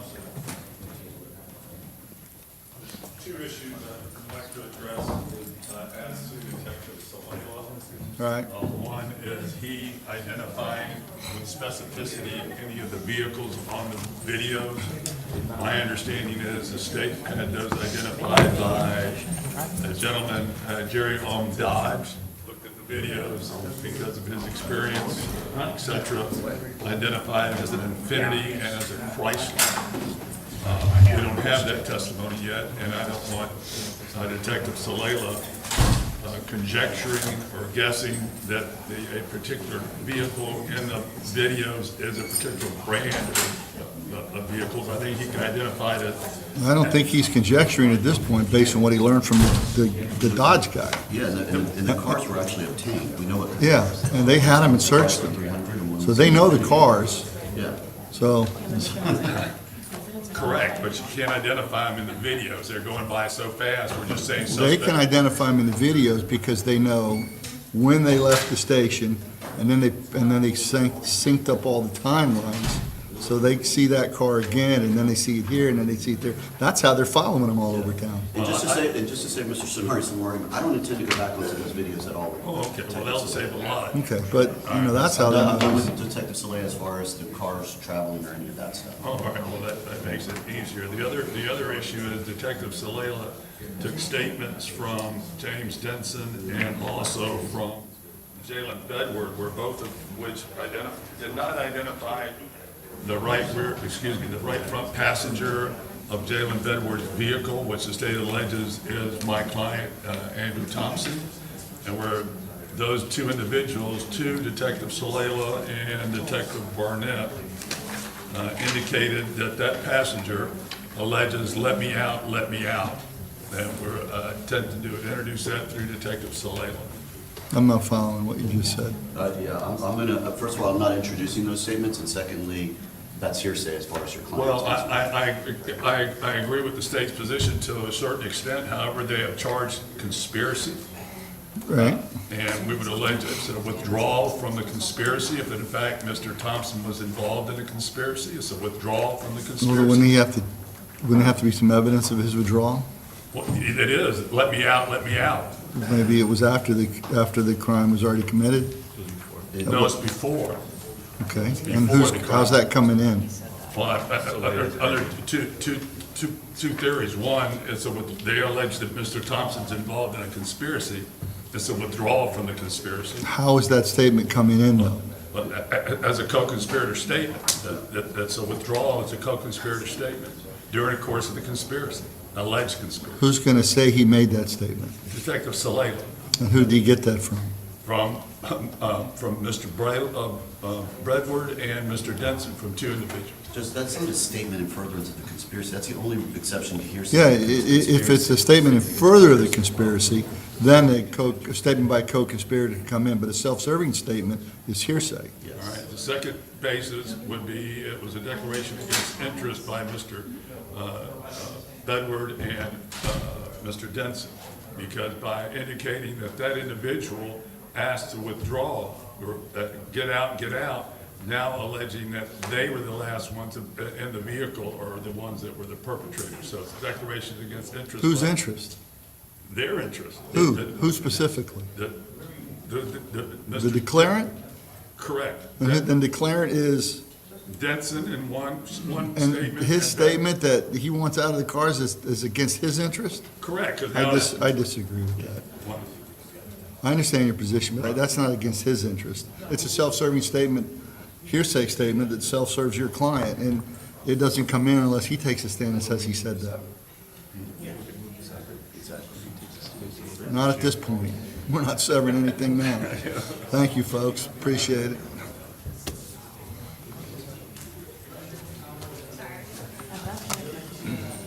Thompson. Two issues I'd like to address as to Detective Celaya. Right. One is he identifying with specificity any of the vehicles on the videos. My understanding is the state does identify by a gentleman, Jerry Dodge, looked at the videos because of his experience, etc. Identified as an Infinity and as a Chrysler. We don't have that testimony yet, and I don't want Detective Celaya conjecturing or guessing that a particular vehicle in the videos is a particular brand of vehicles. I think he can identify that. I don't think he's conjecturing at this point based on what he learned from the Dodge guy. Yeah, and the cars were actually obtained. We know what. Yeah, and they had them and searched them. So they know the cars. Yeah. So, Correct, but you can't identify them in the videos. They're going by so fast, we're just saying they suspect. can identify them in the videos because they know when they left the station, and then they synced up all the timelines. So they see that car again, and then they see it here, and then they see it there. That's how they're following them all over town. And just to say, Mr. Sonari, I don't intend to go back onto those videos at all. Oh, okay, well, that'll save a lot. Okay, but, that's how I'm that with moves. Detective Celaya as far as the cars traveling or any of that stuff. Oh, all right, well, that makes it easier. The other issue is Detective Celaya took statements from James Denson and also from Jaylin Bedward, where both of which did not identify the right front passenger of Jaylin Bedward's vehicle, which the state alleges is my client, Andrew Thompson, and where those two individuals, Detective Celaya and Detective Barnett, indicated that passenger alleges, let me out, and we're attempting to introduce that through Detective Celaya. I'm not following what you just said. Yeah, I'm gonna, first of all, I'm not introducing those statements, and secondly, that's hearsay as far as your client. Well, I agree with the state's position to a certain extent. However, they have charged conspiracy. Right? And we would allege it's a withdrawal from the conspiracy. If in fact Mr. Thompson was involved in a conspiracy, it's a withdrawal from the Well, conspiracy. wouldn't there have to be some evidence of his withdrawal? Well, it is, let me out. Maybe it was after the crime was already committed? No, it's before. Okay, Before and the crime. how's that coming in? Well, under two theories. One is they allege that Mr. Thompson's involved in a conspiracy. It's a withdrawal from the conspiracy. How is that statement coming in, though? But as a co-conspirator statement, that's a withdrawal, it's a co-conspirator statement during the course of the conspiracy, alleged conspiracy. Who's going to say he made that statement? Detective Celaya, And who did he get that from? from Mr. Bedward and Mr. Denson, from two individuals. Just, that's not a statement in furtherance of the conspiracy. That's the only exception to hearsay. Yeah, if it's a statement in further of the conspiracy, then a statement by a co-conspirator can come in, but a self-serving statement is hearsay. Yes. All right, the second basis would be, it was a declaration against interest by Mr. Bedward and Mr. Denson, because by indicating that individual asked to withdraw, or get out, now alleging that they were the last ones in the vehicle, or the ones that were the perpetrators. So it's a declaration against interest. Whose interest? Their interest. Who? Who specifically? The The declarant? Correct. And the declarant is, Denson in one and statement. his statement that he wants out of the cars is against his interest? Correct. 'Cause now I disagree with that. One- I understand your position, but that's not against his interest. It's a self-serving statement, hearsay statement that self-serves your client, and it doesn't come in unless he takes a stand and says he said that. Not at this point. We're not severing anything now. Thank you, folks. Appreciate it.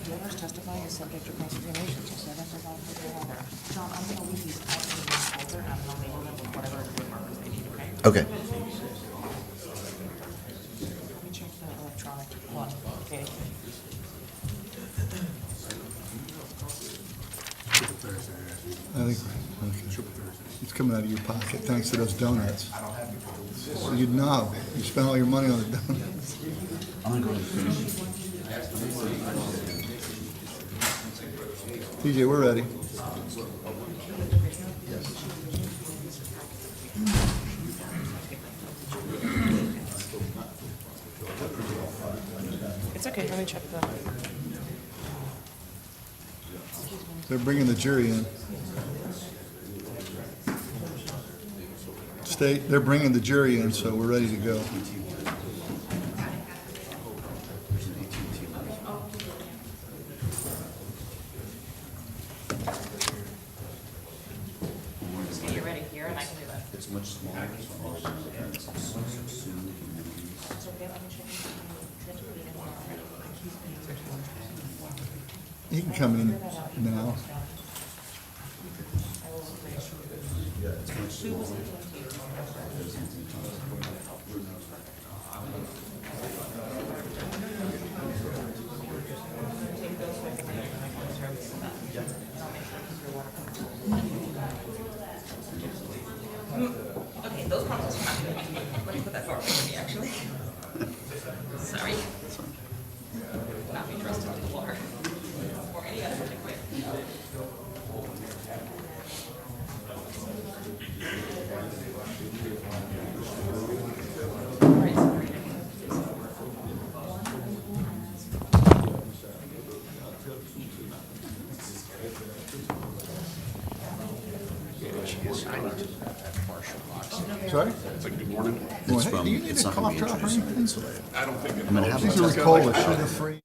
Whoever's testifying is subject to cross-examination, so that's about what they're. John, I'm gonna leave these out in the folder, and I'm gonna label them with whatever markers they need, okay? Okay. Let me check the electronic one, okay? I think, okay. It's coming out of your pocket, thanks to those donuts. You'd know. You spent all your money on the donuts. I'm gonna go ahead and finish. TJ, we're ready. It's okay, let me check the. They're bringing the jury in. State, they're bringing the jury in, so we're ready to go. Okay, you're ready here, and I can do that. It's much smaller. It's okay, let me check. He can come in now. Okay, those promises are not good. Let me put that forward for me, actually. Sorry. Not be trusted with the water. Or any other liquid. Sorry? Good morning. Well, It's hey, from, do you need it's a not gonna cough be drop or introducing. anything? I don't think it I'm gonna have These a are Ricola, sugar-free.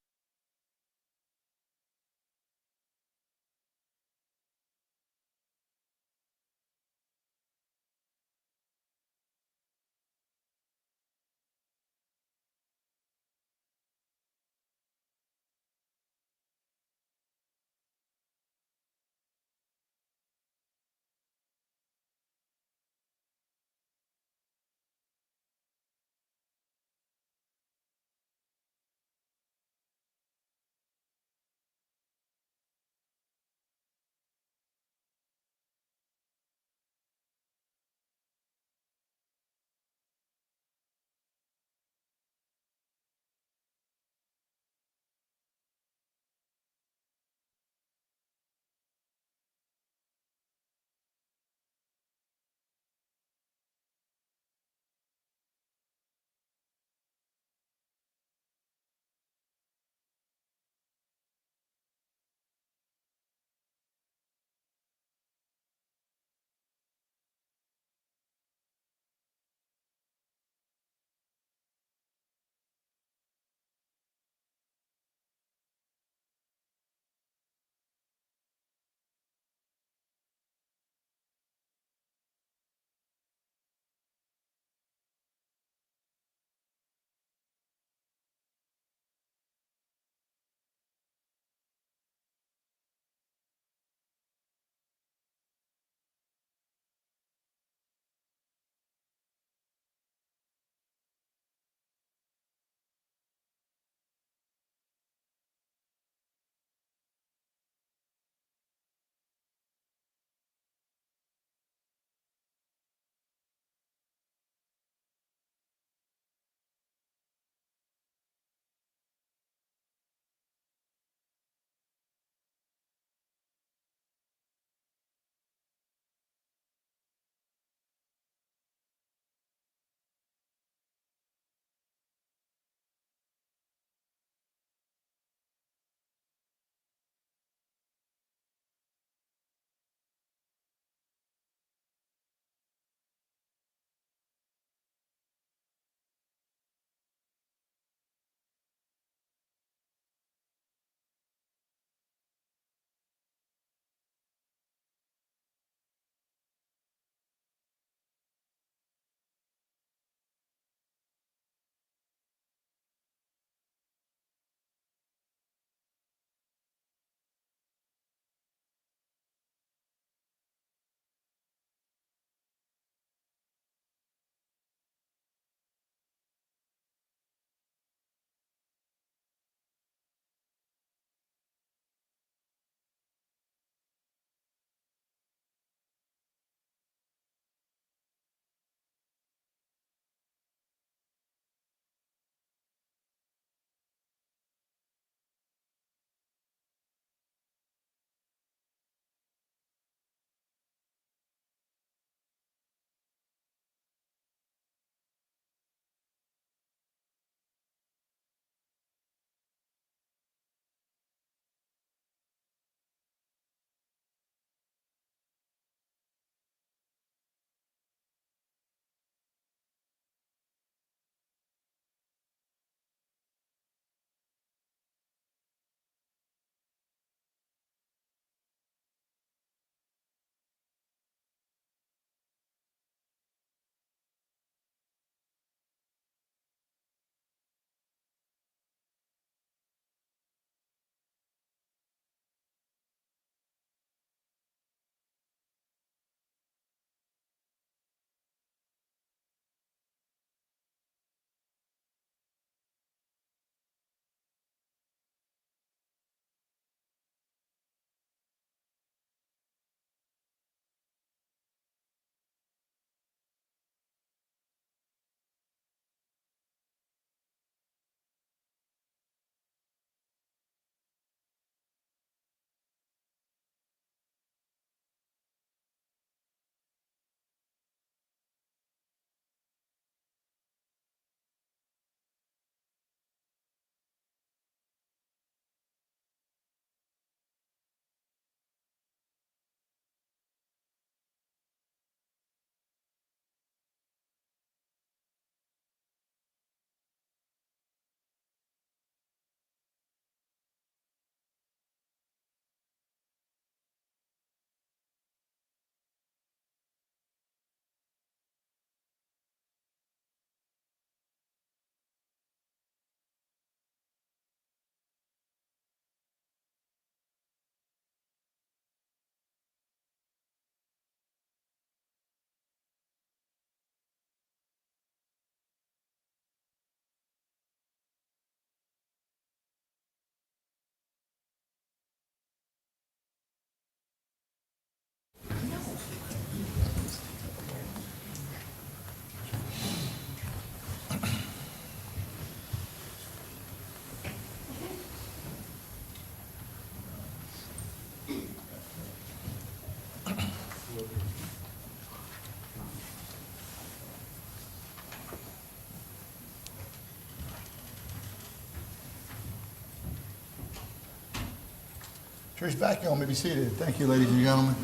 Trace back, y'all may be seated. Thank you, ladies and gentlemen.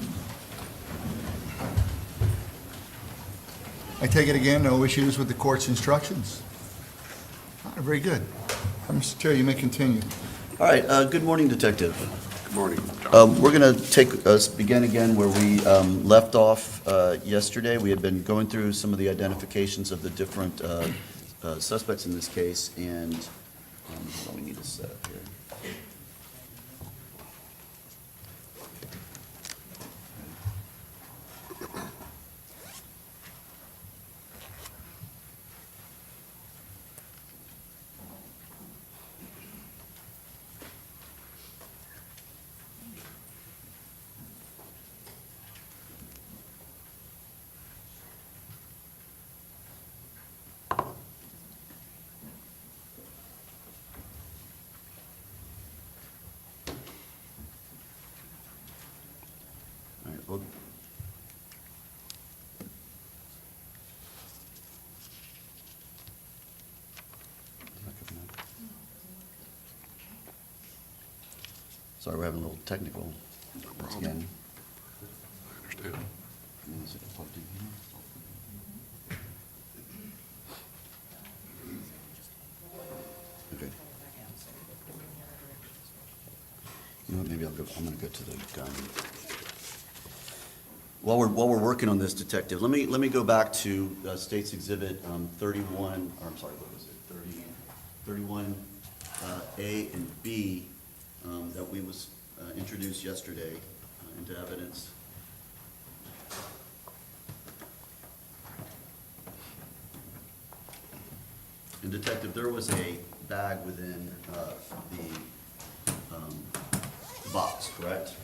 I take it again, no issues with the court's instructions? All right, very good. Mr. Chair, you may continue. All right, good morning, Detective. Good morning, John. We're going to begin again where we left off yesterday. We had been going through some of the identifications of the different suspects in this case, and hold on, we need to set up here. All right, well, sorry, we're having a little technical. No problem. Again. I understand. Is it plugged in here? Okay. You know what, maybe I'm gonna go to the gun. While we're working on this, Detective, let me go back to State's Exhibit 31, or I'm sorry, what was it, 31 A and B that we was introduced yesterday into evidence. And Detective, there was a bag within the box, correct?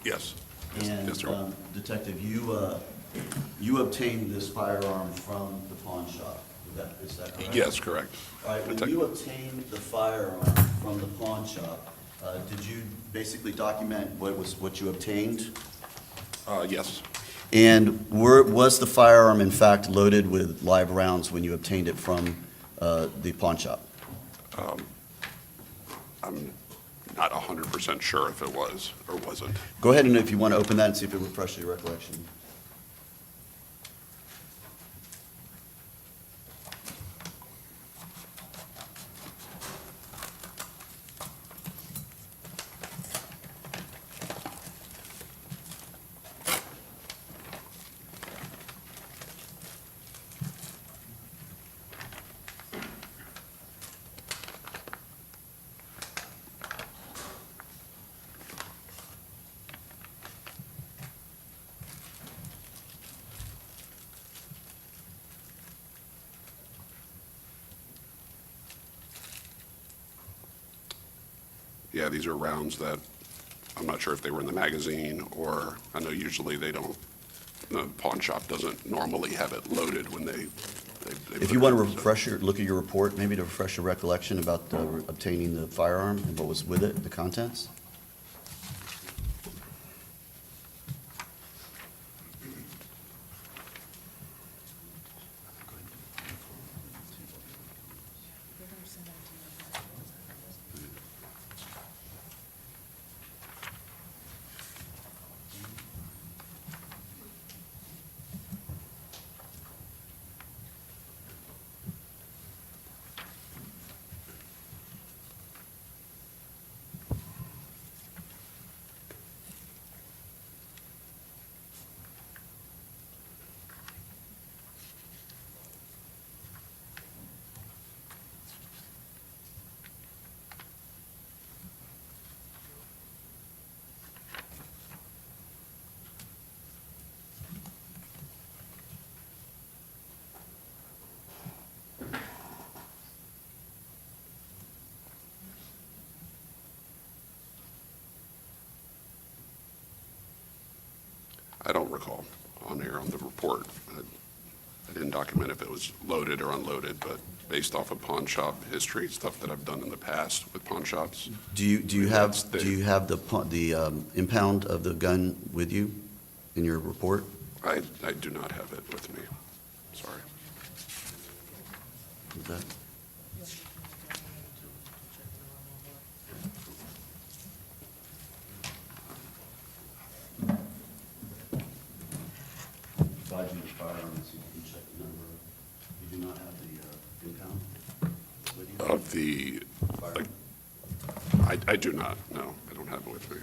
Yes. And Yes, sir. Detective, you obtained this firearm from the pawn shop, is that correct? Yes, correct. All right, when you obtained the firearm from the pawn shop, did you basically document what you obtained? Yes. And was the firearm in fact loaded with live rounds when you obtained it from the pawn shop? I'm not 100% sure if it was or wasn't. Go ahead and if you want to open that and see if it refreshes your recollection. Yeah, these are rounds that, I'm not sure if they were in the magazine, or I know usually they don't, the pawn shop doesn't normally have it loaded when they If you want to look at your report, maybe to refresh your recollection about obtaining the firearm and what was with it, the contents? I don't recall on here on the report. I didn't document if it was loaded or unloaded, but based off of pawn shop history, stuff that I've done in the past with pawn shops. Do you have the impound of the gun with you in your report? I do not have it with me. Sorry. Okay. provide you the firearm so you can check the number. You do not have the impound with you? Of the, Firearm. I do not, no, I don't have it with me.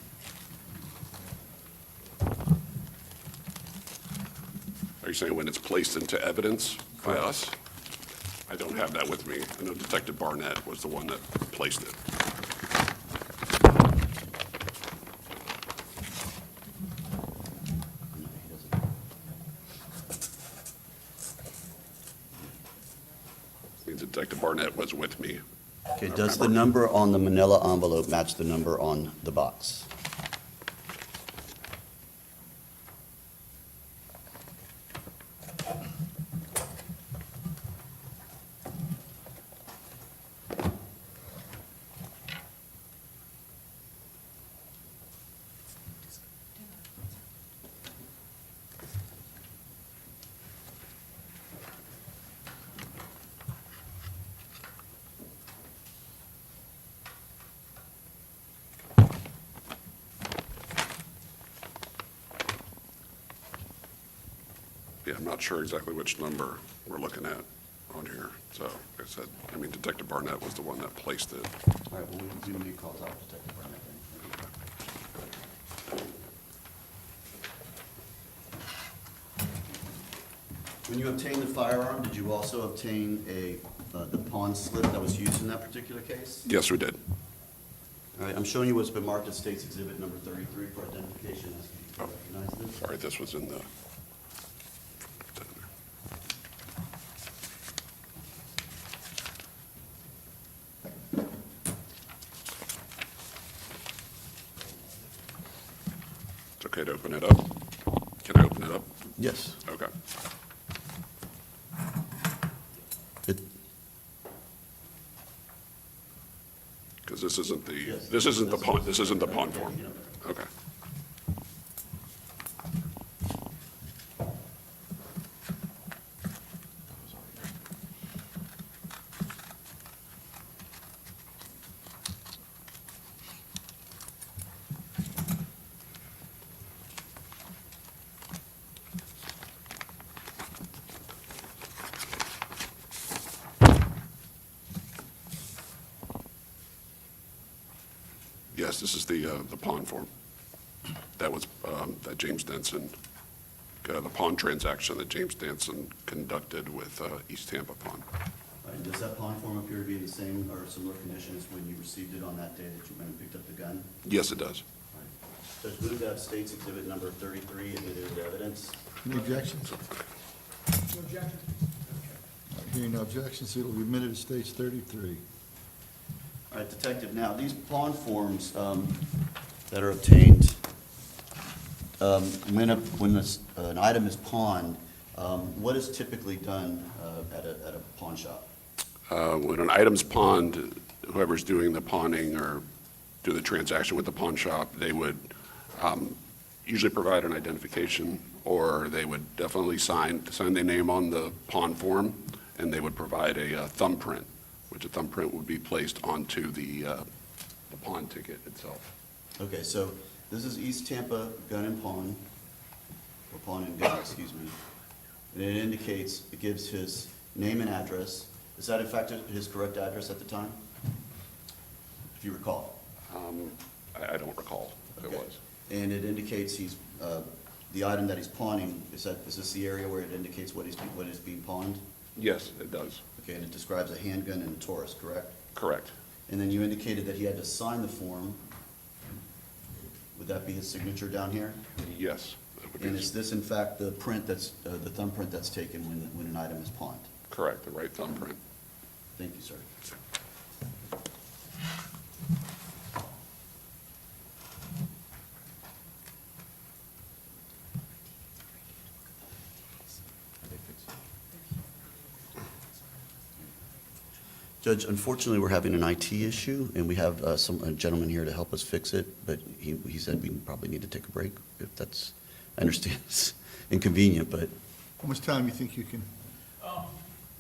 Are you saying when it's placed into evidence by us? I don't have that with me. I know Detective Barnett was the one that placed it. No, he doesn't. Means Detective Barnett was with me. Okay, does the number on the manila envelope match the number on the box? Yeah, I'm not sure exactly which number we're looking at on here. So, like I said, I mean, Detective Barnett was the one that placed it. All right, well, we need calls out Detective Barnett then. When you obtained the firearm, did you also obtain the pawn slip that was used in that particular case? Yes, we did. All right, I'm showing you what's been marked as State's Exhibit number 33 for identification. Ask if you recognize this. Sorry, this was in the. It's okay to open it up? Can I open it up? Yes. Okay. It- Because this isn't the, Yes. this isn't the That's pawn, what- this isn't the pawn form. Yeah. Okay. Yes, this is the pawn form. That was, that James Denson, the pawn transaction that James Denson conducted with East Tampa Pawn. All right, does that pawn form appear to be in the same or similar condition as when you received it on that day that you went and picked up the gun? Yes, it does. All right. Judge, move that State's Exhibit number 33 admitted into evidence. Any objections? No objection. Not hearing no objections, it'll be admitted to State's 33. All right, Detective, now, these pawn forms that are obtained, when an item is pawned, what is typically done at a pawn shop? When an item's pawned, whoever's doing the pawning or do the transaction with the pawn shop, they would usually provide an identification, or they would definitely sign their name on the pawn form, and they would provide a thumbprint, which a thumbprint would be placed onto the pawn ticket itself. Okay, so this is East Tampa Gun and Pawn, or Pawn and Gun, excuse me. And it indicates, it gives his name and address. Is that in fact his correct address at the time? If you recall. I don't recall if it Okay. was. And it indicates the item that he's pawning, is this the area where it indicates what is being pawned? Yes, it does. Okay, and it describes a handgun and a Taurus, correct? Correct. And then you indicated that he had to sign the form. Would that be his signature down here? Yes. That would be And is this in fact the print the thumbprint that's taken when an item is pawned? correct, the right thumbprint. Thank you, sir. Judge, unfortunately, we're having an IT issue, and we have a gentleman here to help us fix it, but he said we probably need to take a break, if that's, I understand it's inconvenient, but How much time you think you can?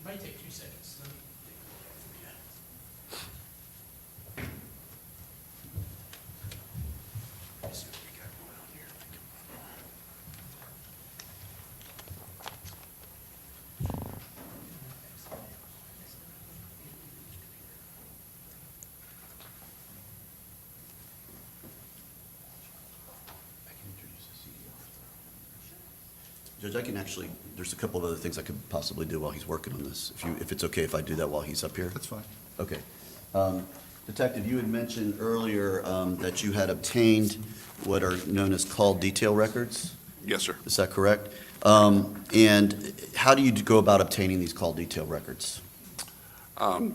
Might take 2 seconds. Let me take a look at it for you. Let's see what we got going on here. Judge, I can actually, there's a couple of other things I could possibly do while he's working on this, if it's okay if I do that while he's up here? That's fine. Okay. Detective, you had mentioned earlier that you had obtained what are known as call detail records. Yes, sir. Is that correct? And how do you go about obtaining these call detail records?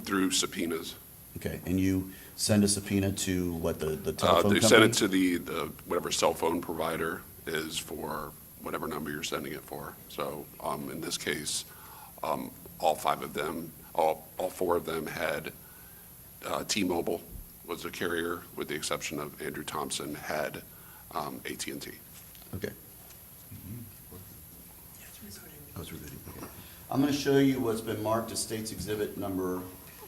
Through subpoenas. Okay, and you send a subpoena to what, the telephone They company? send it to the whatever cell phone provider is for whatever number you're sending it for. So in this case, all five of them, all four of them had T-Mobile was the carrier, with the exception of Andrew Thompson had AT&T. Okay. I was rebooting, okay. I'm going to show you what's been marked as State's Exhibit number,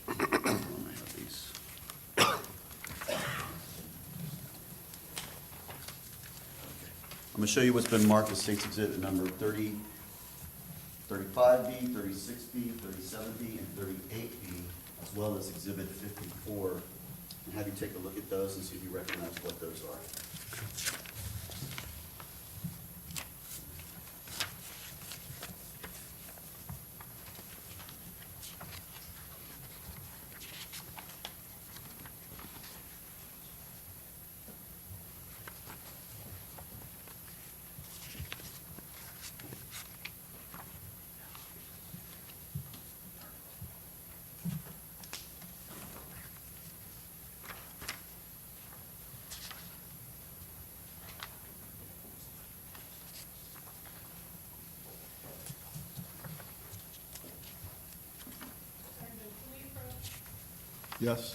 I have these. I'm going to show you what's been marked as State's Exhibit number 30, 35B, 36B, 37B, and 38B, as well as Exhibit 54, and have you take a look at those and see if you recognize what those are. Yes?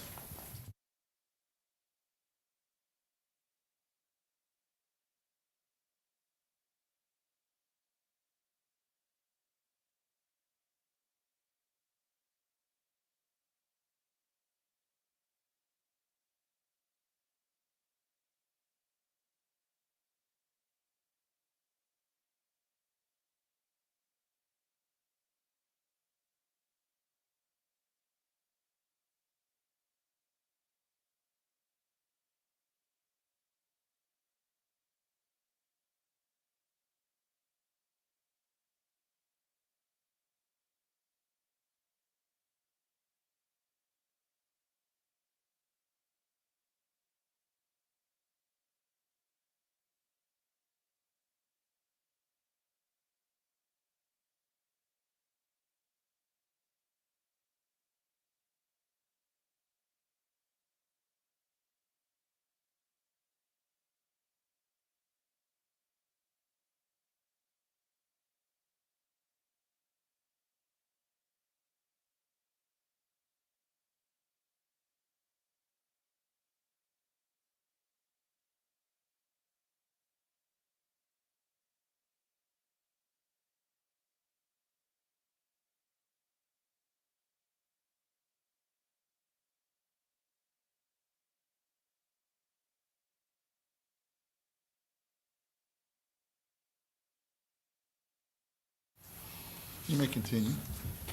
You may continue.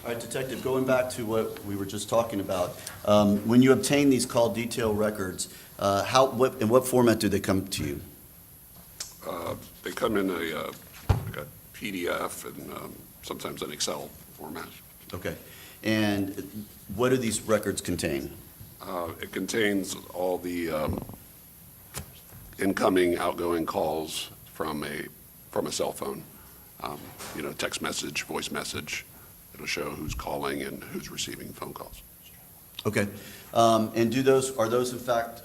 All right, Detective, going back to what we were just talking about, when you obtain these call detail records, in what format do they come to you? They come in like a PDF and sometimes an Excel format. Okay. And what do these records contain? It contains all the incoming, outgoing calls from a cell phone. Text message, voice message. It'll show who's calling and who's receiving phone calls. Okay. And are those in fact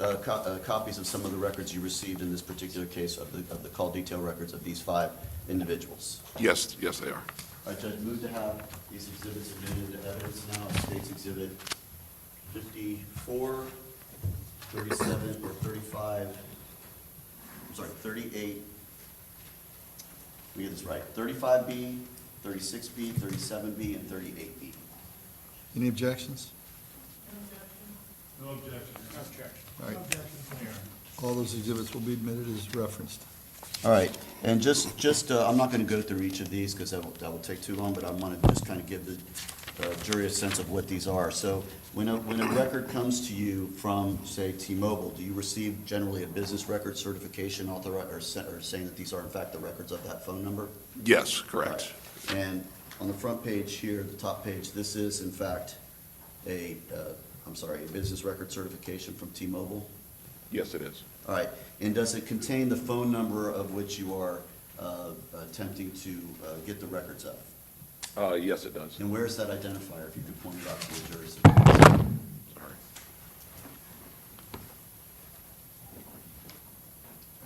copies of some of the records you received in this particular case of the call detail records of these five individuals? Yes, they are. All right, Judge, move to have these exhibits admitted into evidence now. State's Exhibit 54, 37, or 35, I'm sorry, 38. Let me get this right. 35B, 36B, 37B, and 38B. Any objections? No objection. All right. All those exhibits will be admitted as referenced. All right, and just I'm not going to go through each of these because that will take too long, but I want to just kind of give jury a sense of what these are. So when a record comes to you from, say, T-Mobile, do you receive generally a business record certification or saying that these are in fact the records of that phone number? Yes, correct. All right. And on the front page here, the top page, this is in fact a business record certification from T-Mobile? Yes, it is. All right, and does it contain the phone number of which you are attempting to get the records of? Yes, it does. And where is that identifier, if you could point it out to the jury? Sorry.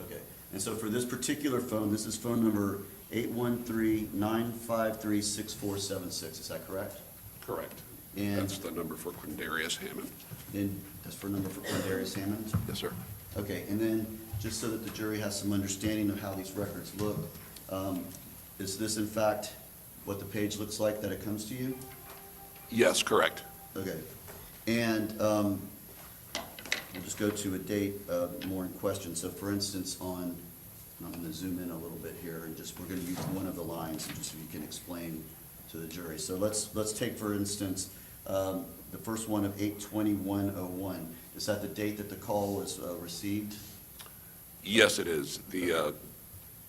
Okay, and so for this particular phone, this is phone number 813-953-6476, is that correct? Correct. And- That's the number for Quandarious Hammond. And that's for number for Quandarious Hammond? Yes, sir. Okay, and then, just so that the jury has some understanding of how these records look, is this in fact what the page looks like that it comes to you? Yes, correct. Okay, and we'll just go to a date more in question. So for instance, I'm going to zoom in a little bit here, and we're going to use one of the lines, and just so you can explain to the jury. So let's take, for instance, the first one of 8/21/01. Is that the date that the call was received? Yes, it is.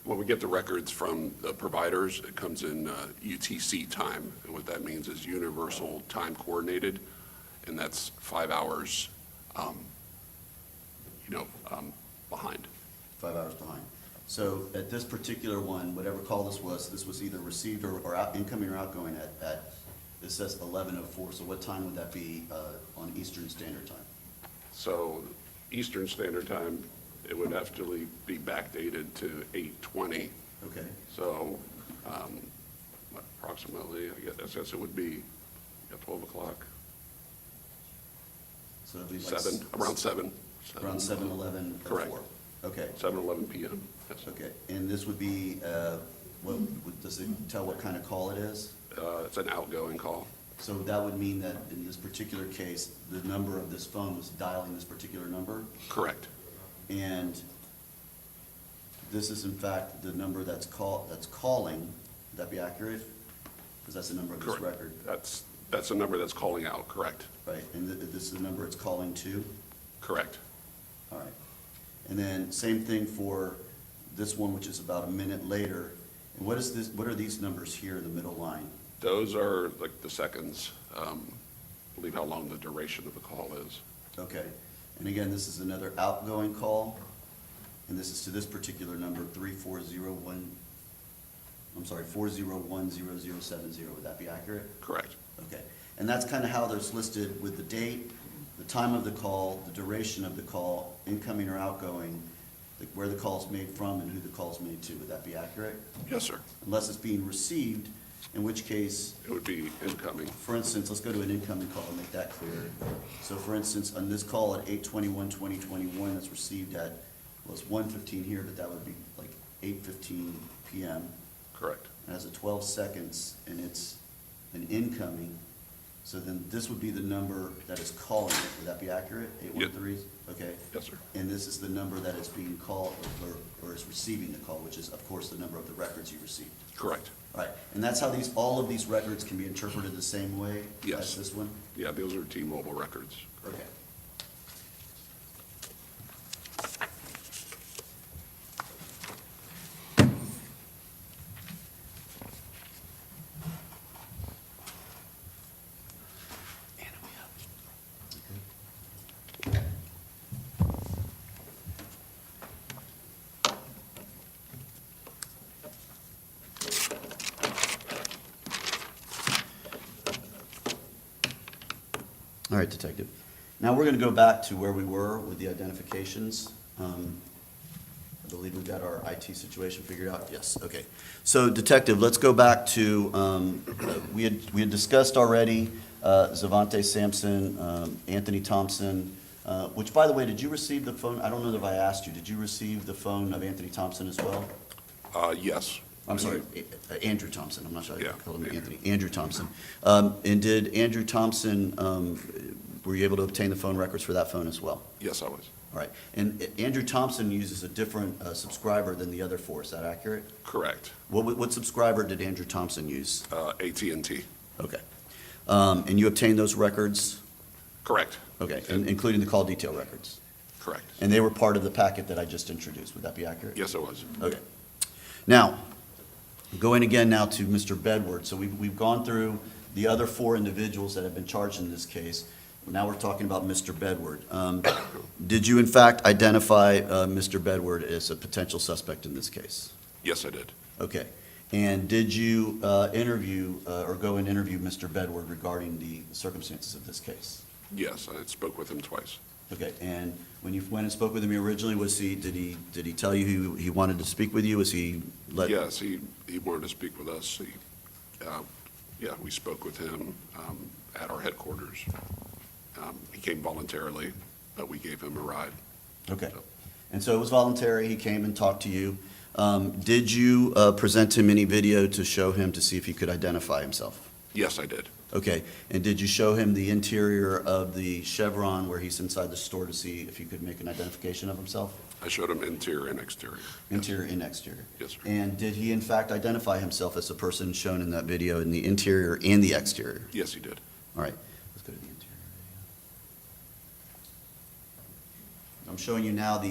When we get the records from the providers, it comes in UTC time. And what that means is Universal Time Coordinated, and that's 5 hours, behind. 5 hours behind. So at this particular one, whatever call this was either received or incoming or outgoing at, it says 11:04. So what time would that be on Eastern Standard Time? So Eastern Standard Time, it would have to be backdated to 8:20. Okay. So approximately, I guess it would be 12 o'clock, So it'd be like 7, around 7. Around 7:11. Correct. Okay, 7:11 p.m. Yes. okay. And this would be, does it tell what kind of call it is? It's an outgoing call. So that would mean that in this particular case, the number of this phone was dialing this particular number? Correct. And this is in fact the number that's calling, would that be accurate? Because that's the number of this Correct. record, That's a number that's calling out, correct? right? And this is the number it's calling to? Correct. All right. And then same thing for this one, which is about a minute later. And what is this, what are these numbers here in the middle line? Those are like the seconds, I believe how long the duration of the call is. Okay. And again, this is another outgoing call, and this is to this particular number, 4010070. Would that be accurate? Correct. Okay. And that's kind of how there's listed with the date, the time of the call, the duration of the call, incoming or outgoing, where the call's made from and who the call's made to. Would that be accurate? Yes, sir. Unless it's being received, in which case, It would be incoming. for instance, let's go to an incoming call and make that clear. So for instance, on this call at 8/21/2021, that's received at, well, it's 1:15 here, but that would be like 8:15 PM. Correct. It has a 12 seconds, and it's an incoming. So then this would be the number that is calling it. Would that be accurate? 813? Okay. Yes, sir. And this is the number that is being called, or is receiving the call, which is, of course, the number of the records you received. Correct. All right, and that's how all of these records can be interpreted the same way Yes. as this one? Yeah, those are T-Mobile records. Okay. All right, Detective. Now we're going to go back to where we were with the identifications. I believe we've got our IT situation figured out. Yes, okay. So Detective, let's go back to, we had discussed already Zvante Sampson, Anthony Thompson, which, by the way, did you receive the phone? I don't know if I asked you. Did you receive the phone of Anthony Thompson as well? Yes. I'm sorry, Andrew Thompson, I'm not sure I Yeah, called him Andrew. Anthony. Andrew Thompson. And did Andrew Thompson, were you able to obtain the phone records for that phone as well? Yes, I was. All right, and Andrew Thompson uses a different subscriber than the other four, is that accurate? Correct. What subscriber did Andrew Thompson use? AT&T. Okay. And you obtained those records? Correct. Okay, including the call detail records? Correct. And they were part of the packet that I just introduced, would that be accurate? Yes, it was. Okay. Now, going again now to Mr. Bedward. So we've gone through the other 4 individuals that have been charged in this case. Now we're talking about Mr. Bedward. Did you in fact identify Mr. Bedward as a potential suspect in this case? Yes, I did. Okay. And did you interview or go and interview Mr. Bedward regarding the circumstances of this case? Yes, I spoke with him twice. Okay, and when you went and spoke with him originally, did he tell you he wanted to speak with you? Was he let? Yes, he wanted to speak with us. Yeah, we spoke with him at our headquarters. He came voluntarily, but we gave him a ride. Okay, and so it was voluntary, he came and talked to you. Did you present him any video to show him to see if he could identify himself? Yes, I did. Okay, and did you show him the interior of the Chevron where he's inside the store to see if he could make an identification of himself? I showed him interior and exterior. Interior and exterior? Yes, sir. And did he in fact identify himself as the person shown in that video in the interior and the exterior? Yes, he did. All right, let's go to the interior video. I'm showing you now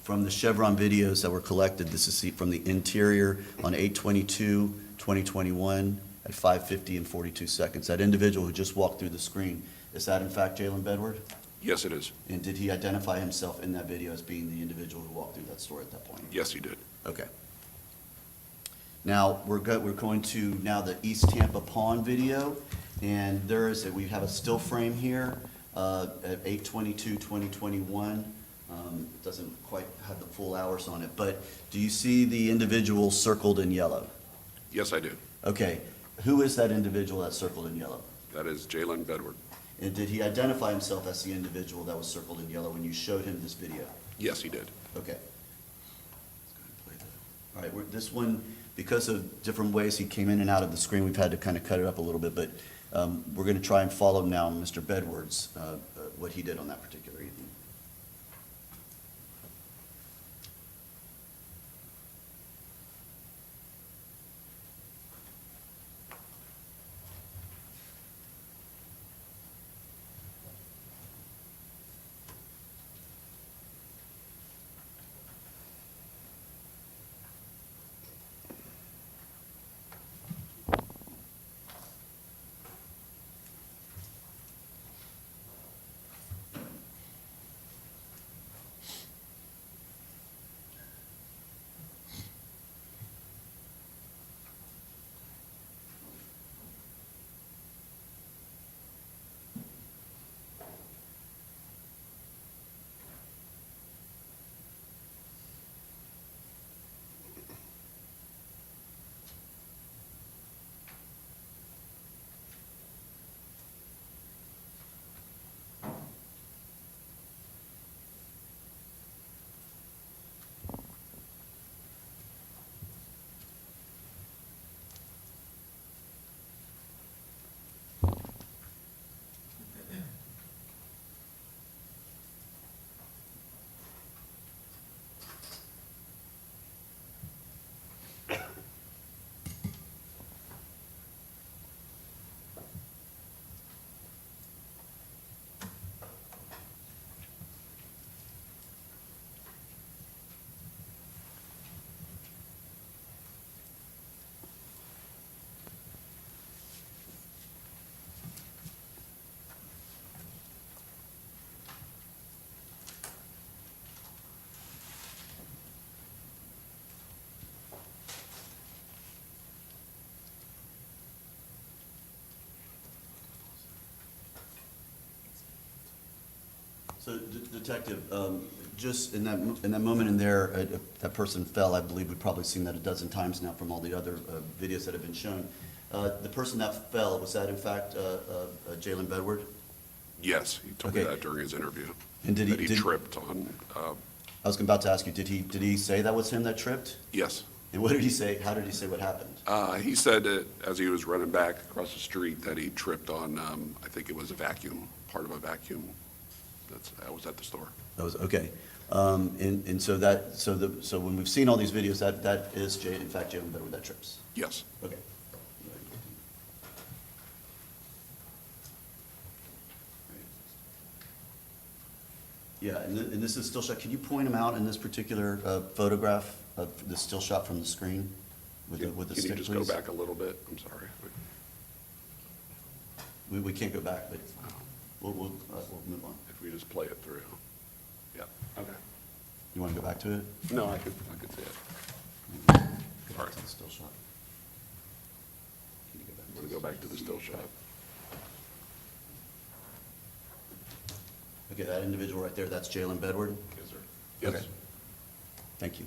from the Chevron videos that were collected, this is from the interior on 8/22/2021 at 5:50 and 42 seconds. That individual who just walked through the screen, is that in fact Jaylin Bedward? Yes, it is. And did he identify himself in that video as being the individual who walked through that store at that point? Yes, he did. Okay. Now, we're going to now the East Tampa Pond video, and we have a still frame here at 8/22/2021. It doesn't quite have the full hours on it, but do you see the individual circled in yellow? Yes, I do. Okay, who is that individual that's circled in yellow? That is Jaylin Bedward. And did he identify himself as the individual that was circled in yellow when you showed him this video? Yes, he did. Okay. All right, this one, because of different ways he came in and out of the screen, we've had to kind of cut it up a little bit, but we're going to try and follow now Mr. Bedward's, what he did on that particular evening. So, Detective, just in that moment in there, that person fell. I believe we've probably seen that a dozen times now from all the other videos that have been shown. The person that fell, was that in fact Jaylin Bedward? Yes, he told me Okay. that during his interview. And did he- That he did- tripped on, I was about to ask you, did he say that was him that tripped? yes. And what did he say? How did he say what happened? He said that as he was running back across the street that he tripped on, I think it was a vacuum, part of a vacuum. That was at the store. That was, okay. And so when we've seen all these videos, that is in fact Jaylin Bedward that trips? Yes. Okay. Yeah, and this is still shot. Can you point them out in this particular photograph of the still shot from the screen with the Can stick, you just please? go back a little bit? I'm sorry. We can't go back, but we'll move on. If we just play it through. Yeah, okay. You want to go back to it? No, I could see it. Go All back right. to the still shot. Can you go back? I'm going to go back to the still shot. Okay, that individual right there, that's Jaylin Bedward? Yes, sir. Yes. Okay. Thank you.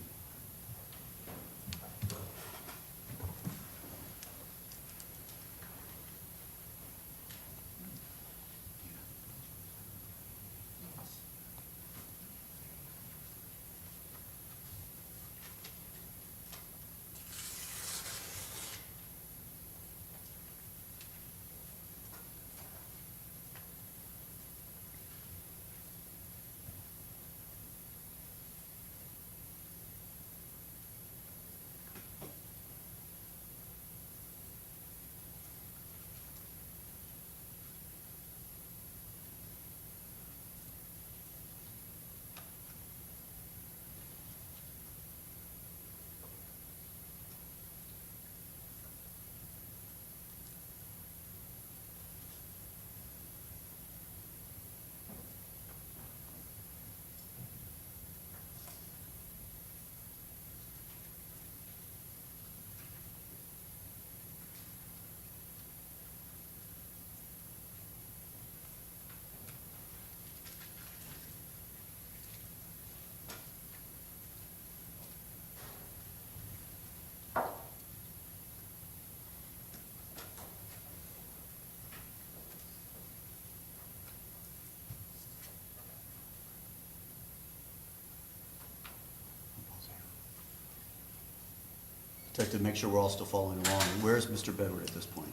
Detective, make sure we're all still following along. Where's Mr. Bedward at this point?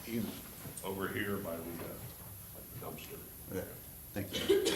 He's over here by the dumpster. Okay, thank you.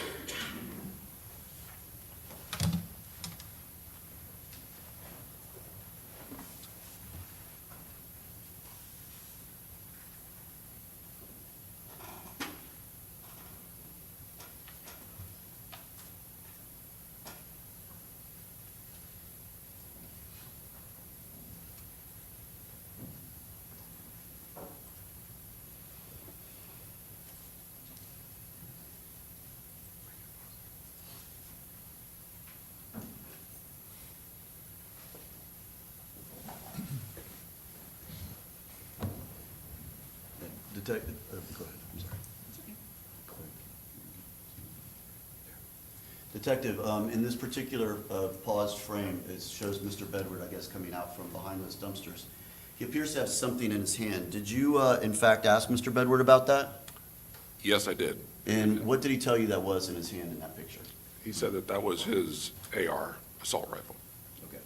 Detective, go ahead, I'm sorry. Detective, in this particular paused frame, it shows Mr. Bedward, I guess, coming out from behind those dumpsters. He appears to have something in his hand. Did you, in fact, ask Mr. Bedward about that? Yes, I did. And what did he tell you that was in his hand in that picture? He said that that was his AR assault rifle. Okay.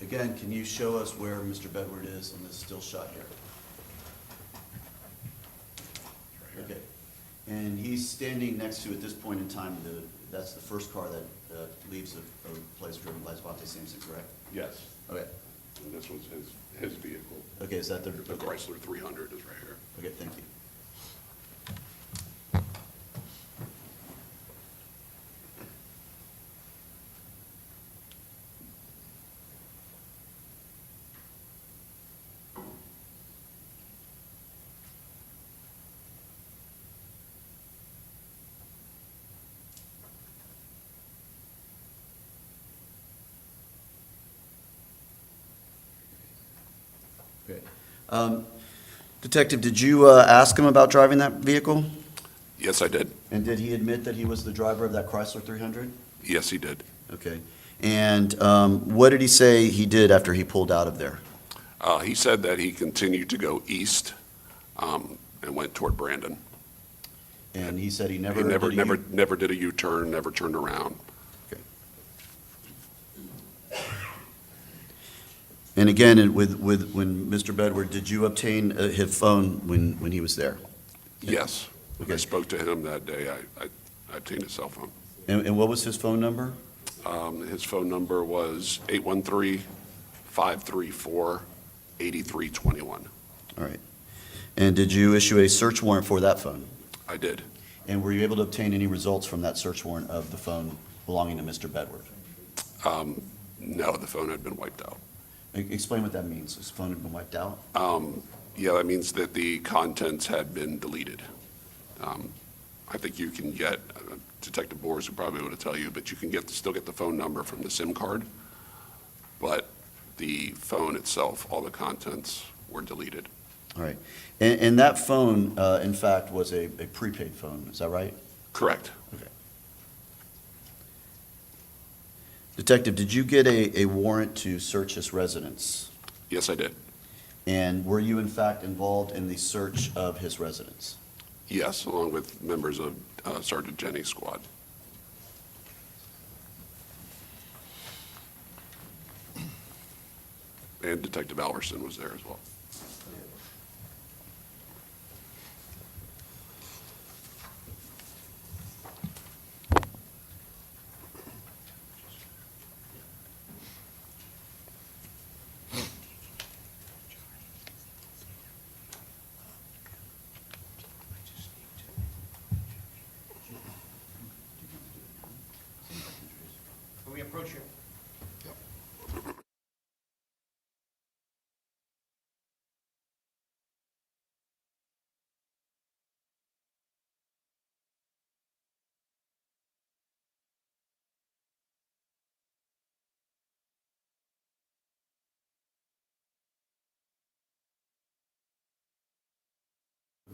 Again, can you show us where Mr. Bedward is on this still shot here? Okay. And he's standing next to, at this point in time, that's the first car that leaves a place driven by Zvante Sampson, correct? Yes. Okay. And this was his vehicle. Okay, is that the? The Chrysler 300 is right here. Okay, thank you. Detective, did you ask him about driving that vehicle? Yes, I did. And did he admit that he was the driver of that Chrysler 300? Yes, he did. Okay. And what did he say he did after he pulled out of there? He said that he continued to go east and went toward Brandon. And he said he never. He never, did never, never did a U-turn, never turned around. Okay. And again, when Mr. Bedward, did you obtain his phone when he was there? Yes. When I Okay. spoke to him that day, I obtained his cell phone. And what was his phone number? His phone number was 813-534-8321. All right. And did you issue a search warrant for that phone? I did. And were you able to obtain any results from that search warrant of the phone belonging to Mr. Bedward? No, the phone had been wiped out. Explain what that means. His phone had been wiped out? Yeah, that means that the contents had been deleted. I think you can get, Detective Boers would probably be able to tell you, but you can still get the phone number from the SIM card, but the phone itself, all the contents were deleted. All right. And that phone, in fact, was a prepaid phone. Is that right? Correct. Okay. Detective, did you get a warrant to search his residence? Yes, I did. And were you in fact involved in the search of his residence? Yes, along with members of Sergeant Jenny's squad. And Detective Alverson was there as well. Can we approach you?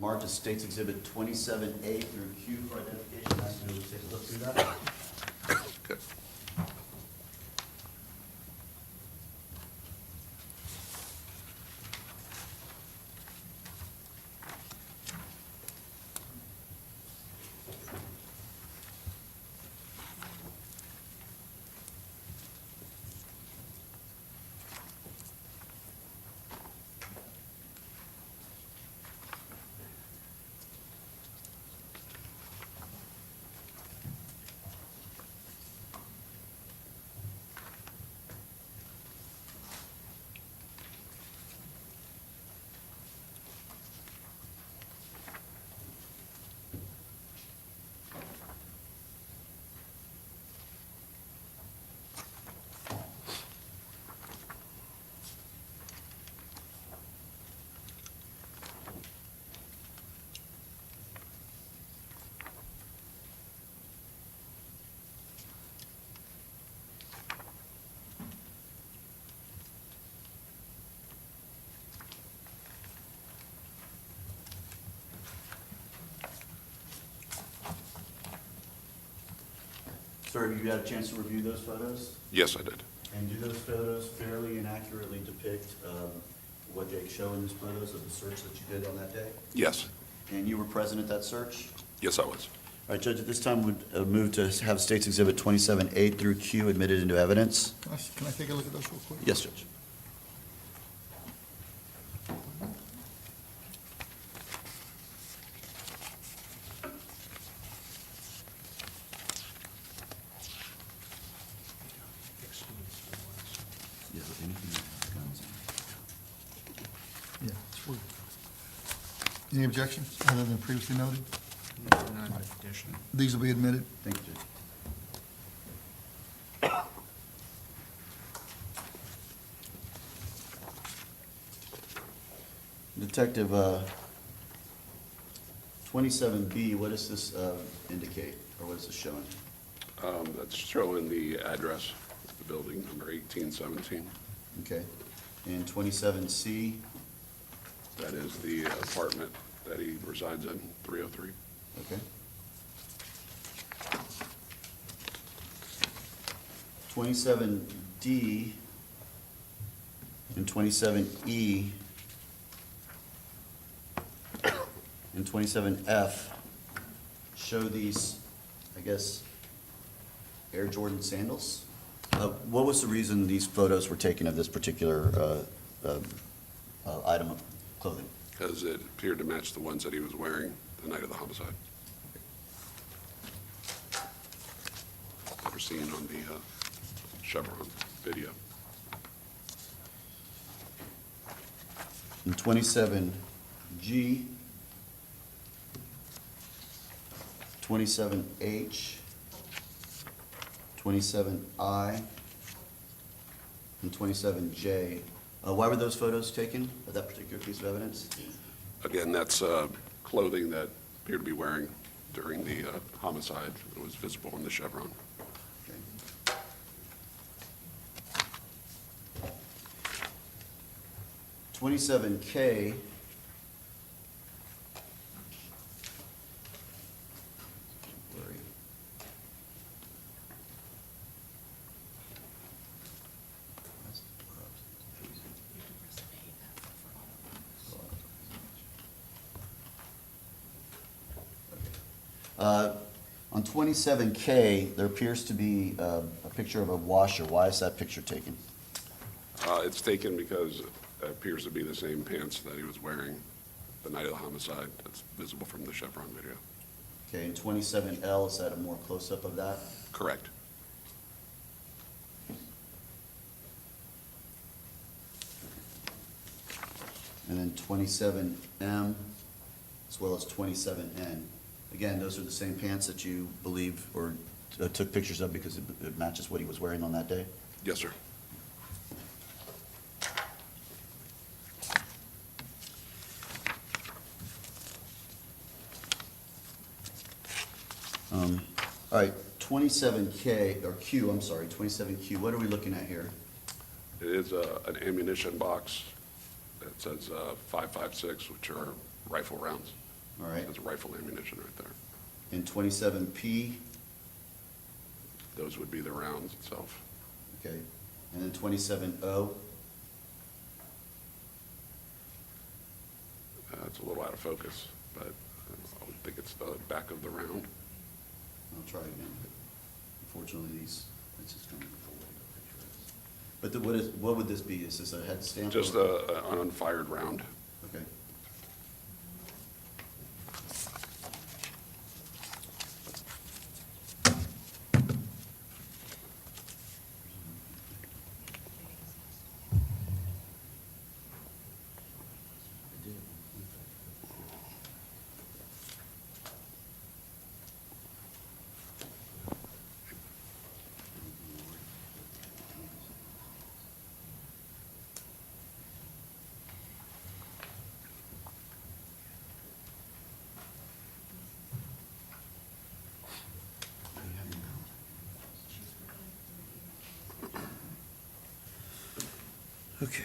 Marked as States Exhibit 27A through Q for identification. Ask you to take a look through that. Good. Sir, have you had a chance to review those photos? Yes, I did. And do those photos fairly and accurately depict what they show in those photos of the search that you did on that day? Yes. And you were present at that search? Yes, I was. All right, Judge, at this time, would move to have States Exhibit 27A through Q admitted into evidence? Can I take a look at those real quick? Yes, Judge. Yeah, it's weird. Any objections other than previously noted? Not addition. These will be admitted. Thank you, Judge. Detective, 27B, what does this indicate, or what is this showing? That's showing the address of the building, number 1817. Okay. And 27C, That is the apartment that he resides in, 303. Okay. 27D and 27E and 27F show these, I guess, Air Jordan sandals. What was the reason these photos were taken of this particular item of clothing? Because it appeared to match the ones that he was wearing the night of the homicide. That were seen on the Chevron video. And 27G, 27H, 27I, and 27J. Why were those photos taken of that particular piece of evidence? Again, that's clothing that appeared to be wearing during the homicide. It was visible in the Chevron. Okay. 27K. On 27K, there appears to be a picture of a washer. Why is that picture taken? It's taken because it appears to be the same pants that he was wearing the night of the homicide. That's visible from the Chevron video. Okay, and 27L, is that a more close-up of that? Correct. And then 27M, as well as 27N. Again, those are the same pants that you believe or took pictures of because it matches what he was wearing on that day? Yes, sir. All right, 27K, or Q, I'm sorry, 27Q, what are we looking at here? It is an ammunition box that says 5.56, which are rifle rounds. All right, That's rifle ammunition right there. and 27P, Those would be the rounds itself. okay, and then 27O, It's a little out of focus, but I would think it's the back of the round. I'll try again, but unfortunately these, it's just coming with the way the picture is. But what would this be? Is this a head stamp? Just or- an unfired round. Okay. Okay.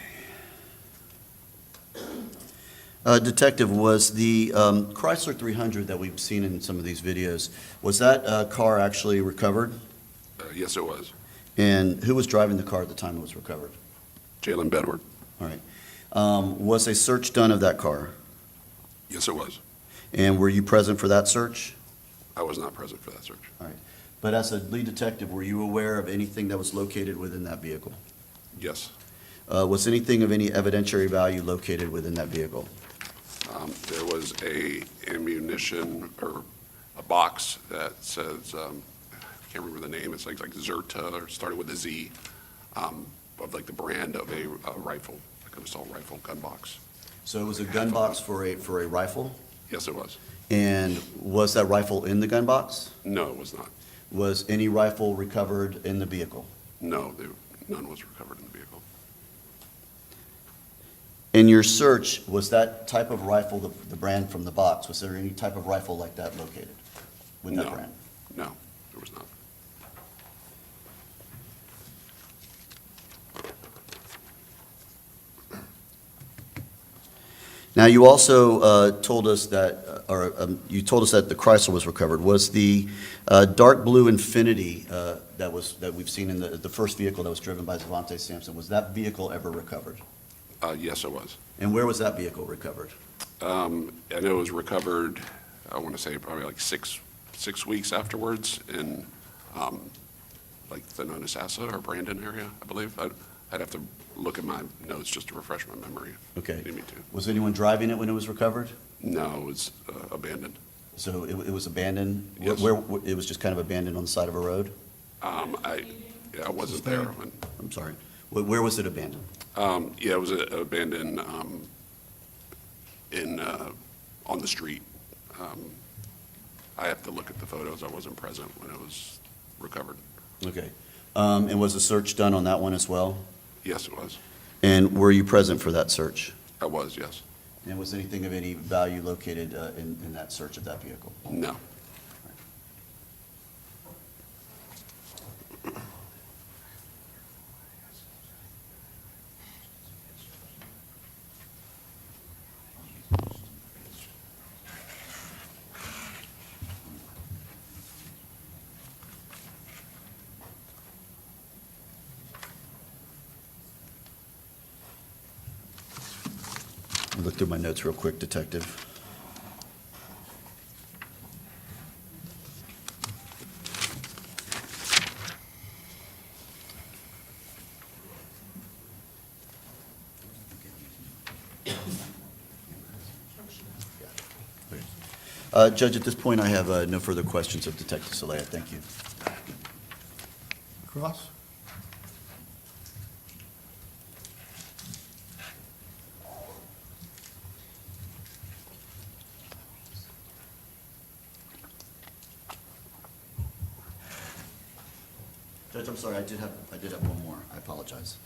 Detective, was the Chrysler 300 that we've seen in some of these videos, was that car actually recovered? Yes, it was. And who was driving the car at the time it was recovered? Jaylin Bedward. All right. Was a search done of that car? Yes, it was. And were you present for that search? I was not present for that search. All right. But as a lead detective, were you aware of anything that was located within that vehicle? Yes. Was anything of any evidentiary value located within that vehicle? There was a ammunition or a box that says, I can't remember the name, it's like Zerta, or started with a Z, of like the brand of a rifle, like an assault rifle gun box. So it was a gun box for a rifle? Yes, it was. And was that rifle in the gun box? No, it was not. Was any rifle recovered in the vehicle? No, none was recovered in the vehicle. In your search, was that type of rifle the brand from the box? Was there any type of rifle like that located with that No. brand? No, there was not. Now, you also told us that, you told us that the Chrysler was recovered. Was the dark blue Infiniti that we've seen in the first vehicle that was driven by Zvante Sampson, was that vehicle ever recovered? Yes, it was. And where was that vehicle recovered? And it was recovered, I want to say probably like six weeks afterwards in like the Nonasassa or Brandon area, I believe. I'd have to look at my notes just to refresh my memory. Okay. If you need me to. Was anyone driving it when it was recovered? No, it was abandoned. So it was abandoned? Yes. Where, it was just kind of abandoned on the side of a road? I wasn't there when, I'm sorry. Where was it abandoned? yeah, it was abandoned on the street. I have to look at the photos. I wasn't present when it was recovered. Okay. And was a search done on that one as well? Yes, it was. And were you present for that search? I was, yes. And was anything of any value located in that search of that vehicle? No. I'll look through my notes real quick, Detective. Judge, at this point, I have no further questions of Detective Celaya. Thank you. Cross? Judge, I'm sorry, I did have one more. I apologize.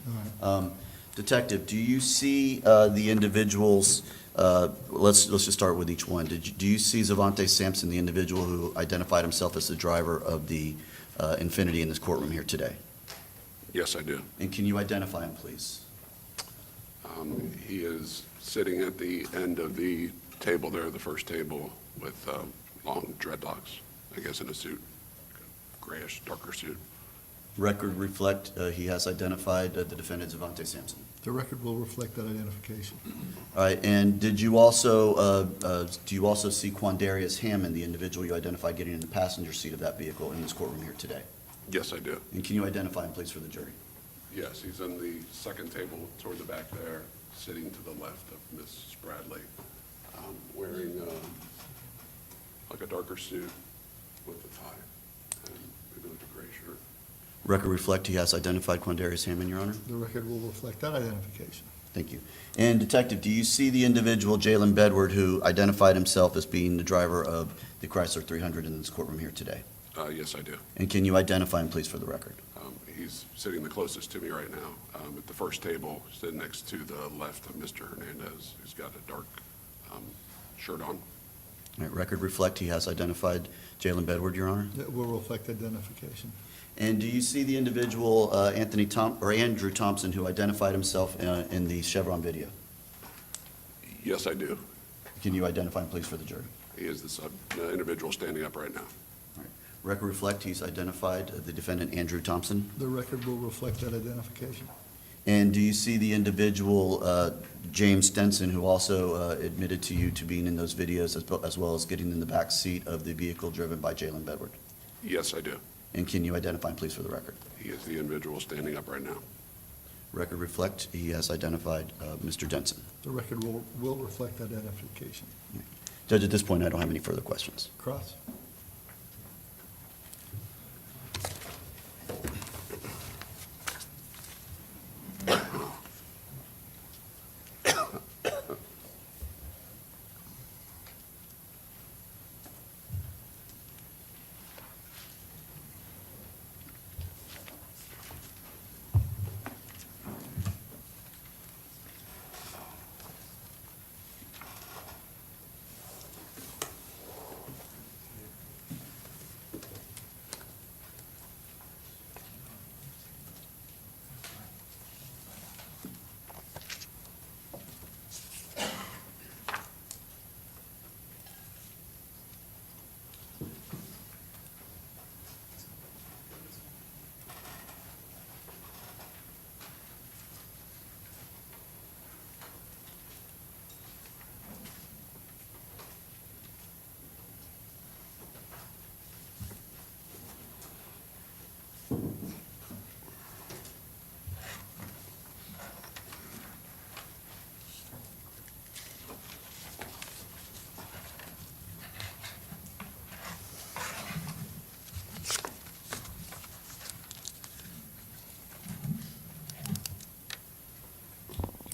All right. Detective, do you see the individuals, let's just start with each one. Do you see Zvante Sampson, the individual who identified himself as the driver of the Infiniti in this courtroom here today? Yes, I do. And can you identify him, please? He is sitting at the end of the table there, the first table, with long dreadlocks, I guess in a suit, grayish, darker suit. Record reflect, he has identified the defendant Zvante Sampson. The record will reflect that identification. All right, and did you also, do you also see Quandarious Hammond, the individual you identified getting in the passenger seat of that vehicle in this courtroom here today? Yes, I do. And can you identify him, please, for the jury? Yes, he's in the second table toward the back there, sitting to the left of Ms. Bradley, wearing like a darker suit with a tie and maybe like a gray shirt. Record reflect he has identified Quandarious Hammond, Your Honor? The record will reflect that identification. Thank you. And Detective, do you see the individual, Jaylin Bedward, who identified himself as being the driver of the Chrysler 300 in this courtroom here today? Yes, I do. And can you identify him, please, for the record? He's sitting the closest to me right now, at the first table, sitting next to the left of Mr. Hernandez, who's got a dark shirt on. All right, record reflect he has identified Jaylin Bedward, Your Honor? It will reflect identification. And do you see the individual, Andrew Thompson, who identified himself in the Chevron video? Yes, I do. Can you identify him, please, for the jury? He is the individual standing up right now. All right. Record reflect he's identified the defendant, Andrew Thompson. The record will reflect that identification. And do you see the individual, James Denson, who also admitted to you to being in those videos as well as getting in the back seat of the vehicle driven by Jaylin Bedward? Yes, I do. And can you identify him, please, for the record? He is the individual standing up right now. Record reflect he has identified Mr. Denson. The record will reflect that identification. Judge, at this point, I don't have any further questions. Cross?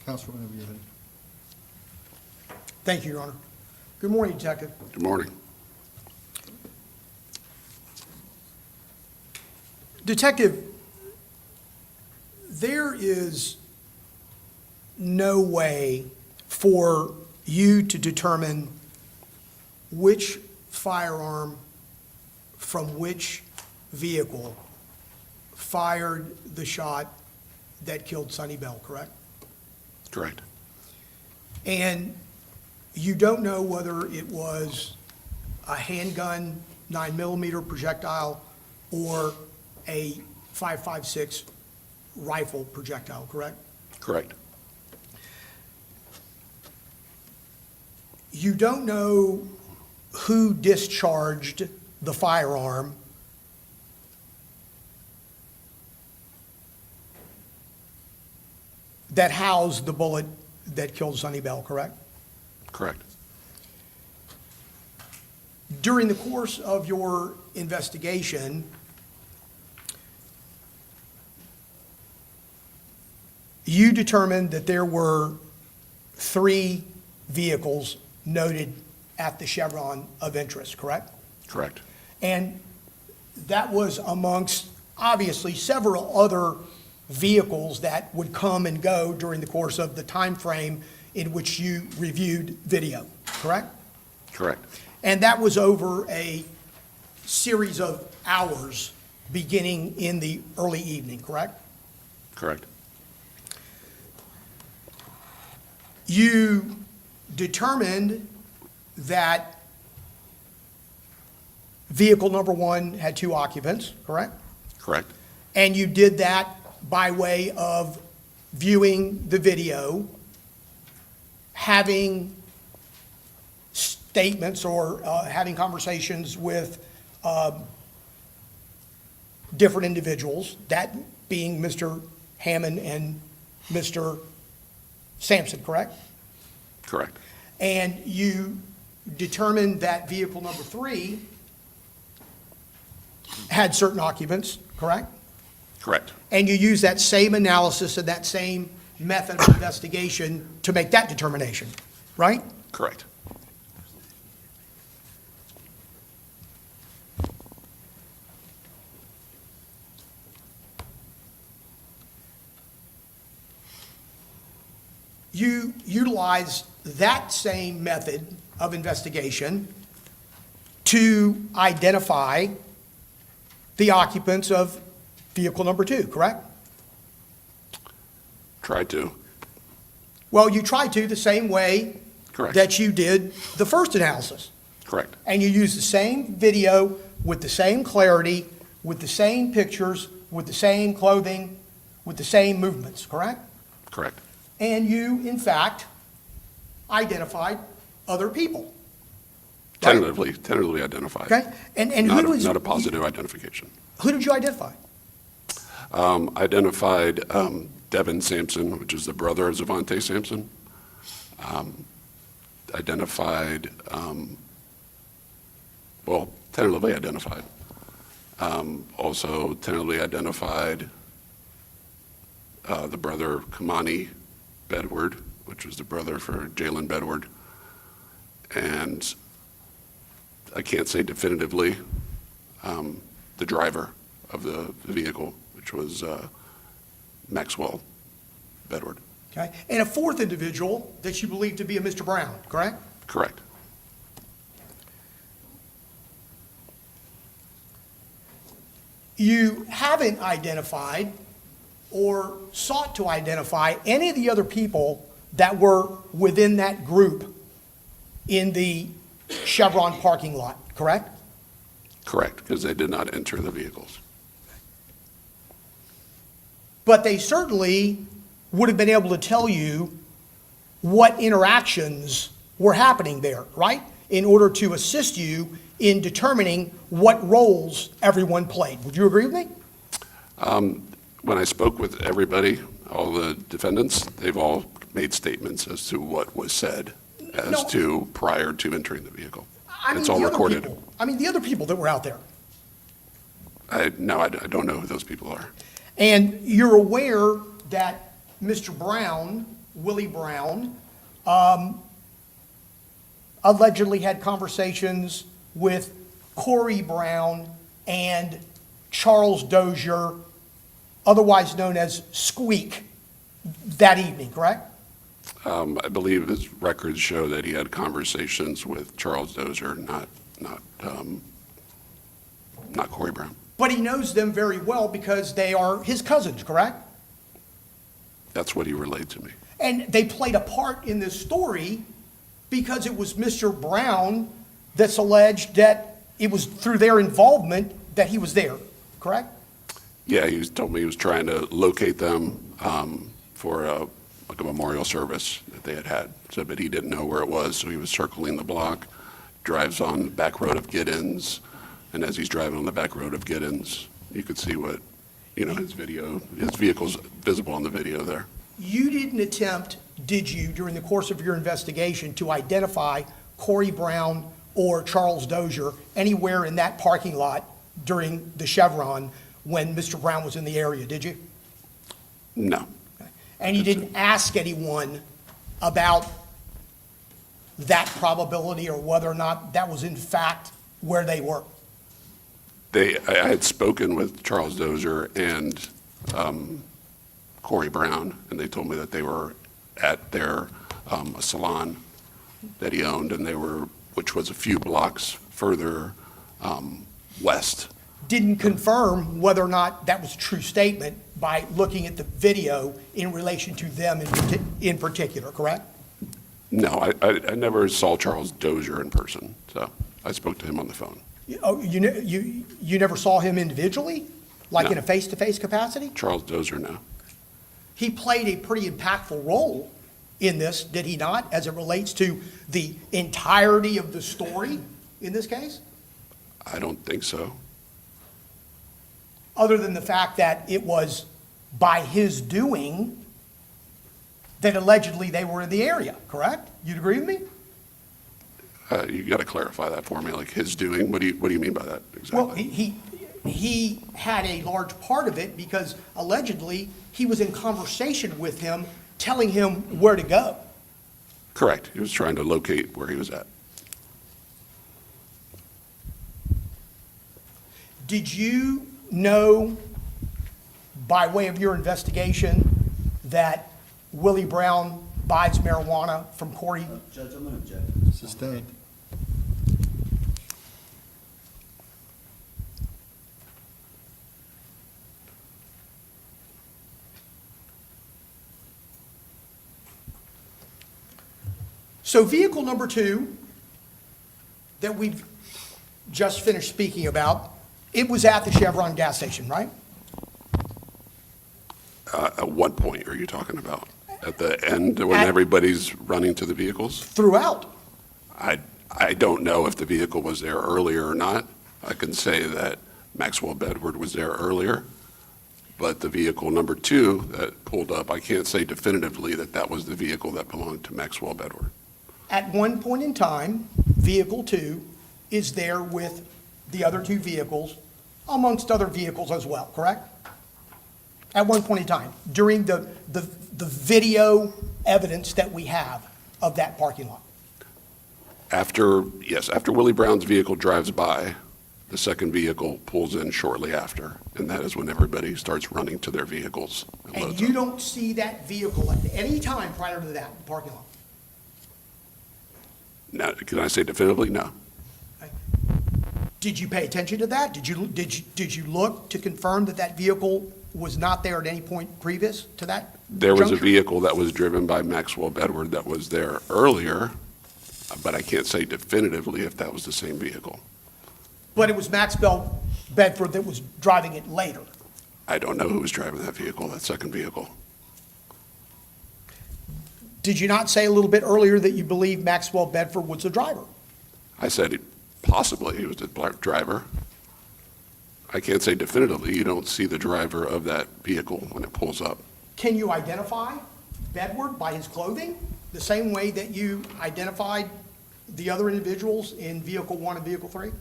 Counselor, whenever you're ready. Thank you, Your Honor. Good morning, Detective. Good morning. Detective, there is no way for you to determine which firearm from which vehicle fired the shot that killed Suni Bell, correct? Correct. And you don't know whether it was a handgun 9mm projectile or a .556 rifle projectile, correct? Correct. You don't know who discharged the firearm that housed the bullet that killed Suni Bell, correct? Correct. During the course of your investigation, you determined that there were 3 vehicles noted at the chevron of interest, correct? Correct. And that was amongst, obviously, several other vehicles that would come and go during the course of the time frame in which you reviewed video, correct? Correct. And that was over a series of hours beginning in the early evening, correct? Correct. You determined that vehicle number 1 had 2 occupants, correct? Correct. And you did that by way of viewing the video, having statements or having conversations with different individuals, that being Mr. Hammond and Mr. Sampson, correct? Correct. And you determined that vehicle number 3 had certain occupants, correct? Correct. And you used that same analysis and that same method of investigation to make that determination, right? Correct. You utilized that same method of investigation to identify the occupants of vehicle number 2, correct? Tried to. Well, you tried to the same way Correct. that you did the first analysis. Correct. And you used the same video with the same clarity, with the same pictures, with the same clothing, with the same movements, correct? Correct. And you, in fact, identified other people. Right? Tentatively identified. Okay? And Not who was... not a positive identification. Who did you identify? Identified Devin Sampson, which is the brother of Zvante Sampson. Identified, tentatively identified. Also tentatively identified the brother Kamani Bedward, which was the brother for Jaylin Bedward. And I can't say definitively the driver of the vehicle, which was Maxwell Bedward. Okay? And a fourth individual that you believe to be a Mr. Brown, correct? Correct. You haven't identified or sought to identify any of the other people that were within that group in the Chevron parking lot, correct? Correct, because they did not enter the vehicles. But they certainly would have been able to tell you what interactions were happening there, right? In order to assist you in determining what roles everyone played. Would you agree with me? When I spoke with everybody, all the defendants, they've all made statements as to what was said as No. to prior to entering the vehicle. I mean, It's all the other recorded. people. I mean, the other people that were out there. No, I don't know who those people are. And you're aware that Mr. Brown Willie Brown, allegedly had conversations with Corey Brown and Charles Dozier, otherwise known as Squeak, that evening, correct? I believe his records show that he had conversations with Charles Dozier, not Corey Brown. But he knows them very well because they are his cousins, correct? That's what he relayed to me. And they played a part in this story because it was Mr. Brown that's alleged that it was through their involvement that he was there, correct? Yeah, he told me he was trying to locate them for a memorial service that they had. So, but he didn't know where it was, so he was circling the block, drives on the back road of Giddens, and as he's driving on the back road of Giddens, you could see what, his vehicle's visible on the video there. You didn't attempt, did you, during the course of your investigation, to identify Corey Brown or Charles Dozier anywhere in that parking lot during the Chevron when Mr. Brown was in the area, did you? No. And you didn't ask anyone about that probability or whether or not that was in fact where they were? I had spoken with Charles Dozier and Corey Brown, and they told me that they were at their salon that he owned, and which was a few blocks further west. Didn't confirm whether or not that was a true statement by looking at the video in relation to them in particular, correct? No, I never saw Charles Dozier in person, so I spoke to him on the phone. Oh, you never saw him individually, like in No. a face-to-face capacity? Charles Dozier, no. He played a pretty impactful role in this, did he not, as it relates to the entirety of the story in this case? I don't think so. Other than the fact that it was by his doing that allegedly they were in the area, correct? You'd agree with me? You got to clarify that for me, like his doing. What do you mean by that Well, exactly? he had a large part of it because allegedly he was in conversation with him, telling him where to go. Correct. He was trying to locate where he was at. Did you know, by way of your investigation, that Willie Brown buys marijuana from Corey? Judge, I'm going to object. Sustained. So vehicle number 2 that we've just finished speaking about, it was at the Chevron gas station, right? At what point are you talking about? At the end when At- everybody's running to the vehicles? Throughout. I don't know if the vehicle was there earlier or not. I can say that Maxwell Bedward was there earlier, but the vehicle number 2 that pulled up, I can't say definitively that that was the vehicle that belonged to Maxwell Bedward. At one point in time, vehicle 2 is there with the other 2 vehicles, amongst other vehicles as well, correct? At one point in time, during the video evidence that we have of that parking lot. After Willie Brown's vehicle drives by, the second vehicle pulls in shortly after, and that is when everybody starts running to their vehicles and And loads you up. don't see that vehicle at any time prior to that parking lot? Now, can I say definitively? No. Did you pay attention to that? Did you look to confirm that that vehicle was not there at any point previous to that There was a juncture? vehicle that was driven by Maxwell Bedward that was there earlier, but I can't say definitively if that was the same vehicle. But it was Maxwell Bedford that was driving it later. I don't know who was driving that vehicle, that second vehicle. Did you not say a little bit earlier that you believe Maxwell Bedford was the driver? I said possibly he was the driver. I can't say definitively. You don't see the driver of that vehicle when it pulls up. Can you identify Bedward by his clothing, the same way that you identified the other individuals in vehicle 1 and vehicle 3?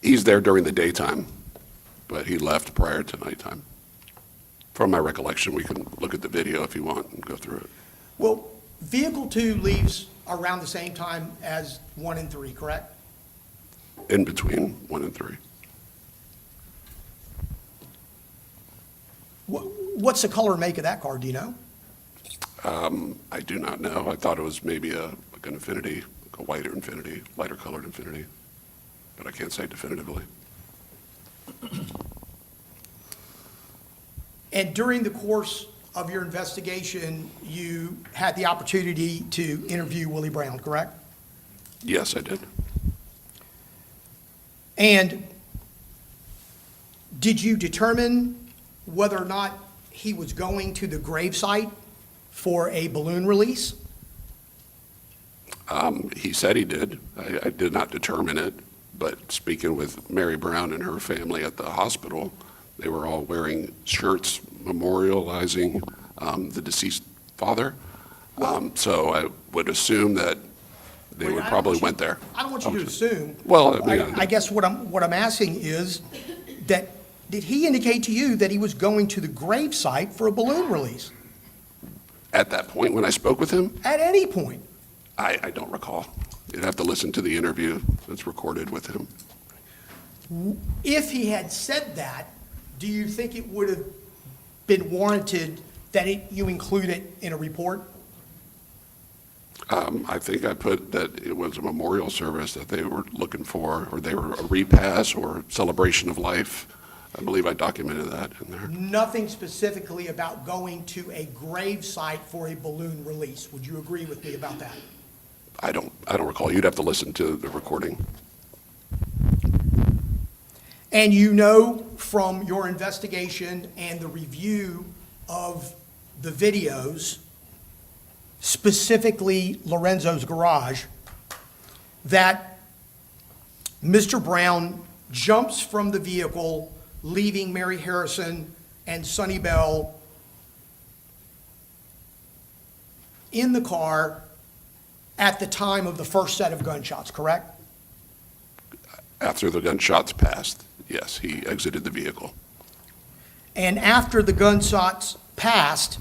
He's there during the daytime, but he left prior to nighttime. From my recollection, we can look at the video if you want and go through it. Well, vehicle 2 leaves around the same time as 1 and 3, correct? In between 1 and 3. What's the color and make of that car, do you know? I do not know. I thought it was maybe like an Infinity, like a whiter Infinity, lighter colored Infinity, but I can't say definitively. And during the course of your investigation, you had the opportunity to interview Willie Brown, correct? Yes, I did. And did you determine whether or not he was going to the gravesite for a balloon release? He said he did. I did not determine it, but speaking with Mary Brown and her family at the hospital, they were all wearing shirts memorializing the deceased father. So I would assume that they Wait, would I don't probably want you- went there. I don't want you to assume. Well, I mean, I guess what I'm asking is that, did he indicate to you that he was going to the gravesite for a balloon release at that point when I spoke with him, at any point? I don't recall. You'd have to listen to the interview that's recorded with him. If he had said that, do you think it would have been warranted that you include it in a report? I think I put that it was a memorial service that they were looking for, or they were a repass or celebration of life. I believe I documented that in there. Nothing specifically about going to a gravesite for a balloon release. Would you agree with me about that? I don't recall. You'd have to listen to the recording. And you know from your investigation and the review of the videos, specifically Lorenzo's garage, that Mr. Brown jumps from the vehicle, leaving Mary Harrison and Suni Bell in the car at the time of the first set of gunshots, correct? After the gunshots passed, yes, he exited the vehicle. And after the gunshots passed,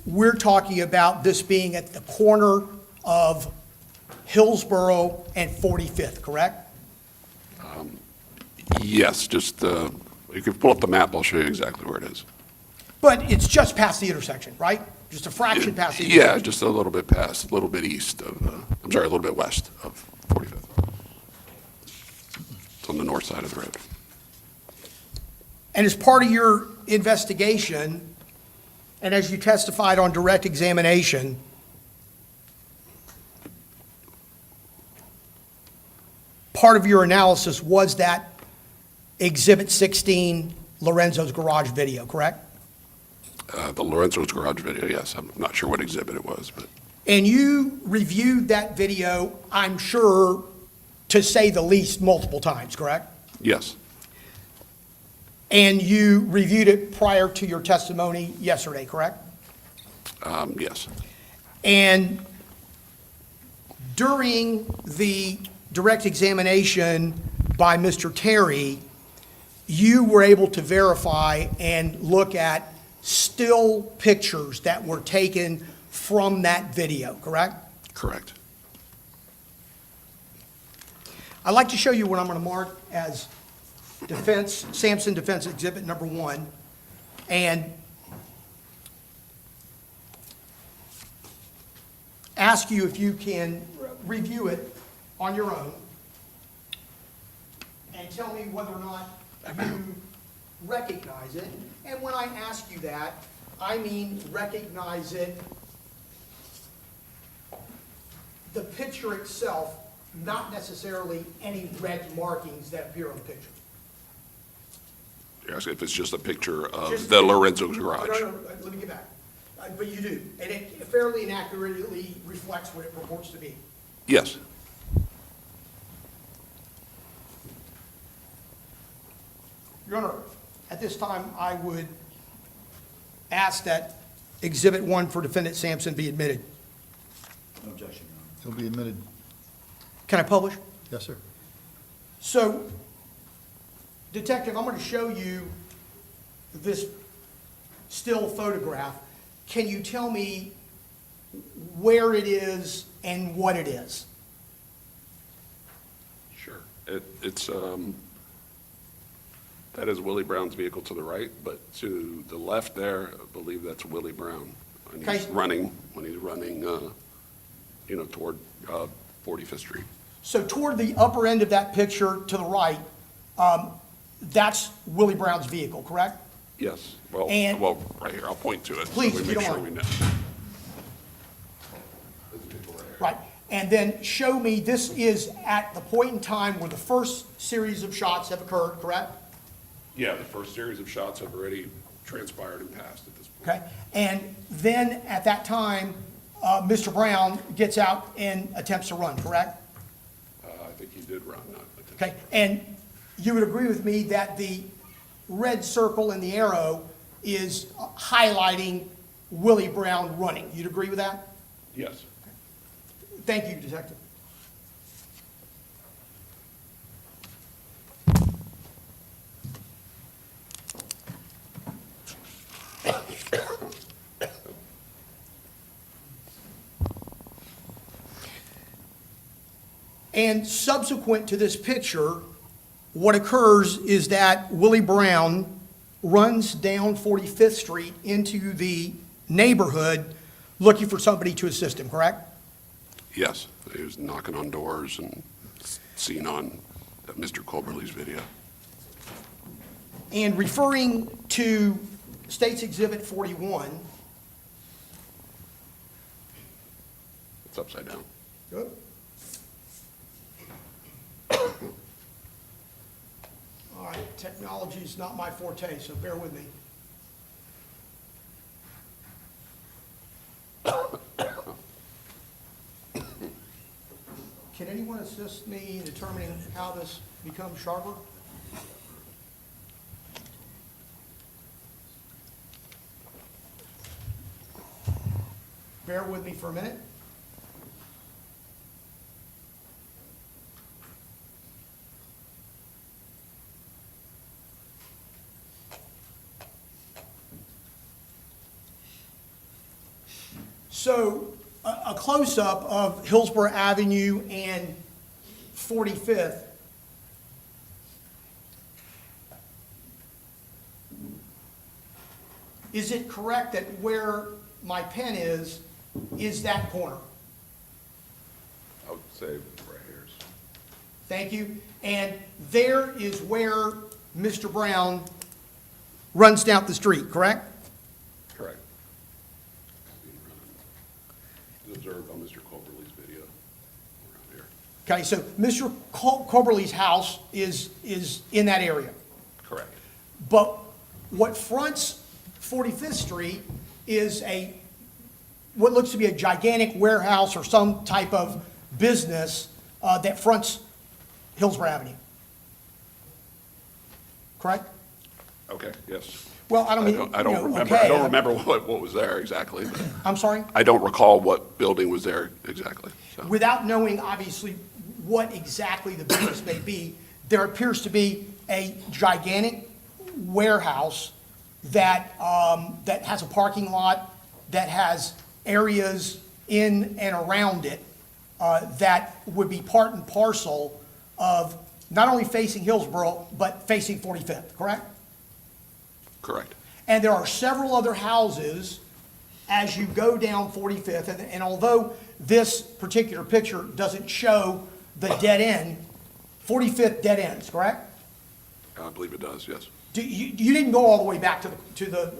we're talking about this being at the corner of Hillsborough and 45th, correct? Yes, just, you can pull up the map, I'll show you exactly where it is. But it's just past the intersection, right? Just a fraction past the Yeah, intersection? just a little bit past, a little bit east of, I'm sorry, a little bit west of 45th. It's on the north side of the road. And as part of your investigation, and as you testified on direct examination, part of your analysis was that Exhibit 16, Lorenzo's garage video, correct? The Lorenzo's garage video, yes, I'm not sure what exhibit it was, but And you reviewed that video, I'm sure, to say the least, multiple times, correct? yes, And you reviewed it prior to your testimony yesterday, correct? yes, And during the direct examination by Mr. Terry, you were able to verify and look at still pictures that were taken from that video, correct? correct. I'd like to show you what I'm going to mark as Sampson Defense Exhibit Number 1, and ask you if you can review it on your own and tell me whether or not you recognize it. And when I ask you that, I mean recognize it, the picture itself, not necessarily any red markings that appear on the picture. Yes, if it's just a picture of Just- the Lorenzo's garage. No, let me get back. But you do, and it fairly and accurately reflects what it purports to be. Yes, Your Honor, at this time, I would ask that Exhibit 1 for Defendant Sampson be admitted. No objection, Your Honor. He'll be admitted. Can I publish? Yes, sir. So, Detective, I'm going to show you this still photograph, can you tell me where it is and what it is? Sure. It's, that is Willie Brown's vehicle to the right, but to the left there, I believe that's Willie Brown. When he's Okay. running, toward 45th Street. So toward the upper end of that picture to the right, that's Willie Brown's vehicle, correct? Yes, And- well, right here, I'll point to it. Please, So if we you make don't sure we mind. know. Right. And then show me, this is at the point in time where the first series of shots have occurred, correct? Yeah, the first series of shots have already transpired and passed at this point. Okay. And then at that time, Mr. Brown gets out and attempts to run, correct? I think he did run, not attempt. Okay. And you would agree with me that the red circle and the arrow is highlighting Willie Brown running. You'd agree with that? Yes. Thank you, Detective. And subsequent to this picture, what occurs is that Willie Brown runs down 45th Street into the neighborhood looking for somebody to assist him, correct? Yes, he was knocking on doors and seen on Mr. Colberly's video. And referring to State's Exhibit 41. It's upside down. Good. All right, technology is not my forte, so bear with me. Can anyone assist me in determining how this becomes sharper? Bear with me for a minute. So a close-up of Hillsborough Avenue and 45th. Is it correct that where my pen is that corner? I would say right here. Thank you. And there is where Mr. Brown runs down the street, correct? Correct. It's observed on Mr. Colberly's video around here. Okay, so Mr. Coberly's house is in that area. Correct. But what fronts 45th Street is what looks to be a gigantic warehouse or some type of business that fronts Hillsborough Avenue. Correct? Okay, yes. Well, I don't mean, I don't remember, okay. I don't remember what was there exactly, but I'm sorry? I don't recall what building was there exactly, so. Without knowing, obviously, what exactly the business may be, there appears to be a gigantic warehouse that has a parking lot, that has areas in and around it that would be part and parcel of not only facing Hillsborough, but facing 45th, correct? Correct. And there are several other houses as you go down 45th, and although this particular picture doesn't show the dead end, 45th dead ends, correct? I believe it does, yes. You didn't go all the way back to the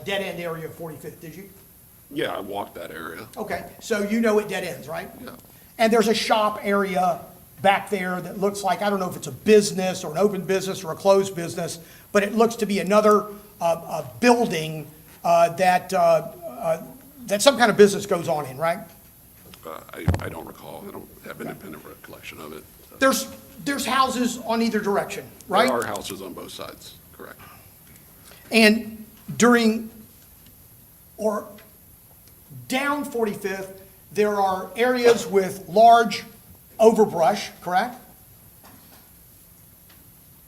dead end area of 45th, did you? Yeah, I walked that area. Okay, so you know it dead ends, right? Yeah. And there's a shop area back there that looks like, I don't know if it's a business or an open business or a closed business, but it looks to be another building that some kind of business goes on in, right? I don't recall. I don't have an independent recollection of it. There's houses on either direction, right? There are houses on both sides, correct. And down 45th, there are areas with large overbrush, correct?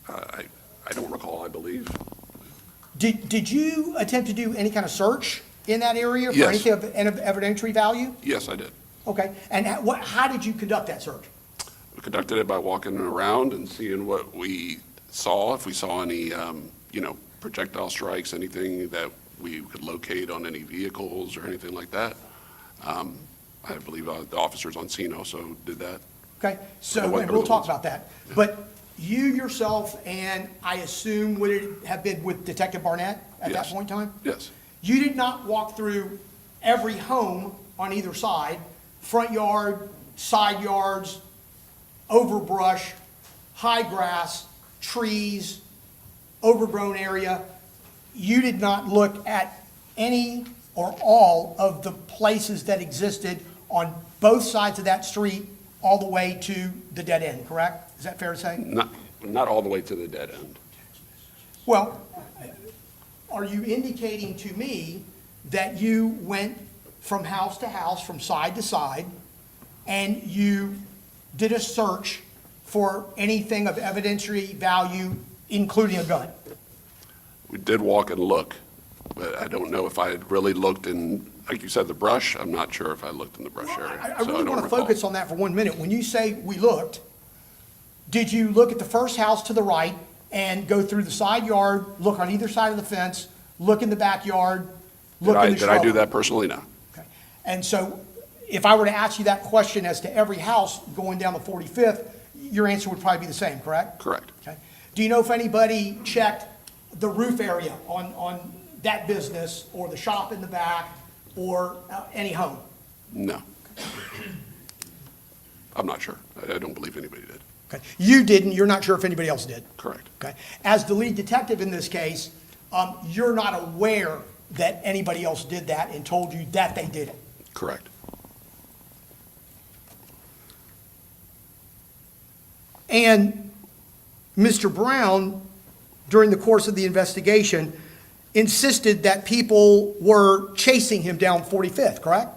I don't recall, I believe. Did you attempt to do any kind of search in that area for Yes. anything of evidentiary value? Yes, I did. Okay, and how did you conduct that search? We conducted it by walking around and seeing what we saw, if we saw any, projectile strikes, anything that we could locate on any vehicles or anything like that. I believe the officers on scene also did that. Okay, so, What and we'll are the talk ones? about that. But you yourself, and I assume would it have been with Detective Barnett at that Yes. point in time? Yes, You did not walk through every home on either side, front yard, side yards, overbrush, high grass, trees, overgrown area. You did not look at any or all of the places that existed on both sides of that street all the way to the dead end, correct? Is that fair to say? not all the way to the dead end. Well, are you indicating to me that you went from house to house, from side to side, and you did a search for anything of evidentiary value, including a gun? We did walk and look, but I don't know if I had really looked in, like you said, the brush. I'm not sure if I looked in the brush area. I so really don't want to recall. focus on that for 1 minute. When you say we looked, did you look at the first house to the right and go through the side yard, look on either side of the fence, look in the backyard, look in the Did I do shrub? that personally? No. Okay. And so if I were to ask you that question as to every house going down the 45th, your answer would probably be the same, correct? Correct. Okay. Do you know if anybody checked the roof area on that business or the shop in the back or any home? No. I'm not sure. I don't believe anybody did. Okay. You didn't, you're not sure if anybody else did? Correct. Okay. As the lead detective in this case, you're not aware that anybody else did that and told you that they did it? Correct. And Mr. Brown, during the course of the investigation, insisted that people were chasing him down 45th, correct?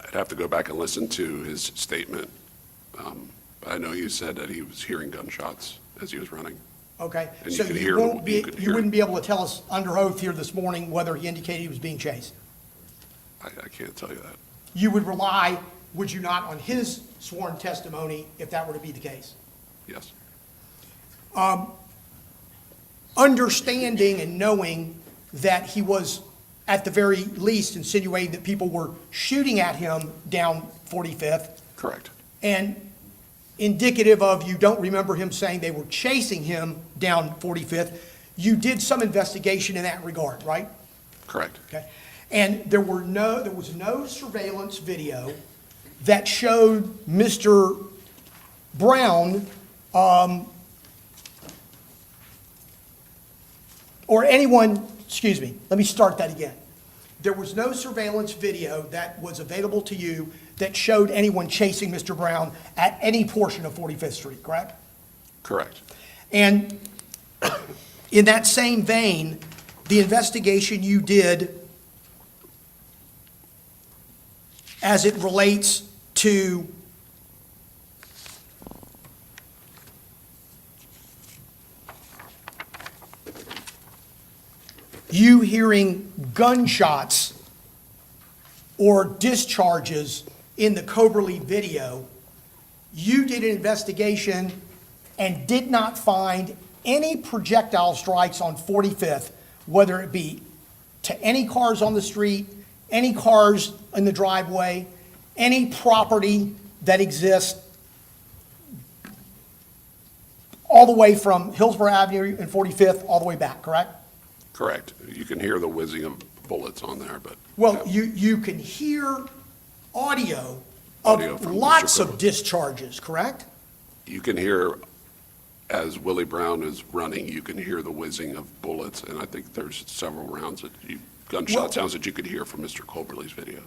I'd have to go back and listen to his statement. But I know you said that he was hearing gunshots as he was running. Okay. And you So could you hear won't them- be, you could you hear wouldn't be able to tell us under oath here this morning whether he indicated he was being chased? I can't tell you that. You would rely, would you not, on his sworn testimony if that were to be the case? Yes. Understanding and knowing that he was, at the very least, insinuating that people were shooting at him down 45th, Correct. and indicative of you don't remember him saying they were chasing him down 45th, you did some investigation in that regard, right? Correct. Okay. And there was no surveillance video that showed Mr. Brown, or anyone, excuse me, let me start that again. There was no surveillance video that was available to you that showed anyone chasing Mr. Brown at any portion of 45th Street, correct? Correct. And in that same vein, the investigation you did as it relates to you hearing gunshots or discharges in the Coberly video, you did an investigation and did not find any projectile strikes on 45th, whether it be to any cars on the street, any cars in the driveway, any property that exists, all the way from Hillsborough Avenue and 45th all the way back, correct? Correct. You can hear the whizzing of bullets on there, but. Well, you can hear audio Audio of from lots Mr. of discharges, correct? You can hear, as Willie Brown is running, you can hear the whizzing of bullets, and I think there's several rounds gunshot sounds that you could hear from Mr. Colberly's video.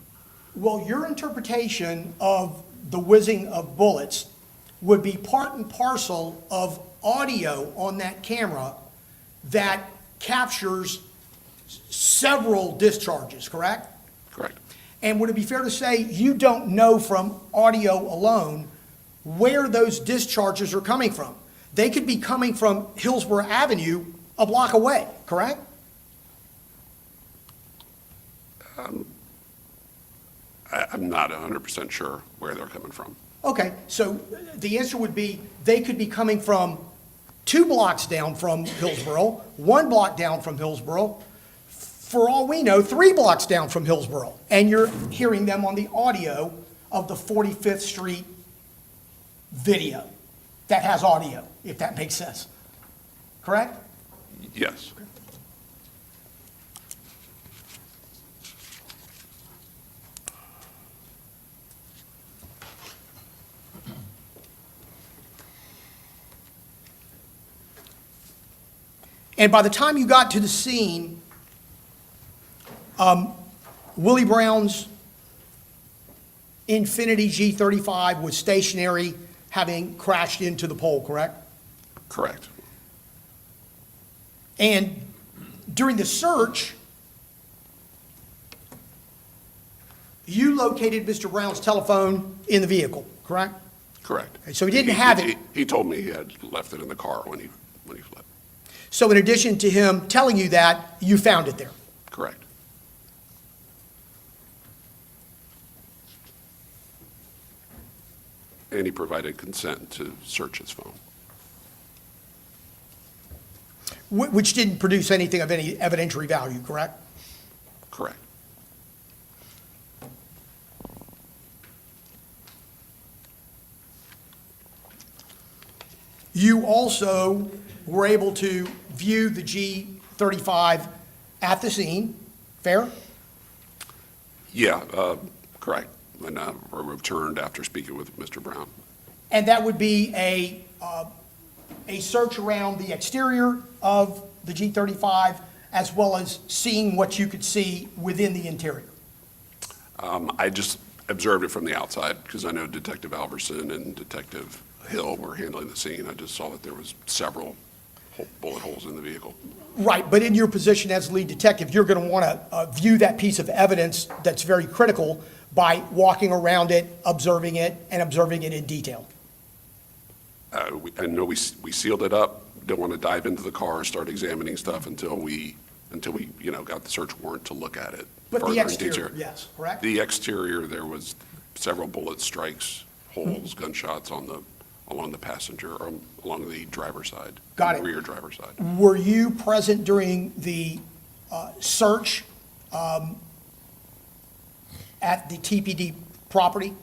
Well, your interpretation of the whizzing of bullets would be part and parcel of audio on that camera that captures several discharges, correct? Correct. And would it be fair to say you don't know from audio alone where those discharges are coming from? They could be coming from Hillsborough Avenue a block away, correct? I'm not 100% sure where they're coming from. Okay, so the answer would be they could be coming from 2 blocks down from Hillsborough, 1 block down from Hillsborough, for all we know, 3 blocks down from Hillsborough. And you're hearing them on the audio of the 45th Street video that has audio, if that makes sense. Correct? Yes. And by the time you got to the scene, Willie Brown's Infiniti G35 was stationary, having crashed into the pole, correct? Correct. And during the search, you located Mr. Brown's telephone in the vehicle, correct? Correct. So he didn't have it. He told me he had left it in the car when he fled. So in addition to him telling you that, you found it there. Correct. And he provided consent to search his phone. Which didn't produce anything of any evidentiary value, correct? Correct. You also were able to view the G35 at the scene, fair? Yeah, correct. When we returned after speaking with Mr. Brown. And that would be a search around the exterior of the G35 as well as seeing what you could see within the interior. I just observed it from the outside because I know Detective Alverson and Detective Hill were handling the scene. I just saw that there was several bullet holes in the vehicle. Right, but in your position as lead detective, you're going to want to view that piece of evidence that's very critical by walking around it, and observing it in detail. I know we sealed it up. Don't want to dive into the car and start examining stuff until we got the search warrant to look at it. But the further in exterior, detail. yes, correct? The exterior, there was several bullet strikes, holes, gunshots along the passenger, or along the driver's side. Got it. Rear driver's side. Were you present during the search at the TPD property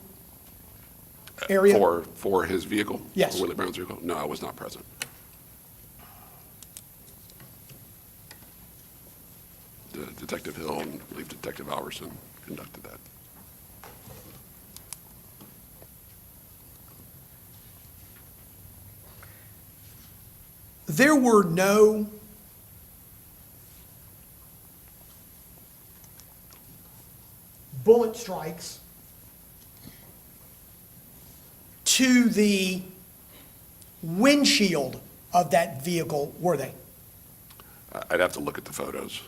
area? For his vehicle? Yes. For Willie Brown's vehicle? No, I was not present. Detective Hill and I believe Detective Alverson conducted that. There were no bullet strikes to the windshield of that vehicle, were they? I'd have to look at the photos.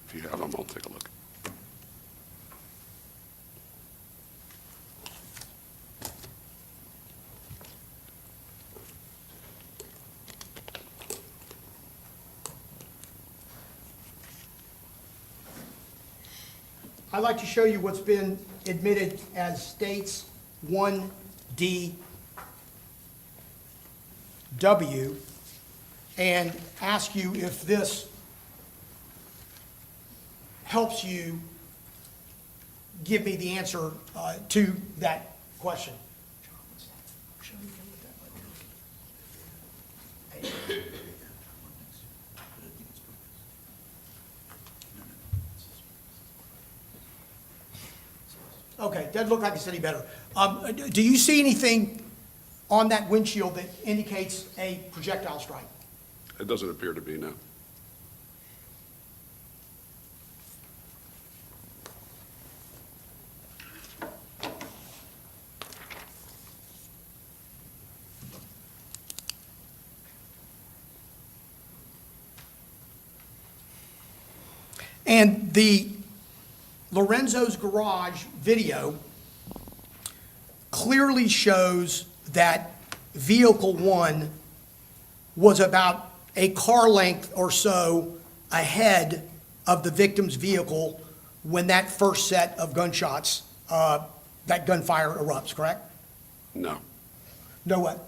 If you have them, I'll take a look. I'd like to show you what's been admitted as States 1DW and ask you if this helps you give me the answer to that question. Okay, doesn't look like it's any better. Do you see anything on that windshield that indicates a projectile strike? It doesn't appear to be, no. And the Lorenzo's Garage video clearly shows that vehicle 1 was about a car length or so ahead of the victim's vehicle when that first set of gunshots, that gunfire erupts, correct? No. No what?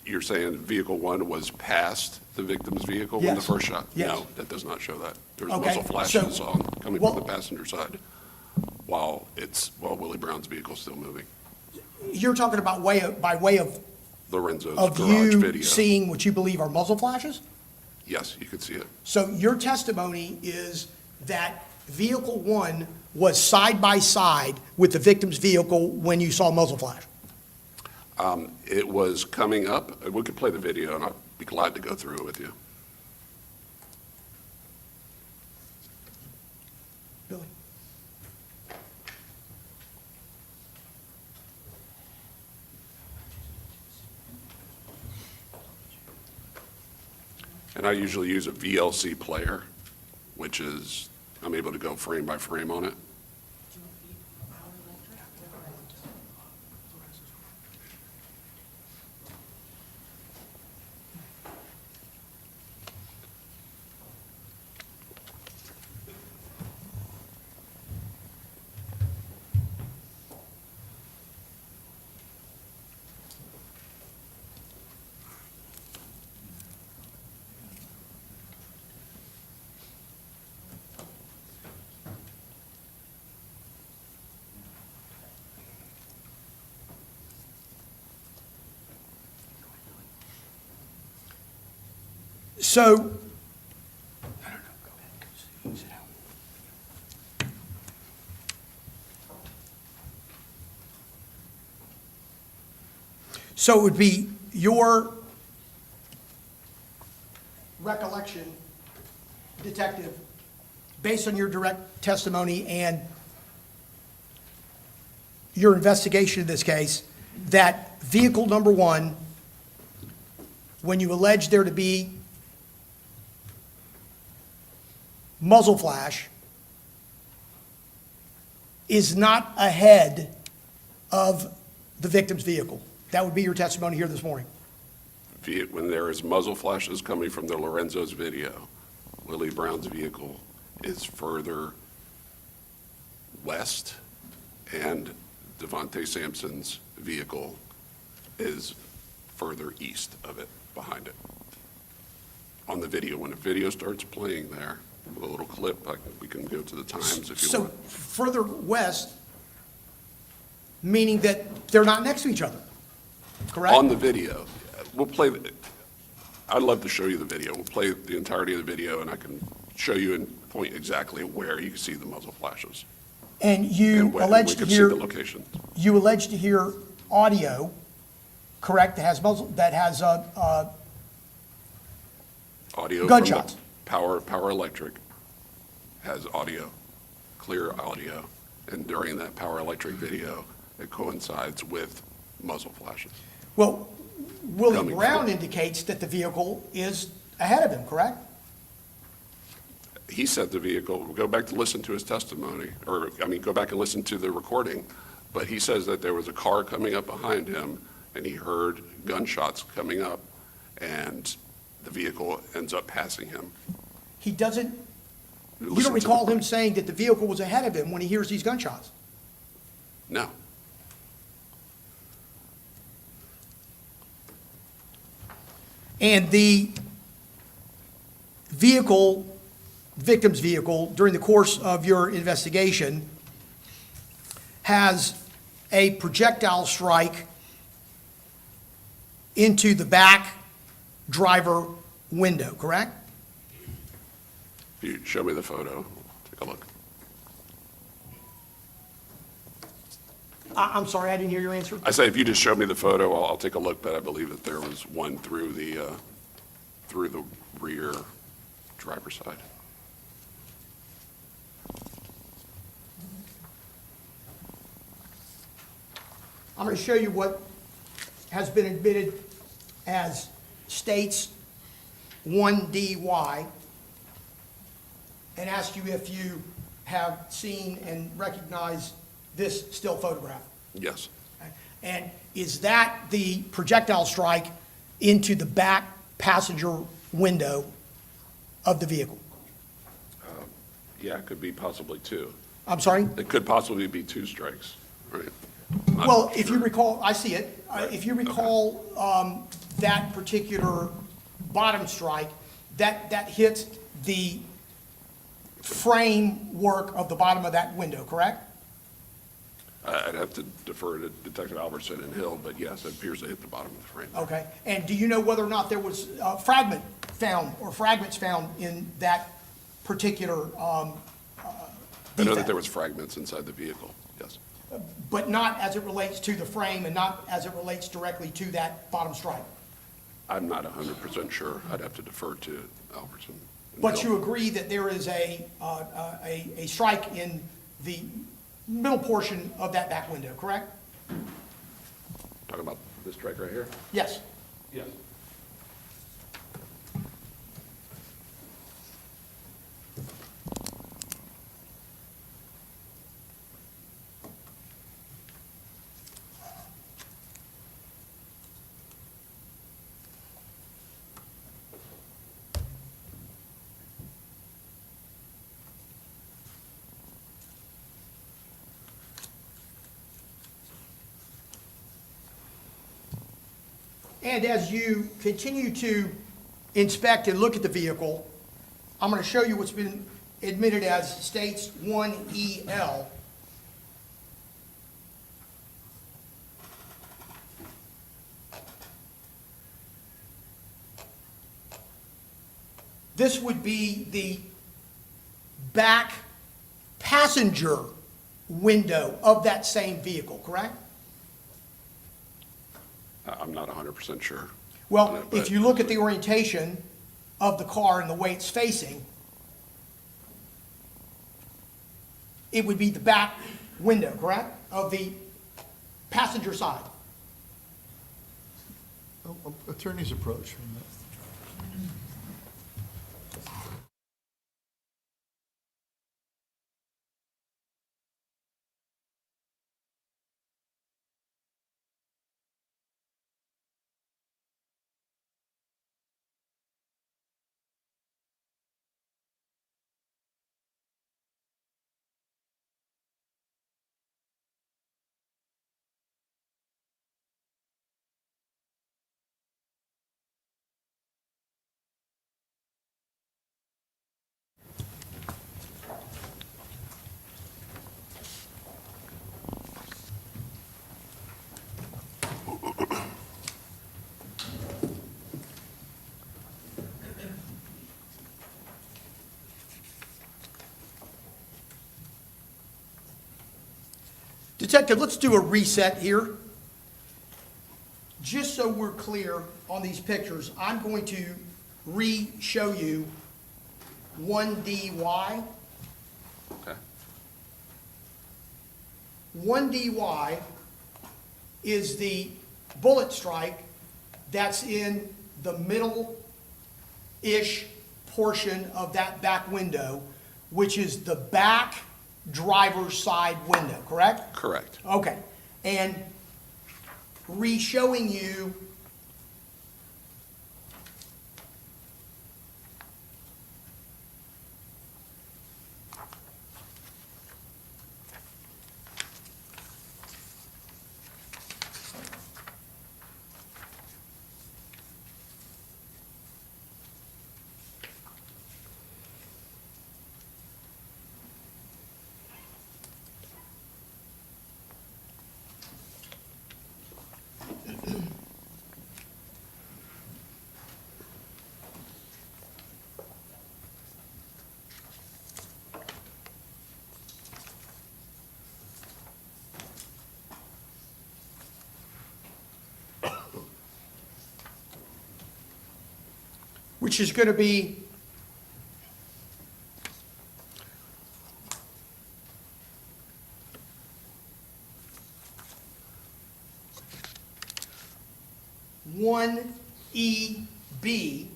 You're saying vehicle one was past the victim's vehicle when the Yes. first shot? Yes. No, that does not show that. There's Okay, muzzle flashes so- on, coming well- from the passenger side while Willie Brown's vehicle's still moving. You're talking about by way of Lorenzo's garage you video. seeing what you believe are muzzle flashes? Yes, you could see it. So your testimony is that vehicle one was side by side with the victim's vehicle when you saw muzzle flash? It was coming up. We could play the video, and I'd be glad to go through it with you. Billy? And I usually use a VLC player, which is, I'm able to go frame by frame on it. So, so it would be your recollection, detective, based on your direct testimony and your investigation of this case, that vehicle number one, when you allege there to be muzzle flash, is not ahead of the victim's vehicle. That would be your testimony here this morning. When there is muzzle flashes coming from the Lorenzo's video, Willie Brown's vehicle is further west, and Zvante Sampson's vehicle is further east of it, behind it. On the video, when the video starts playing there, with a little clip, we can go to the times if you So want. further west, meaning that they're not next to each other, correct? On the video, we'll play, I'd love to show you the video. We'll play the entirety of the video, and I can show you and point exactly where you can see the muzzle flashes. And you And when allege we to can see hear, the location. you allege to hear audio, correct, that has muzzle, that has, Audio from the Gunshots. Power Electric has audio, clear audio, and during that Power Electric video, it coincides with muzzle flashes. well, Willie Coming Brown from- indicates that the vehicle is ahead of him, correct? He said the vehicle, go back to listen to his testimony, or, go back and listen to the recording, but he says that there was a car coming up behind him, and he heard gunshots coming up, and the vehicle ends up passing him. He doesn't, you Listen don't to the recall him recording. saying that the vehicle was ahead of him when he hears these gunshots? No. And the vehicle, victim's vehicle, during the course of your investigation, has a projectile strike into the back driver window, correct? If you show me the photo, take a look. I'm sorry, I didn't hear your answer. I say, if you just show me the photo, I'll take a look, but I believe that there was one through the rear driver's side. I'm going to show you what has been admitted as states 1DY and ask you if you have seen and recognized this still photograph. Yes, And is that the projectile strike into the back passenger window of the vehicle? Yeah, it could be possibly two. I'm sorry? It could possibly be two strikes, right? I'm Well, not if you sure. recall, I see it. If you recall, that particular bottom strike, that hits the framework of the bottom of that window, correct? I'd have to defer to Detective Albertson and Hill, but yes, it appears to hit the bottom of the frame. Okay. And do you know whether or not there was fragments found in that particular I know that defect? there was fragments inside the vehicle, yes. But not as it relates to the frame and not as it relates directly to that bottom strike? I'm not 100% sure. I'd have to defer to Albertson. and But Hill. you agree that there is a strike in the middle portion of that back window, correct? Talking about this strike right here? Yes. Yes. And as you continue to inspect and look at the vehicle, I'm going to show you what's been admitted as states 1EL. This would be the back passenger window of that same vehicle, correct? I'm not 100% sure. Well, But- if you look at the orientation of the car and the way it's facing, it would be the back window, correct, of the passenger side. Attorney's approach. Detective, let's do a reset here. Just so we're clear on these pictures, I'm going to re-show you 1DY. Okay. 1DY is the bullet strike that's in the middle-ish portion of that back window, which is the back driver's side window, correct? Correct. Okay. And re-showing you which is going to be one EB.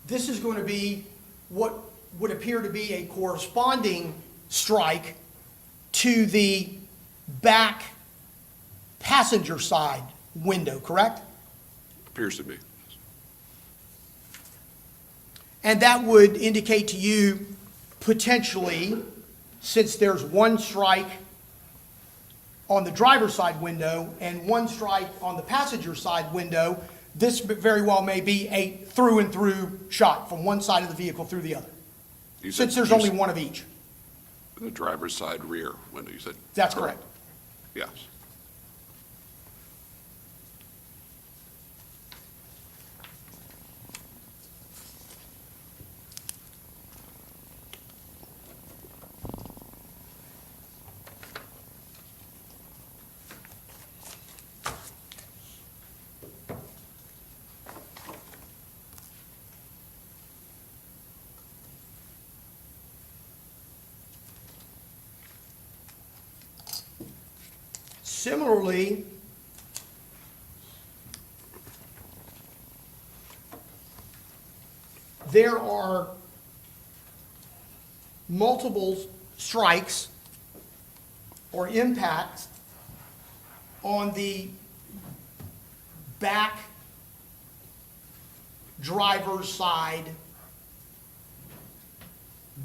This is going to be what would appear to be a corresponding strike to the back passenger side window, correct? Appears to be. And that would indicate to you potentially, since there's one strike on the driver's side window and one strike on the passenger side window, this very well may be a through and through shot from one side of the vehicle through the other, You said- since there's you only said one of each. The driver's side rear window, you said? That's correct. Yes. Similarly, there are multiple strikes or impacts on the back driver's side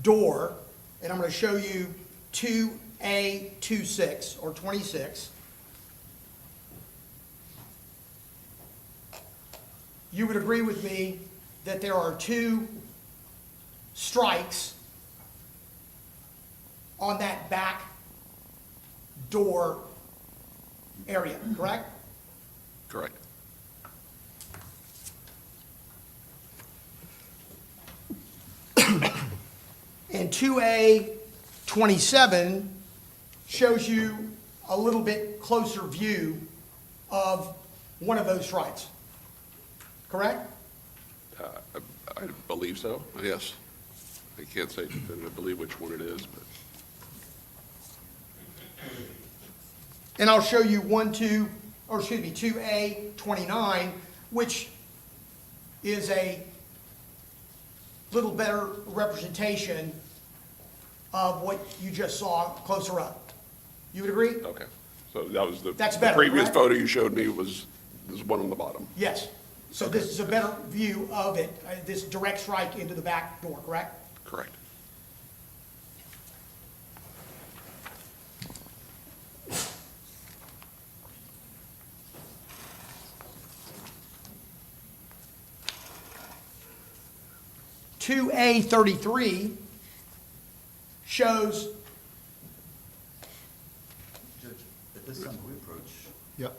door, and I'm going to show you 2A26 or 26. You would agree with me that there are two strikes on that back door area, correct? Correct. And 2A27 shows you a little bit closer view of one of those strikes, correct? I believe so, yes. I can't say that I believe which one it is, but And I'll show you 2A29, which is a little better representation of what you just saw closer up. You would agree? okay. So that was That's the better, previous right? photo you showed me was, there's one on the bottom. Yes. So this is a better view of it, this direct strike into the back door, correct? Correct. Two A33 shows Judge, at this time we approach, Yep.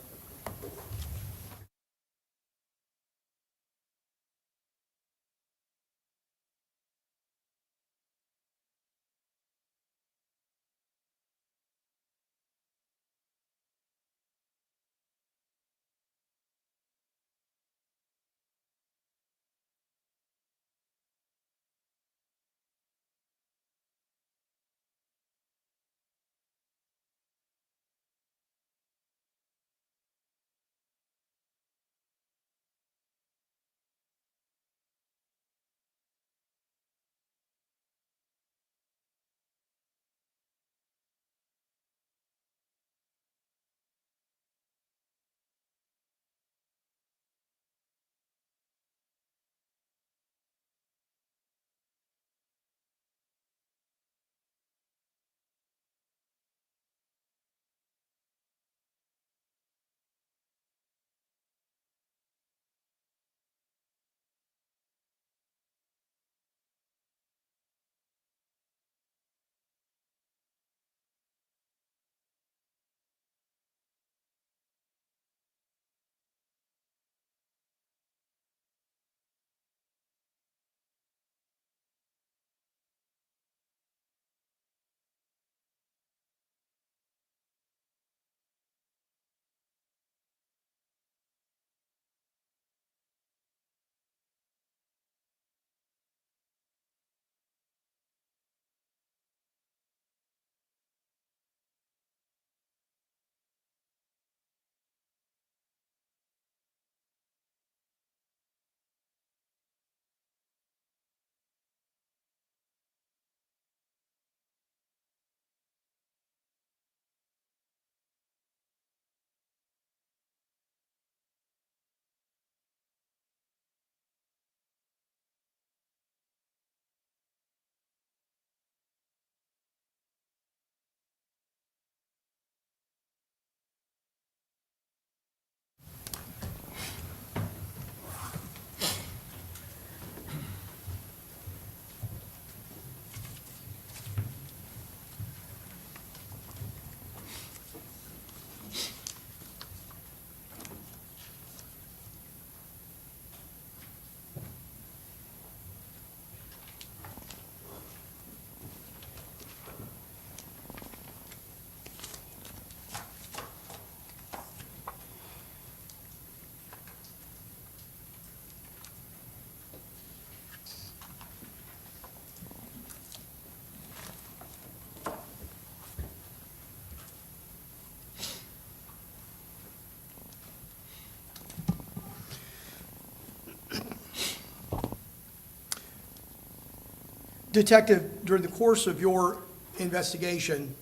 Detective, during the course of your investigation,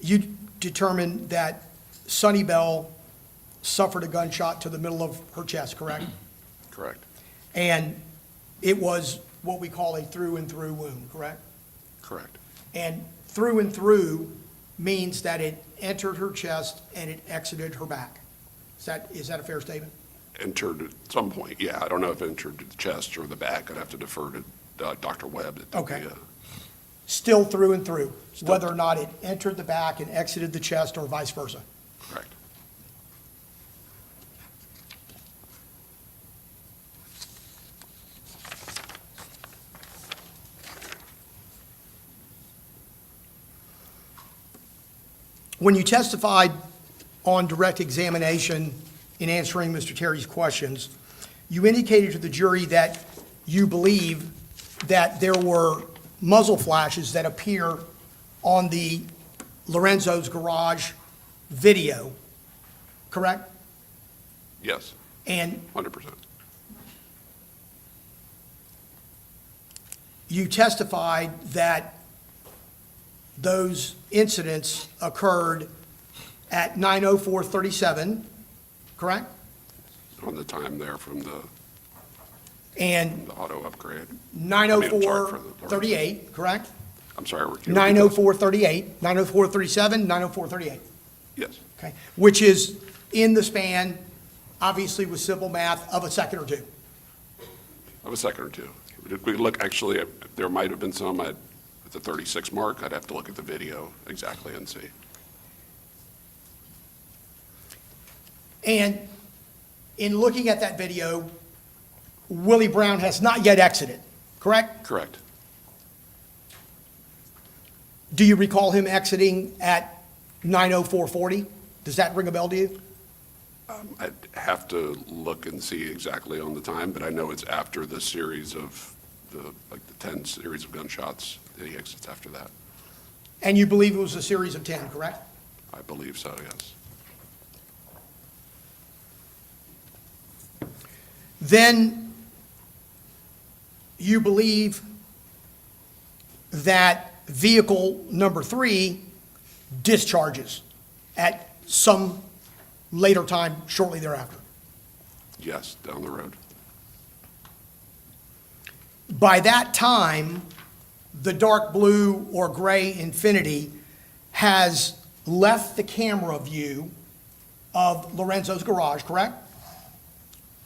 you determined that Suni Bell suffered a gunshot to the middle of her chest, correct? Correct. And it was what we call a through-and-through wound, correct? Correct. And through and through means that it entered her chest and it exited her back. Is that a fair statement? Entered at some point, yeah. I don't know if it entered the chest or the back. I'd have to defer to Dr. Webb. That did Okay. the, Still through and through, Still whether or not it entered the back and exited the chest or vice versa. Correct. When you testified on direct examination in answering Mr. Terry's questions, you indicated to the jury that you believe that there were muzzle flashes that appear on the Lorenzo's garage video, correct? Yes, And 100%. you testified that those incidents occurred at 9:04:37, correct? On the time there from the And auto upgrade. 9:04:38, correct? I'm sorry, we're. 9:04:38, 9:04:37, 9:04:38, Yes, okay? Which is in the span, obviously with simple math, of a second or two. of a second or two. We look, actually, there might have been some at the 36 mark. I'd have to look at the video exactly and see. And in looking at that video, Willie Brown has not yet exited, correct? Correct. Do you recall him exiting at 9:04:40? Does that ring a bell to you? I'd have to look and see exactly on the time, but I know it's after the series of the 10 series of gunshots that he exits after that. And you believe it was a series of 10, correct? I believe so, yes. Then you believe that vehicle number 3 discharges at some later time shortly thereafter. Yes, down the road. By that time, the dark blue or gray Infiniti has left the camera view of Lorenzo's garage, correct?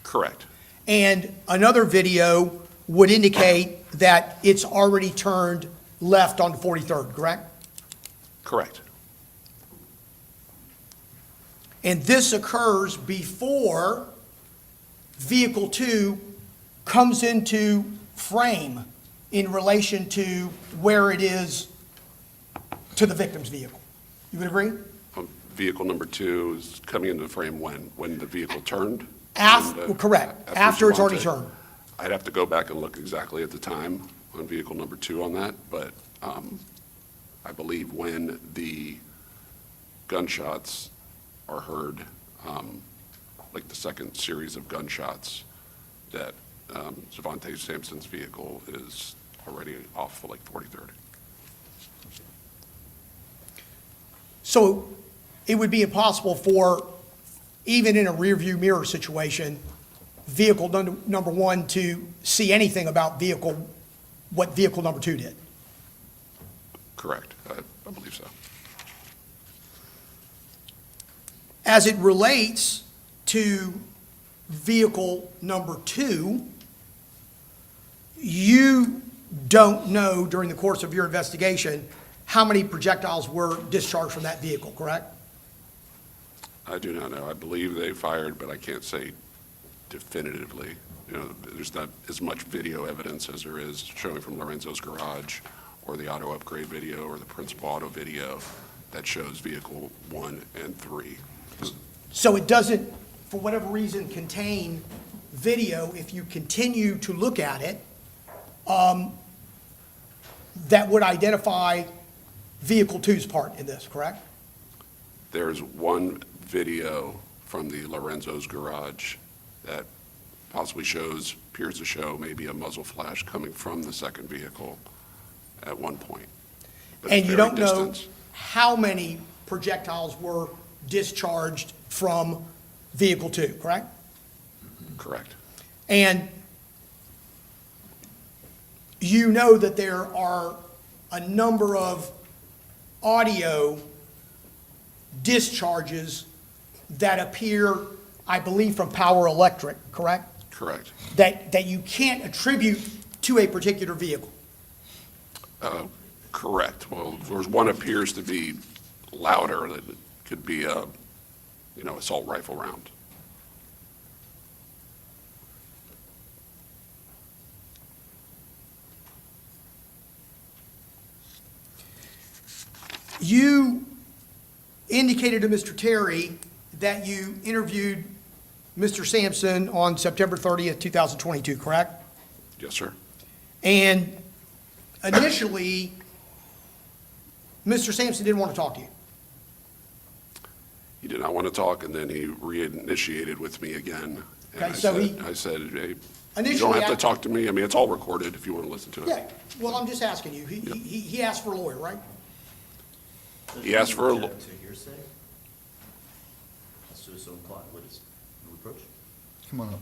Correct. And another video would indicate that it's already turned left on 43rd, correct? Correct. And this occurs before vehicle 2 comes into frame in relation to where it is to the victim's vehicle. You would agree? Vehicle number 2 is coming into the frame when the vehicle turned? Correct, after it's already Zvante. turned. I'd have to go back and look exactly at the time on vehicle number 2 on that, but I believe when the gunshots are heard, like the second series of gunshots, that Zvante Sampson's vehicle is already off for like 43rd. So it would be impossible for, even in a rearview mirror situation, vehicle number 1 to see anything about what vehicle number 2 did. Correct. I believe so. As it relates to vehicle number 2, you don't know during the course of your investigation how many projectiles were discharged from that vehicle, correct? I do not know. I believe they fired, but I can't say definitively. You know, there's not as much video evidence as there is showing from Lorenzo's garage or the auto upgrade video or the principal auto video that shows vehicle 1 and 3. So it doesn't, for whatever reason, contain video, if you continue to look at it, that would identify vehicle 2's part in this, correct? There's one video from the Lorenzo's garage that possibly appears to show maybe a muzzle flash coming from the second vehicle at one point. But And you very don't know distant. how many projectiles were discharged from vehicle 2, correct? Correct. And you know that there are a number of audio discharges that appear, I believe, from Power Electric, correct? Correct. That you can't attribute to a particular vehicle. Correct. Well, there's one appears to be louder, that it could be a, assault rifle round. You indicated to Mr. Terry that you interviewed Mr. Sampson on September 30th, 2022, correct? Yes, sir. And initially, Mr. Sampson didn't want to talk to you. He did not want to talk, and then he reinitiated with me again. And Okay, so I said, hey, you Initially, don't have to I- talk to me. I mean, it's all recorded if you want to listen to it. Yeah, well, I'm just asking you. He asked for a lawyer, right? He asked for a To hearsay? As to so implied, what is, no reproach? Come on up.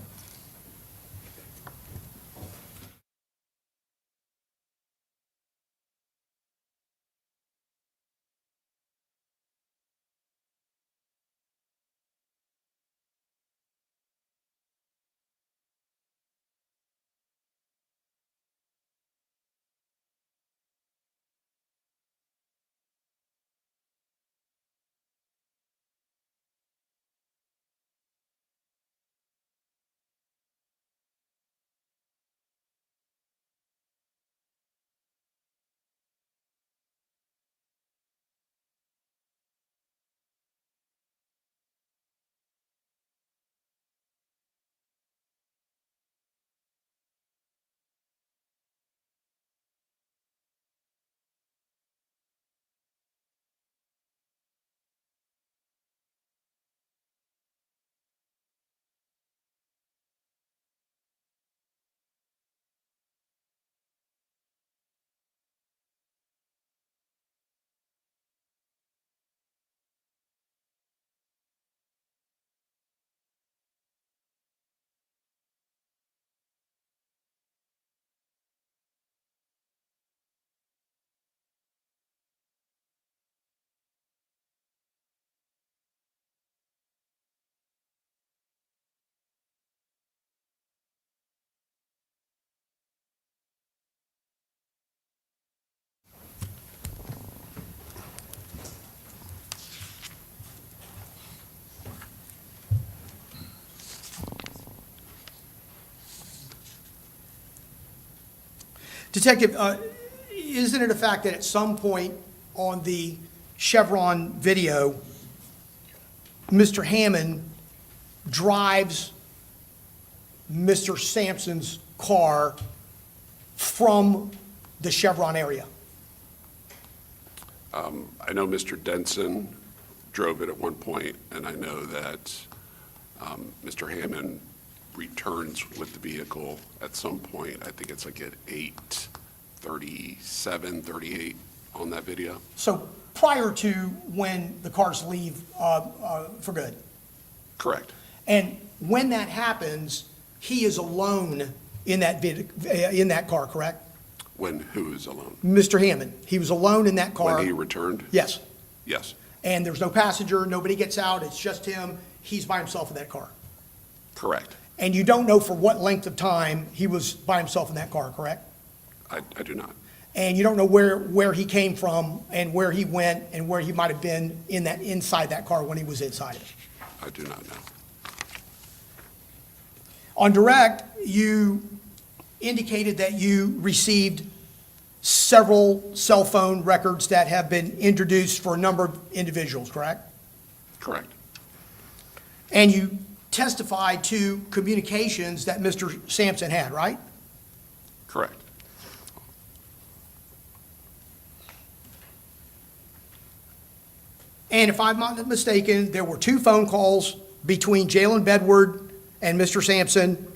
Detective, isn't it a fact that at some point on the Chevron video, Mr. Hammond drives Mr. Sampson's car from the Chevron area? I know Mr. Denson drove it at one point, and I know that Mr. Hammond returns with the vehicle at some point. I think it's like at 8:37, 38 on that video. So prior to when the cars leave for good? Correct. And when that happens, he is alone in that car, correct? When who is alone? Mr. Hammond, he was alone in that car? When he returned? Yes. Yes, And there's no passenger, nobody gets out, it's just him, he's by himself in that car? correct. And you don't know for what length of time he was by himself in that car, correct? I do not. And you don't know where he came from and where he went and where he might have been inside that car when he was inside it? I do not know. On direct, you indicated that you received several cell phone records that have been introduced for a number of individuals, correct? Correct. And you testified to communications that Mr. Sampson had, right? Correct. And if I'm not mistaken, there were two phone calls between Jaylin Bedward and Mr. Sampson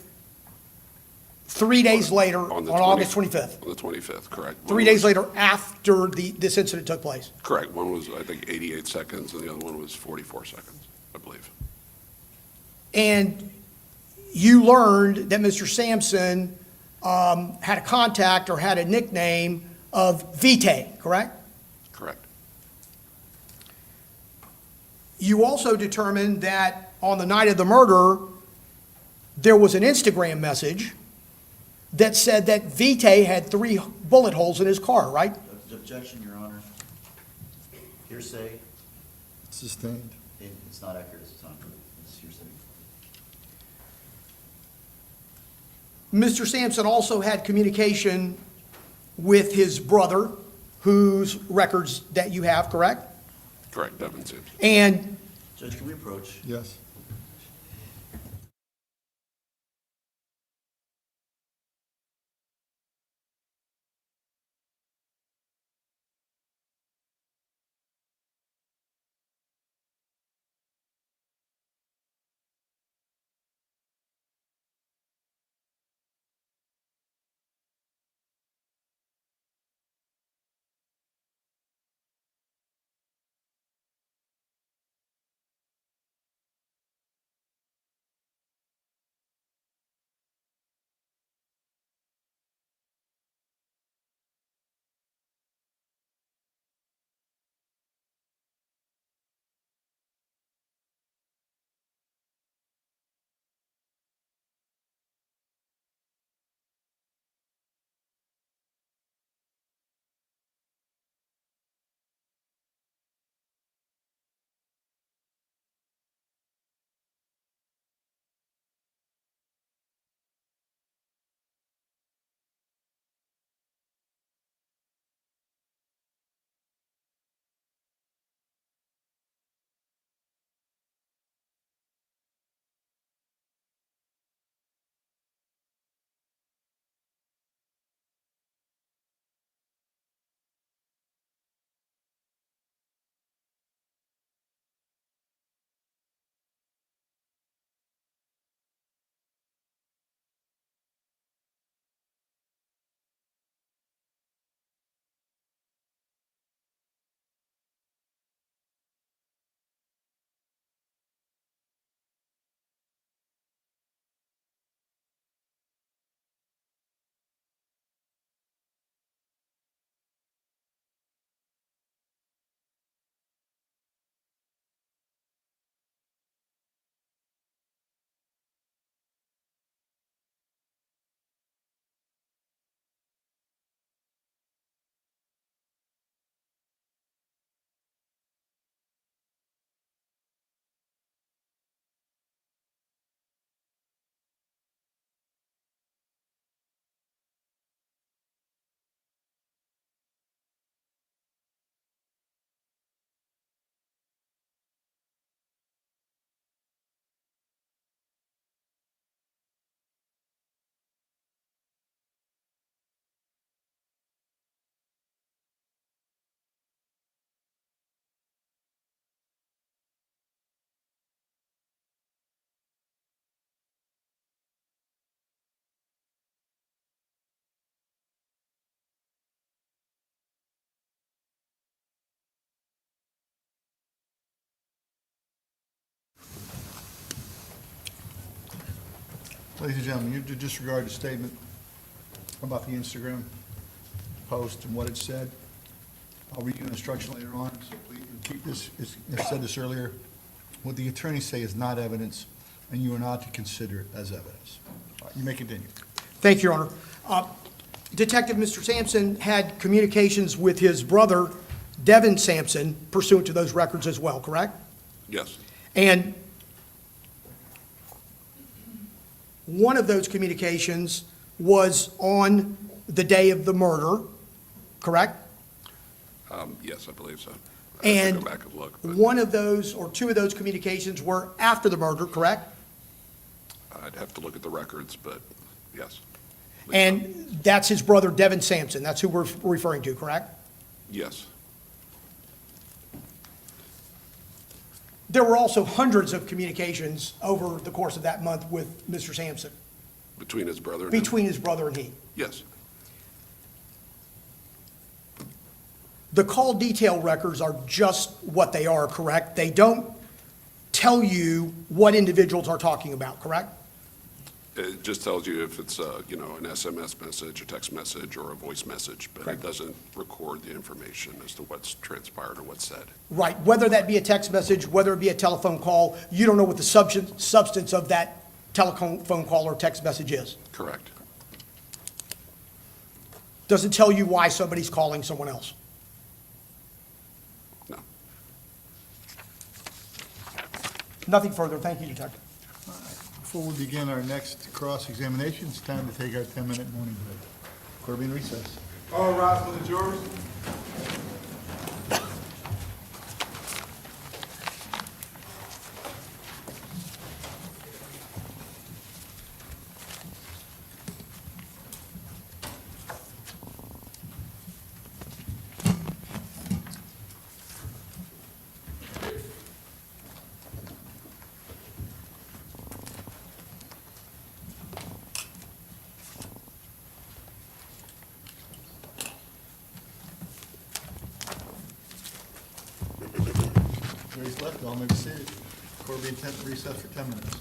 3 days later, on the August 25th. On the 25th, correct. 3 days later after this incident took place. Correct. One was, I think, 88 seconds, and the other one was 44 seconds, I believe. And you learned that Mr. Sampson had a contact or had a nickname of Vitae, correct? Correct. You also determined that on the night of the murder, there was an Instagram message that said that Vitae had 3 bullet holes in his car, right? Objection, Your Honor. Hearsay, Sustained. it's not accurate as a time. It's hearsay. Mr. Sampson also had communication with his brother, whose records that you have, correct? Correct, Devin Sampson. And Judge, can we approach? Yes. Ladies and gentlemen, you to disregard the statement about the Instagram post and what it said. I'll read you an instruction later on, so please keep this, as I said this earlier, what the attorneys say is not evidence, and you are not to consider it as evidence. All right, you may continue. thank you, Your Honor. Detective Mr. Sampson had communications with his brother, Devin Sampson, pursuant to those records as well, correct? Yes, And one of those communications was on the day of the murder, correct? yes, I believe so. I have to And go back and look, but one of those, or 2 of those communications were after the murder, correct? I'd have to look at the records, but yes. And that's his brother, Devin Sampson. That's who we're referring to, correct? Yes, There were also hundreds of communications over the course of that month with Mr. Sampson. Between his brother and him? between his brother and he. Yes, The call detail records are just what they are, correct? They don't tell you what individuals are talking about, correct? it just tells you if it's, you know, an SMS message, a text message, or a voice message, but Correct. it doesn't record the information as to what's transpired or what's said. Right, whether that be a text message, whether it be a telephone call, you don't know what the substance of that telephone call or text message is. Correct. Doesn't tell you why somebody's calling someone else. No. Nothing further, thank you, Detective. Before we begin our next cross-examination, it's time to take our 10-minute morning break. Court will be in recess. All rise for the jurors. Jury's left, all may be seated. Court will be in recess for 10 minutes.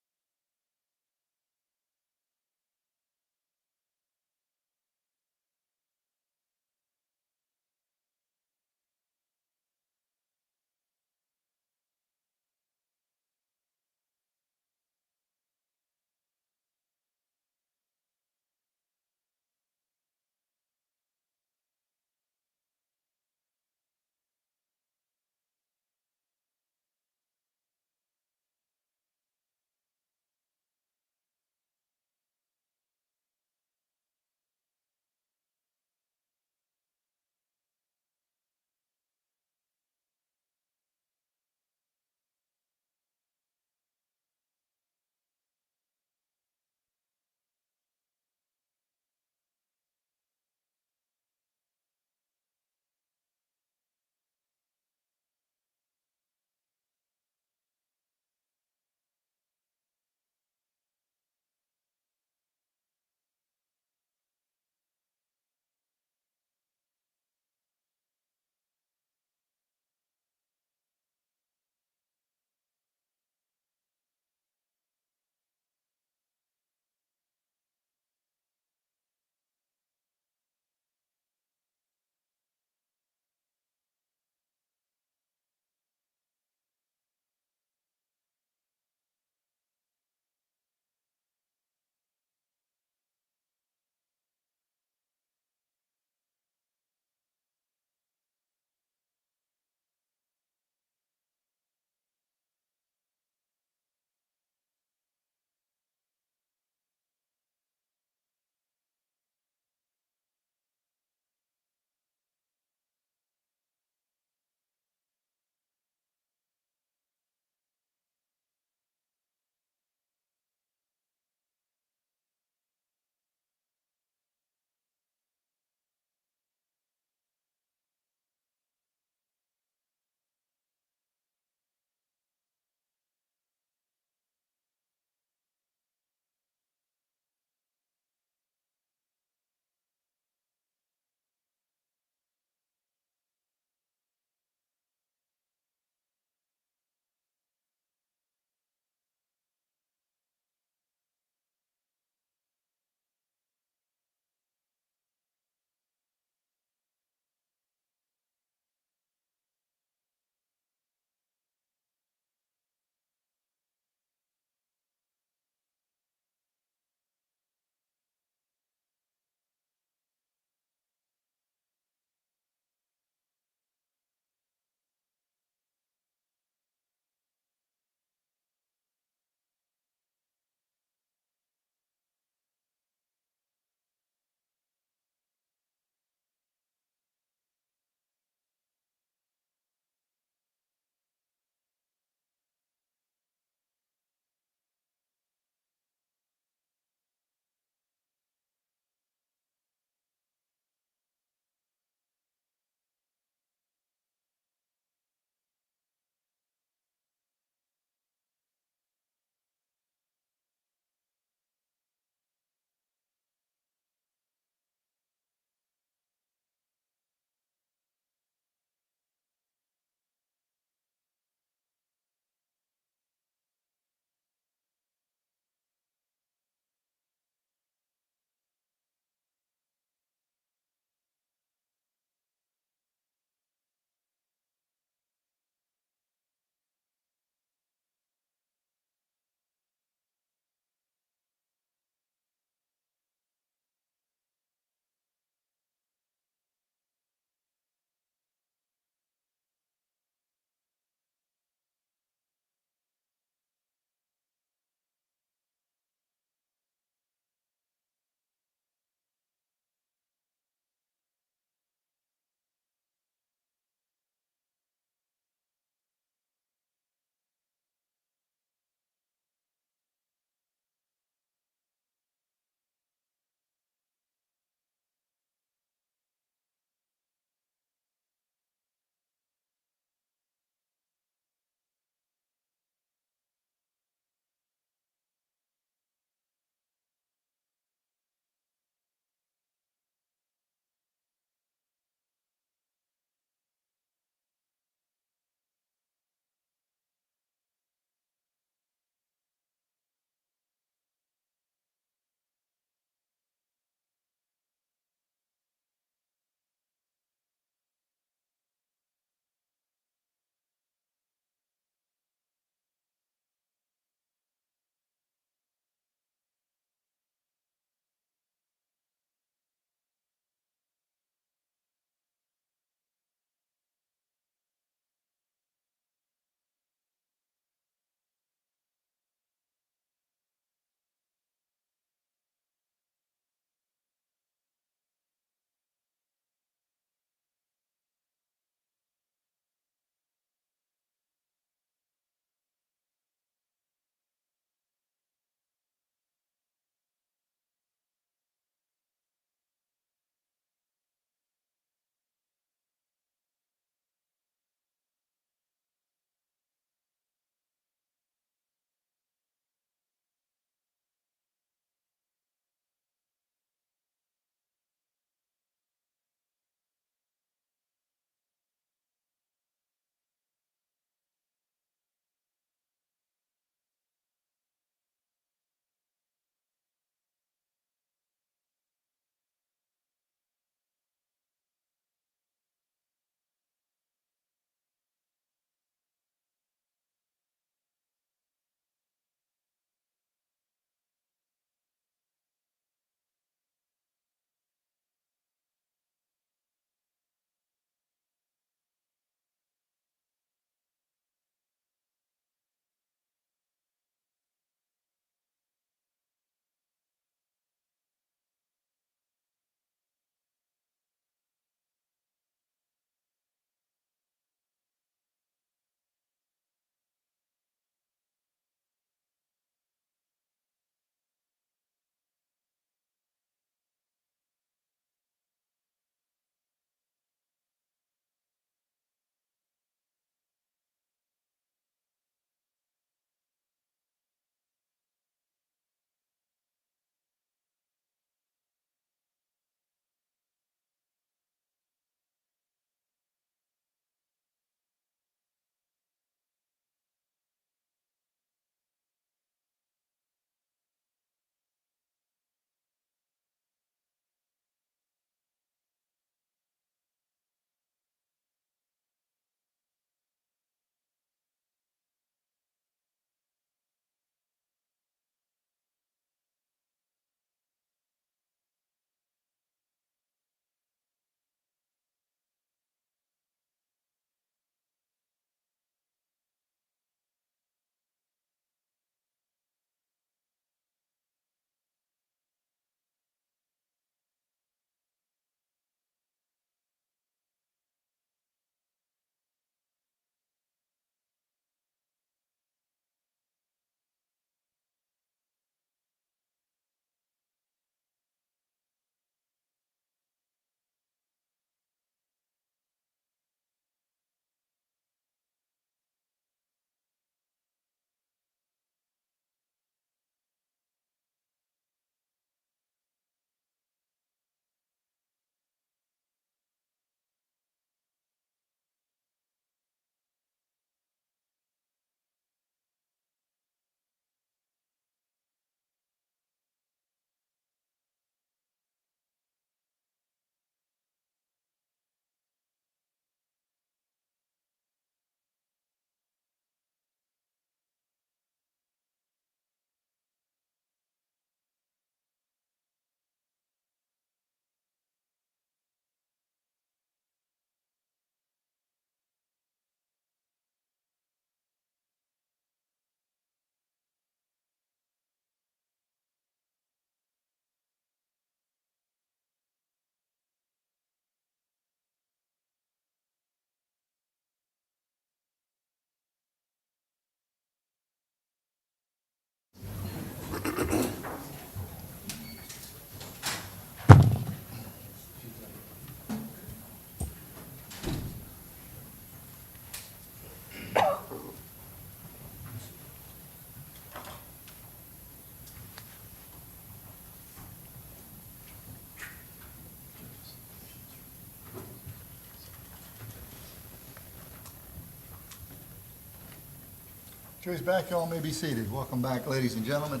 Jury's back, y'all may be seated. Welcome back, ladies and gentlemen.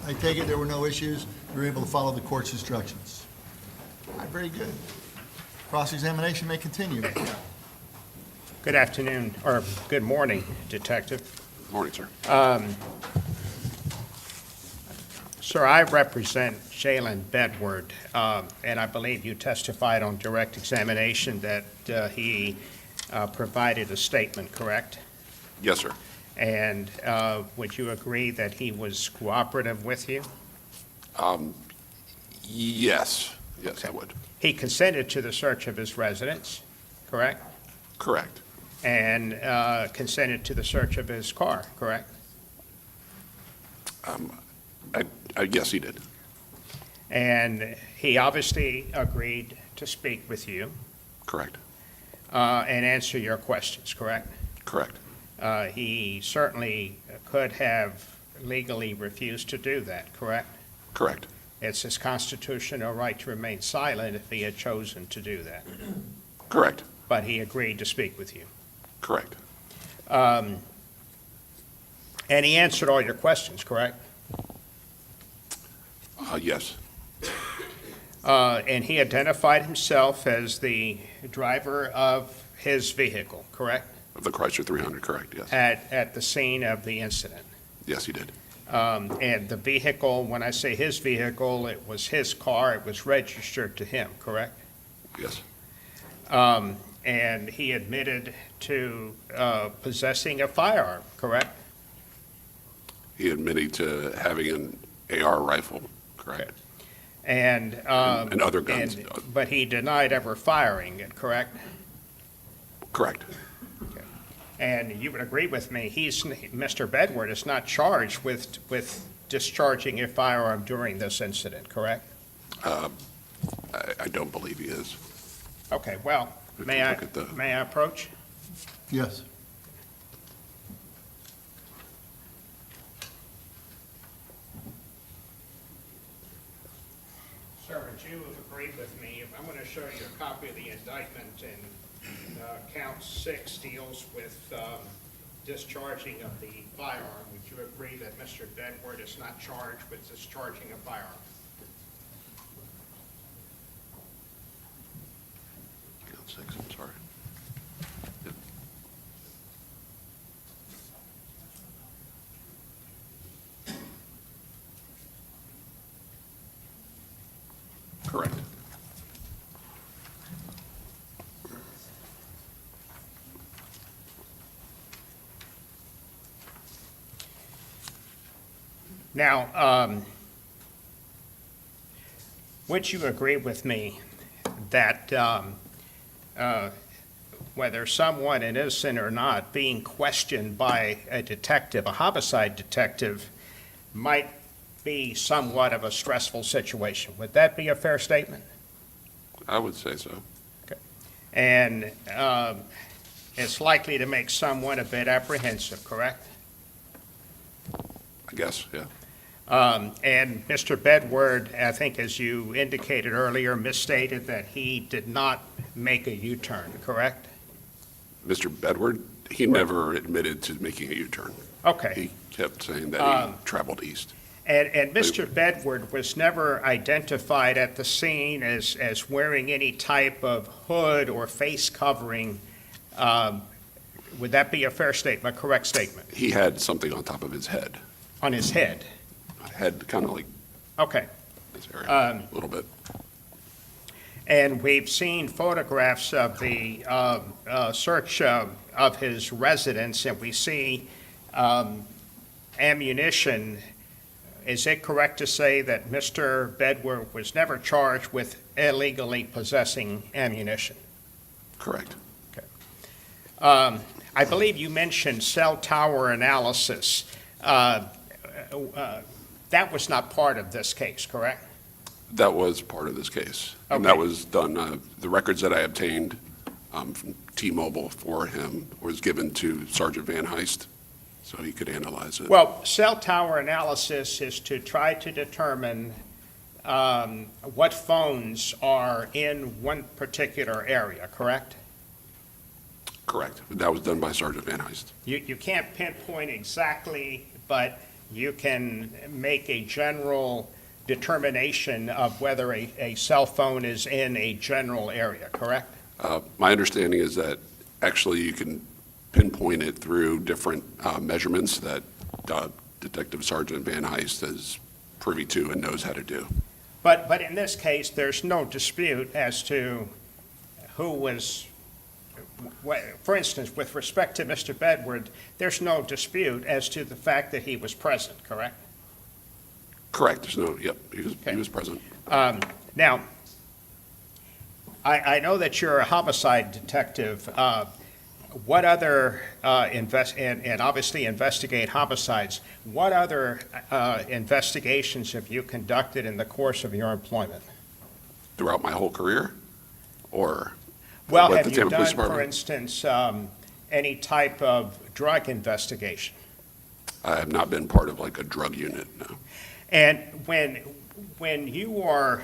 I take it there were no issues. You were able to follow the court's instructions. All right, very good. Cross-examination may continue. Good afternoon, or good morning, Detective. Morning, sir. Sir, I represent Jaylin Bedward, and I believe you testified on direct examination that he provided a statement, correct? Yes, sir. And would you agree that he was cooperative with you? Yes, yes, I would. He consented to the search of his residence, correct? Correct. And consented to the search of his car, correct? Yes, he did. And he obviously agreed to speak with you Correct. and answer your questions, correct? Correct. He certainly could have legally refused to do that, correct? Correct. It's his constitutional right to remain silent if he had chosen to do that. Correct. But he agreed to speak with you. Correct. And he answered all your questions, correct? Yes. And he identified himself as the driver of his vehicle, correct? Of the Chrysler 300, correct, yes. At the scene of the incident. Yes, he did. And the vehicle, when I say his vehicle, it was his car, it was registered to him, correct? Yes. And he admitted to possessing a firearm, correct? He admitted to having an AR rifle, correct. And And other guns. but he denied ever firing it, correct? Correct. And you would agree with me, Mr. Bedward is not charged with discharging a firearm during this incident, correct? I don't believe he is. Okay, well, We may can I look at the- may I approach? Yes. Sir, would you agree with me? I'm going to show you a copy of the indictment, and count 6 deals with discharging of the firearm. Would you agree that Mr. Bedward is not charged with discharging a firearm? Count 6, I'm sorry. Yep. Correct. Now, would you agree with me that whether someone is innocent or not, being questioned by a detective, a homicide detective, might be somewhat of a stressful situation? Would that be a fair statement? I would say so. And it's likely to make someone a bit apprehensive, correct? I guess, yeah. And Mr. Bedward, I think as you indicated earlier, misstated that he did not make a U-turn, correct? Mr. Bedward, he never admitted to making a U-turn. Okay. He kept saying that he traveled east. And Mr. Bedward was never identified at the scene as wearing any type of hood or face covering. Would that be a fair statement, a correct statement? He had something on top of his head. On his head? Head kind of like Okay. this area, a little bit. And we've seen photographs of the search of his residence, and we see ammunition. Is it correct to say that Mr. Bedward was never charged with illegally possessing ammunition? Correct. I believe you mentioned cell tower analysis. That was not part of this case, correct? That was part of this case. And Okay. that was done, the records that I obtained from T-Mobile for him was given to Sergeant Van Heyst, so he could analyze it. Well, cell tower analysis is to try to determine what phones are in one particular area, correct? Correct. That was done by Sergeant Van Heyst. You can't pinpoint exactly, but you can make a general determination of whether a cell phone is in a general area, correct? My understanding is that actually you can pinpoint it through different measurements that Detective Sergeant Van Heyst is privy to and knows how to do. But in this case, there's no dispute as to who was, for instance, with respect to Mr. Bedward, there's no dispute as to the fact that he was present, correct? Correct. There's no, yep, he Okay. was present. Now, I know that you're a homicide detective. What other and obviously investigate homicides, what other investigations have you conducted in the course of your employment? Throughout my whole career? Or? Well, with have the you Tampa done, Police for Department? instance, any type of drug investigation? I have not been part of like a drug unit, no. And when you are,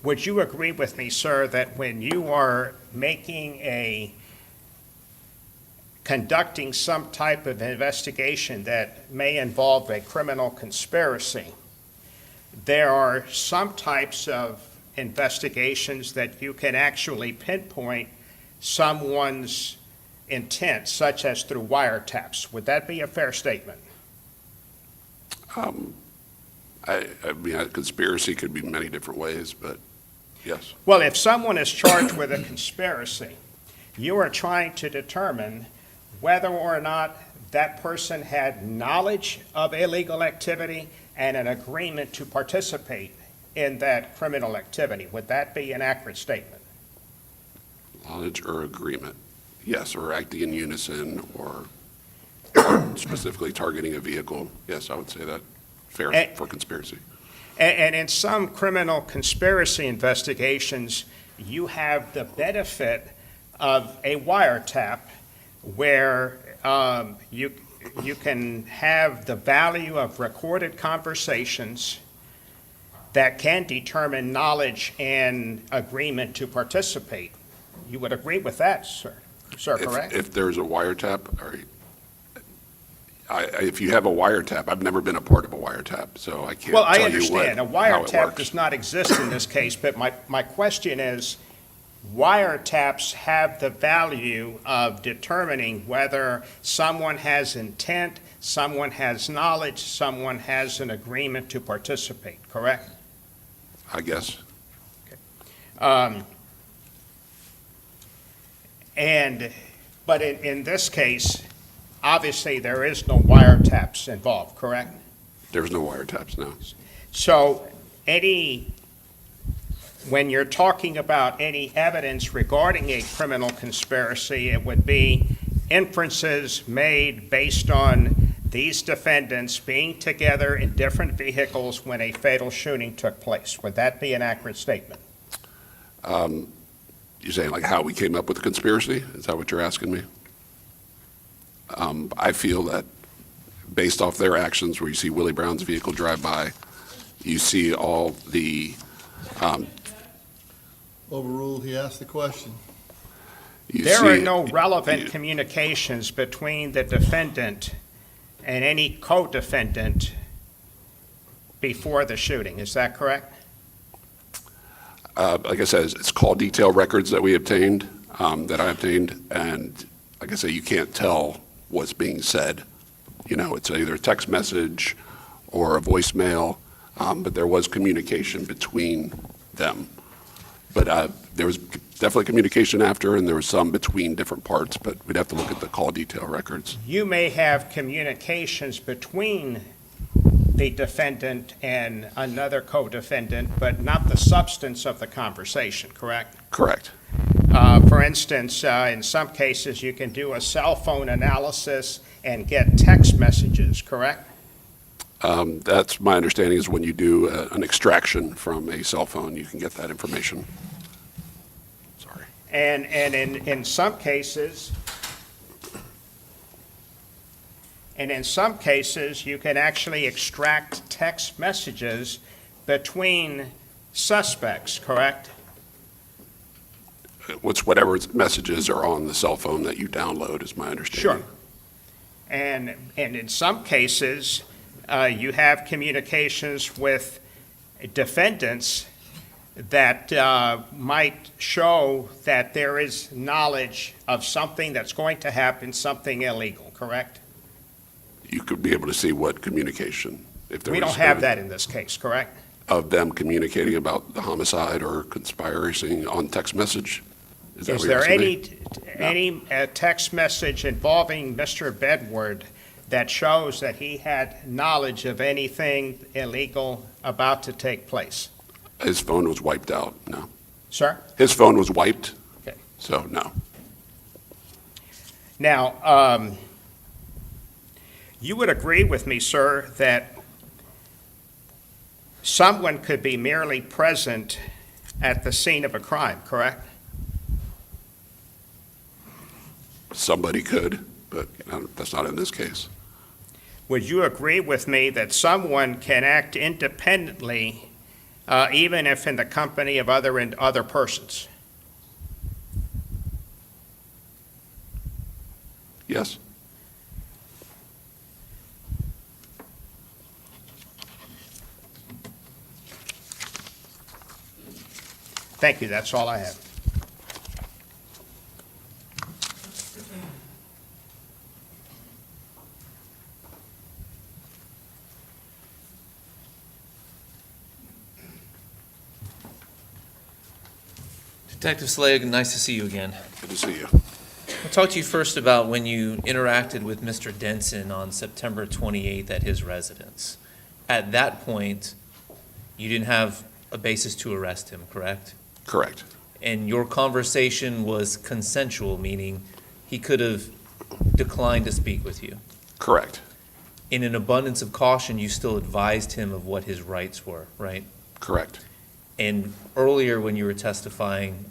would you agree with me, sir, that when you are conducting some type of investigation that may involve a criminal conspiracy, there are some types of investigations that you can actually pinpoint someone's intent, such as through wiretaps? Would that be a fair statement? I mean, a conspiracy could be many different ways, but yes. Well, if someone is charged with a conspiracy, you are trying to determine whether or not that person had knowledge of illegal activity and an agreement to participate in that criminal activity. Would that be an accurate statement? Knowledge or agreement, yes, or acting in unison, or specifically targeting a vehicle. Yes, I would say that fair for conspiracy. And in some criminal conspiracy investigations, you have the benefit of a wiretap where you can have the value of recorded conversations that can determine knowledge and agreement to participate. You would agree with that, sir? Sir, correct? If there's a wiretap, or if you have a wiretap, I've never been a part of a wiretap, so I can't Well, I tell you what, understand. A how it wiretap works. does not exist in this case, but my question is, wiretaps have the value of determining whether someone has intent, someone has knowledge, someone has an agreement to participate, correct? I guess. But in this case, obviously, there is no wiretaps involved, correct? There's no wiretaps now. So when you're talking about any evidence regarding a criminal conspiracy, it would be inferences made based on these defendants being together in different vehicles when a fatal shooting took place. Would that be an accurate statement? You're saying like how we came up with the conspiracy? Is that what you're asking me? I feel that based off their actions, where you see Willie Brown's vehicle drive by, you see all the, Overruled, he asked the question. There are no relevant communications between the defendant and any co-defendant before the shooting. Is that correct? like I said, it's call detail records that we obtained, that I obtained, and like I say, you can't tell what's being said. You know, it's either a text message or a voicemail, but there was communication between them. But there was definitely communication after, and there was some between different parts, but we'd have to look at the call detail records. You may have communications between the defendant and another co-defendant, but not the substance of the conversation, correct? Correct. For instance, in some cases, you can do a cell phone analysis and get text messages, correct? That's my understanding, is when you do an extraction from a cell phone, you can get that information. Sorry. And in some cases, you can actually extract text messages between suspects, correct? whatever messages are on the cell phone that you download, is my understanding. Sure. And in some cases, you have communications with defendants that might show that there is knowledge of something that's going to happen, something illegal, correct? You could be able to see what communication, if there We was don't have that in this case, correct? of them communicating about the homicide or conspiracy on text message. Is that Is what you're there asking me? any text message involving Mr. Bedward that shows that he had knowledge of anything illegal about to take place? His phone was wiped out, no. Sir? His phone was wiped, Okay. so no. Now, you would agree with me, sir, that someone could be merely present at the scene of a crime, correct? Somebody could, but that's not in this case. Would you agree with me that someone can act independently, even if in the company of other persons? Yes, Thank you, that's all I have. Detective Celaya, nice to see you again. good to see you. I'll talk to you first about when you interacted with Mr. Denson on September 28th at his residence. At that point, you didn't have a basis to arrest him, correct? Correct, And your conversation was consensual, meaning he could have declined to speak with you. correct, In an abundance of caution, you still advised him of what his rights were, right? correct, And earlier, when you were testifying,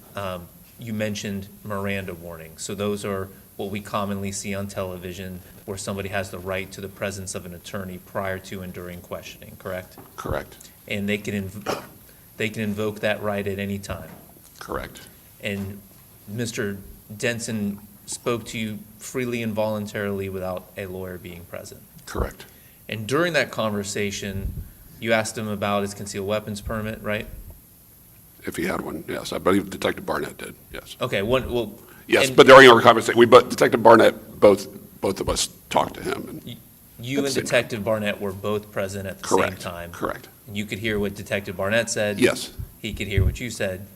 you mentioned Miranda warnings. So those are what we commonly see on television, where somebody has the right to the presence of an attorney prior to and during questioning, correct? correct, And they can invoke that right at any time. correct, And Mr. Denson spoke to you freely and voluntarily without a lawyer being present. correct, And during that conversation, you asked him about his concealed weapons permit, right? if he had one, yes, I believe Detective Barnett did, yes. Okay, well. Yes, and but during our conversation, Detective Barnett, both of us talked to him, and You and Detective Barnett were both present at the same correct, time. correct, You could hear what Detective Barnett said. yes, He could hear what you said,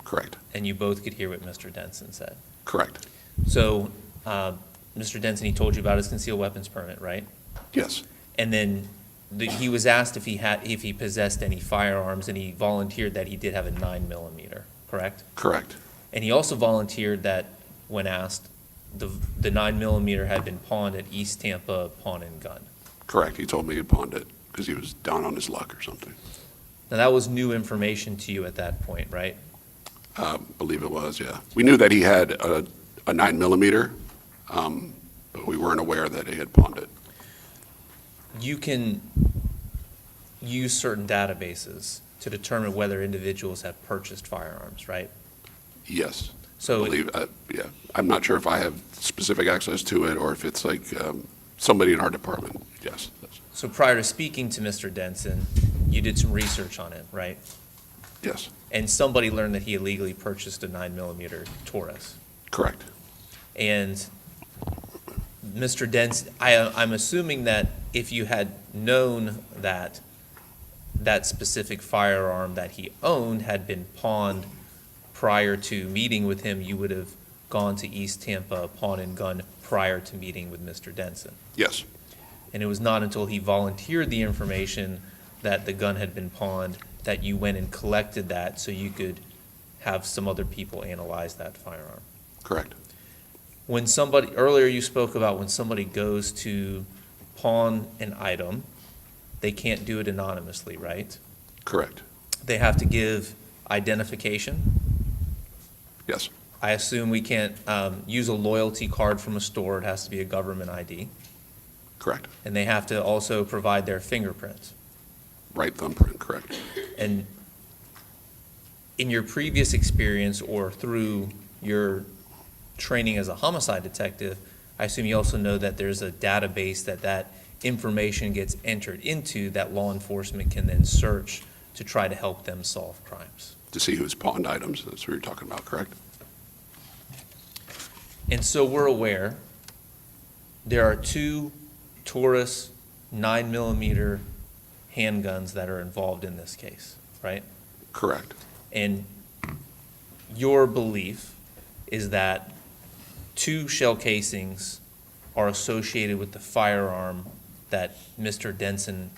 correct, and you both could hear what Mr. Denson said. correct, So, Mr. Denson, he told you about his concealed weapons permit, right? yes, And then he was asked if he possessed any firearms, and he volunteered that he did have a 9mm, correct? correct, And he also volunteered that, when asked, the 9mm had been pawned at East Tampa Pawn and Gun. correct. He told me he pawned it because he was down on his luck or something. Now, that was new information to you at that point, right? Believe it was, yeah. We knew that he had a 9mm, but we weren't aware that he had pawned it. You can use certain databases to determine whether individuals have purchased firearms, right? Yes, So, believe, yeah. I'm not sure if I have specific access to it or if it's like somebody in our department, yes. so prior to speaking to Mr. Denson, you did some research on it, right? Yes, And somebody learned that he illegally purchased a 9mm Taurus. correct, And Mr. Denson, I'm assuming that if you had known that that specific firearm that he owned had been pawned prior to meeting with him, you would have gone to East Tampa Pawn and Gun prior to meeting with Mr. Denson. yes, And it was not until he volunteered the information that the gun had been pawned that you went and collected that so you could have some other people analyze that firearm. correct, When somebody, earlier you spoke about when somebody goes to pawn an item, they can't do it anonymously, right? correct, They have to give identification. yes, I assume we can't use a loyalty card from a store. It has to be a government ID. correct. And they have to also provide their fingerprints. Right thumbprint, correct. And in your previous experience or through your training as a homicide detective, I assume you also know that there's a database that information gets entered into that law enforcement can then search to try to help them solve crimes. To see who's pawned items, that's what you're talking about, correct? And so we're aware there are 2 Taurus 9mm handguns that are involved in this case, right? Correct. And your belief is that 2 shell casings are associated with the firearm that Mr. Denson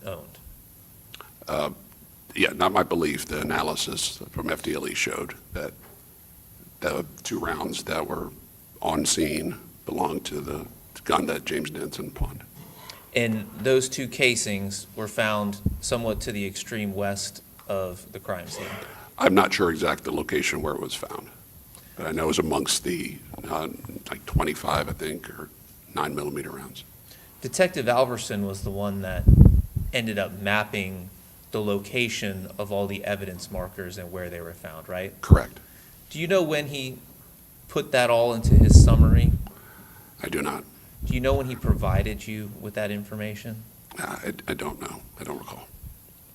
owned. Yeah, not my belief. The analysis from FDLE showed that the 2 rounds that were on scene belonged to the gun that James Denson pawned. And those 2 casings were found somewhat to the extreme west of the crime scene. I'm not sure exact the location where it was found, but I know it was amongst the, like 25, I think, or 9mm rounds. Detective Alverson was the one that ended up mapping the location of all the evidence markers and where they were found, right? Correct. Do you know when he put that all into his summary? I do not. Do you know when he provided you with that information? I don't know. I don't recall.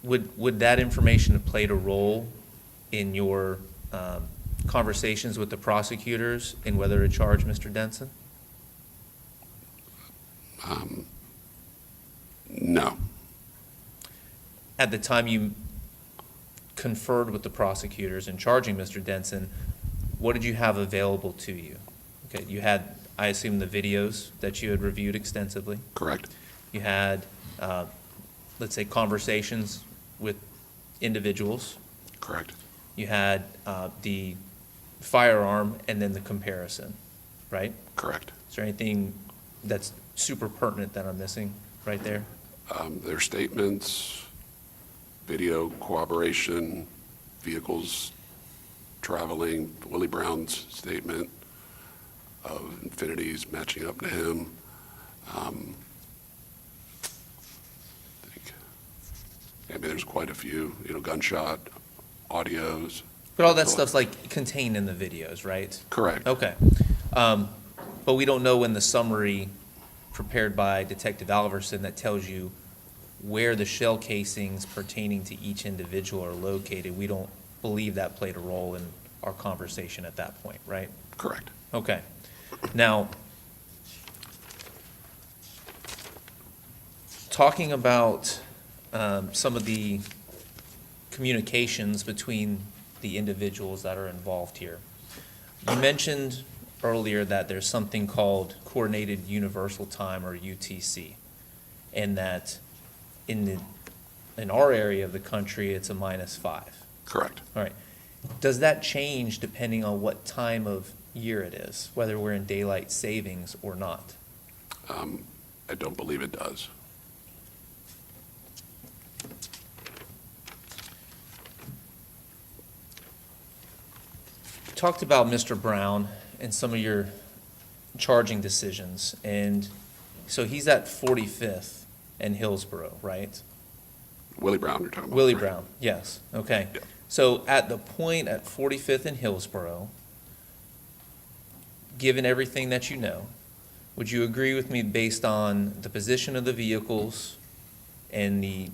Would that information have played a role in your conversations with the prosecutors in whether to charge Mr. Denson? No. At the time you conferred with the prosecutors in charging Mr. Denson, what did you have available to you? Okay, you had, I assume, the videos that you had reviewed extensively. Correct. You had, let's say, conversations with individuals. Correct. You had the firearm and then the comparison, right? Correct. Is there anything that's super pertinent that I'm missing right there? Their statements, video corroboration, vehicles traveling, Willie Brown's statement of Infinities matching up to him. I mean, there's quite a few, gunshot, audios. But all that stuff's like contained in the videos, right? Correct. Okay. But we don't know when the summary prepared by Detective Alverson that tells you where the shell casings pertaining to each individual are located. We don't believe that played a role in our conversation at that point, right? Correct. Okay. Now, talking about some of the communications between the individuals that are involved here. You mentioned earlier that there's something called Coordinated Universal Time, or UTC, and that in our area of the country, it's a -5. Correct. All right. Does that change depending on what time of year it is, whether we're in daylight savings or not? I don't believe it does. You talked about Mr. Brown and some of your charging decisions, and so he's at 45th and Hillsborough, right? Willie Brown, you're talking about? Willie correct? Brown, yes, okay. Yeah. So at the point at 45th and Hillsborough, given everything that you know, would you agree with me based on the position of the vehicles and the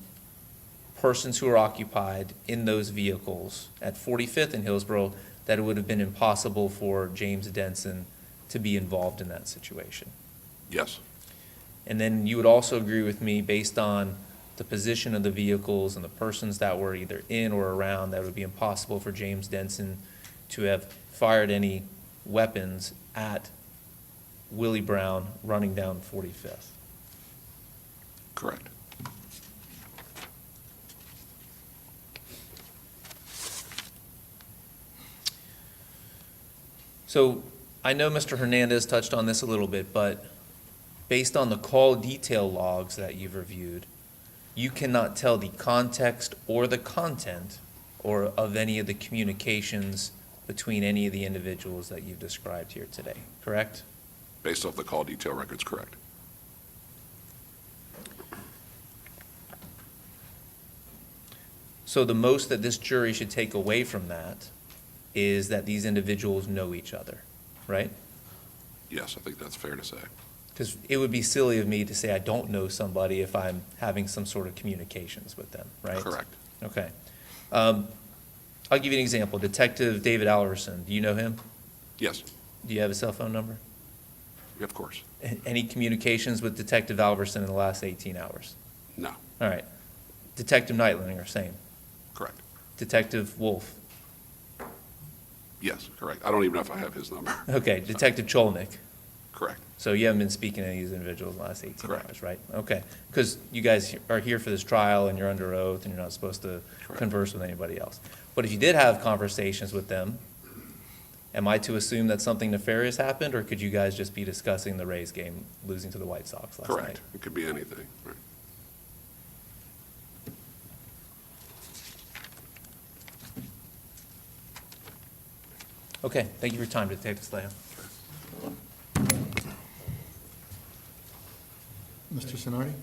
persons who are occupied in those vehicles at 45th and Hillsborough that it would have been impossible for James Denson to be involved in that situation? Yes. And then you would also agree with me based on the position of the vehicles and the persons that were either in or around, that it would be impossible for James Denson to have fired any weapons at Willie Brown running down 45th. Correct. So I know Mr. Hernandez touched on this a little bit, but based on the call detail logs that you've reviewed, you cannot tell the context or the content or of any of the communications between any of the individuals that you've described here today, correct? Based off the call detail records, correct. So the most that this jury should take away from that is that these individuals know each other, right? Yes, I think that's fair to say. Because it would be silly of me to say I don't know somebody if I'm having some sort of communications with them, right? Correct. Okay. I'll give you an example. Detective David Alverson, do you know him? Yes, Do you have a cell phone number? of course. Any communications with Detective Alverson in the last 18 hours? No, All right. Detective Neitlinger, same. correct. Detective Wolf. Yes, correct. I don't even know if I have his number. Okay. Detective Cholnick. Correct. So you haven't been speaking to any of these individuals in the last 18 Correct. hours, right? Okay. Because you guys are here for this trial and you're under oath and you're not supposed to Correct. converse with anybody else. But if you did have conversations with them, am I to assume that something nefarious happened, or could you guys just be discussing the Rays game losing to the White Sox last night? Correct. It could be anything, right? Okay, thank you for your time, Detective Celaya. Mr. Sonardi?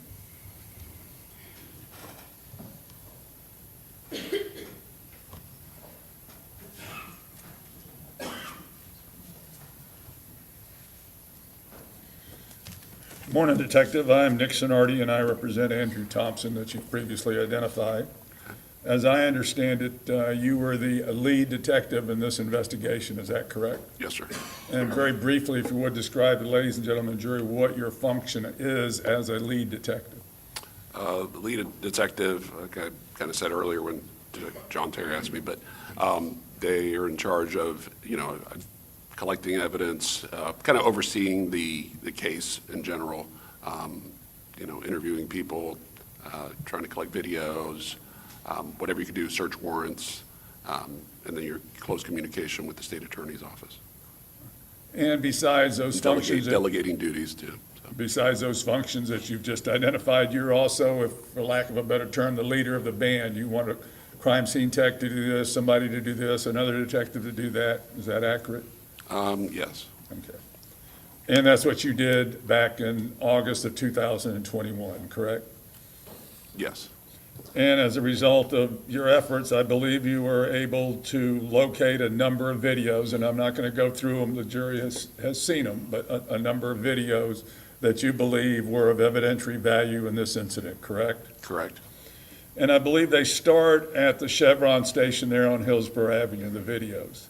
Morning, Detective. I'm Nick Sonardi, and I represent Andrew Thompson that you previously identified. As I understand it, you were the lead detective in this investigation, is that correct? Yes, sir. And very briefly, if you would describe to the ladies and gentlemen of the jury what your function is as a lead detective. The lead detective, like I kind of said earlier when John Terry asked me, but they are in charge of, collecting evidence, kind of overseeing the case in general, interviewing people, trying to collect videos, whatever you can do, search warrants, and then your close communication with the state attorney's office. And besides those functions, Delegating duties too. So. besides those functions that you've just identified, you're also, if for lack of a better term, the leader of the band. You want a crime scene tech to do this, somebody to do this, another detective to do that. Is that accurate? Yes, Okay. And that's what you did back in August of 2021, correct? yes, And as a result of your efforts, I believe you were able to locate a number of videos, and I'm not going to go through them, the jury has seen them, but a number of videos that you believe were of evidentiary value in this incident, correct? correct. And I believe they start at the Chevron station there on Hillsborough Avenue, the videos.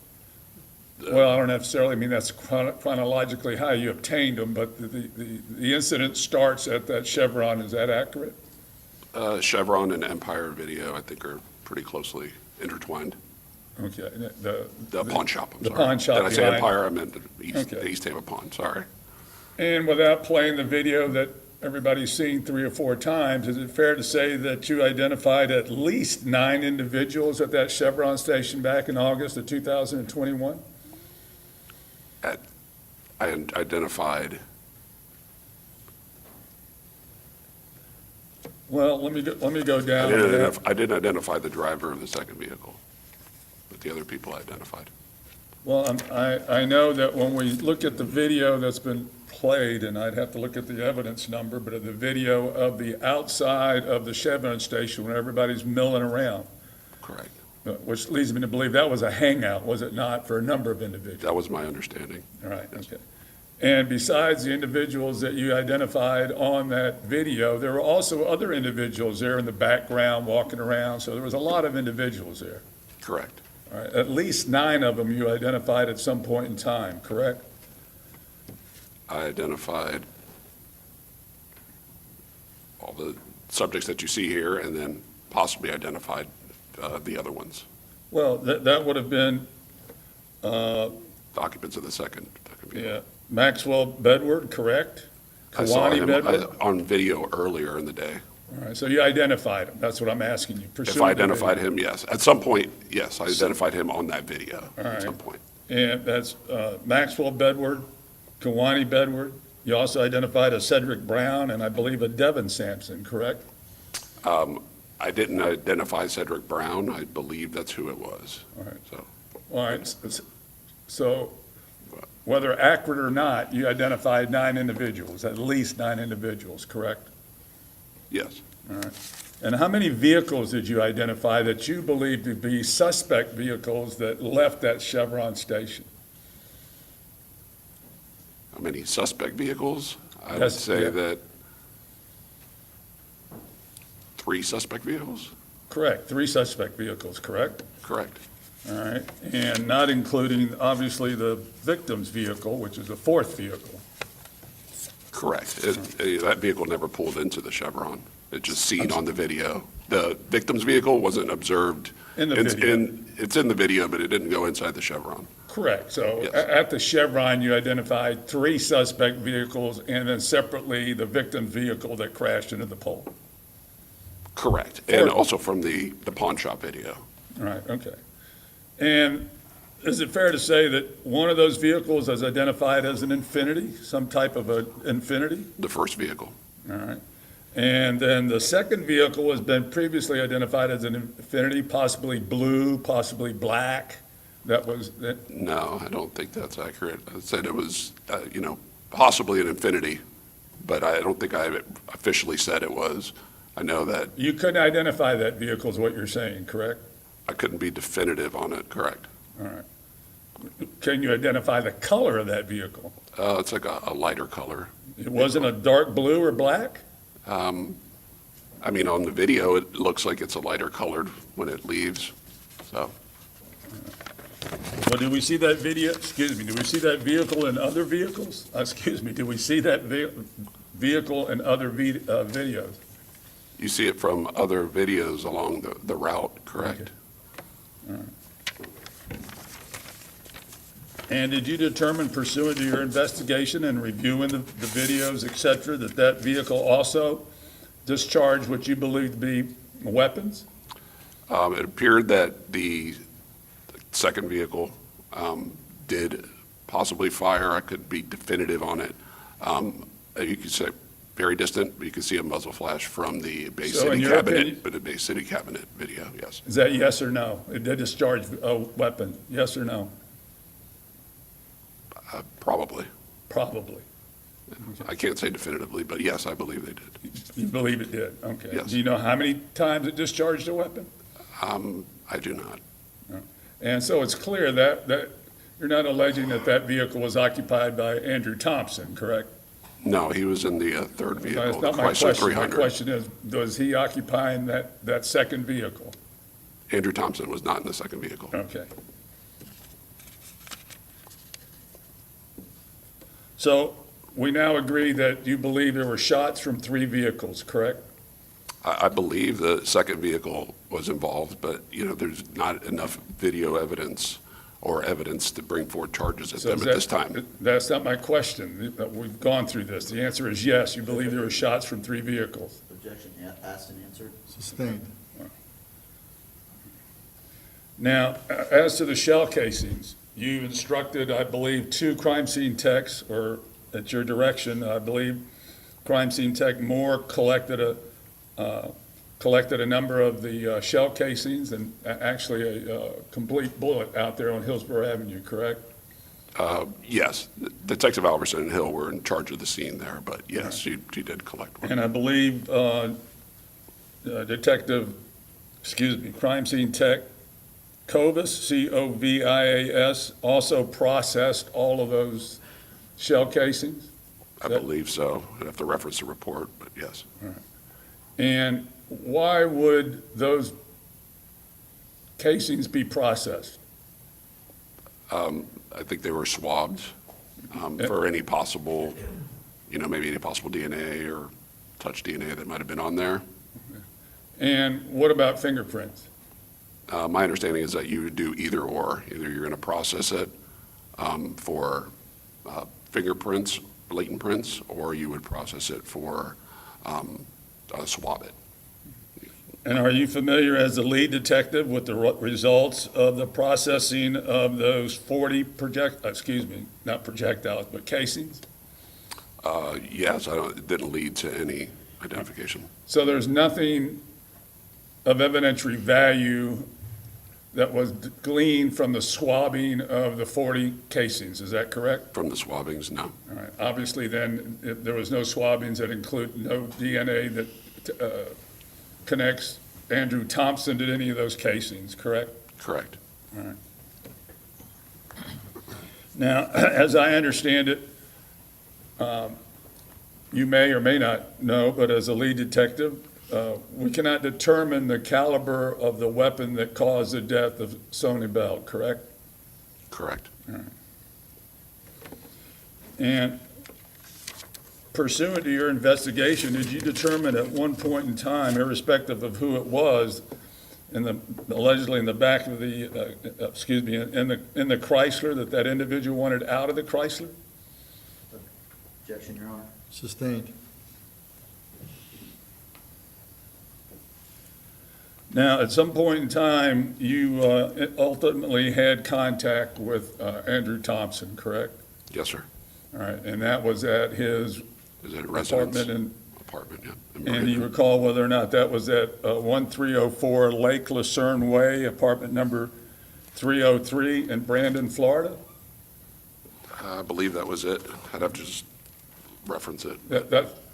Well, I don't necessarily mean that's chronologically how you obtained them, but the incident starts at that Chevron, is that accurate? Chevron and Empire Video, I think, are pretty closely intertwined. Okay. The pawn shop, I'm the sorry. pawn shop Did I say behind- Empire? I meant the Okay. East Tampa Pawn, sorry. And without playing the video that everybody's seen 3 or 4 times, is it fair to say that you identified at least 9 individuals at that Chevron station back in August of 2021? I identified, Well, let me go down. I didn't identify the driver of the second vehicle, but the other people I identified. Well, I know that when we look at the video that's been played, and I'd have to look at the evidence number, but of the video of the outside of the Chevron station when everybody's milling around, Correct. which leads me to believe that was a hangout, was it not, for a number of individuals? That was my understanding. All right, okay. And besides the individuals that you identified on that video, there were also other individuals there in the background walking around, so there was a lot of individuals there. Correct. All right, at least 9 of them you identified at some point in time, correct? I identified all the subjects that you see here and then possibly identified the other ones, Well, that would have been, the occupants of the second vehicle. yeah, Maxwell Bedward, correct? I saw Kawani him Bedward? on video earlier in the day. All right, so you identified him, that's what I'm asking you. If Pursuant I to the identified video. him, yes. At some point, yes, I identified him on that video All at right. some point. And that's Maxwell Bedward, Kawani Bedward. You also identified a Cedric Brown and I believe a Devin Sampson, correct? I didn't identify Cedric Brown. I believe that's who it was. All right. So, All right, so whether accurate or not, you identified 9 individuals, at least 9 individuals, correct? yes. All right. And how many vehicles did you identify that you believe to be suspect vehicles that left that Chevron station? How many suspect vehicles? I would Yes, say yeah. that 3 suspect vehicles? Correct, 3 suspect vehicles, correct? Correct. All right, and not including, obviously, the victim's vehicle, which is the 4th vehicle. Correct. That vehicle never pulled into the Chevron. It just seen on the video. The victim's vehicle wasn't observed. In the video. It's in the video, but it didn't go inside the Chevron. Correct, so Yes. at the Chevron, you identified 3 suspect vehicles, and then separately, the victim's vehicle that crashed into the pole. Correct. And also from the pawn shop video. All right, okay. And is it fair to say that one of those vehicles is identified as an Infinity, some type of an Infinity? The first vehicle. All right. And then the second vehicle has been previously identified as an Infinity, possibly blue, possibly black. No, I don't think that's accurate. I said it was, possibly an Infinity, but I don't think I officially said it was. I know that You couldn't identify that vehicle is what you're saying, correct? I couldn't be definitive on it, correct? All right. Can you identify the color of that vehicle? It's like a lighter color. It wasn't a dark blue or black? On the video, it looks like it's a lighter colored when it leaves, so. Well, did we see that video, did we see that vehicle in other vehicles? Did we see that vehicle in other videos? You see it from other videos along the route, correct? And did you determine pursuant to your investigation and reviewing the videos, et cetera, that that vehicle also discharged what you believe to be weapons? It appeared that the second vehicle did possibly fire. I could be definitive on it. You could say very distant, but you could see a muzzle flash from the Bay So in City your cabinet, opinion- but the Bay City cabinet video, yes. Is that yes or no? It did discharge a weapon, yes or no? Probably. Probably. I can't say definitively, but yes, I believe they did. You believe it did? Okay. Yes. Do you know how many times it discharged a weapon? I do not. And so it's clear that you're not alleging that that vehicle was occupied by Andrew Thompson, correct? No, he was in the third That's vehicle, the not my Chrysler question. My 300. question is, was he occupying that second vehicle? Andrew Thompson was not in the second vehicle. Okay. So we now agree that you believe there were shots from 3 vehicles, correct? I believe the second vehicle was involved, but, there's not enough video evidence or evidence to bring forward charges at So them is at this time. That's not my question. We've gone through this. The answer is yes, you believe there were shots from 3 vehicles. Objection asked and answered. Sustained. Now, as to the shell casings, you instructed, I believe, 2 crime scene techs, or at your direction, I believe, crime scene tech Moore collected a number of the shell casings and actually a complete bullet out there on Hillsborough Avenue, correct? Yes, Detective Alverson and Hill were in charge of the scene there, but yes, she did collect one. And I believe crime scene tech Covis, C-O-V-I-A-S, also processed all of those shell casings? I believe so. I'd have to reference the report, but yes. And why would those casings be processed? I think they were swabbed for any possible, maybe any possible DNA or touch DNA that might have been on there. And what about fingerprints? My understanding is that you would do either or. Either you're going to process it for fingerprints, latent prints, or you would process it for swab it. And are you familiar as the lead detective with the results of the processing of those 40 not projectiles, but casings? Yes, it didn't lead to any identification. So there's nothing of evidentiary value that was gleaned from the swabbing of the 40 casings, is that correct? From the swabbings, no. All right, obviously then, if there was no swabbings that include no DNA that connects Andrew Thompson to any of those casings, correct? Correct. All right. Now, as I understand it, you may or may not know, but as a lead detective, we cannot determine the caliber of the weapon that caused the death of Suni Bell, correct? Correct. And pursuant to your investigation, did you determine at one point in time, irrespective of who it was, allegedly in the back of the, in the Chrysler, that individual wanted out of the Chrysler? Objection, Your Honor. Sustained. Now, at some point in time, you ultimately had contact with Andrew Thompson, correct? Yes, sir. All right, and that was at his Is it a residence? apartment, Yeah. and do you recall whether or not that was at 1304 Lake Lucerne Way, apartment number 303 in Brandon, Florida? I believe that was it. I'd have to just reference it.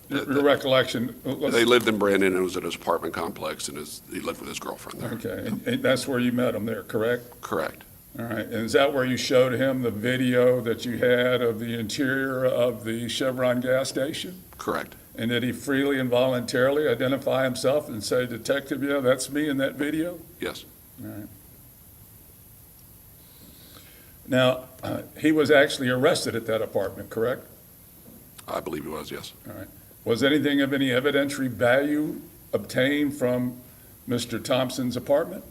Your recollection? They lived in Brandon, and it was at his apartment complex, and he lived with his girlfriend there. Okay, and that's where you met him there, correct? Correct. All right, and is that where you showed him the video that you had of the interior of the Chevron gas station? Correct. And did he freely and voluntarily identify himself and say, Detective, yeah, that's me in that video? Yes. All right. Now, he was actually arrested at that apartment, correct? I believe he was, yes. All right. Was anything of any evidentiary value obtained from Mr. Thompson's apartment?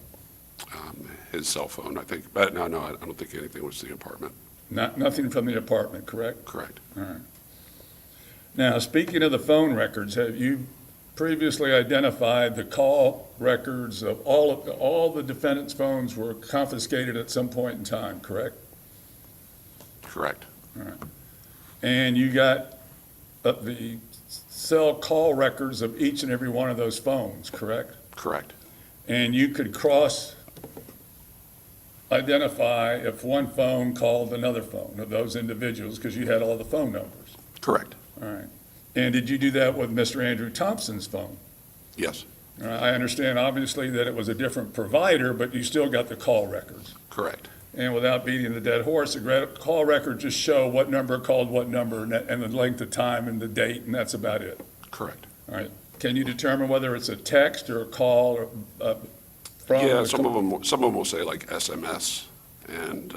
His cell phone, I think. But no, I don't think anything was the apartment. Nothing from the apartment, correct? Correct. All right. Now, speaking of the phone records, have you previously identified the call records of all the defendant's phones were confiscated at some point in time, correct? Correct. All right. And you got the cell call records of each and every one of those phones, correct? Correct. And you could identify if one phone called another phone of those individuals because you had all the phone numbers. Correct. All right. And did you do that with Mr. Andrew Thompson's phone? Yes. All right. I understand obviously that it was a different provider, but you still got the call records. Correct. And without beating the dead horse, the call records just show what number called what number and the length of time and the date, and that's about it. Correct. All right. Can you determine whether it's a text or a call or from? Yeah, some of them will say like SMS, and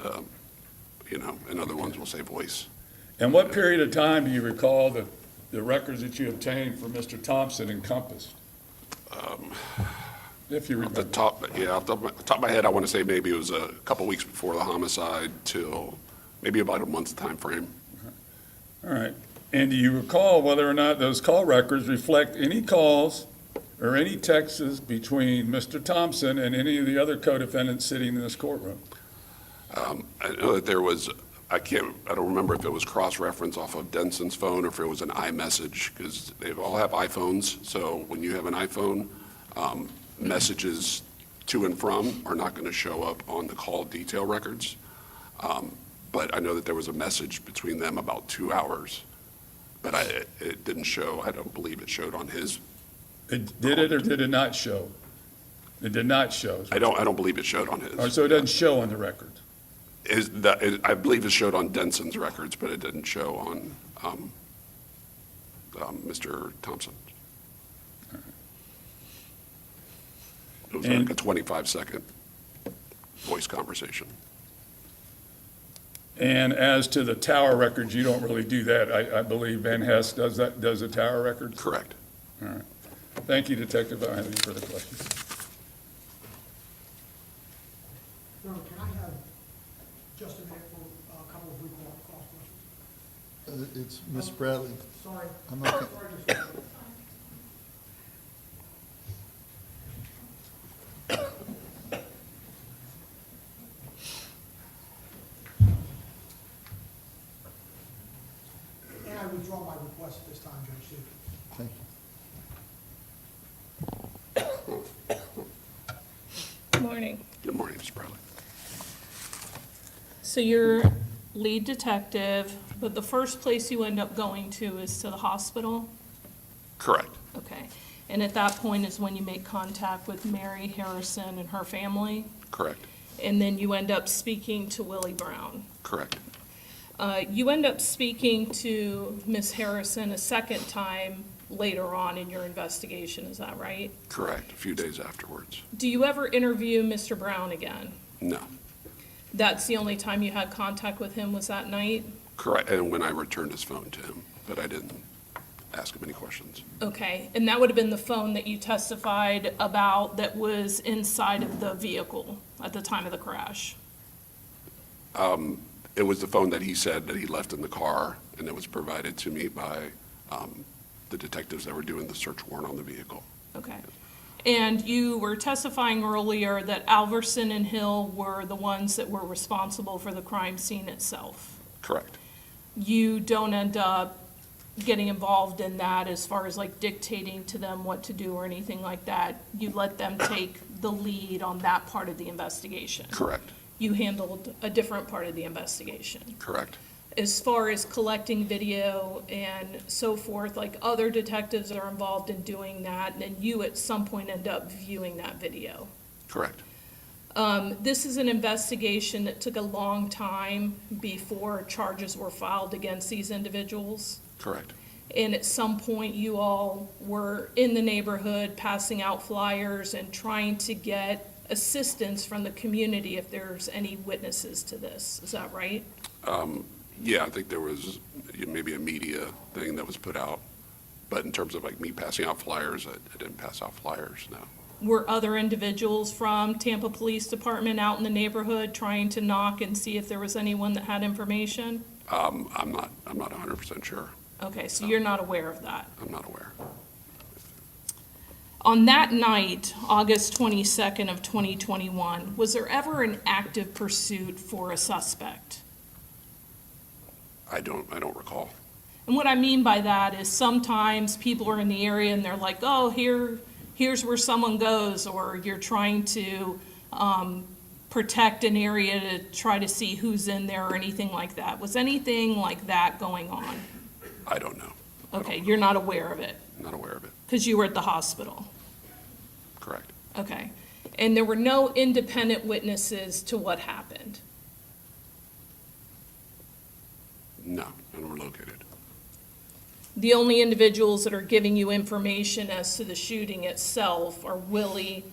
and other ones will say voice. And what period of time do you recall that the records that you obtained for Mr. Thompson encompassed? If you Off the remember. top of my head, I want to say maybe it was a couple weeks before the homicide till maybe about a month's time frame. All right. And do you recall whether or not those call records reflect any calls or any texts between Mr. Thompson and any of the other co-defendants sitting in this courtroom? I know that there was, I don't remember if it was cross-reference off of Denson's phone or if it was an iMessage, because they all have iPhones. So when you have an iPhone, messages to and from are not going to show up on the call detail records. But I know that there was a message between them about 2 hours, but it didn't show. I don't believe it showed on his. Did it or did it not show? It did not show. I don't believe it showed on his. All right, so it doesn't show on the record. I believe it showed on Denson's records, but it didn't show on Mr. Thompson. It was like a 25-second voice conversation. And as to the tower records, you don't really do that. I believe Van Hess does the tower records? Correct. All right. Thank you, Detective. I don't have any further questions. Can I have just a minute for a couple of recall cross questions? It's Ms. Bradley. Sorry. I'm not, Sorry, and I withdraw my request at this time, Judge Sue. thank you. Good morning. Good morning, Mr. Bradley. So you're lead detective, but the first place you end up going to is to the hospital? Correct. Okay. And at that point is when you make contact with Mary Harrison and her family, Correct. and then you end up speaking to Willie Brown. Correct. You end up speaking to Miss Harrison a second time later on in your investigation, is that right? Correct. A few days afterwards. Do you ever interview Mr. Brown again? No. That's the only time you had contact with him was that night? Correct. And when I returned his phone to him, but I didn't ask him any questions. Okay, and that would have been the phone that you testified about that was inside of the vehicle at the time of the crash? It was the phone that he said that he left in the car, and it was provided to me by the detectives that were doing the search warrant on the vehicle. Okay. And you were testifying earlier that Alverson and Hill were the ones that were responsible for the crime scene itself. Correct. You don't end up getting involved in that as far as like dictating to them what to do or anything like that. You let them take the lead on that part of the investigation. Correct. You handled a different part of the investigation. Correct. As far as collecting video and so forth, like other detectives are involved in doing that, and then you at some point end up viewing that video. Correct. This is an investigation that took a long time before charges were filed against these individuals. Correct. And at some point, you all were in the neighborhood passing out flyers and trying to get assistance from the community if there's any witnesses to this. Is that right? Yeah, I think there was maybe a media thing that was put out, but in terms of like me passing out flyers, I didn't pass out flyers, no. Were other individuals from Tampa Police Department out in the neighborhood trying to knock and see if there was anyone that had information? I'm not 100% sure. Okay, so you're not aware of that. I'm not aware. On that night, August 22nd of 2021, was there ever an active pursuit for a suspect? I don't recall. And what I mean by that is sometimes people are in the area and they're like, oh, here's where someone goes, or you're trying to protect an area to try to see who's in there or anything like that. Was anything like that going on? I don't know. Okay, you're not aware of it? Not aware of it. Because you were at the hospital? Correct. Okay. And there were no independent witnesses to what happened? No, none were located. The only individuals that are giving you information as to the shooting itself are Willie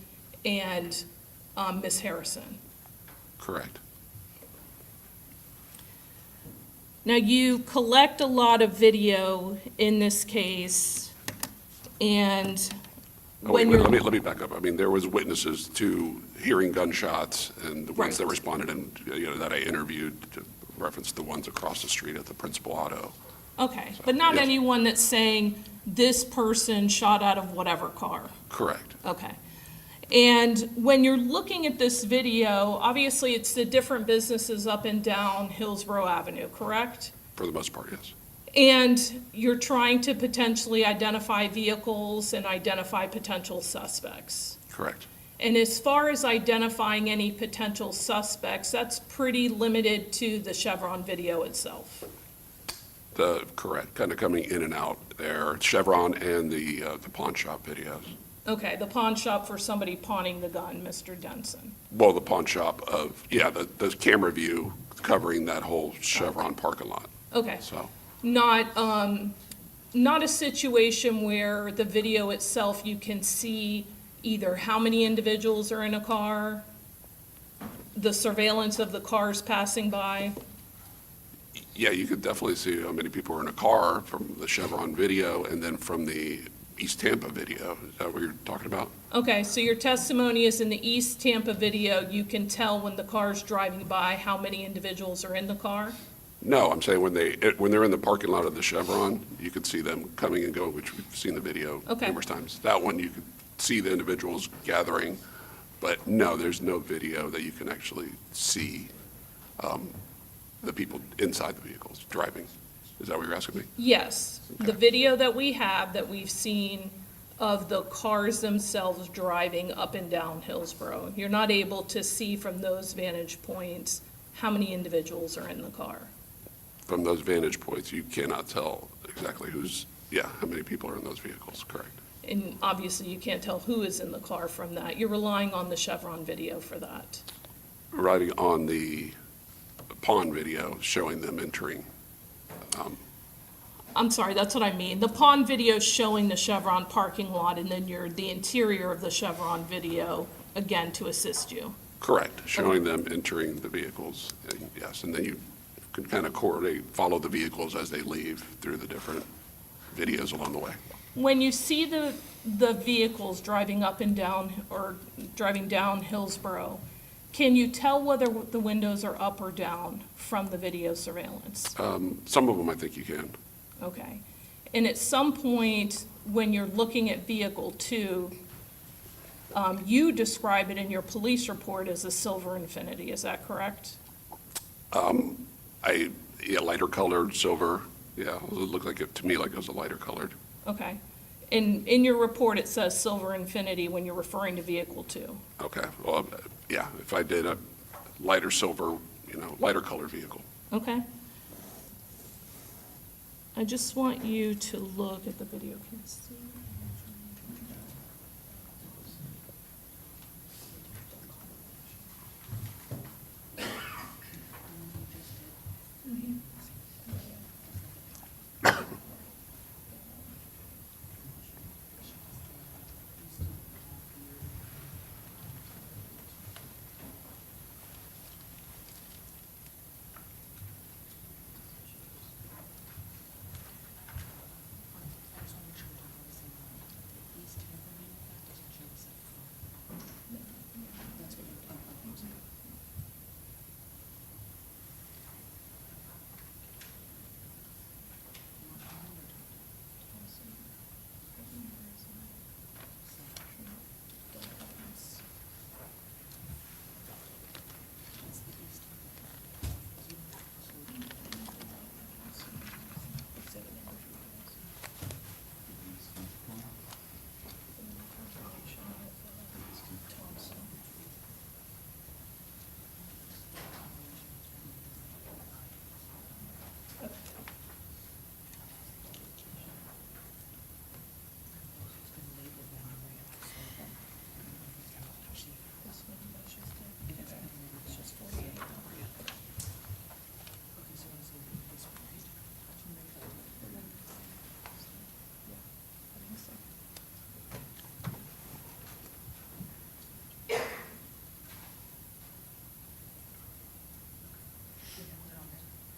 and Miss Harrison? Correct. Now, you collect a lot of video in this case, and Oh, when wait, you're... let me back up. I mean, there was witnesses to hearing gunshots, and the ones that Right. responded and, that I interviewed to reference the ones across the street at the principal auto. Okay, but not Yes. anyone that's saying this person shot out of whatever car? Correct. Okay. And when you're looking at this video, obviously it's the different businesses up and down Hillsborough Avenue, correct? For the most part, yes. And you're trying to potentially identify vehicles and identify potential suspects. Correct. And as far as identifying any potential suspects, that's pretty limited to the Chevron video itself. Correct, kind of coming in and out there, Chevron and the pawn shop videos. Okay, the pawn shop for somebody pawning the gun, Mr. Denson. Well, the pawn shop of, the camera view covering that whole Chevron parking lot, Okay. so. Not a situation where the video itself, you can see either how many individuals are in a car, the surveillance of the cars passing by. Yeah, you could definitely see how many people are in a car from the Chevron video and then from the East Tampa video. Is that what you're talking about? Okay, so your testimony is in the East Tampa video, you can tell when the car's driving by how many individuals are in the car? No, I'm saying when they're in the parking lot of the Chevron, you could see them coming and going, which we've seen the video Okay. numerous times. That one, you could see the individuals gathering, but no, there's no video that you can actually see the people inside the vehicles driving. Is that what you're asking me? Yes. The video that we have, that we've seen of the cars themselves driving up and down Hillsborough, you're not able to see from those vantage points how many individuals are in the car. From those vantage points, you cannot tell exactly how many people are in those vehicles, correct? And obviously, you can't tell who is in the car from that. You're relying on the Chevron video for that. Riding on the pond video showing them entering. I'm sorry, that's what I mean. The pond video showing the Chevron parking lot, and then the interior of the Chevron video, again, to assist you. Correct, showing them entering the vehicles, and yes, and then you can kind of coordinate, follow the vehicles as they leave through the different videos along the way. When you see the vehicles driving up and down, or driving down Hillsborough, can you tell whether the windows are up or down from the video surveillance? Some of them I think you can. Okay. And at some point, when you're looking at vehicle 2, you describe it in your police report as a silver Infiniti, is that correct? Yeah, lighter colored, silver, yeah, it looked like it, to me, like it was a lighter colored. Okay. In your report, it says silver Infiniti when you're referring to vehicle 2. Okay, well, yeah, if I did a lighter silver, lighter colored vehicle. Okay. I just want you to look at the video. Can you see?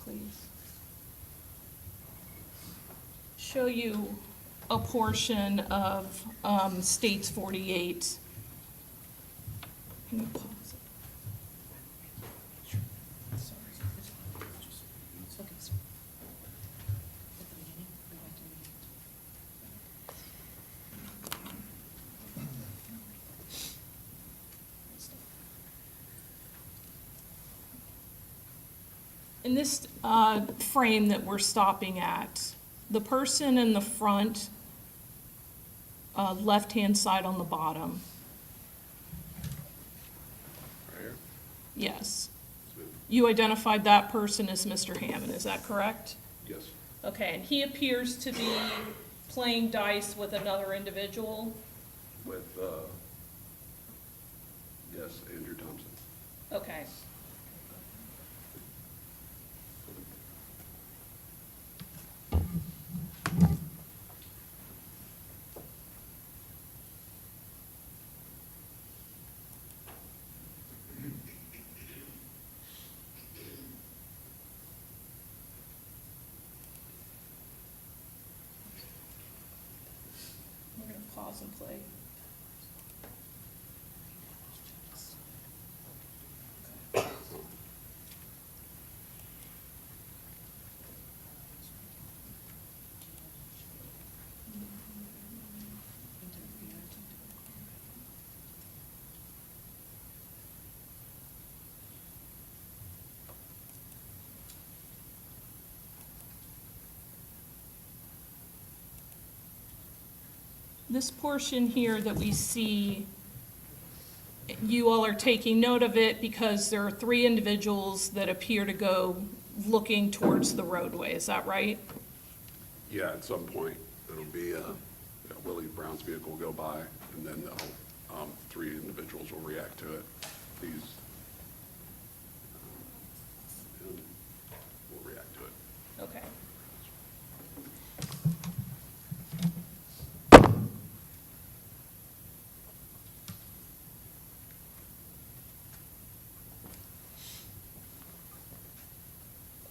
Please. Show you a portion of States 48. Can you pause it? In this frame that we're stopping at, the person in the front, left-hand side on the bottom. Right here? Yes. You identified that person as Mr. Hammond, is that correct? Yes. Okay, and he appears to be playing dice with another individual? With, yes, Andrew Thompson. Okay. We're going to pause and play. This portion here that we see, you all are taking note of it because there are 3 individuals that appear to go looking towards the roadway, is that right? Yeah, at some point, it'll be, Willie Brown's vehicle will go by, and then they'll, 3 individuals will react to it. These will react to it. Okay.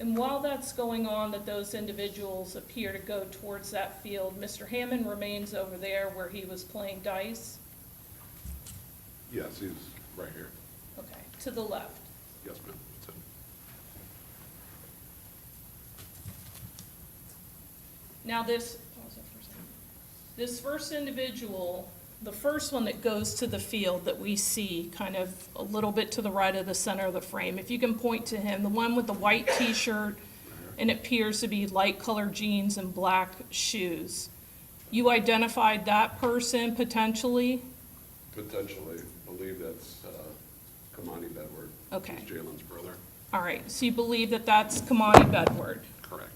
And while that's going on, that those individuals appear to go towards that field, Mr. Hammond remains over there where he was playing dice? Yes, he's right here. Okay, to the left. Yes, ma'am. That's it. Now this, pause it for a second. This first individual, the first one that goes to the field that we see kind of a little bit to the right of the center of the frame, if you can point to him, the one with the white t-shirt and it appears to be light colored jeans and black shoes. You identified that person potentially? Potentially, believe that's Kamani Bedward. Okay. He's Jaylin's brother. All right, so you believe that that's Kamani Bedward? Correct.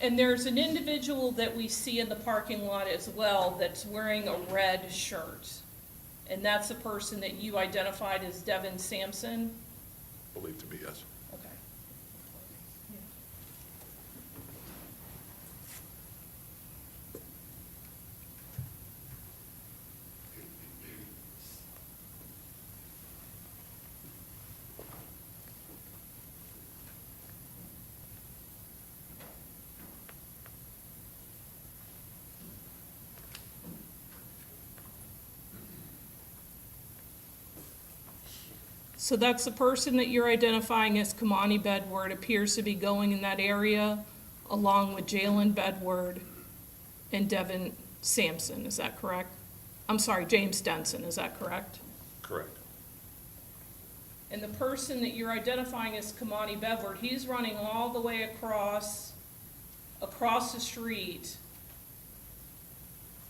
And there's an individual that we see in the parking lot as well that's wearing a red shirt. And that's the person that you identified as Devin Sampson? Believed to be, yes. Okay. So that's the person that you're identifying as Kamani Bedward appears to be going in that area along with Jaylin Bedward and Devin Sampson, is that correct? I'm sorry, James Denson, is that correct? Correct. And the person that you're identifying as Kamani Bedward, he's running all the way across the street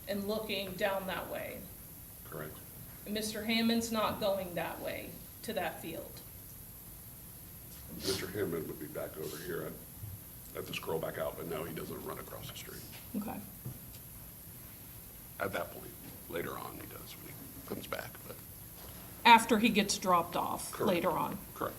and looking down that way. Correct. And Mr. Hammond's not going that way to that field. Mr. Hammond would be back over here. I'd have to scroll back out, but no, he doesn't run across the street. Okay. At that point, later on he does when he comes back, but After he gets dropped off Correct. later on. correct.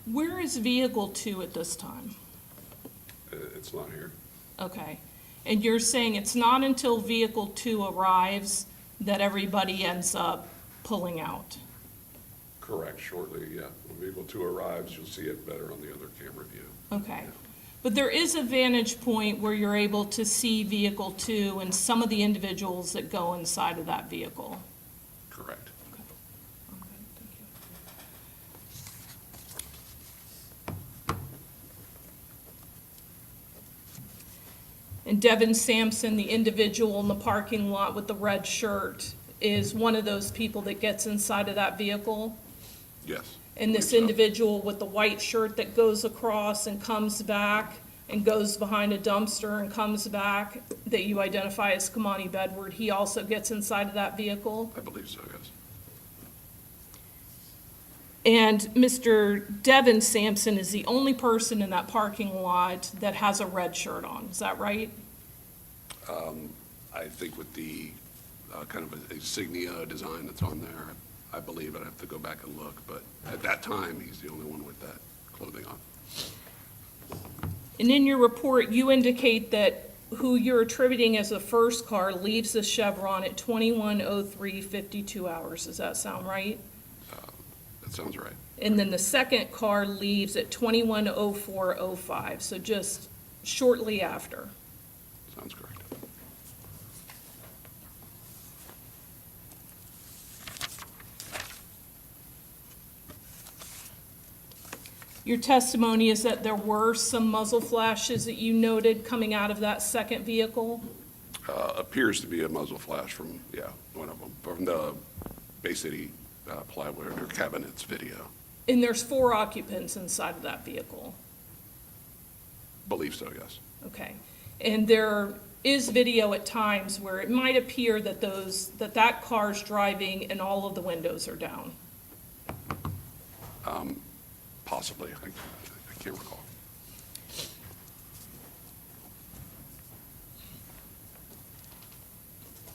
Where is vehicle 2 at this time? It's not here. Okay. And you're saying it's not until vehicle 2 arrives that everybody ends up pulling out? Correct, shortly, yeah. When vehicle 2 arrives, you'll see it better on the other camera view. Okay. But there is a vantage point where you're able to see vehicle 2 and some of the individuals that go inside of that vehicle? Correct. Okay, thank you. And Devin Sampson, the individual in the parking lot with the red shirt, is one of those people that gets inside of that vehicle? Yes. And this Believe so. individual with the white shirt that goes across and comes back and goes behind a dumpster and comes back, that you identify as Kamani Bedward, he also gets inside of that vehicle? I believe so, yes. And Mr. Devin Sampson is the only person in that parking lot that has a red shirt on, is that right? I think with the kind of a insignia design that's on there, I believe I'd have to go back and look, but at that time, he's the only one with that clothing on. And in your report, you indicate that who you're attributing as the first car leaves the Chevron at 21:03, 52 hours, does that sound right? That sounds right. And then the second car leaves at 21:04:05, so just shortly after. Sounds correct. Your testimony is that there were some muzzle flashes that you noted coming out of that second vehicle? Appears to be a muzzle flash from, yeah, one of them, from the Bay City plywood or cabinets video. And there's 4 occupants inside of that vehicle. Believe so, yes. Okay. And there is video at times where it might appear that that car's driving and all of the windows are down. Possibly. I can't recall.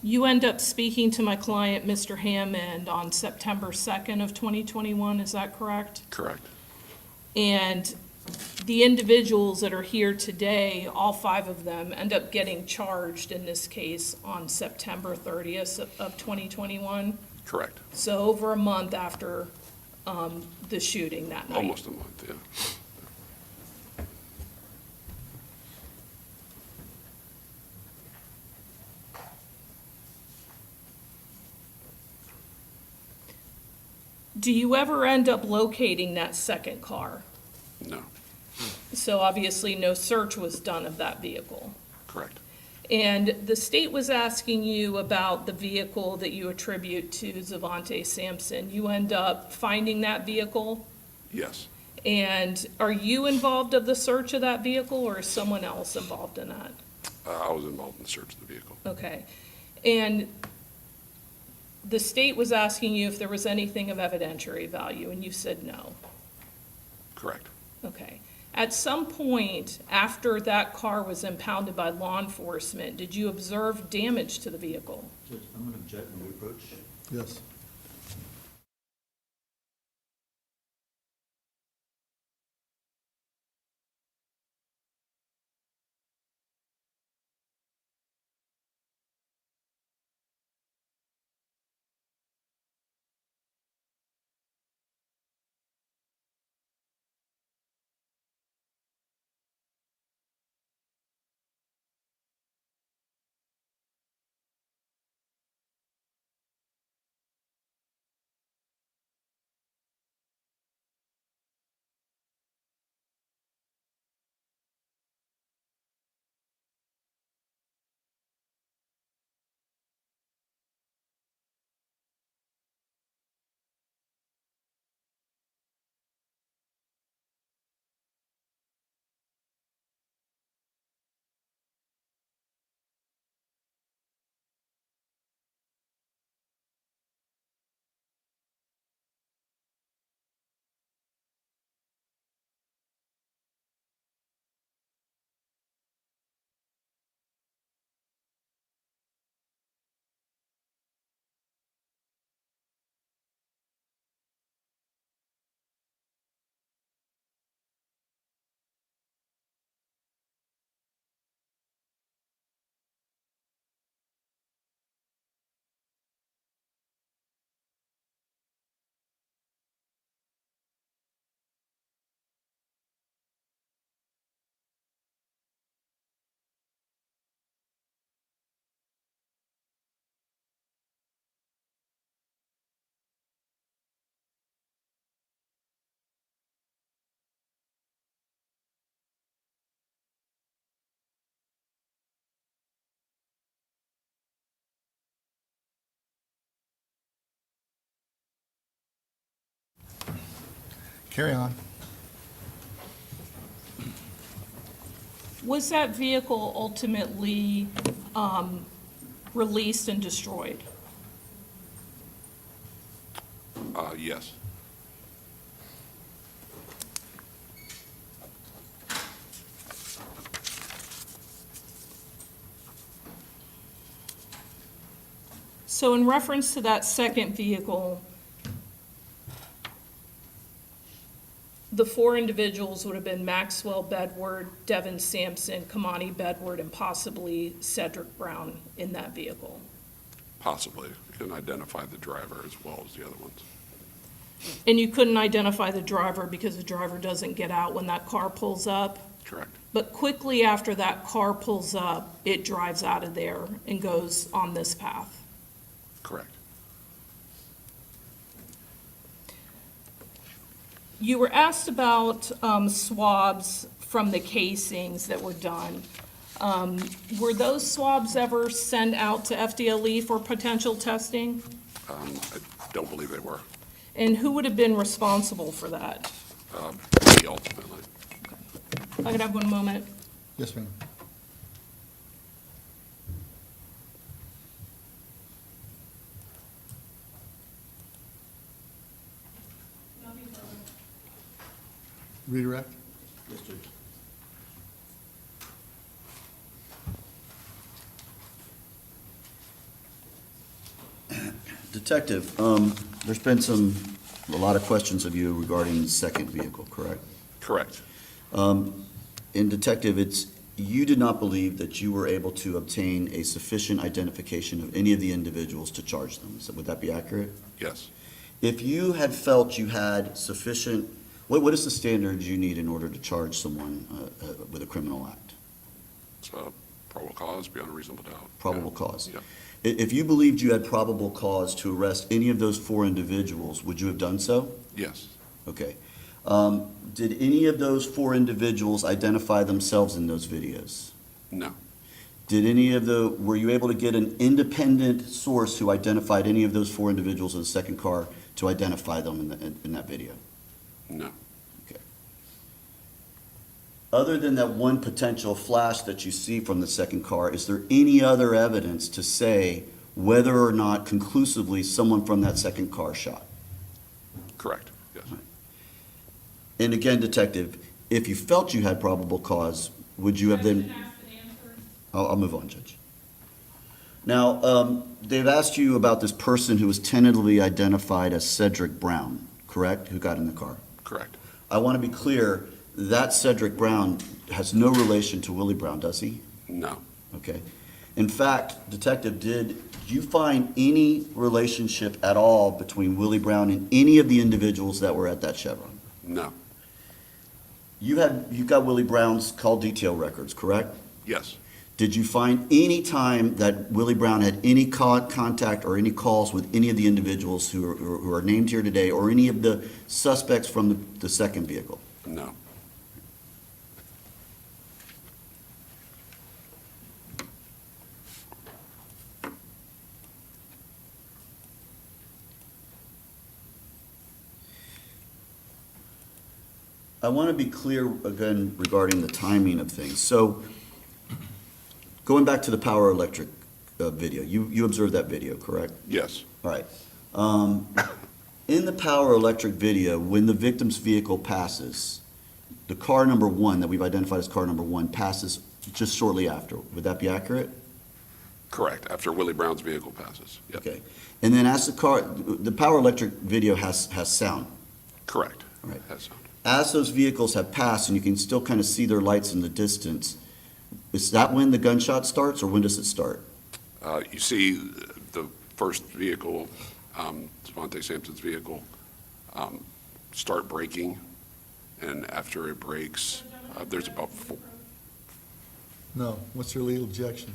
You end up speaking to my client, Mr. Hammond, on September 2nd of 2021, is that correct? Correct. And the individuals that are here today, all 5 of them, end up getting charged in this case on September 30th of 2021. Correct. So over a month after the shooting that night. Almost a month, yeah. Do you ever end up locating that second car? No. So obviously no search was done of that vehicle. Correct. And the state was asking you about the vehicle that you attribute to Zvante Sampson. You end up finding that vehicle? Yes. And are you involved of the search of that vehicle, or is someone else involved in that? I was involved in the search of the vehicle. Okay. And the state was asking you if there was anything of evidentiary value, and you said no. Correct. Okay. At some point after that car was impounded by law enforcement, did you observe damage to the vehicle? Judge, I'm going to object when we approach. Yes. Carry on. Was that vehicle ultimately released and destroyed? Yes. So in reference to that second vehicle, the 4 individuals would have been Maxwell Bedward, Devin Sampson, Kamani Bedward, and possibly Cedric Brown in that vehicle. Possibly. Can identify the driver as well as the other ones. And you couldn't identify the driver because the driver doesn't get out when that car pulls up? Correct. But quickly after that car pulls up, it drives out of there and goes on this path. Correct. You were asked about swabs from the casings that were done. Were those swabs ever sent out to FDLE for potential testing? I don't believe they were. And who would have been responsible for that? Me ultimately. If I could have one moment. Yes, ma'am. Redirect? Yes, Judge. Detective, there's been a lot of questions of you regarding the second vehicle, correct? Correct. And Detective, you did not believe that you were able to obtain a sufficient identification of any of the individuals to charge them. Would that be accurate? Yes. If you had felt you had sufficient, what is the standard you need in order to charge someone with a criminal act? It's a probable cause beyond a reasonable doubt. Probable Yeah. cause? Yeah. If you believed you had probable cause to arrest any of those four individuals, would you have done so? Yes. Okay. Did any of those four individuals identify themselves in those videos? No. Were you able to get an independent source who identified any of those four individuals in the second car to identify them in that video? No. Okay. Other than that one potential flash that you see from the second car, is there any other evidence to say whether or not conclusively someone from that second car shot? Correct. Yes. And again, Detective, if you felt you had probable cause, would you have then? I'll move on, Judge. Now, they've asked you about this person who was tentatively identified as Cedric Brown, correct, who got in the car? Correct. I want to be clear, that Cedric Brown has no relation to Willie Brown, does he? No. Okay. In fact, Detective, did you find any relationship at all between Willie Brown and any of the individuals that were at that Chevron? No. You've got Willie Brown's call detail records, correct? Yes. Did you find any time that Willie Brown had any contact or any calls with any of the individuals who are named here today, or any of the suspects from the second vehicle? No. I want to be clear again regarding the timing of things. So, going back to the Power Electric video, you observed that video, correct? Yes. All right. In the Power Electric video, when the victim's vehicle passes, the car number one that we've identified as car number one passes just shortly after. Would that be accurate? Correct. After Willie Brown's vehicle passes. Yep. Okay. And then as the Power Electric video has sound. Correct. All right. Has sound. As those vehicles have passed and you can still kind of see their lights in the distance, is that when the gunshot starts, or when does it start? You see the first vehicle, Zvante Sampson's vehicle, start braking, and after it brakes, there's about four. No. What's your legal objection?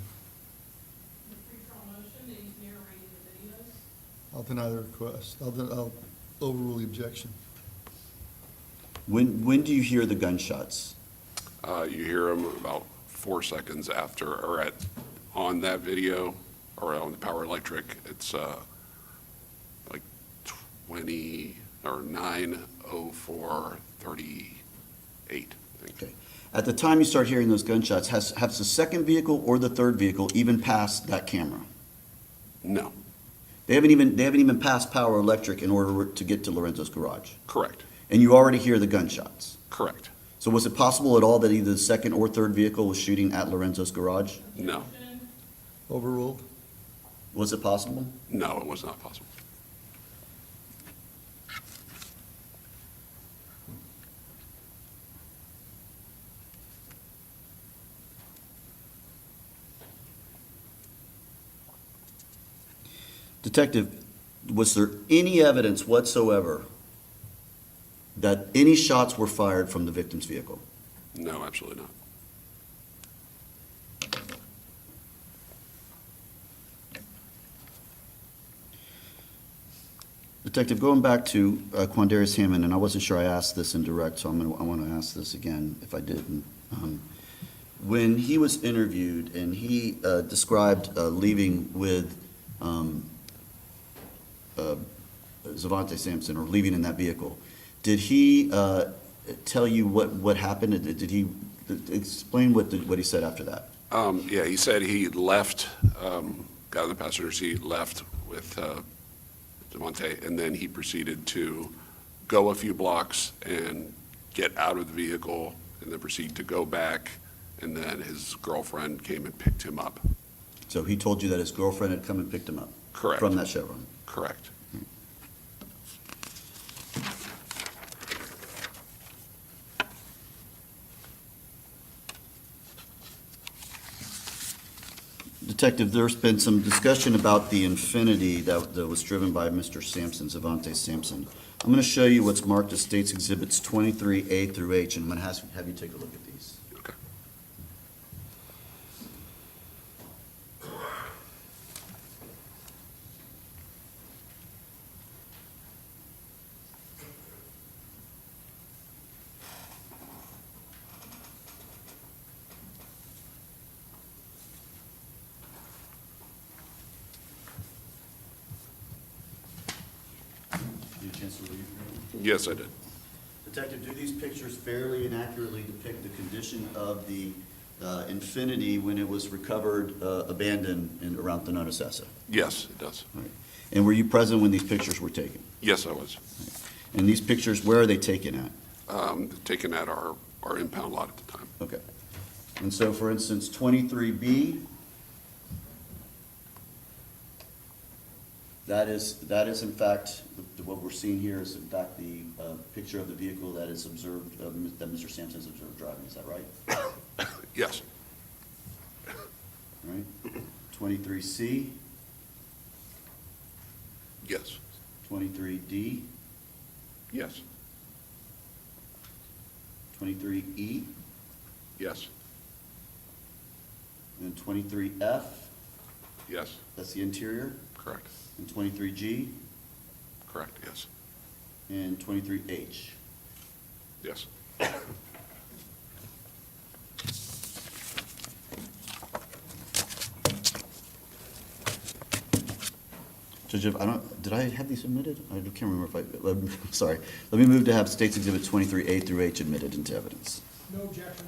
I'll deny the request. I'll overrule the objection. When do you hear the gunshots? You hear them about 4 seconds after, or on that video, or on the Power Electric, it's like 20 or 9:04:38. I think. Okay. At the time you start hearing those gunshots, has the second vehicle or the third vehicle even passed that camera? No. They haven't even passed Power Electric in order to get to Lorenzo's garage. Correct. And you already hear the gunshots. Correct. So was it possible at all that either the second or third vehicle was shooting at Lorenzo's garage? No. Overruled? Was it possible? No, it was not possible. Detective, was there any evidence whatsoever that any shots were fired from the victim's vehicle? No, absolutely not. Detective, going back to Quandarious Hammond, and I wasn't sure I asked this in direct, so I want to ask this again if I didn't. When he was interviewed and he described leaving with Zvante Sampson, or leaving in that vehicle, did he tell you what happened? Did he explain what he said after that? Yeah, he said he left, got in the passenger seat, left with Zvante, and then he proceeded to go a few blocks and get out of the vehicle, and then proceed to go back, and then his girlfriend came and picked him up. So he told you that his girlfriend had come and picked him up? Correct. From that Chevron? Correct. Detective, there's been some discussion about the Infinity that was driven by Mr. Sampson, Zvante Sampson. I'm going to show you what's marked as States Exhibits 23A through H, and I'm going to have you take a look at these. Okay. Did you have a chance to read? Yes, I did. Detective, do these pictures fairly and accurately depict the condition of the Infinity when it was recovered abandoned around Thonotosassa? Yes, it does. All right. And were you present when these pictures were taken? Yes, I was. And these pictures, where are they taken at? Taken at our impound lot at the time. Okay. And so, for instance, 23B, that is in fact, what we're seeing here is in fact the picture of the vehicle that is observed, that Mr. Sampson is observed driving, is that right? Yes. All right. 23C, Yes. 23D, Yes. 23E, Yes. and 23F, Yes. that's the interior, Correct. and 23G, Correct. Yes. and 23H. Yes. Judge, did I have these submitted? I can't remember if I'm sorry. Let me move to have States Exhibit 23A through H admitted into evidence. No objection.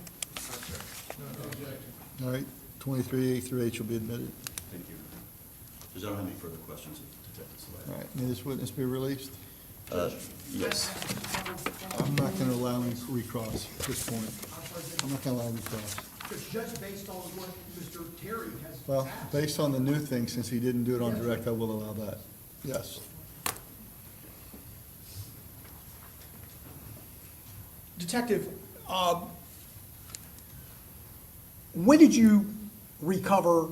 All right, 23A through H will be admitted. Thank you. Judge, I don't have any further questions of Detective All Celaya. right, may this witness be released? Yes. I'm not going to allow him recross at this point. I'm not going to allow recross. Just based on what Mr. Terry has Well, asked. based on the new thing, since he didn't do it on direct, I will allow that. Yes. Detective, when did you recover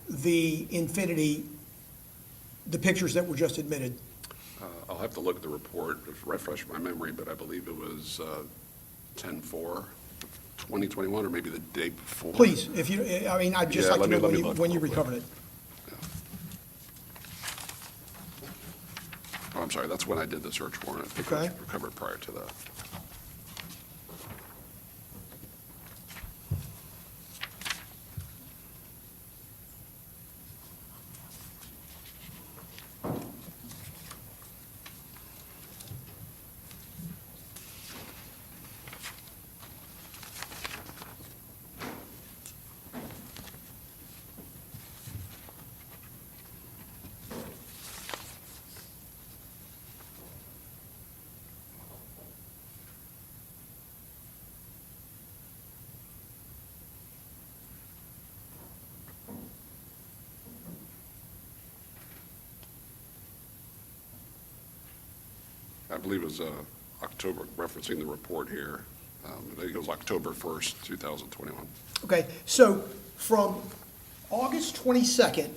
the Infinity, the pictures that were just admitted? I'll have to look at the report to refresh my memory, but I believe it was 10/4/2021, or maybe the day before. Please, if you, I mean, I'd just Yeah, like to let know me look when you real quick. recovered it. Oh, I'm sorry, that's when I did the search warrant. I think it was Okay. recovered prior to that. I believe it was October, referencing the report here. I think it was October 1st, 2021. Okay, so from August 22nd,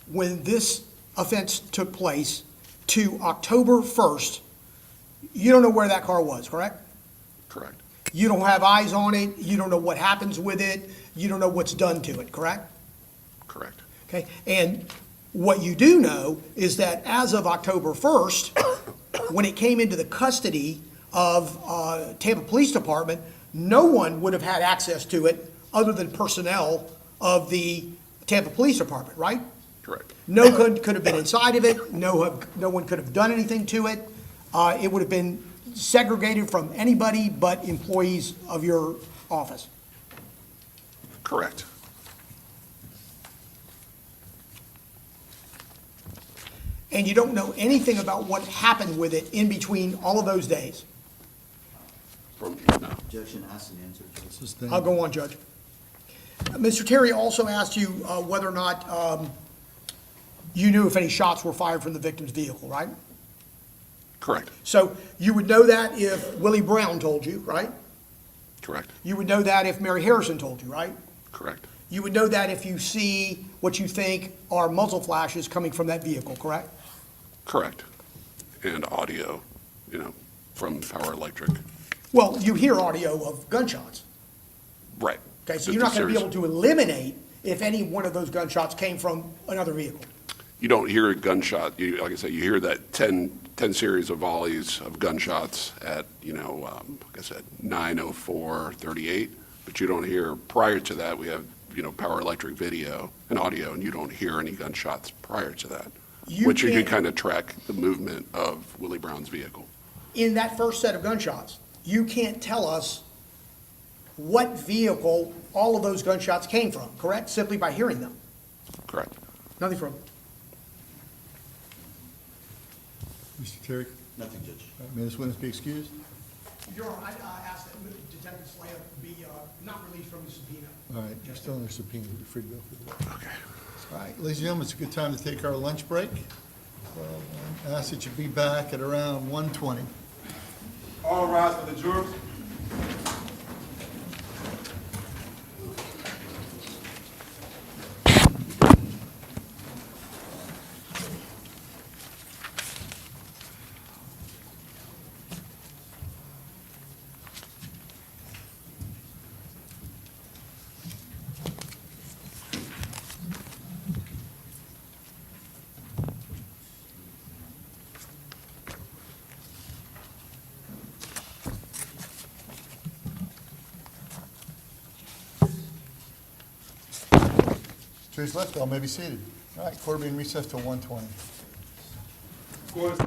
when this offense took place, to October 1st, you don't know where that car was, correct? Correct. You don't have eyes on it, you don't know what happens with it, you don't know what's done to it, correct? Correct. Okay, and what you do know is that as of October 1st, when it came into the custody of Tampa Police Department, no one would have had access to it other than personnel of the Tampa Police Department, right? Correct. No could have been inside of it, no one could have done anything to it. It would have been segregated from anybody but employees of your office. Correct. And you don't know anything about what happened with it in between all of those days. From, no. Objection, asked and answered. Judge. I'll go on, Judge. Mr. Terry also asked you whether or not you knew if any shots were fired from the victim's vehicle, right? Correct. So you would know that if Willie Brown told you, right? Correct. You would know that if Mary Harrison told you, right? Correct. You would know that if you see what you think are muzzle flashes coming from that vehicle, correct? Correct. And audio, from Power Electric. Well, you hear audio of gunshots. Right. Okay, so you're not going to be able to eliminate if any one of those gunshots came from another vehicle. You don't hear a gunshot. Like I said, you hear that 10 series of volleys of gunshots at, like I said, 9:04:38. But you don't hear, prior to that, we have, Power Electric video and audio, and you don't hear any gunshots prior to that. Which you can kind of track the movement of Willie Brown's vehicle. In that first set of gunshots, you can't tell us what vehicle all of those gunshots came from, correct? Simply by hearing them. Correct. Nothing from. Mr. Terry, Nothing, Judge. may this witness be excused? Your Honor, I asked that Detective Celaya be not released from the subpoena. All right, you're still under subpoena, you're free to go for the vote. Okay. All right, ladies and gentlemen, it's a good time to take our lunch break. Well, I ask that you be back at around 1:20. All rise for the jurors. Jury's left, all may be seated. All right, court will be in recess till 1:20. Court is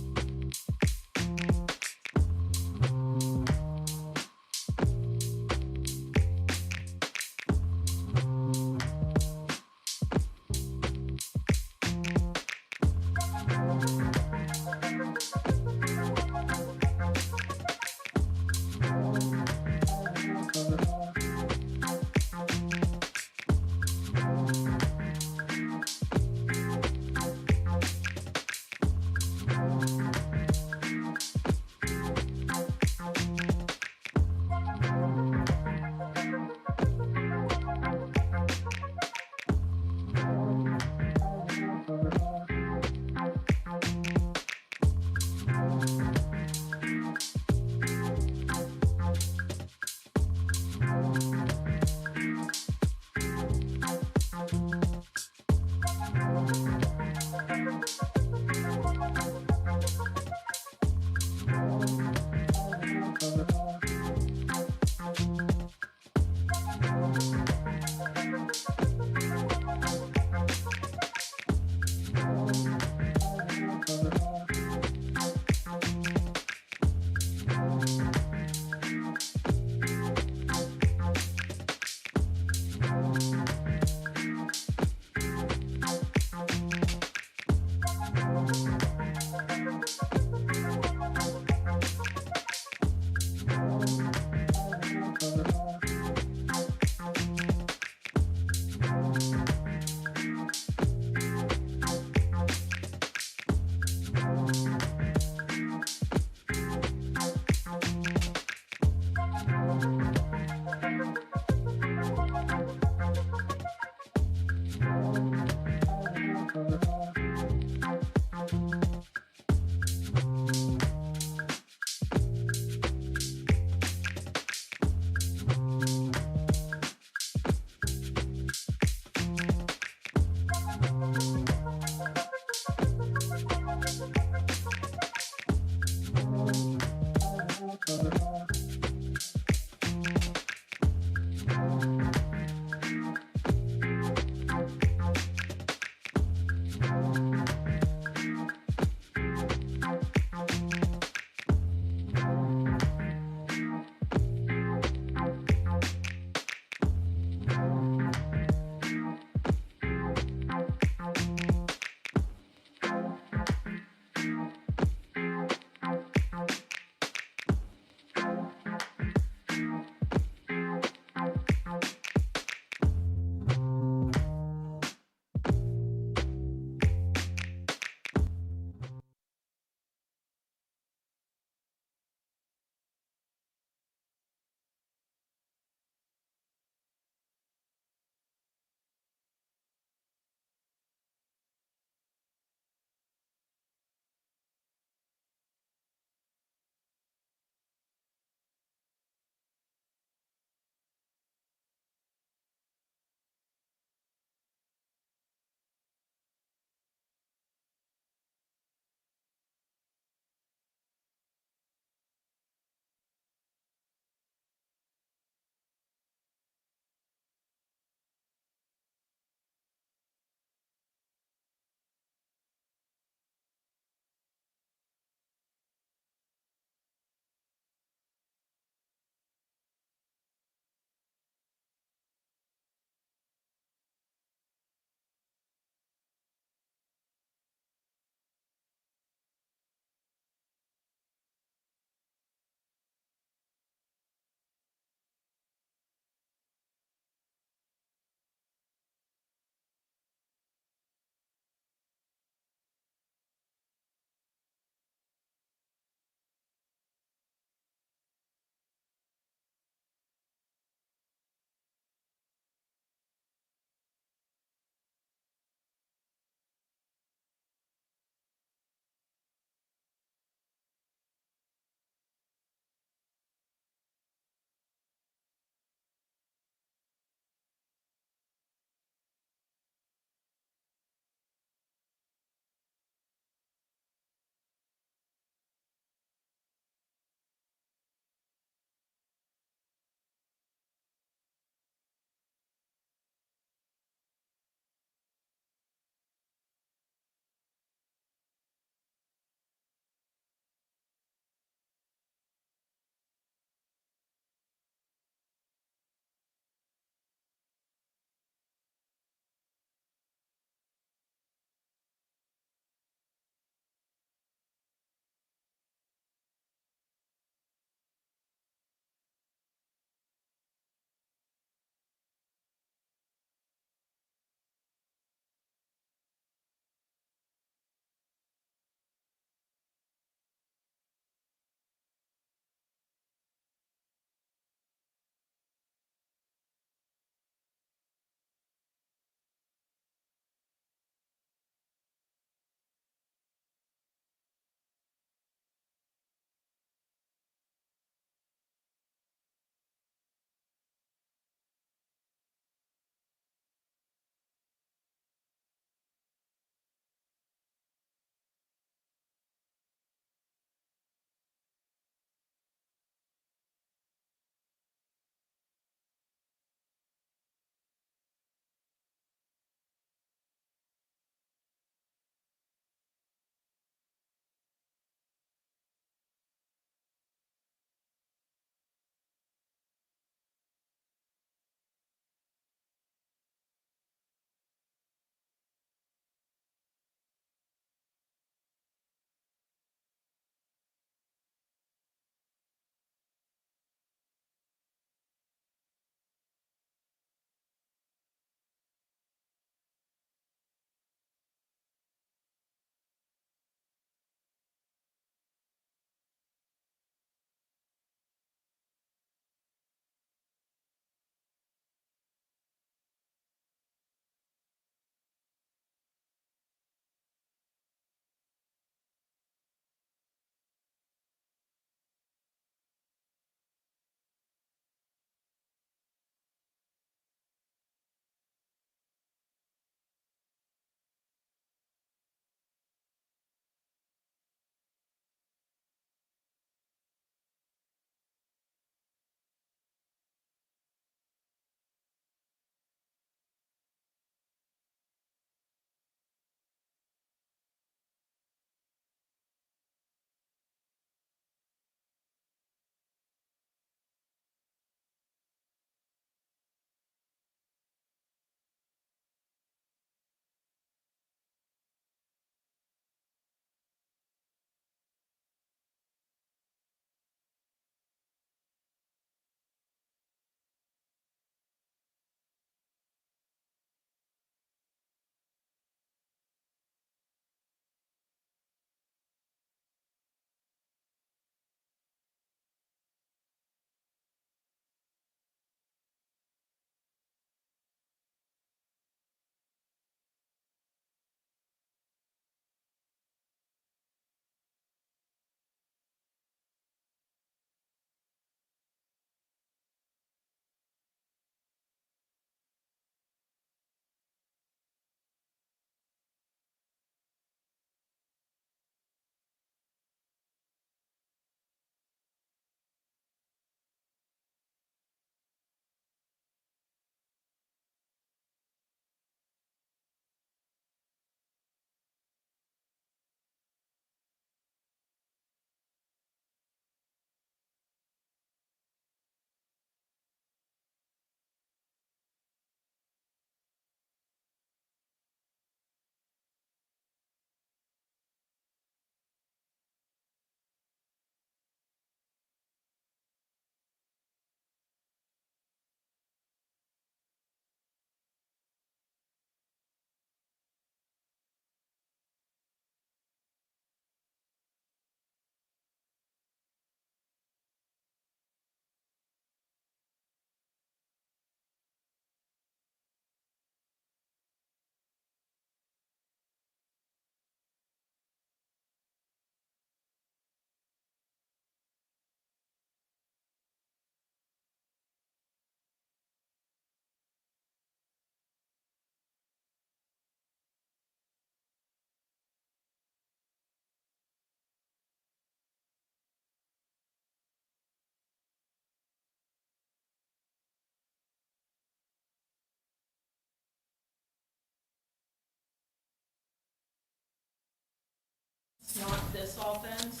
this offense,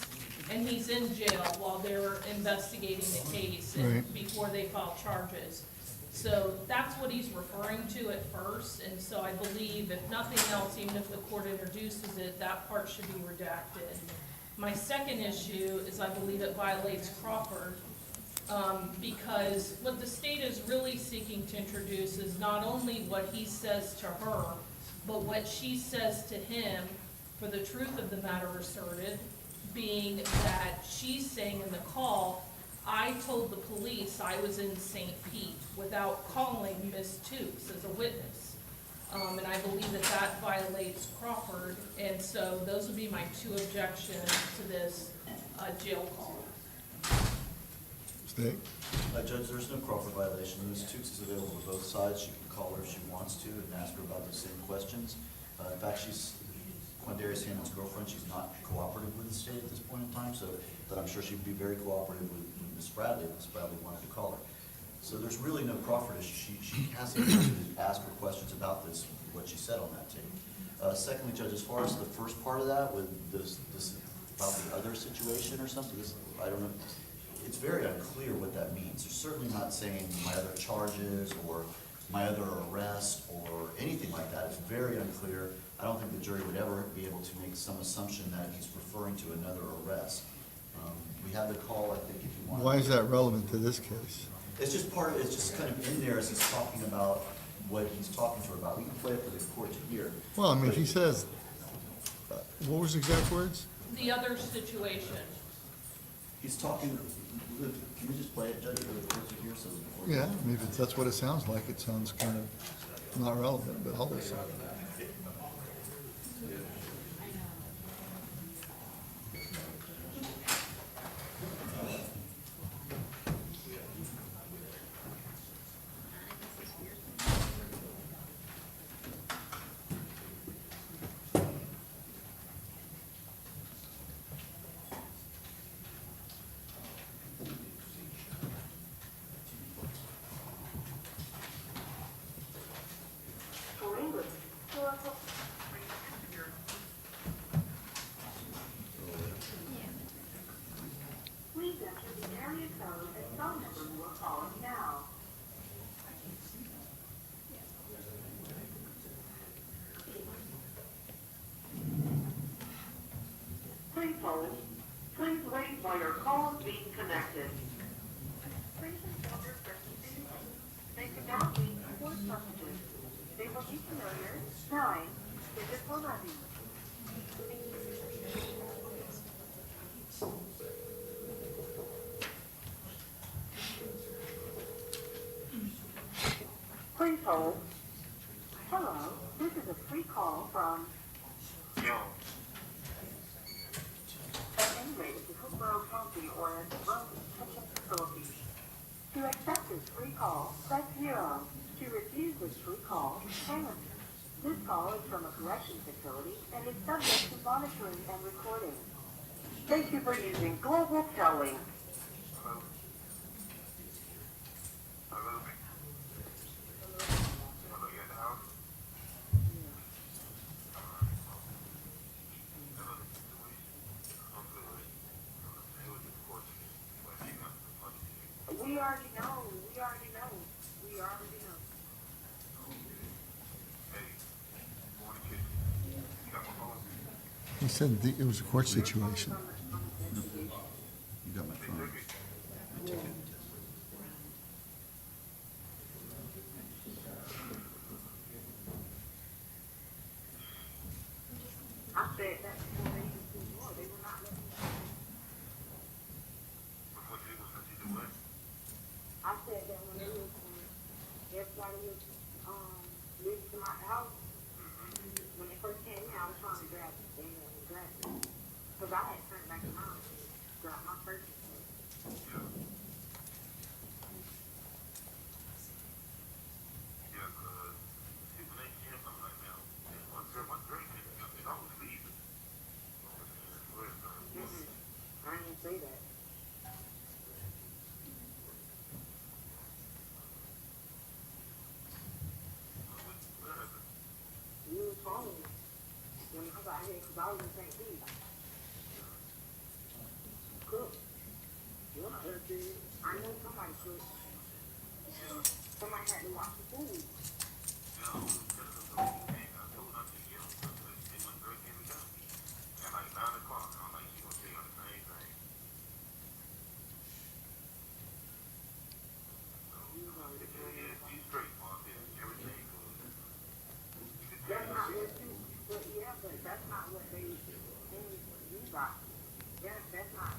and he's in jail while they're investigating the case and Right. before they file charges. So that's what he's referring to at first, and so I believe if nothing else, even if the court introduces it, that part should be redacted. My second issue is I believe it violates Crawford, because what the state is really seeking to introduce is not only what he says to her, but what she says to him, for the truth of the matter asserted, being that she's saying in the call, I told the police I was in St. Pete without calling Miss Tukes as a witness. And I believe that that violates Crawford, and so those would be my two objections to this jail call. State? Judge, there's no Crawford violation. Ms. Tukes is available to both sides. She can call her if she wants to and ask her about the same questions. In fact, she's Quandarious Hammond's girlfriend. She's not cooperative with the state at this point in time, so, but I'm sure she'd be very cooperative with Ms. Bradley if Ms. Bradley wanted to call her. So there's really no Crawford issue. She has to ask her questions about this, what she said on that tape. Secondly, Judge, as far as the first part of that, with this about the other situation or something, I don't know. It's very unclear what that means. They're certainly not saying my other charges or my other arrest or anything like that. It's very unclear. I don't think the jury would ever be able to make some assumption that he's referring to another arrest. We have the call, I think, if you want. Why is that relevant to this case? It's just part of, it's just kind of in there as he's talking about what he's talking to her about. We can play it for the court to hear. Well, I mean, if he says, what was the exact words? The other situation. He's talking, can we just play it, Judge, for the court to hear? So before Yeah, I mean, if that's what it sounds like, it sounds kind of not relevant, but I'll listen. Please enter the area code and phone number you are calling now. Please hold. Please wait while your call is being connected. Please inform your person they can now be support messages. They will be familiar, 9, digit 11. Please hold. Hello, this is a free call from an inmate at the Hillsborough County or Rome Detention Facility. To accept this free call, press 0. To refuse this free call, hang on. This call is from a corrections facility and is subject to monitoring and recording. Thank you for using Global Telling. We already know. He said it was a court situation. You got my phone. I take it. I said that before they even do more. They will not let me. I said that when they was everybody was leaving to my house. When they first came in, I was trying to grab it. They didn't grab it. Because I had turned back around, dropped my purse. I didn't say that. You was calling me when I got here because I was in St. Pete. cook. I know somebody cooked. Somebody had to wash the food. That's not what you, but yeah, but that's not what they got. That's not,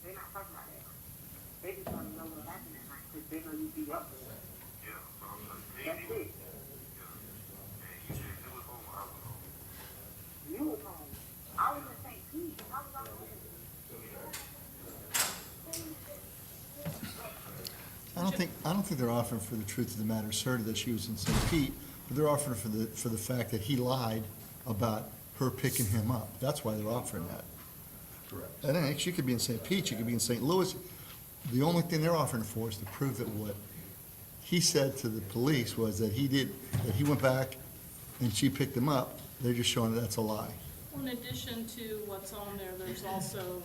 they're not talking about that. They just want to know what happened at night, because they know you be up there. That's it. You was home. I was in St. Pete. I was on home. I don't think they're offering for the truth of the matter asserted that she was in St. Pete, but they're offering for the fact that he lied about her picking him up. That's why they're offering that. Correct. And she could be in St. Pete, she could be in St. Louis. The only thing they're offering for is to prove that what he said to the police was that that he went back and she picked him up. They're just showing that that's a lie. In addition to what's on there, there's also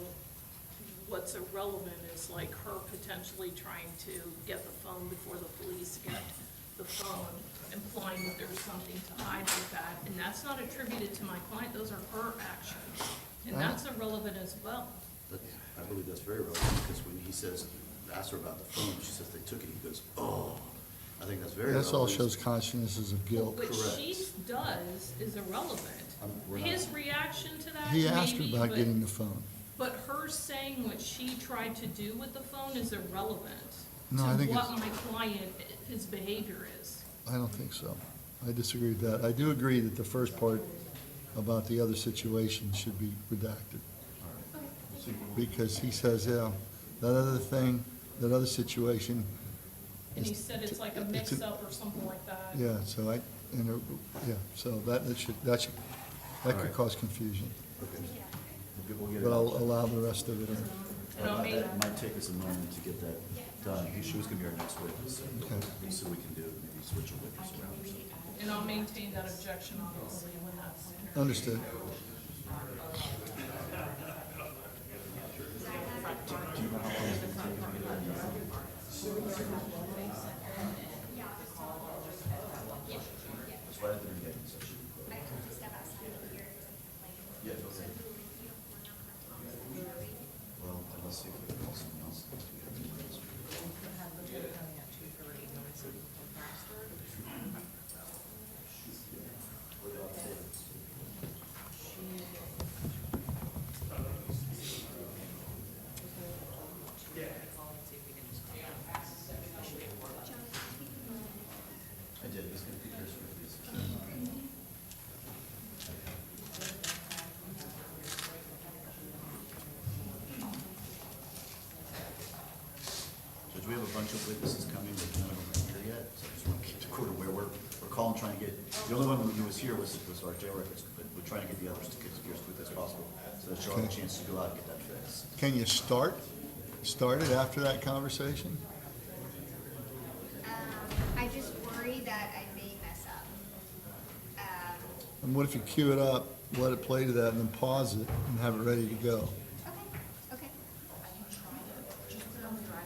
what's irrelevant is like her potentially trying to get the phone before the police get the phone, implying that there's something to hide with that. And that's not attributed to my client, those are her actions. And that's irrelevant as well. I believe that's very relevant, because when he says, asked her about the phone, she says they took it, he goes, oh. I think that's very relevant. This all shows consciousnesses of guilt. What Correct. she does is irrelevant. We're not- His reaction to that, He asked her maybe, about but- getting the phone. But her saying what she tried to do with the phone is irrelevant No, I think to what it's- my client, his behavior is. I don't think so. I disagree with that. I do agree that the first part about the other situation should be redacted. Because he says, yeah, that other thing, that other situation, And he said it's like a mix-up or something like that. yeah, so so that could cause confusion. We'll get it But I'll out. allow the rest of it in. And I mean, It might take us a moment to get that done. She was gonna be our next witness, Okay. so we can do, maybe switch a witness around or something. and I'll maintain that objection, obviously, when that's. Understood. It's right at the beginning, so she can put it. Yeah, go ahead. Well, let's see if we can call someone else. I did, he's gonna be here swiftly. Judge, we have a bunch of witnesses coming, but none of them are here yet, so I just want to keep the court aware. We're calling, trying to get, the only one who was here was our jail records, but we're trying to get the others to get here as quickly as possible, so that she'll have a chance to go out and get that fixed. Can you start it after that conversation? I just worry that I may mess up. And what if you cue it up, let it play to that, and then pause it and have it ready to go? Okay.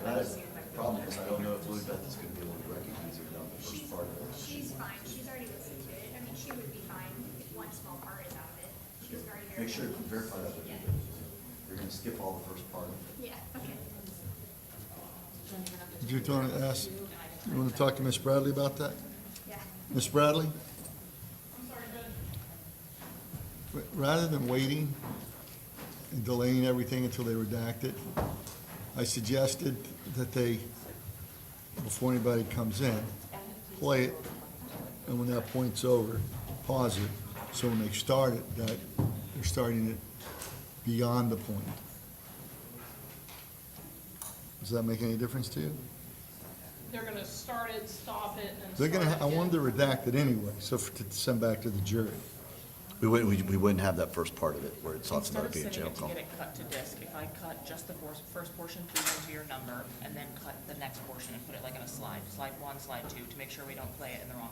The problem is, I don't know if Beth is gonna be able to recognize her down the first part of it. She's fine. She's already listened to it. I mean, she would be fine if one small part is out of it. She's very, very. Make sure, verify that with me. You're gonna skip all the first part of it. Yeah, okay. Did you want to ask, you want to talk to Ms. Bradley about that? Yeah. Ms. Bradley? Rather than waiting and delaying everything until they redact it, I suggested that they, before anybody comes in, play it, and when that point's over, pause it, so when they start it, that they're starting it beyond the point. Does that make any difference to you? They're gonna start it, stop it, and then They're gonna, start I again. wanted to redact it anyway, so to send back to the jury. We wouldn't have that first part of it where it talks about it being a jail Instead of call. sending it to get it cut to disk, if I cut just the first portion through into your number, and then cut the next portion and put it like in a slide 1, slide 2, to make sure we don't play it in the wrong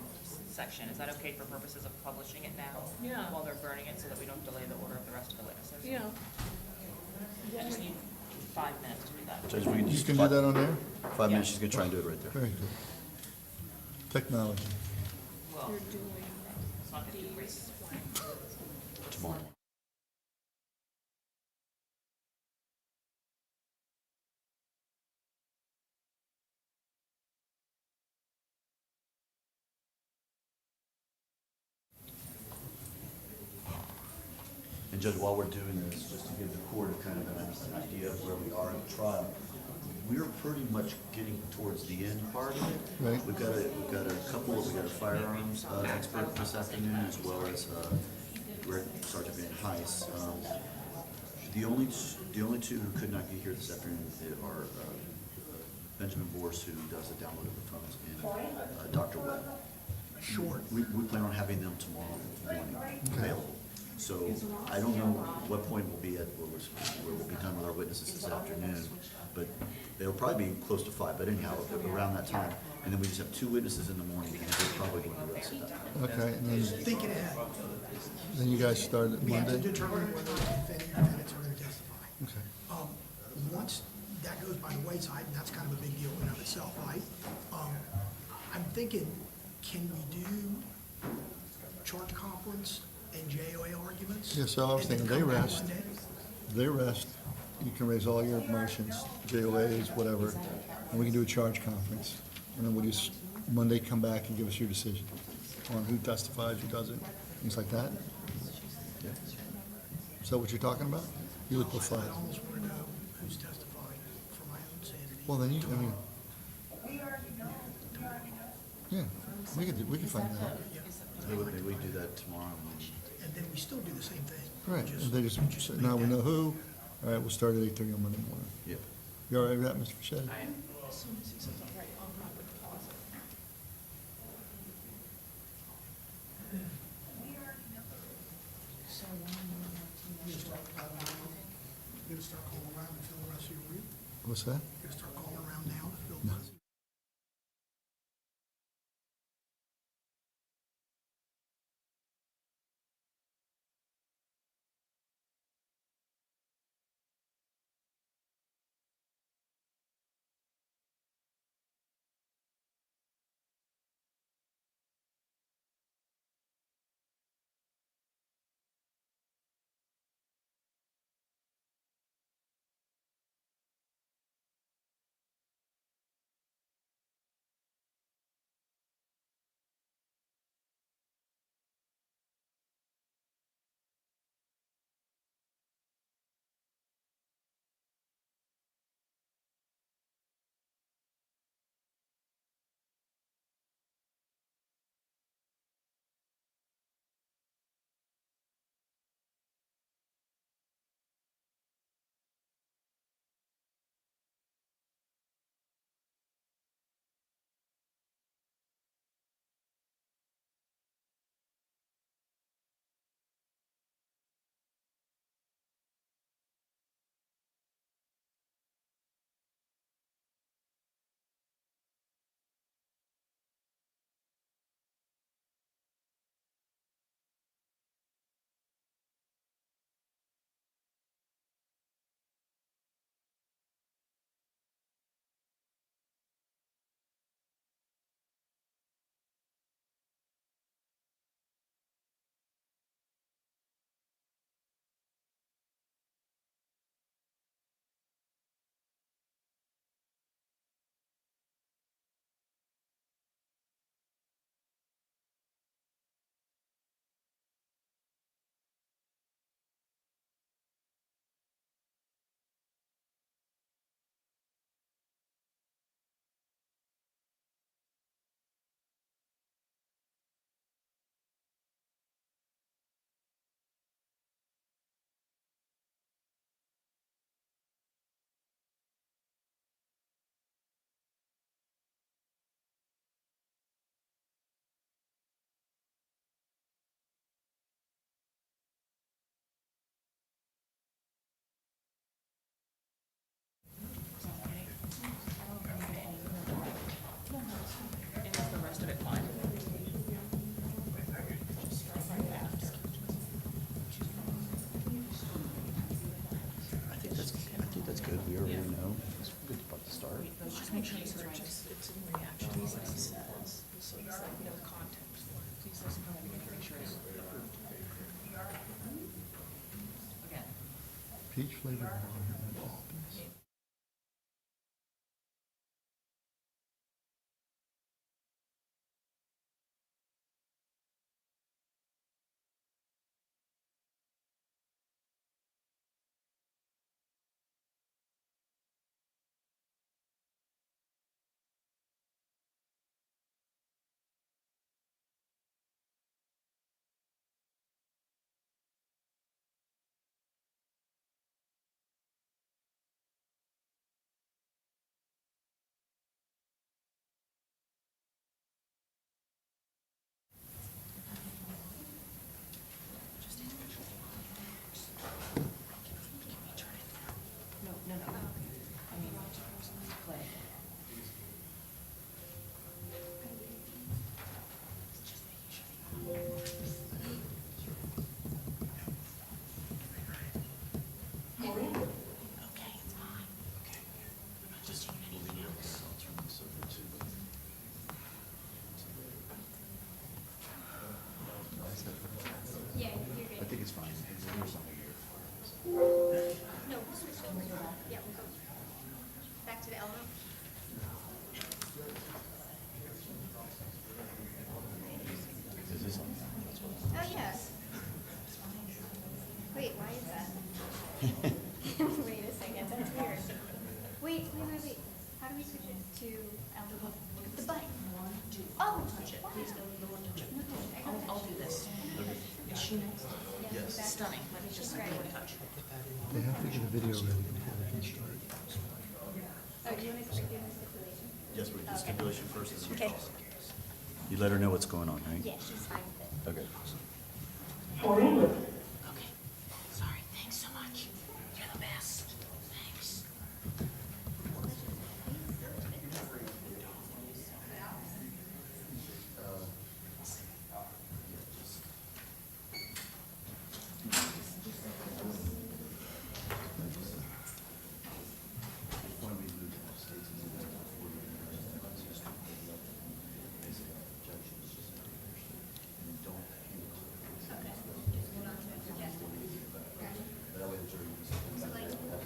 section, is that okay for purposes of publishing it now? Yeah. While they're burning it, so that we don't delay the order of the rest of the witnesses? Yeah. I just need 5 minutes to do that. Judge, we can You just. can do that on there? 5 minutes, she's gonna try and do it right there. Very good. Technology. Well, it's not gonna be race. Tomorrow. And Judge, while we're doing this, just to give the court a kind of an idea of where we are in the trial, we're pretty much getting towards the end part of it. Right. We got a firearms expert this afternoon, as well as Sergeant Van Heist. The only two who could not get here this afternoon are Benjamin Borse, who does the download of the phones, and Dr. Webb. Sure. We plan on having them tomorrow morning available. So I don't know what point we'll be at, where we'll be done with our witnesses this afternoon, but they'll probably be close to 5, but anyhow, around that time. And then we just have 2 witnesses in the morning, and we're probably going to the rest of that. Okay, and Thinking ahead, then you guys start at we have to Monday? determine whether any defendants are going to testify. Okay. Once that goes by the wayside, and that's kind of a big deal in and of itself, right? I'm thinking, can we do charge conference and JOA arguments? Yeah, so I was and then thinking they come back rest. Monday? They rest, you can raise all your motions, JOAs, whatever, and we can do a charge conference. And then we'll just, Monday, come back and give us your decision on who testifies, who doesn't, things like that. Is that what you're talking about? You look like I five. almost want to know who's testifying for my own sanity. Well, then you, I mean, yeah, we can find that out. Maybe we do that tomorrow. And then we still do the same thing. Right, Just- and they just, just now we make know that- who, all right, we'll start at 8:30 on Monday morning. Yep. You all right with that, Mr. Fischetti? You gonna start calling around and fill the rest of your week? What's that? You gonna start calling around now to fill the No. rest of your good, we already know. It's a good spot to start. Let's just make sure this is right. It's in reaction. Please, like he says, so it's like no context for it. Please listen from everybody, make sure it's approved. Again. Peach flavored water. No. I mean, play. Just making sure. Okay, it's fine. Okay. I'm not just doing anything else. I'll turn this over to. Yeah, you're good. I think it's fine. There's something here. No, we'll switch over. Yeah, we'll go back to the elbow. Is this on? Oh, yes. Wait, why is that? Wait a second, that's weird. Wait. How do we switch it to elbow? The button. Oh, Touch it, please, no one touch it. I'll do this. Is she next? Yes. Stunning, let me just, no one touch. They have to get a video ready before they can start. Oh, do you want to do the stipulation? Yes, we do stipulation first, and then we Okay. call. You let her know what's going on, right? Yeah, she's fine with it. Okay. Okay, sorry, thanks so much. You're the best. Thanks.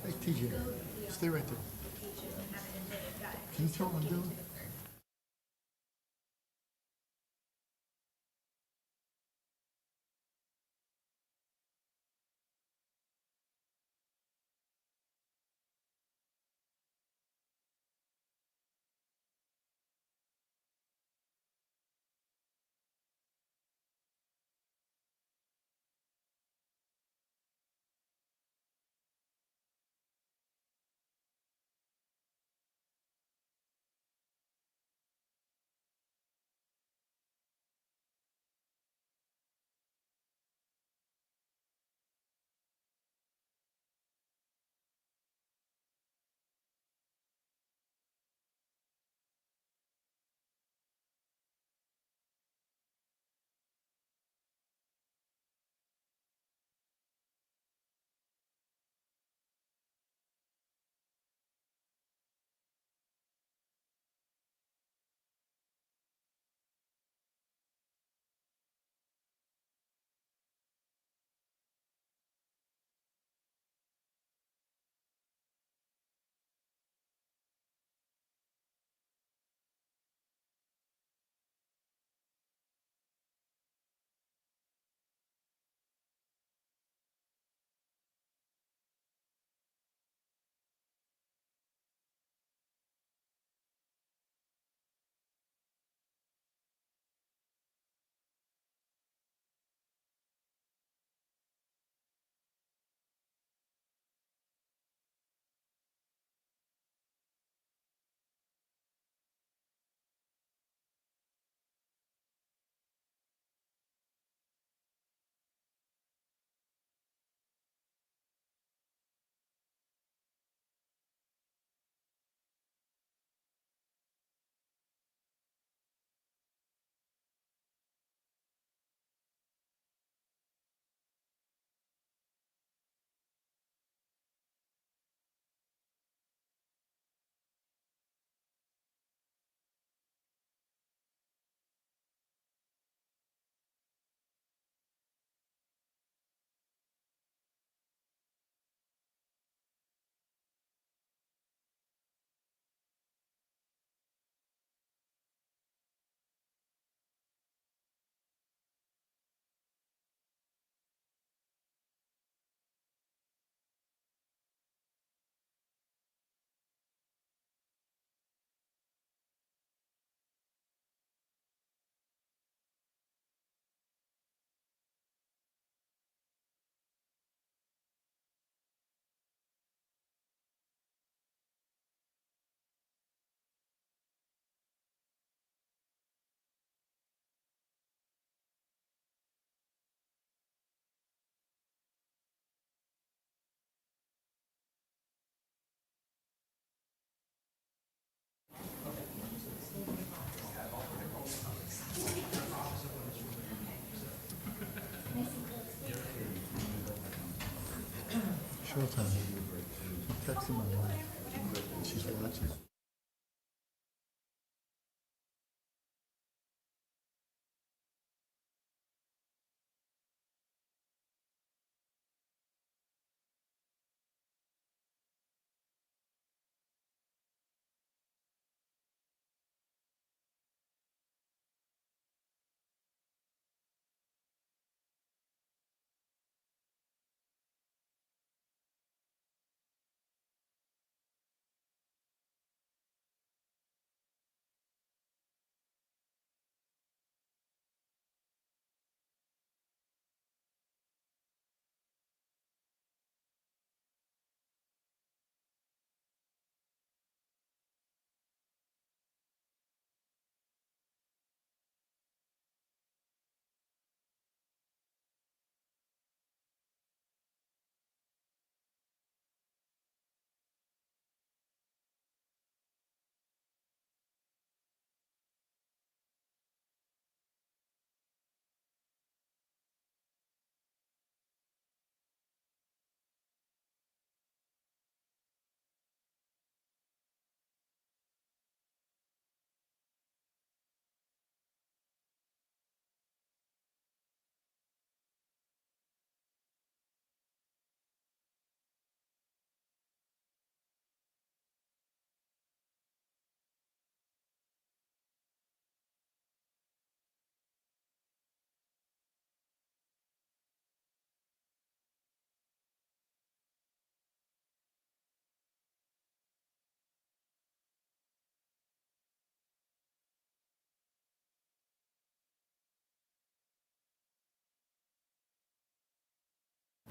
Hey, TJ, stay right there. Can you tell what I'm doing? Showtime. I'm texting my wife. She's watching.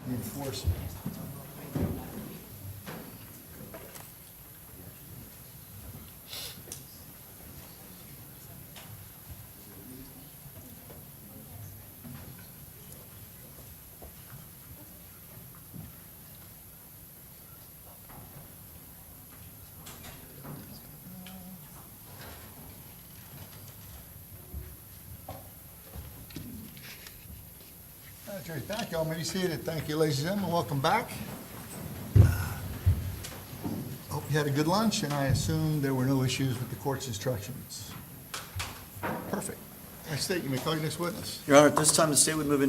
Enforce it. Okay, thank you all. May be seated. Thank you, ladies and gentlemen. Welcome back. Hope you had a good lunch, and I assume there were no issues with the court's instructions. Perfect. Next state, you may call your next witness. Your Honor, at this time, the state would move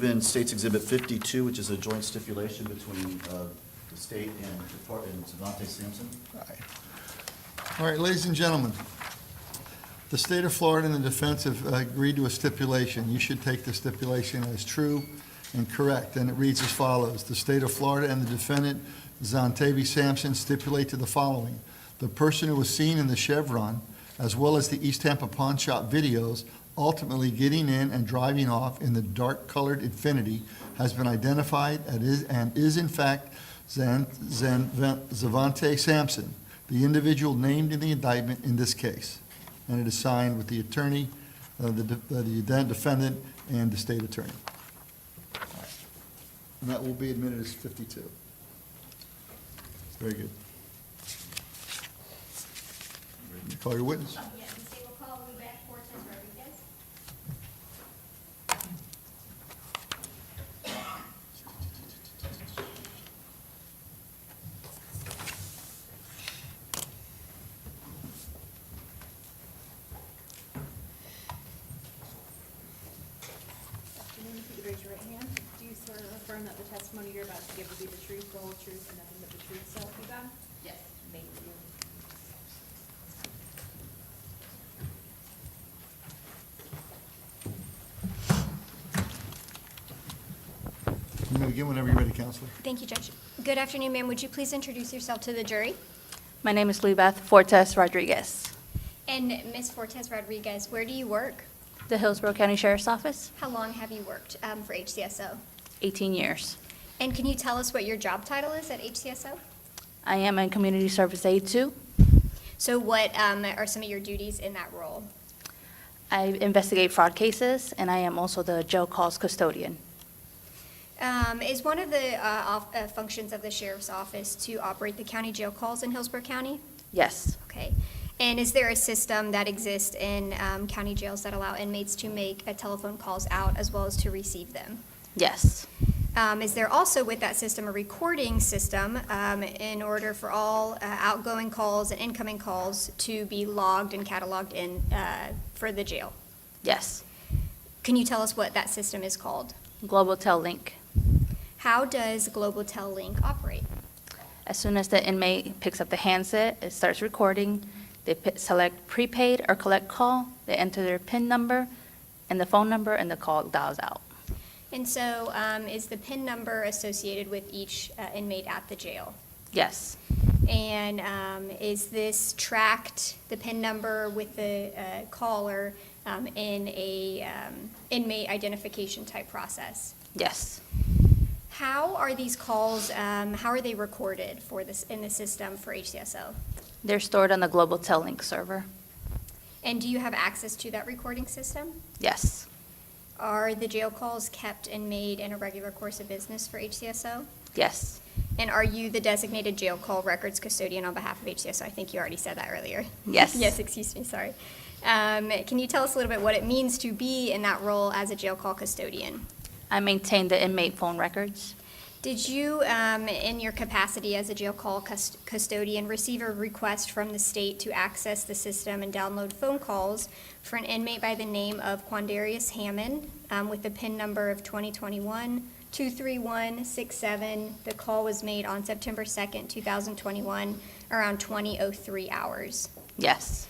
in State's Exhibit 52, which is a joint stipulation between the state and Zvante Sampson. All right, ladies and gentlemen, the state of Florida and the defense have agreed to a stipulation. You should take the stipulation as true and correct, and it reads as follows. The state of Florida and the defendant, Zvante Sampson, stipulate to the following. The person who was seen in the Chevron, as well as the East Tampa pawn shop videos, ultimately getting in and driving off in the dark-colored Infiniti, has been identified and is in fact Zvante Sampson, the individual named in the indictment in this case. And it is signed with the attorney, the defendant, and the state attorney. And that will be admitted as 52. Very good. You call your witness. Yes, the state will call Beth Fortez Rodriguez. Afternoon, if you could raise your right hand. Do you swear or affirm that the testimony you're about to give will be the truth, the whole truth, and nothing but the truth, so help you God? Yes, thank you. You may begin whenever you're ready, Counselor. Thank you, Judge. Good afternoon, ma'am. Would you please introduce yourself to the jury? My name is Beth Fortez Rodriguez, And Ms. Fortez Rodriguez, where do you work? the Hillsborough County Sheriff's Office, How long have you worked for HCSO? 18 years. And can you tell us what your job title is at HCSO? I am a Community Service Aide too. So what are some of your duties in that role? I investigate fraud cases, and I am also the jail calls custodian. Is one of the functions of the sheriff's office to operate the county jail calls in Hillsborough County? Yes, Okay. And is there a system that exists in county jails that allow inmates to make telephone calls out as well as to receive them? yes, is there also with that system a recording system in order for all outgoing calls and incoming calls to be logged and cataloged in for the jail? Yes. Can you tell us what that system is called? Global Tel Link. How does Global Tel Link operate? As soon as the inmate picks up the handset, it starts recording. They select prepaid or collect call. They enter their PIN number and the phone number, and the call dials out. And so is the PIN number associated with each inmate at the jail? Yes. And is this tracked, the PIN number with the caller, in a inmate identification type process? Yes. How are these calls, how are they recorded for this, in the system for HCSO? They're stored on the Global Tel Link server. And do you have access to that recording system? Yes. Are the jail calls kept and made in a regular course of business for HCSO? Yes. And are you the designated jail call records custodian on behalf of HCSO? I think you already said that earlier. Yes. Yes, excuse me, sorry. Can you tell us a little bit what it means to be in that role as a jail call custodian? I maintain the inmate phone records. Did you, in your capacity as a jail call custodian, receive a request from the state to access the system and download phone calls for an inmate by the name of Quandarious Hammond with the PIN number of 2021-23167? The call was made on September 2nd, 2021, around 20:03 hours. Yes.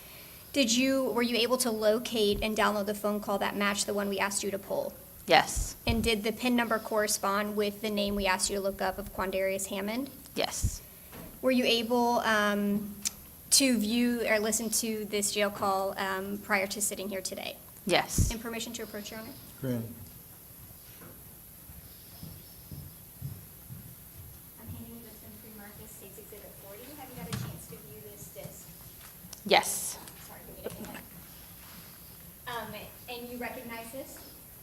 Were you able to locate and download the phone call that matched the one we asked you to pull? Yes. And did the PIN number correspond with the name we asked you to look up of Quandarious Hammond? Yes. Were you able to view or listen to this jail call prior to sitting here today? Yes. And permission to approach, Your Honor? Granted. I'm handing you this in pre-Marcus State's Exhibit 40. Have you had a chance to view this disc? Yes. Sorry, give me a minute. And you recognize this?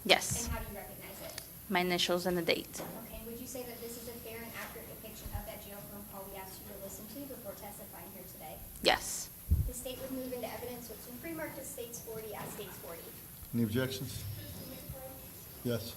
Yes. And how do you recognize it? My initials and the date. Okay, would you say that this is a fair and accurate depiction of that jail phone call we asked you to listen to before testifying here today? Yes. The state would move into evidence what's in pre-Marcus States 40 as States 40. Any objections? Yes.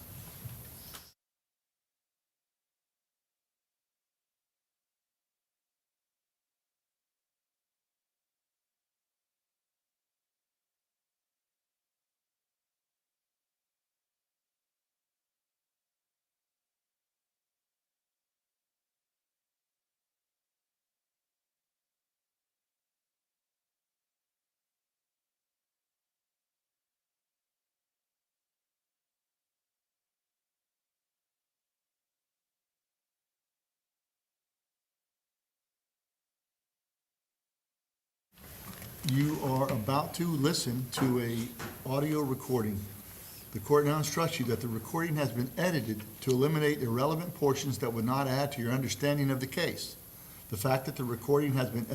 You are about to listen to a audio recording. The court now instructs you that the recording has been edited to eliminate irrelevant portions that would not add to your understanding of the case. The fact that the recording has been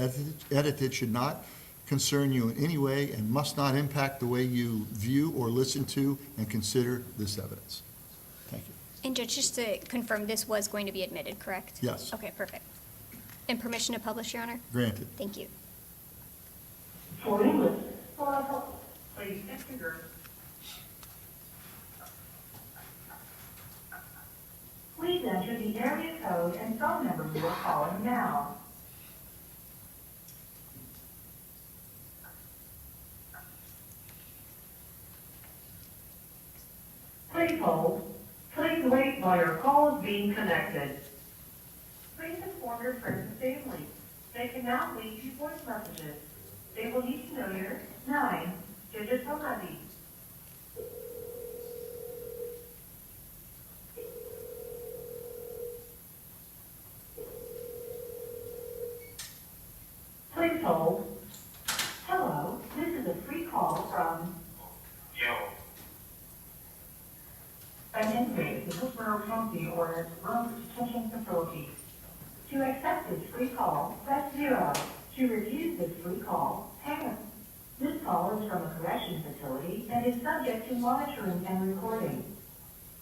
edited should not concern you in any way and must not impact the way you view or listen to and consider this evidence. Thank you. And Judge, just to confirm, this was going to be admitted, correct? Yes. Okay, perfect. And permission to publish, Your Honor? Granted. Thank you. For English, please enter. Please enter the area code and phone number you are calling now. Please hold. Please wait while your call is being connected. Please inform your friends and family. They can now leave you voice messages. They will need to know your 9-digit phone ID. Please hold. Hello, this is a free call from an inmate in Hillsborough County or Room Detention Facility. To accept this free call, press 0. To refuse this free call, hang up. This call is from a correction facility and is subject to monitoring and recording.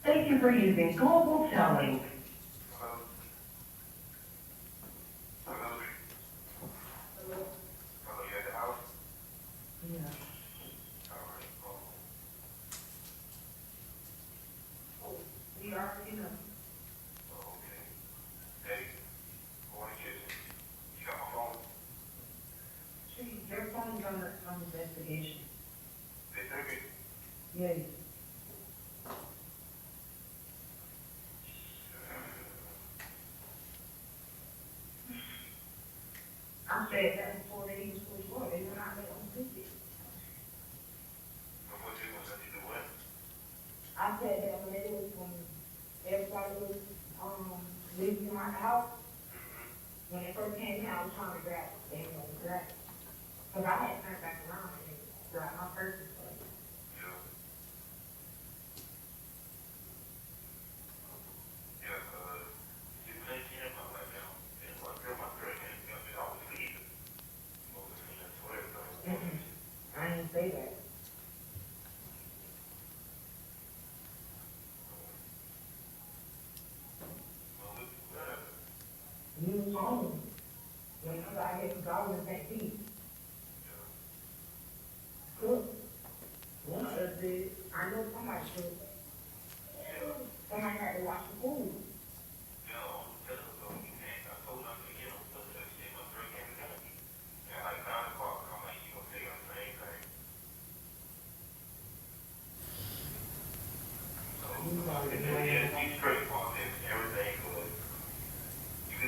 Thank you for using Global Tel Link. We are, Yes. I said that before they even switched one, they went out there on 50. I said that when they was, when everybody was, leaving my house, when they first came in, I was trying to grab it, they didn't want to grab it. Cause I had turned back around and grabbed my purse and stuff. I didn't say that. You was home. When I got here, cause I was in St. Pete. Cool. One of us did. I know somebody should. Somebody had to wash the food.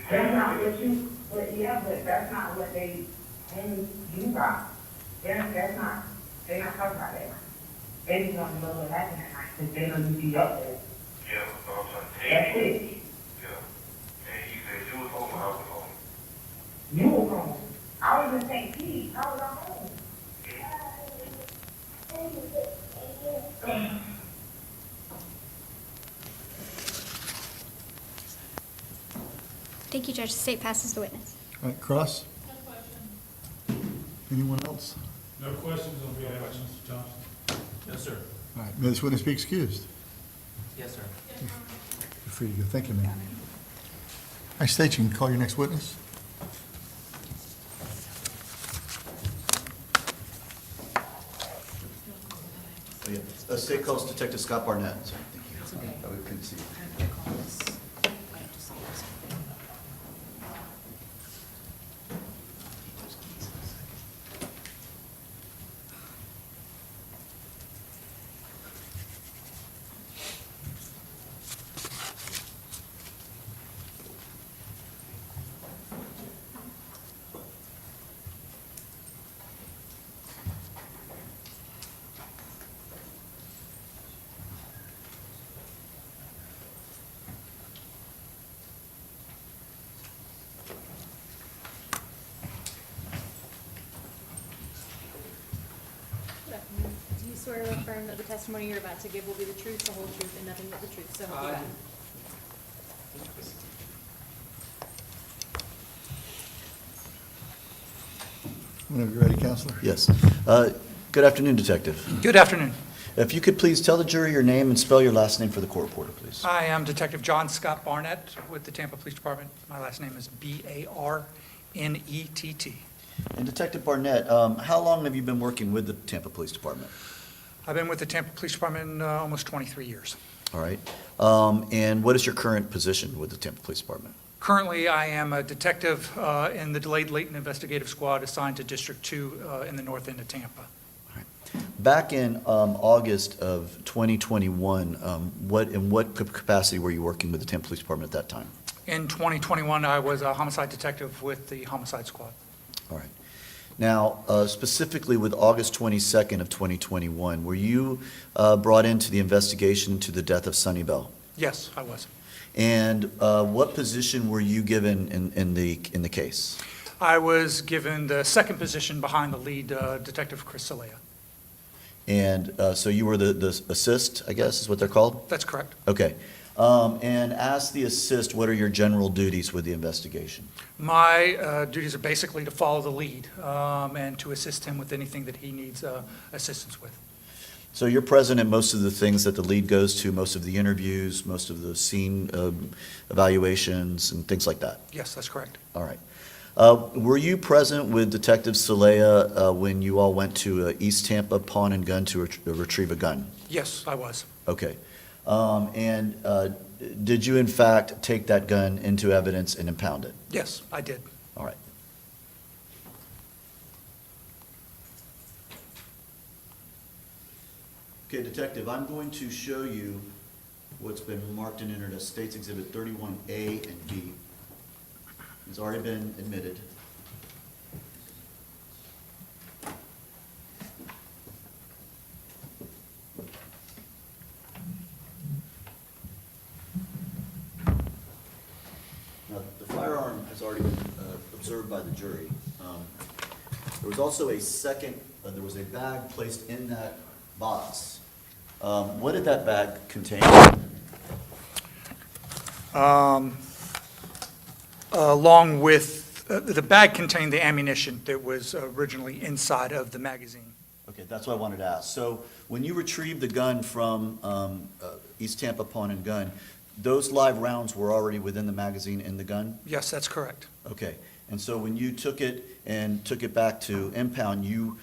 That's not what you, but yeah, but that's not what they, and you got. That's not, they're not talking about that. They just want to know what happened at night, because they know you be up there. Yeah, so I'm trying to tell you. That's it. Yeah. And you said you was home, I was home. You were home. I was in St. Pete, I was at home. Thank you, Judge. The state passes the witness. All right, Cross? Anyone else? No questions on behalf of Mr. Thompson? No, sir. All right, may this witness be excused? Yes, sir. You're free to go. Thank you, ma'am. I state you can call your next witness. Oh, yeah. State calls Detective Scott Barnett. Sorry, thank you. I couldn't see. Do you swear or affirm that the testimony you're about to give will be the truth, the whole truth, and nothing but the truth, so help you God? Whenever you're ready, Counselor. Yes. Good afternoon, Detective. Good afternoon. If you could please tell the jury your name and spell your last name for the court reporter, please. I am Detective John Scott Barnett with the Tampa Police Department. My last name is Barnett. And Detective Barnett, how long have you been working with the Tampa Police Department? I've been with the Tampa Police Department almost 23 years. All right. And what is your current position with the Tampa Police Department? Currently, I am a detective in the Delayed Latent Investigative Squad assigned to District 2 in the north end of Tampa. Back in August of 2021, in what capacity were you working with the Tampa Police Department at that time? In 2021, I was a homicide detective with the Homicide Squad. All right. Now, specifically with August 22nd of 2021, were you brought into the investigation to the death of Suni Bell? Yes, I was. And what position were you given in the case? I was given the second position behind the lead detective, Chris Celaya. And so you were the assist, I guess is what they're called? That's correct. Okay. And as the assist, what are your general duties with the investigation? My duties are basically to follow the lead and to assist him with anything that he needs assistance with. So you're present at most of the things that the lead goes to, most of the interviews, most of the scene evaluations and things like that? Yes, that's correct. All right. Were you present with Detective Celaya when you all went to East Tampa Pawn and Gun to retrieve a gun? Yes, I was. Okay. And did you in fact take that gun into evidence and impound it? Yes, I did. All right. Okay, Detective, I'm going to show you what's been marked and entered as State's Exhibit 31A and B. It's already been admitted. Now, the firearm has already been observed by the jury. There was also a second, there was a bag placed in that box. What did that bag contain? Along with, the bag contained the ammunition that was originally inside of the magazine. Okay, that's what I wanted to ask. So when you retrieved the gun from East Tampa Pawn and Gun, those live rounds were already within the magazine in the gun? Yes, that's correct. Okay, and so when you took it and took it back to impound, you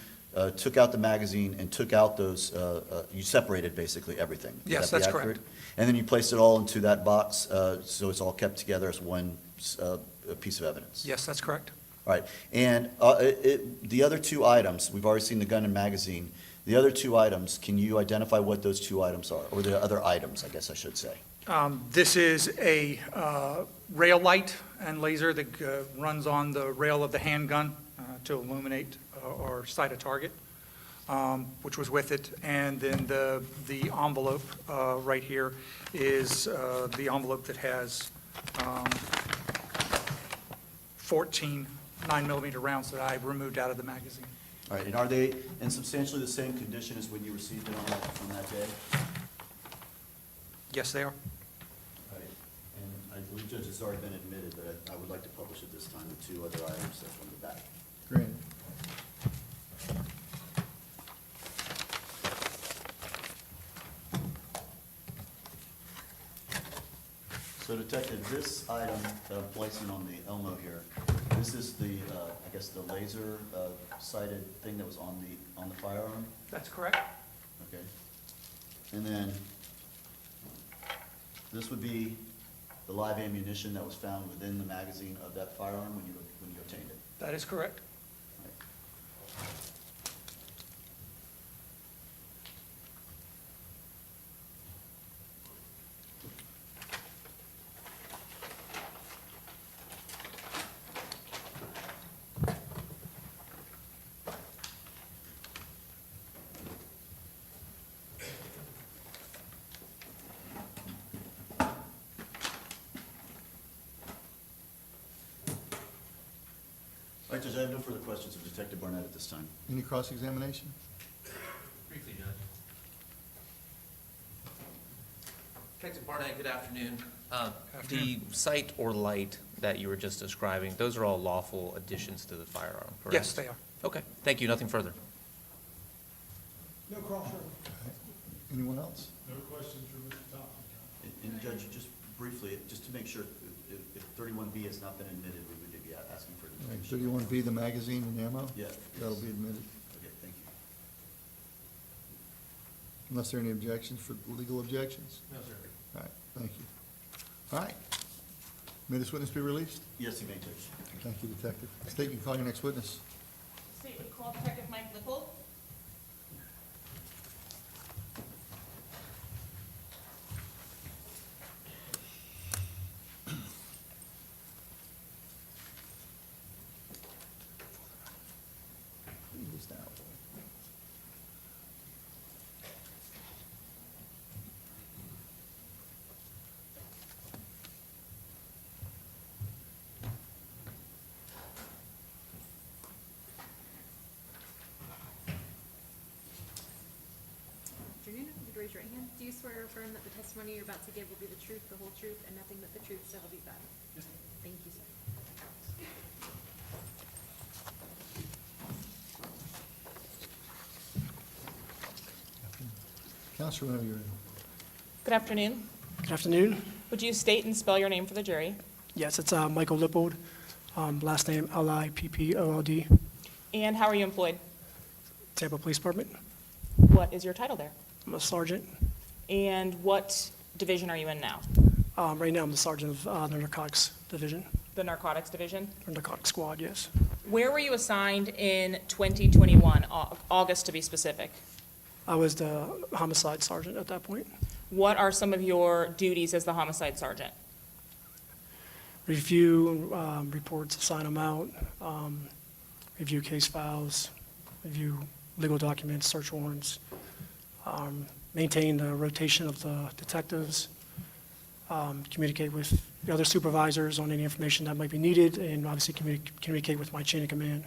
took out the magazine and took out those, you separated basically everything? Would Yes, that be that's accurate? correct. And then you placed it all into that box, so it's all kept together as one piece of evidence? Yes, that's correct. All right, and the other two items, we've already seen the gun and magazine. The other two items, can you identify what those two items are? Or the other items, I guess I should say. This is a rail light and laser that runs on the rail of the handgun to illuminate or sight a target, which was with it. And then the envelope right here is the envelope that has 14 9mm rounds that I removed out of the magazine. All right, and are they in substantially the same condition as when you received it on that day? Yes, they are. All right, and I believe, Judge, it's already been admitted, but I would like to publish at this time the two other items that's on the back. Great. So Detective, this item that I'm placing on the Elmo here, this is the, I guess, the laser sighted thing that was on the firearm? That's correct. Okay. And then this would be the live ammunition that was found within the magazine of that firearm when you obtained it? That is correct. All right, Judge, I have no further questions of Detective Barnett at this time. Any cross-examination? Briefly, Judge. Detective Barnett, good afternoon. The sight or light that you were just describing, those are all lawful additions to the firearm, correct? Yes, they are. Okay, thank you, nothing further. No cross. Anyone else? No questions for Mr. Thompson. And Judge, just briefly, just to make sure, if 31B has not been admitted, we would be asking for All right, admission. 31B, the magazine and ammo? Yeah. That'll be admitted. Okay, thank you. Unless there are any objections for legal objections? No, sir. All right, thank you. All right. May this witness be released? Yes, you may, Judge. Thank you, Detective. State, you can call your next witness. State would call Detective Mike Lippold. Afternoon, if you could raise your right hand. Do you swear or affirm that the testimony you're about to give will be the truth, the whole truth, and nothing but the truth, so help you God? Thank you, sir. Counselor, whenever you're ready. Good afternoon. Good afternoon. Would you state and spell your name for the jury? Yes, it's Michael Lippold, last name Lippold, And how are you employed? Tampa Police Department. What is your title there? I'm a sergeant. And what division are you in now? Right now, I'm the sergeant of the narcotics division, The narcotics division? or narcotics squad, yes. Where were you assigned in 2021, August to be specific? I was the homicide sergeant at that point. What are some of your duties as the homicide sergeant? Review reports, assign them out, review case files, review legal documents, search warrants, maintain the rotation of the detectives, communicate with the other supervisors on any information that might be needed, and obviously communicate with my chain of command.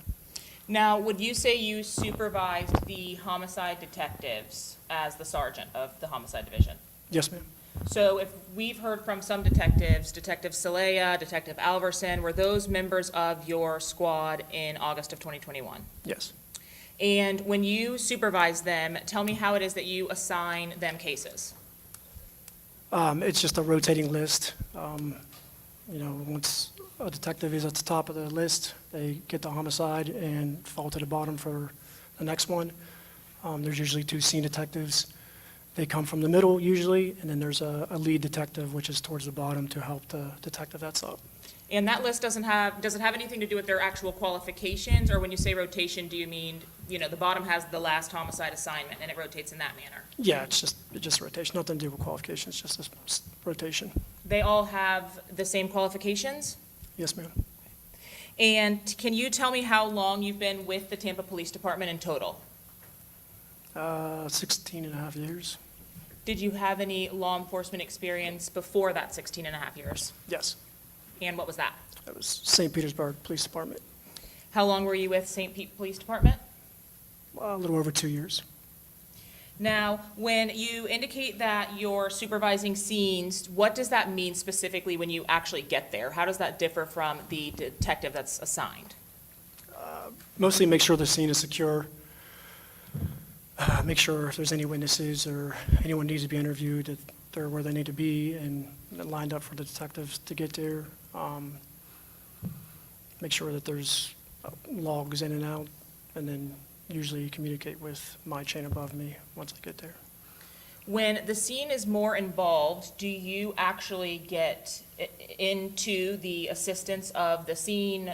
Now, would you say you supervised the homicide detectives as the sergeant of the homicide division? Yes, ma'am. So if we've heard from some detectives, Detective Celaya, Detective Alverson, were those members of your squad in August of 2021? Yes. And when you supervise them, tell me how it is that you assign them cases. It's just a rotating list. Once a detective is at the top of the list, they get the homicide and fall to the bottom for the next one. There's usually 2 scene detectives. They come from the middle usually, and then there's a lead detective, which is towards the bottom to help the detective that's up. And that list does it have anything to do with their actual qualifications, or when you say rotation, do you mean, the bottom has the last homicide assignment and it rotates in that manner? Yeah, it's just rotation, nothing to do with qualifications, just a rotation. They all have the same qualifications? Yes, ma'am. And can you tell me how long you've been with the Tampa Police Department in total? 16 and a half years. Did you have any law enforcement experience before that 16 and a half years? Yes. And what was that? That was St. Petersburg Police Department. How long were you with St. Pete Police Department? A little over 2 years. Now, when you indicate that you're supervising scenes, what does that mean specifically when you actually get there? How does that differ from the detective that's assigned? Mostly make sure the scene is secure. Make sure if there's any witnesses or anyone needs to be interviewed, that they're where they need to be and lined up for the detectives to get there. Make sure that there's logs in and out, and then usually communicate with my chain above me once I get there. When the scene is more involved, do you actually get into the assistance of the scene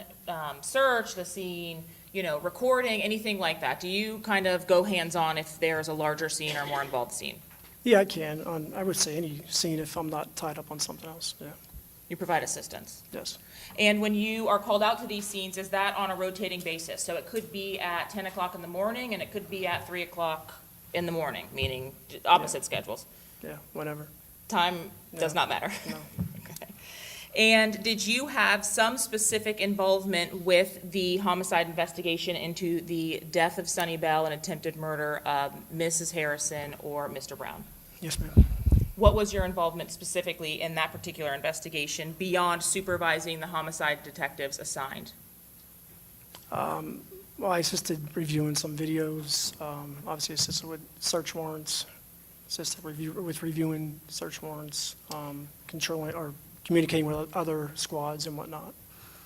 search, the scene, recording, anything like that? Do you kind of go hands-on if there's a larger scene or more involved scene? Yeah, I can. I would say any scene if I'm not tied up on something else, yeah. You provide assistance? Yes. And when you are called out to these scenes, is that on a rotating basis? So it could be at 10 o'clock in the morning and it could be at 3 o'clock in the morning, meaning opposite schedules? Yeah, whatever. Time does not matter? No. Okay. And did you have some specific involvement with the homicide investigation into the death of Suni Bell and attempted murder of Mrs. Harrison or Mr. Brown? Yes, ma'am. What was your involvement specifically in that particular investigation beyond supervising the homicide detectives assigned? Well, I assisted reviewing some videos, obviously assisted with search warrants, assisted with reviewing search warrants, controlling or communicating with other squads and whatnot.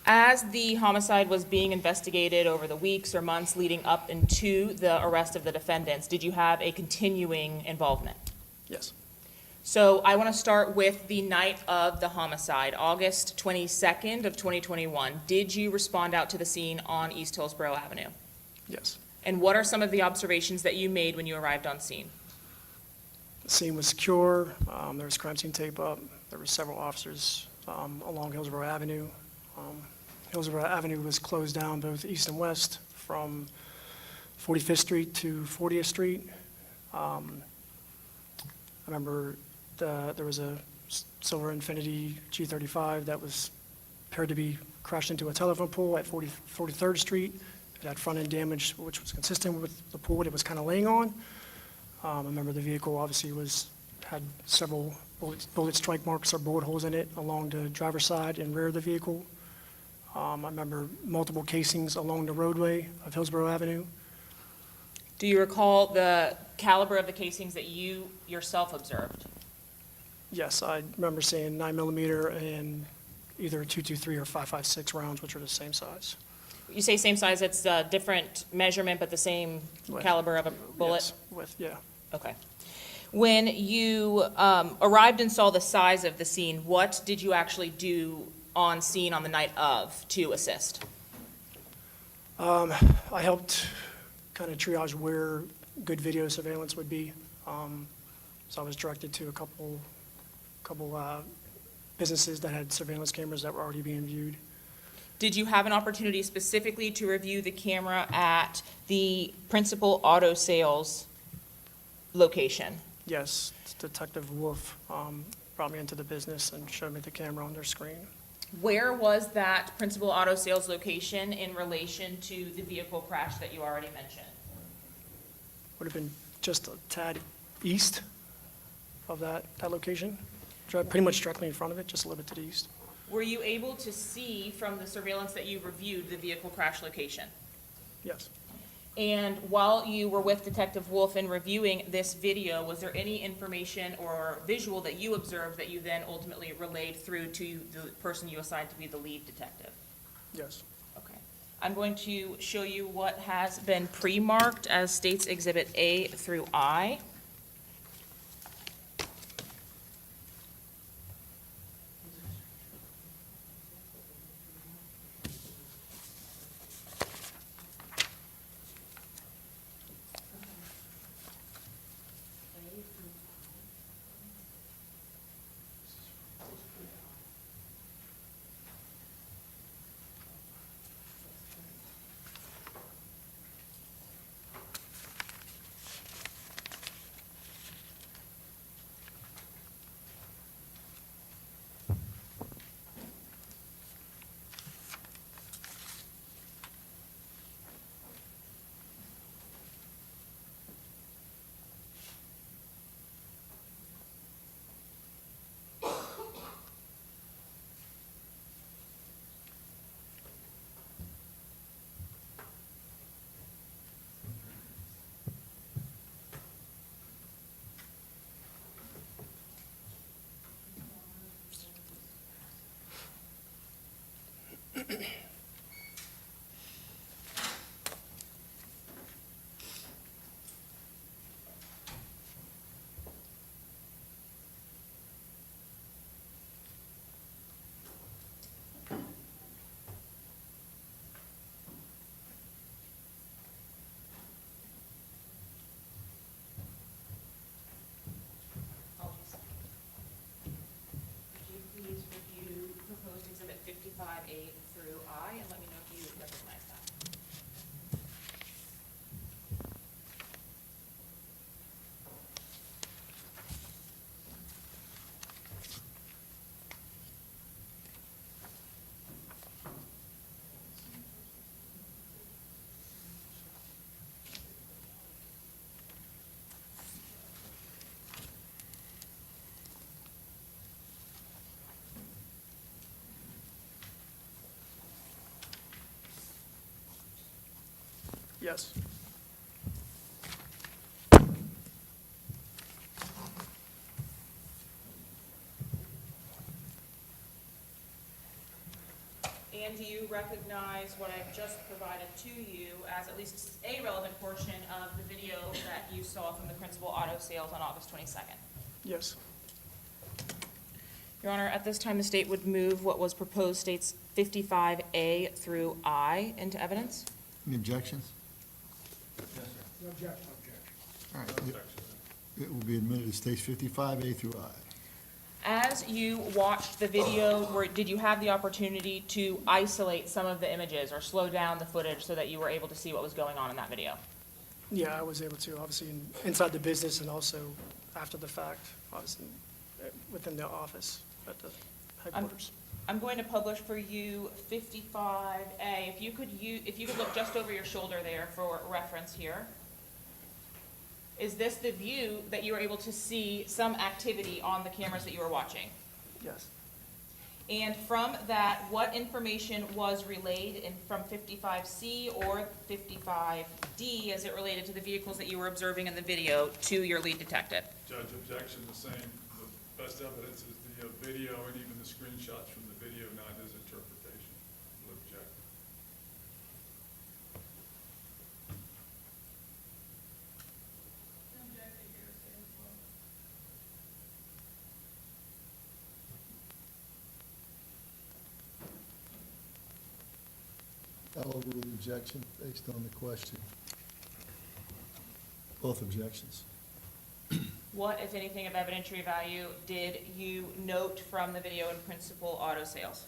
As the homicide was being investigated over the weeks or months leading up into the arrest of the defendants, did you have a continuing involvement? Yes. So I want to start with the night of the homicide, August 22nd of 2021. Did you respond out to the scene on East Hillsborough Avenue? Yes. And what are some of the observations that you made when you arrived on scene? The scene was secure. There was crime scene tape up. There were several officers along Hillsborough Avenue. Hillsborough Avenue was closed down both east and west from 45th Street to 40th Street. I remember there was a silver Infiniti G35 that was appeared to be crashed into a telephone pole at 43rd Street. It had front end damage, which was consistent with the pole it was kind of laying on. I remember the vehicle obviously had several bullet strike marks or bullet holes in it along the driver's side and rear of the vehicle. I remember multiple casings along the roadway of Hillsborough Avenue. Do you recall the caliber of the casings that you yourself observed? Yes, I remember seeing 9mm and either a .223 or .556 rounds, which are the same size. You say same size, it's a different measurement, but the same caliber of a bullet? Yes, yeah. Okay. When you arrived and saw the size of the scene, what did you actually do on scene on the night of to assist? I helped kind of triage where good video surveillance would be. So I was directed to a couple businesses that had surveillance cameras that were already being viewed. Did you have an opportunity specifically to review the camera at the principal auto sales location? Yes, Detective Wolf brought me into the business and showed me the camera on their screen. Where was that principal auto sales location in relation to the vehicle crash that you already mentioned? Would have been just a tad east of that location. Pretty much directly in front of it, just a little bit to the east. Were you able to see from the surveillance that you reviewed the vehicle crash location? Yes. And while you were with Detective Wolf in reviewing this video, was there any information or visual that you observed that you then ultimately relayed through to the person you assigned to be the lead detective? Yes. Okay. I'm going to show you what has been pre-marked as States Exhibit A through I. Proposed Exhibit 55A through I, and let me know if you recognize that. Yes. And do you recognize what I've just provided to you as at least a relevant portion of the video that you saw from the principal auto sales on August 22nd? Yes. Your Honor, at this time, the state would move what was proposed States 55A through I into evidence. Any objections? No objection. All right. It will be admitted as States 55A through I. As you watched the video, did you have the opportunity to isolate some of the images or slow down the footage so that you were able to see what was going on in that video? Yeah, I was able to, obviously, inside the business and also after the fact, obviously, within the office at the headquarters. I'm going to publish for you 55A. If you could look just over your shoulder there for reference here. Is this the view that you were able to see some activity on the cameras that you were watching? Yes. And from that, what information was relayed from 55C or 55D as it related to the vehicles that you were observing in the video to your lead detective? Judge, objection the same. The best evidence is the video and even the screenshots from the video, not his interpretation. Will object. I'll overrule the objection based on the question. Both objections. What, if anything, of evidentiary value did you note from the video in principal auto sales?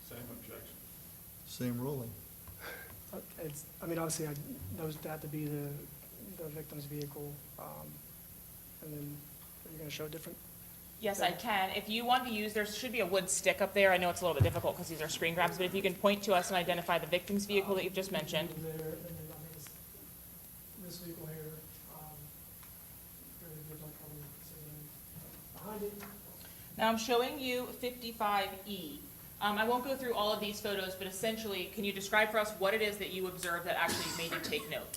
Same objection. Same ruling. It's, I mean, obviously, I knows that to be the victim's vehicle, and then are you gonna show different? Yes, I can. If you want to use, there should be a wood stick up there. I know it's a little bit difficult because these are screen grabs, but if you can point to us and identify the victim's vehicle that you've just mentioned. There, and then I think it's this vehicle here, behind it. Now I'm showing you 55E. I won't go through all of these photos, but essentially, can you describe for us what it is that you observed that actually made you take note?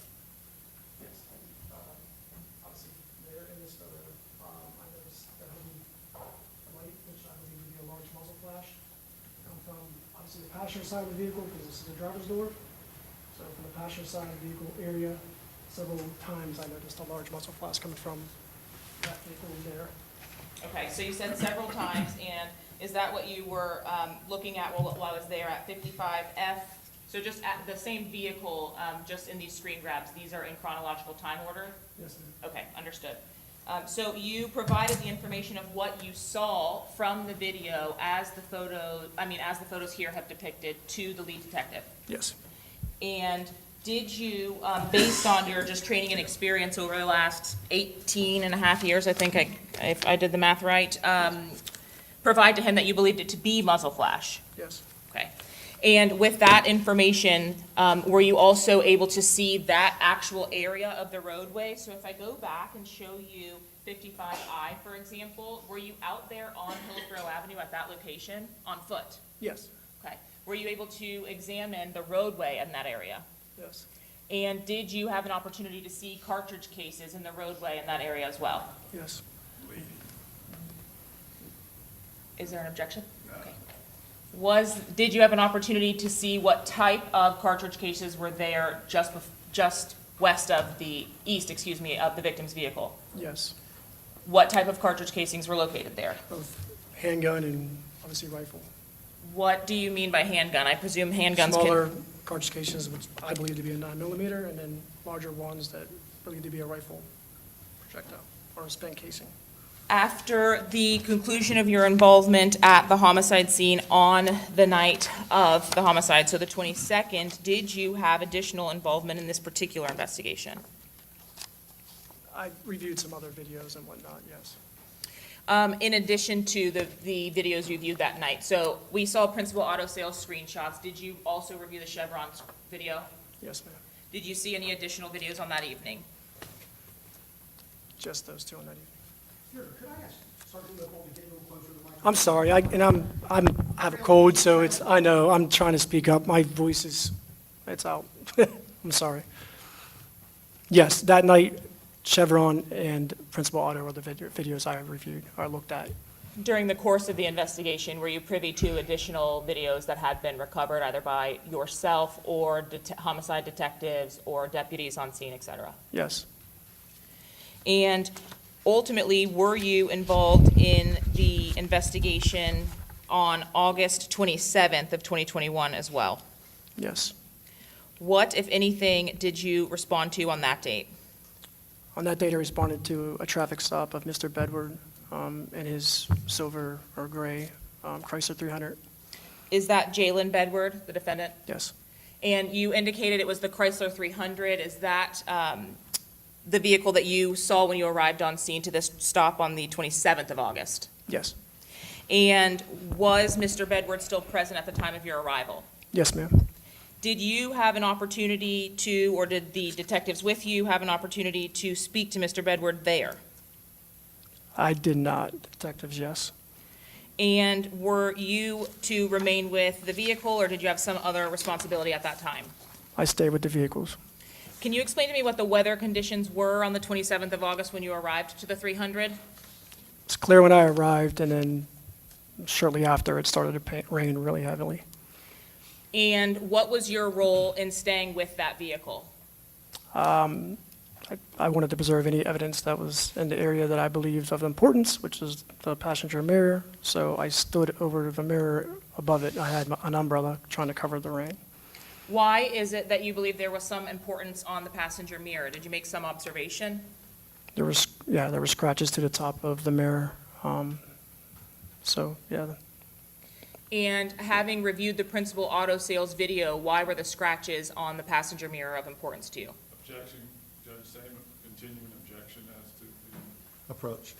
Yes, obviously, there in this photo, I noticed there would be a light, which I believe would be a large muzzle flash, come from, obviously, the passenger side of the vehicle, because this is the driver's door. So from the passenger side of the vehicle area, several times I noticed a large muzzle flash coming from that vehicle there. Okay, so you said several times, and is that what you were looking at while I was there at 55F? So just at the same vehicle, just in these screen grabs, these are in chronological time order? Yes, ma'am. Okay, understood. So you provided the information of what you saw from the video as the photos here have depicted to the lead detective? Yes. And did you, based on your just training and experience over the last 18 and a half years, I think if I did the math right, provide to him that you believed it to be muzzle flash? Yes. Okay. And with that information, were you also able to see that actual area of the roadway? So if I go back and show you 55I, for example, were you out there on Hillsborough Avenue at that location on foot? Yes. Okay. Were you able to examine the roadway in that area? Yes. And did you have an opportunity to see cartridge cases in the roadway in that area as well? Yes. Is there an objection? Okay. Did you have an opportunity to see what type of cartridge cases were there just west of the, east, excuse me, of the victim's vehicle? Yes. What type of cartridge casings were located there? Both handgun and obviously rifle. What do you mean by handgun? I presume handguns Smaller can... cartridge cases, which I believe to be a 9mm, and then larger ones that believe to be a rifle projectile or a spent casing. After the conclusion of your involvement at the homicide scene on the night of the homicide, so the 22nd, did you have additional involvement in this particular investigation? I reviewed some other videos and whatnot, yes. In addition to the videos you viewed that night. So we saw principal auto sales screenshots. Did you also review the Chevron video? Yes, ma'am. Did you see any additional videos on that evening? Just those two on that evening. Sure, could I ask Sergeant Lippold to get a little closer to the mic? I'm sorry, I have a cold, so I know, I'm trying to speak up. My voice it's out. I'm sorry. Yes, that night, Chevron and Principal Auto are the videos I reviewed, or looked at. During the course of the investigation, were you privy to additional videos that had been recovered either by yourself or homicide detectives or deputies on scene, et cetera? Yes. And ultimately, were you involved in the investigation on August 27th of 2021 as well? Yes. What, if anything, did you respond to on that date? On that date, I responded to a traffic stop of Mr. Bedward in his silver or gray Chrysler 300. Is that Jaylin Bedward, the defendant? Yes. And you indicated it was the Chrysler 300. Is that the vehicle that you saw when you arrived on scene to this stop on the 27th of August? Yes. And was Mr. Bedward still present at the time of your arrival? Yes, ma'am. Did you have an opportunity to, or did the detectives with you have an opportunity to speak to Mr. Bedward there? I did not. Detectives, yes. And were you to remain with the vehicle, or did you have some other responsibility at that time? I stayed with the vehicles. Can you explain to me what the weather conditions were on the 27th of August when you arrived to the 300? It's clear when I arrived, and then shortly after, it started to rain really heavily. And what was your role in staying with that vehicle? I wanted to preserve any evidence that was in the area that I believed of importance, which is the passenger mirror. So I stood over the mirror above it. I had an umbrella trying to cover the rain. Why is it that you believe there was some importance on the passenger mirror? Did you make some observation? There were scratches to the top of the mirror. So, yeah, And having reviewed the principal auto sales video, why were the scratches on the passenger mirror of importance to you? Objection, Judge, same continuing objection as to the Approach.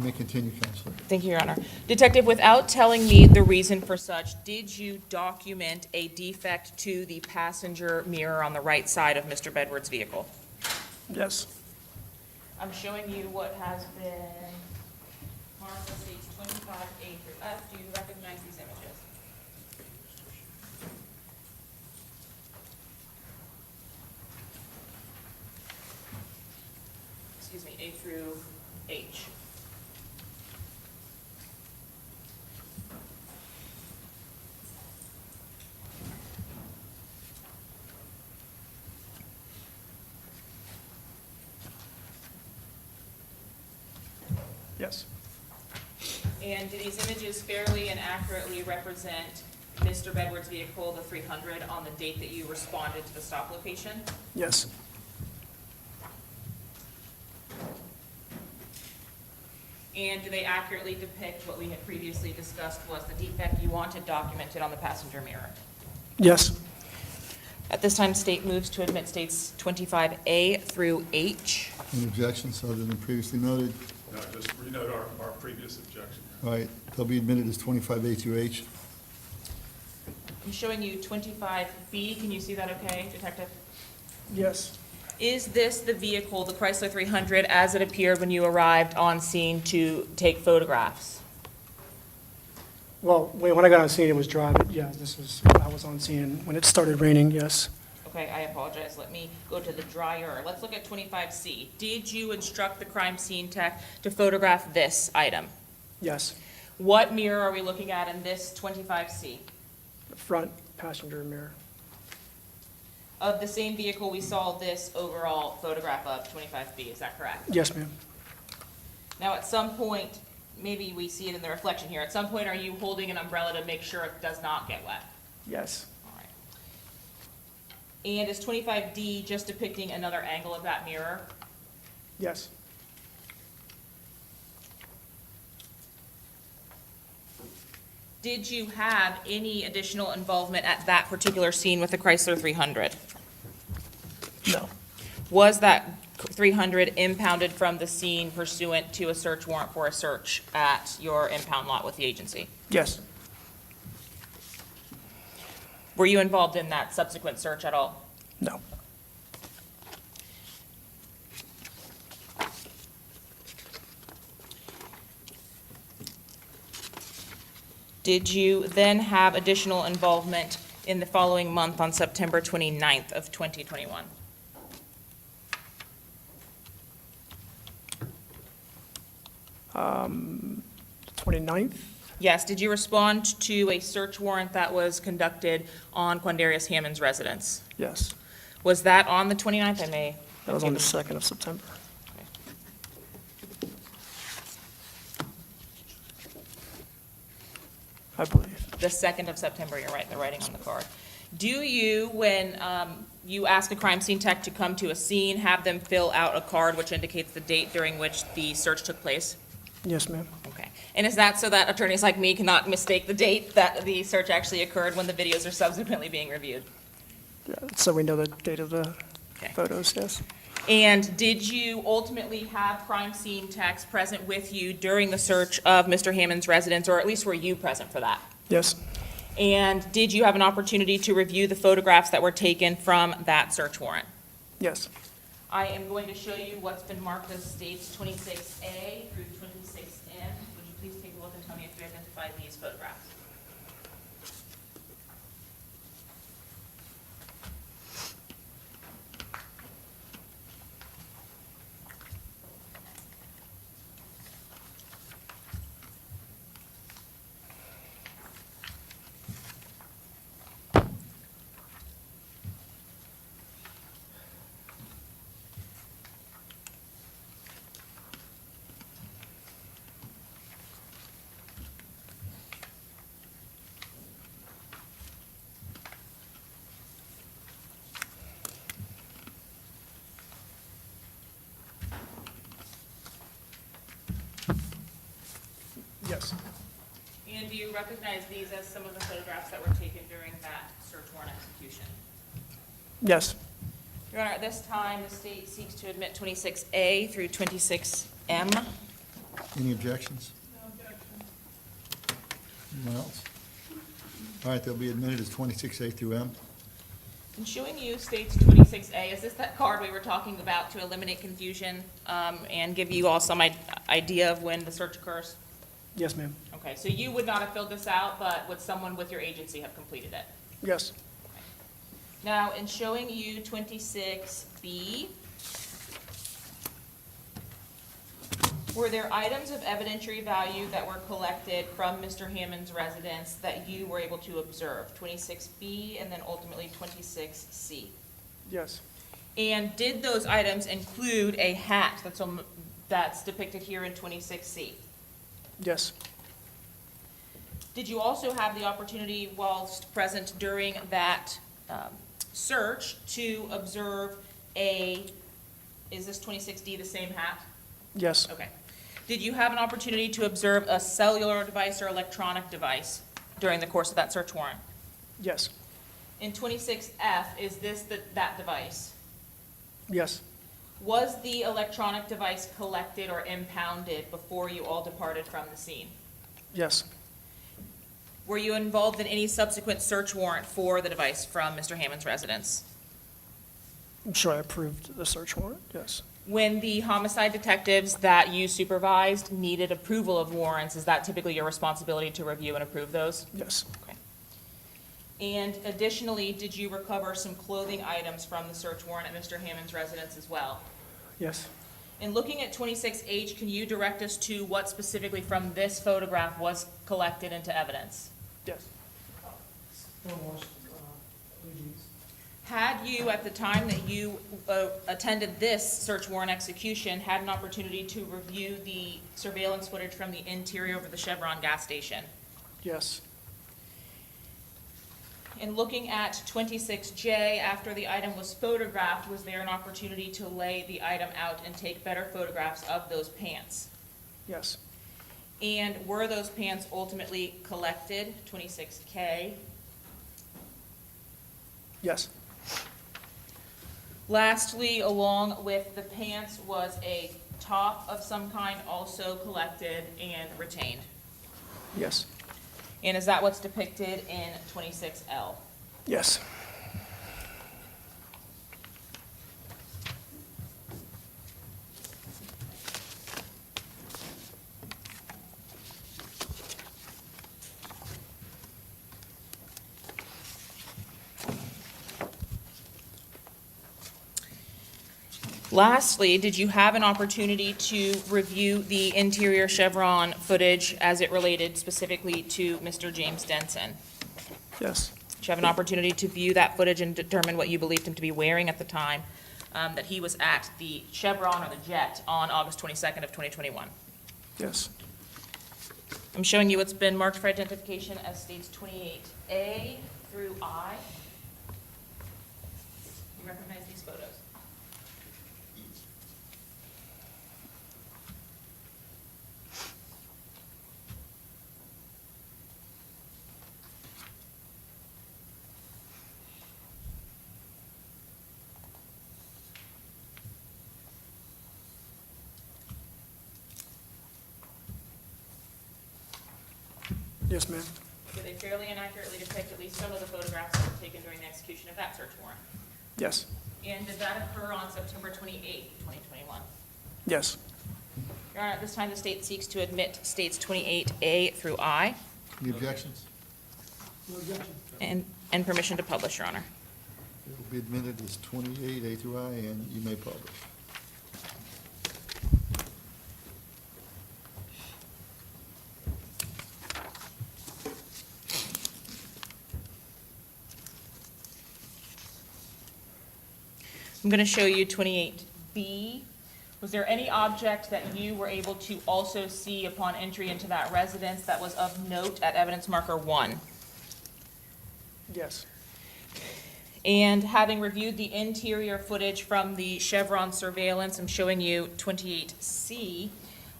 may continue, Counselor. Thank you, Your Honor. Detective, without telling me the reason for such, did you document a defect to the passenger mirror on the right side of Mr. Bedward's vehicle? Yes. I'm showing you what has been marked as states 25A through F. Do you recognize these images? Excuse me, A through H. Yes. And do these images fairly and accurately represent Mr. Bedward's vehicle, the 300, on the date that you responded to the stop location? Yes. And do they accurately depict what we had previously discussed was the defect you wanted documented on the passenger mirror? Yes. At this time, state moves to admit states 25A through H. Any objections other than previously noted? No, just renote our previous objection. All right, they'll be admitted as 25A through H. I'm showing you 25B. Can you see that okay, Detective? Yes. Is this the vehicle, the Chrysler 300, as it appeared when you arrived on scene to take photographs? Well, when I got on scene, it was dry, but yeah, I was on scene. When it started raining, yes. Okay, I apologize. Let me go to the dryer. Let's look at 25C. Did you instruct the crime scene tech to photograph this item? Yes. What mirror are we looking at in this 25C? The front passenger mirror. Of the same vehicle, we saw this overall photograph of 25B. Is that correct? Yes, ma'am. Now, at some point, maybe we see it in the reflection here. At some point, are you holding an umbrella to make sure it does not get wet? Yes. All right. And is 25D just depicting another angle of that mirror? Yes. Did you have any additional involvement at that particular scene with the Chrysler 300? No. Was that 300 impounded from the scene pursuant to a search warrant for a search at your impound lot with the agency? Yes. Were you involved in that subsequent search at all? No. Did you then have additional involvement in the following month on September 29th of 2021? The 29th? Yes. Did you respond to a search warrant that was conducted on Quandarious Hammond's residence? Yes. Was that on the 29th? I may. That was on the 2nd of September. I believe. The 2nd of September, you're right, the writing on the card. Do you, when you ask a crime scene tech to come to a scene, have them fill out a card which indicates the date during which the search took place? Yes, ma'am. Okay. And is that so that attorneys like me cannot mistake the date that the search actually occurred when the videos are subsequently being reviewed? Yeah, so we know the date of the Okay. photos, yes. And did you ultimately have crime scene techs present with you during the search of Mr. Hammond's residence, or at least were you present for that? Yes. And did you have an opportunity to review the photographs that were taken from that search warrant? Yes. I am going to show you what's been marked as states 26A through 26M. Would you please take a look and tell me if you identify these photographs? Yes. And do you recognize these as some of the photographs that were taken during that search warrant execution? Yes. Your Honor, at this time, the state seeks to admit 26A through 26M. Any objections? Anyone else? All right, they'll be admitted as 26A through M. And showing you states 26A, is this that card we were talking about to eliminate confusion and give you all some idea of when the search occurs? Yes, ma'am. Okay, so you would not have filled this out, but would someone with your agency have completed it? Yes. Now, in showing you 26B, were there items of evidentiary value that were collected from Mr. Hammond's residence that you were able to observe? 26B and then ultimately 26C. Yes. And did those items include a hat that's depicted here in 26C? Yes. Did you also have the opportunity whilst present during that search to observe is this 26D the same hat? Yes. Okay. Did you have an opportunity to observe a cellular device or electronic device during the course of that search warrant? Yes. In 26F, is this that device? Yes. Was the electronic device collected or impounded before you all departed from the scene? Yes. Were you involved in any subsequent search warrant for the device from Mr. Hammond's residence? I'm sure I approved the search warrant. Yes. When the homicide detectives that you supervised needed approval of warrants, is that typically your responsibility to review and approve those? Yes. Okay. And additionally, did you recover some clothing items from the search warrant at Mr. Hammond's residence as well? Yes. In looking at 26H, can you direct us to what specifically from this photograph was collected into evidence? Yes. Had you, at the time that you attended this search warrant execution, had an opportunity to review the surveillance footage from the interior of the Chevron gas station? Yes. In looking at 26J, after the item was photographed, was there an opportunity to lay the item out and take better photographs of those pants? Yes. And were those pants ultimately collected, 26K? Yes. Lastly, along with the pants was a top of some kind also collected and retained. Yes. And is that what's depicted in 26L? Yes. Lastly, did you have an opportunity to review the interior Chevron footage as it related specifically to Mr. James Denson? Yes. Did you have an opportunity to view that footage and determine what you believed him to be wearing at the time that he was at the Chevron or the Jet on August 22nd of 2021? Yes. I'm showing you what's been marked for identification as states 28A through I. You recognize these photos? Yes, ma'am. Do they fairly and accurately depict at least some of the photographs that were taken during the execution of that search warrant? Yes. And did that occur on September 28th, 2021? Yes. Your Honor, at this time, the state seeks to admit states 28A through I. Any objections? And permission to publish, Your Honor. It will be admitted as 28A through I, and you may publish. I'm going to show you 28B. Was there any object that you were able to also see upon entry into that residence that was of note at evidence marker 1? Yes. And having reviewed the interior footage from the Chevron surveillance, I'm showing you 28C,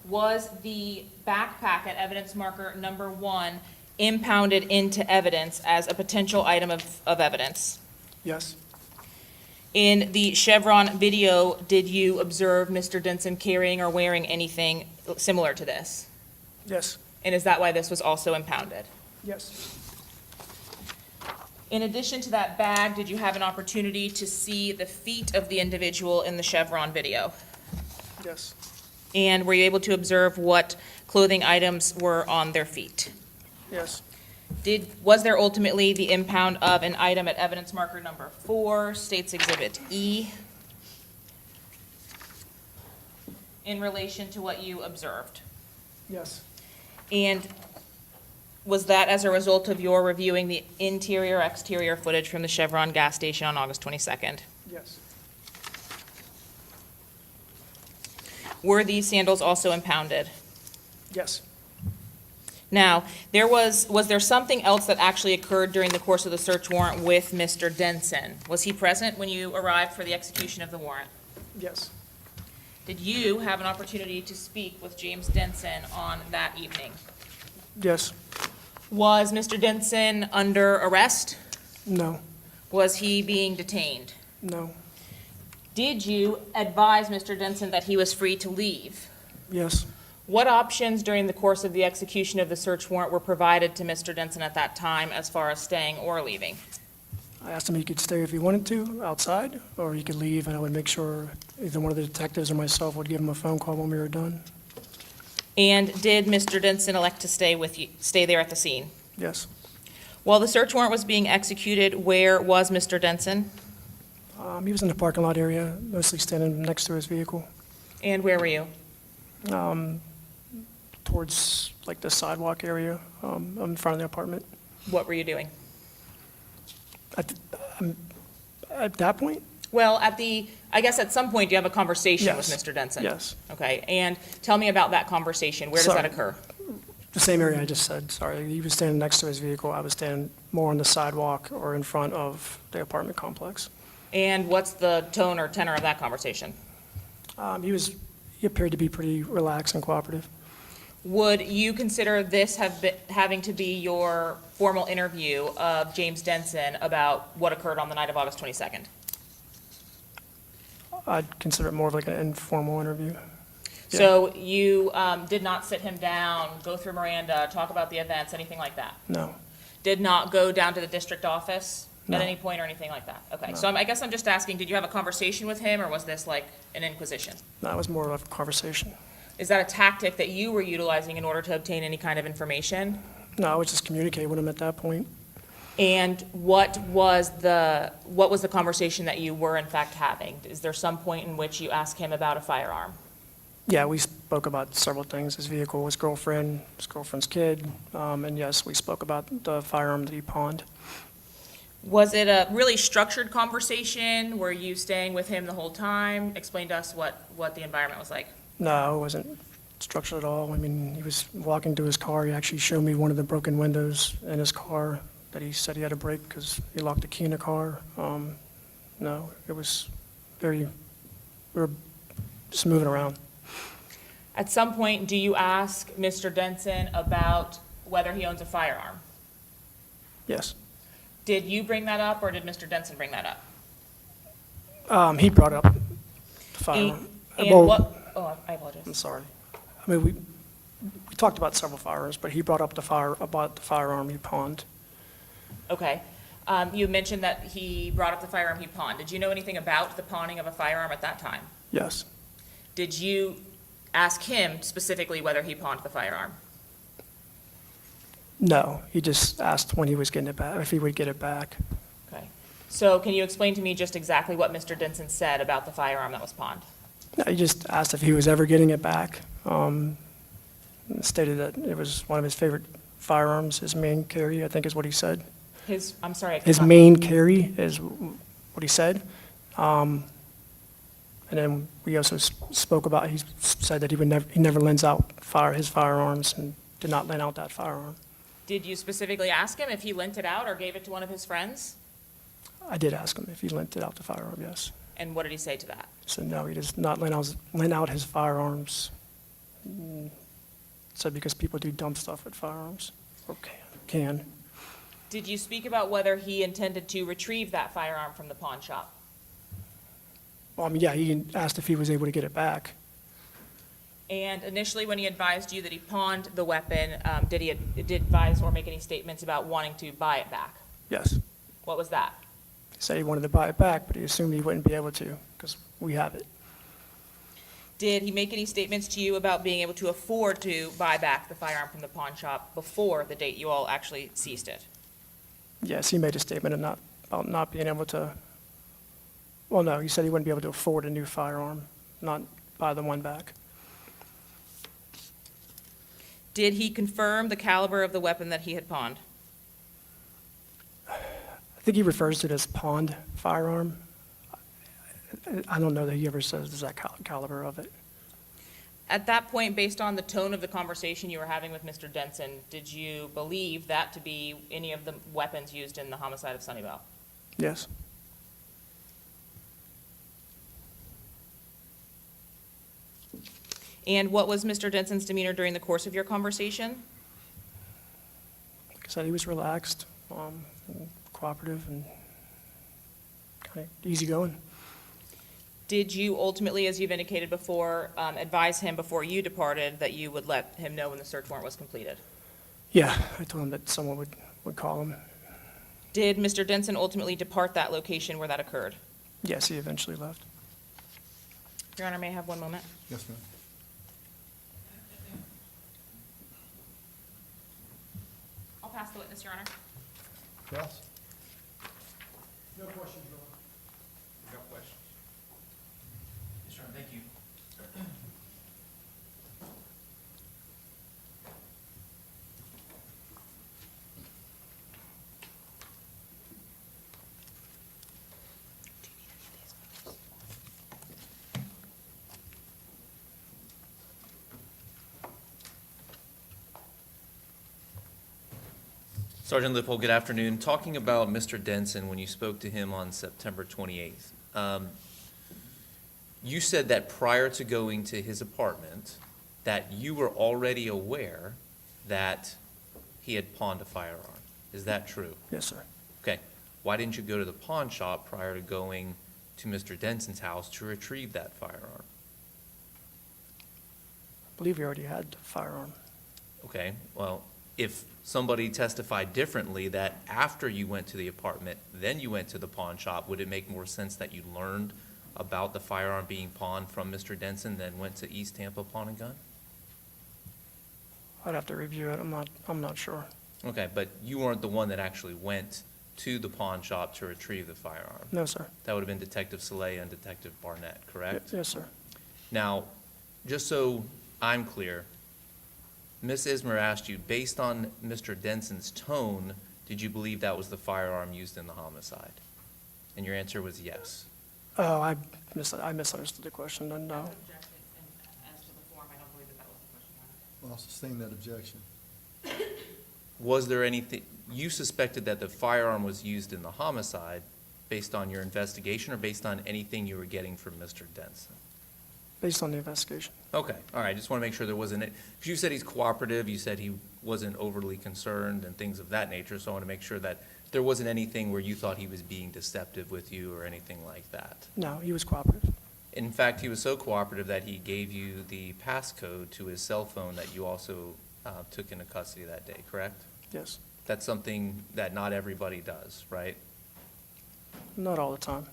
was the backpack at evidence marker number 1 impounded into evidence as a potential item of evidence? Yes. In the Chevron video, did you observe Mr. Denson carrying or wearing anything similar to this? Yes, And is that why this was also impounded? yes, In addition to that bag, did you have an opportunity to see the feet of the individual in the Chevron video? yes, And were you able to observe what clothing items were on their feet? yes, Was there ultimately the impound of an item at evidence marker number 4, State's Exhibit E, in relation to what you observed? yes, And was that as a result of your reviewing the interior, exterior footage from the Chevron gas station on August 22nd? yes, Were these sandals also impounded? yes. Now, was there something else that actually occurred during the course of the search warrant with Mr. Denson? Was he present when you arrived for the execution of the warrant? Yes, Did you have an opportunity to speak with James Denson on that evening? yes, Was Mr. Denson under arrest? no, Was he being detained? no, Did you advise Mr. Denson that he was free to leave? yes. What options during the course of the execution of the search warrant were provided to Mr. Denson at that time as far as staying or leaving? I asked him he could stay if he wanted to outside, or he could leave, and I would make sure either one of the detectives or myself would give him a phone call when we were done. And did Mr. Denson elect to stay there at the scene? Yes. While the search warrant was being executed, where was Mr. Denson? He was in the parking lot area, mostly standing next to his vehicle, And where were you? towards like the sidewalk area, in front of the apartment. What were you doing? At that point? Well, I guess at some point you have a conversation with Yes. Mr. Denson. Yes. Okay, and tell me about that conversation. Where does Sorry. that occur? The same area I just said, sorry. He was standing next to his vehicle. I was standing more on the sidewalk or in front of the apartment complex. And what's the tone or tenor of that conversation? He appeared to be pretty relaxed and cooperative. Would you consider this having to be your formal interview of James Denson about what occurred on the night of August 22nd? I'd consider it more of like an informal interview. So you did not sit him down, go through Miranda, talk about the events, anything like that? No, Did not go down to the district office No. at any point or anything like that? Okay, No. so I guess I'm just asking, did you have a conversation with him, or was this like an inquisition? that was more of a conversation. Is that a tactic that you were utilizing in order to obtain any kind of information? No, I was just communicating with him at that point. And what was the conversation that you were in fact having? Is there some point in which you asked him about a firearm? Yeah, we spoke about several things, his vehicle, his girlfriend's kid, and yes, we spoke about the firearm that he pawned. Was it a really structured conversation? Were you staying with him the whole time? Explain to us what the environment was like. No, it wasn't structured at all. I mean, he was walking to his car. He actually showed me one of the broken windows in his car that he said he had to break because he locked the key in the car. No, it was we were just moving around. At some point, do you ask Mr. Denson about whether he owns a firearm? Yes. Did you bring that up, or did Mr. Denson bring that up? He brought up the firearm. And Well, what, oh, I apologize. I'm sorry. I mean, we talked about several firearms, but he brought up about the firearm he pawned. Okay. You mentioned that he brought up the firearm he pawned. Did you know anything about the pawning of a firearm at that time? Yes. Did you ask him specifically whether he pawned the firearm? No, he just asked when he was getting it back, if he would get it back. Okay. So can you explain to me just exactly what Mr. Denson said about the firearm that was pawned? No, he just asked if he was ever getting it back. Stated that it was one of his favorite firearms, his main carry, I think is what he said. I'm sorry. I His cannot- main carry is what he said. And then we also spoke about, he said that he never lends out his firearms and did not lend out that firearm. Did you specifically ask him if he lent it out or gave it to one of his friends? I did ask him if he lent it out the firearm, yes. And what did he say to that? He said no, he does not lend out his firearms. Said because people do dumb stuff with firearms, or can. Did you speak about whether he intended to retrieve that firearm from the pawn shop? Well, I mean, yeah, he asked if he was able to get it back. And initially, when he advised you that he pawned the weapon, did advise or make any statements about wanting to buy it back? Yes. What was that? He said he wanted to buy it back, but he assumed he wouldn't be able to because we have it. Did he make any statements to you about being able to afford to buy back the firearm from the pawn shop before the date you all actually seized it? Yes, he made a statement about not being able to, well, no, he said he wouldn't be able to afford a new firearm, not buy the one back. Did he confirm the caliber of the weapon that he had pawned? I think he refers to it as pawned firearm. I don't know that he ever says the exact caliber of it. At that point, based on the tone of the conversation you were having with Mr. Denson, did you believe that to be any of the weapons used in the homicide of Suni Bell? Yes. And what was Mr. Denson's demeanor during the course of your conversation? Like I said, he was relaxed, and cooperative, and kind of easygoing. Did you ultimately, as you've indicated before, advise him before you departed that you would let him know when the search warrant was completed? Yeah, I told him that someone would call him. Did Mr. Denson ultimately depart that location where that occurred? Yes, he eventually left. Your Honor, may I have one moment? Yes, ma'am. I'll pass the witness, Your Honor. Yes? No questions, Your Honor. No questions. Yes, Your Honor, thank you. Sergeant Lippold, good afternoon. Talking about Mr. Denson, when you spoke to him on September 28th, you said that prior to going to his apartment, that you were already aware that he had pawned a firearm. Is that true? Yes, sir. Okay. Why didn't you go to the pawn shop prior to going to Mr. Denson's house to retrieve that firearm? I believe he already had the firearm. Okay, well, if somebody testified differently that after you went to the apartment, then you went to the pawn shop, would it make more sense that you learned about the firearm being pawned from Mr. Denson than went to East Tampa Pawn and Gun? I'd have to review it. I'm not sure. Okay, but you weren't the one that actually went to the pawn shop to retrieve the firearm? No, sir. That would have been Detective Celaya and Detective Barnett, correct? Yes, sir. Now, just so I'm clear, Ms. Ismer asked you, based on Mr. Denson's tone, did you believe that was the firearm used in the homicide? And your answer was yes. Oh, I misunderstood the question, then no. As to the form, I don't believe that was the question, Your Honor. I'll sustain that objection. Was there anything, you suspected that the firearm was used in the homicide based on your investigation or based on anything you were getting from Mr. Denson? Based on the investigation. Okay, all right, just want to make sure there wasn't, because you said he's cooperative, you said he wasn't overly concerned and things of that nature, so I want to make sure that there wasn't anything where you thought he was being deceptive with you or anything like that. No, he was cooperative. In fact, he was so cooperative that he gave you the passcode to his cell phone that you also took into custody that day, correct? Yes. That's something that not everybody does, right? Not all the time.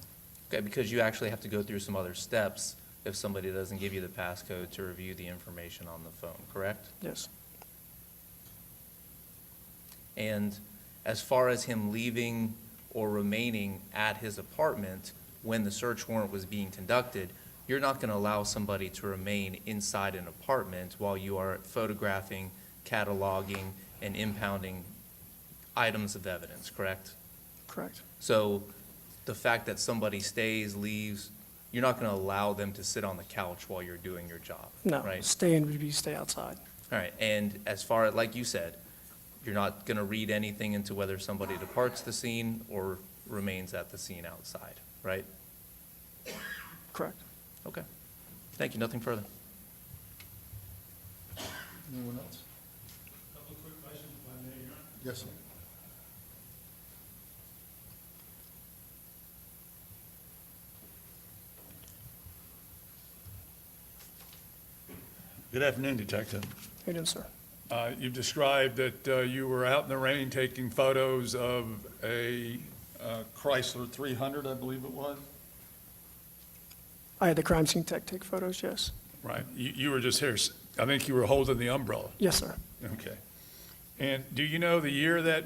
Okay, because you actually have to go through some other steps if somebody doesn't give you the passcode to review the information on the phone, correct? Yes. And as far as him leaving or remaining at his apartment when the search warrant was being conducted, you're not going to allow somebody to remain inside an apartment while you are photographing, cataloging, and impounding items of evidence, correct? Correct. So the fact that somebody stays, leaves, you're not going to allow them to sit on the couch while you're doing your job, No, right? stay in would be stay outside. All right, and as far as, like you said, you're not going to read anything into whether somebody departs the scene or remains at the scene outside, right? Correct. Okay. Thank you. Nothing further. Anyone else? Couple of quick questions, if I may, Your Honor. Yes, sir. Good afternoon, Detective. How you doing, sir? You've described that you were out in the rain taking photos of a Chrysler 300, I believe it was? I had the crime scene tech take photos, yes. Right. You were just here, I think you were holding the umbrella. Yes, sir. Okay. And do you know the year that,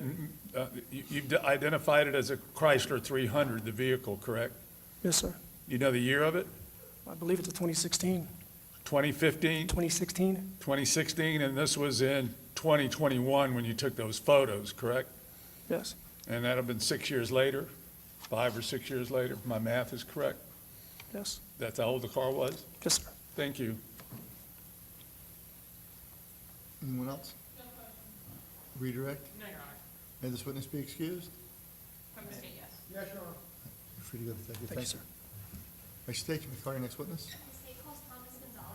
you've identified it as a Chrysler 300, the vehicle, correct? Yes, sir. You know the year of it? I believe it's a 2016. 2015? 2016? 2016, and this was in 2021 when you took those photos, correct? Yes. And that'd have been 6 years later, 5 or 6 years later, if my math is correct? Yes. That's how old the car was? Yes, sir. Thank you. Anyone else? Redirect? No, Your Honor. May this witness be excused? From the state, yes. Yes, Your Honor. You're free to go, Detective. Thank you, sir. I state, can we call your next witness? The state calls Thomas Gonzalez.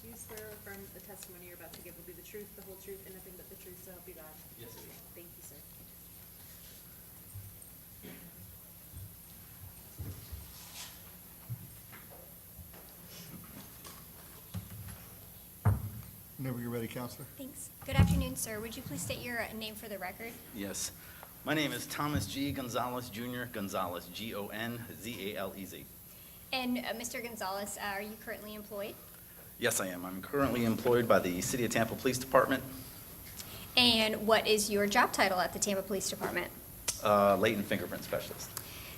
Do you swear or affirm the testimony you're about to give will be the truth, the whole truth, and nothing but the truth, so help you God? Yes, I do. Thank you, sir. Whenever you're ready, Counselor. Thanks. Good afternoon, sir. Would you please state your name for the record? Yes. My name is Thomas G. Gonzalez Jr., Gonzalez, Gonzalez. And Mr. Gonzalez, are you currently employed? Yes, I am. I'm currently employed by the City of Tampa Police Department, And what is your job title at the Tampa Police Department? Latent Fingerprint Specialist.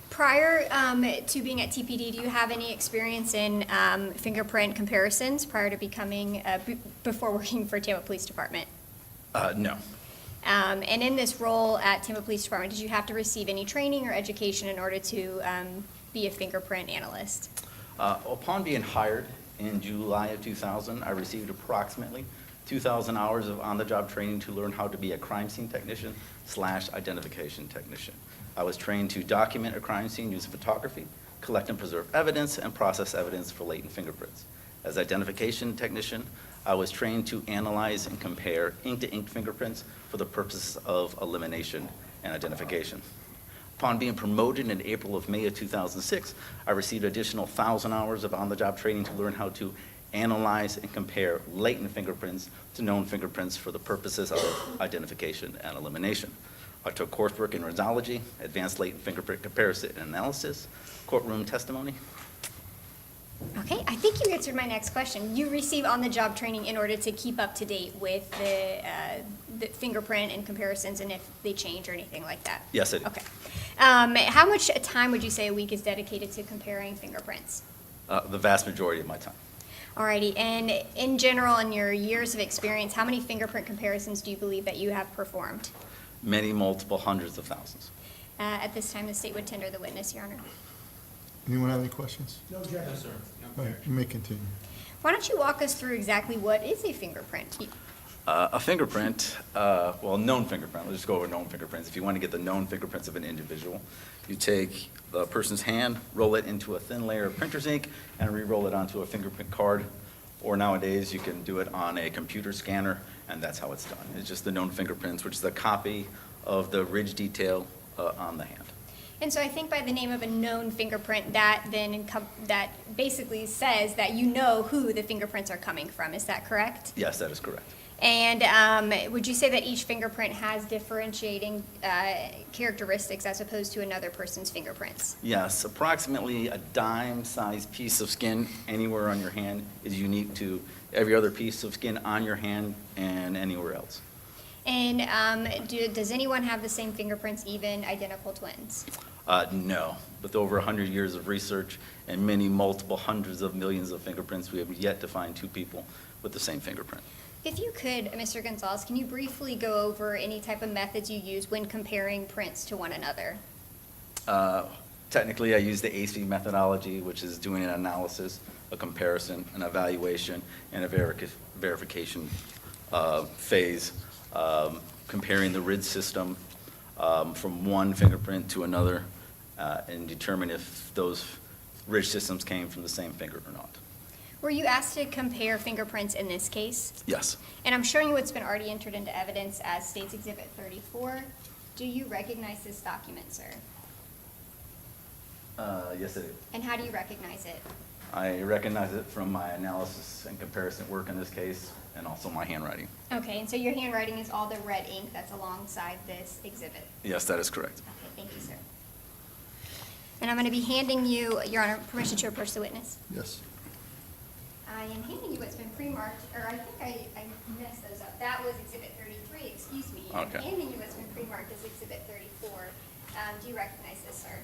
Prior to being at TPD, do you have any experience in fingerprint comparisons prior to becoming, before working for Tampa Police Department? No. And in this role at Tampa Police Department, did you have to receive any training or education in order to be a fingerprint analyst? Upon being hired in July of 2000, I received approximately 2,000 hours of on-the-job training to learn how to be a crime scene technician / identification technician. I was trained to document a crime scene using photography, collect and preserve evidence, and process evidence for latent fingerprints. As identification technician, I was trained to analyze and compare ink-to-ink fingerprints for the purposes of elimination and identification. Upon being promoted in April of May of 2006, I received additional 1,000 hours of on-the-job training to learn how to analyze and compare latent fingerprints to known fingerprints for the purposes of identification and elimination. I took coursework in rhinology, advanced latent fingerprint comparison and analysis, courtroom testimony. Okay, I think you answered my next question. You receive on-the-job training in order to keep up to date with the fingerprint and comparisons and if they change or anything like that? Yes, I do. Okay. How much time would you say a week is dedicated to comparing fingerprints? The vast majority of my time. Alrighty, and in general, in your years of experience, how many fingerprint comparisons do you believe that you have performed? Many, multiple, hundreds of thousands. At this time, the state would tender the witness, Your Honor. Anyone have any questions? No objection. sir. All right, you may continue. Why don't you walk us through exactly what is a fingerprint? A fingerprint, well, known fingerprint, let's just go over known fingerprints. If you want to get the known fingerprints of an individual, you take the person's hand, roll it into a thin layer of printer's ink, and re-roll it onto a fingerprint card. Or nowadays, you can do it on a computer scanner, and that's how it's done. It's just the known fingerprints, which is a copy of the ridge detail on the hand. And so I think by the name of a known fingerprint, that then that basically says that you know who the fingerprints are coming from. Is that correct? Yes, that is correct. And would you say that each fingerprint has differentiating characteristics as opposed to another person's fingerprints? Yes, approximately a dime-sized piece of skin anywhere on your hand is unique to every other piece of skin on your hand and anywhere else. And does anyone have the same fingerprints, even identical twins? No, with over 100 years of research and many multiple hundreds of millions of fingerprints, we have yet to find two people with the same fingerprint. If you could, Mr. Gonzalez, can you briefly go over any type of methods you use when comparing prints to one another? Technically, I use the AC methodology, which is doing an analysis, a comparison, an evaluation, and a verification phase, comparing the RID system from one fingerprint to another, and determine if those RID systems came from the same finger or not. Were you asked to compare fingerprints in this case? Yes. And I'm showing you what's been already entered into evidence as State's Exhibit 34. Do you recognize this document, sir? Yes, I do. And how do you recognize it? I recognize it from my analysis and comparison work in this case, and also my handwriting. Okay, and so your handwriting is all the red ink that's alongside this exhibit? Yes, that is correct. Okay, thank you, sir. And I'm going to be handing you, Your Honor, permission to approach the witness. Yes. I am handing you what's been pre-marked, or I think I messed those up. That was Exhibit 33, excuse me. Okay. I'm handing you what's been pre-marked as Exhibit 34. Do you recognize this, sir?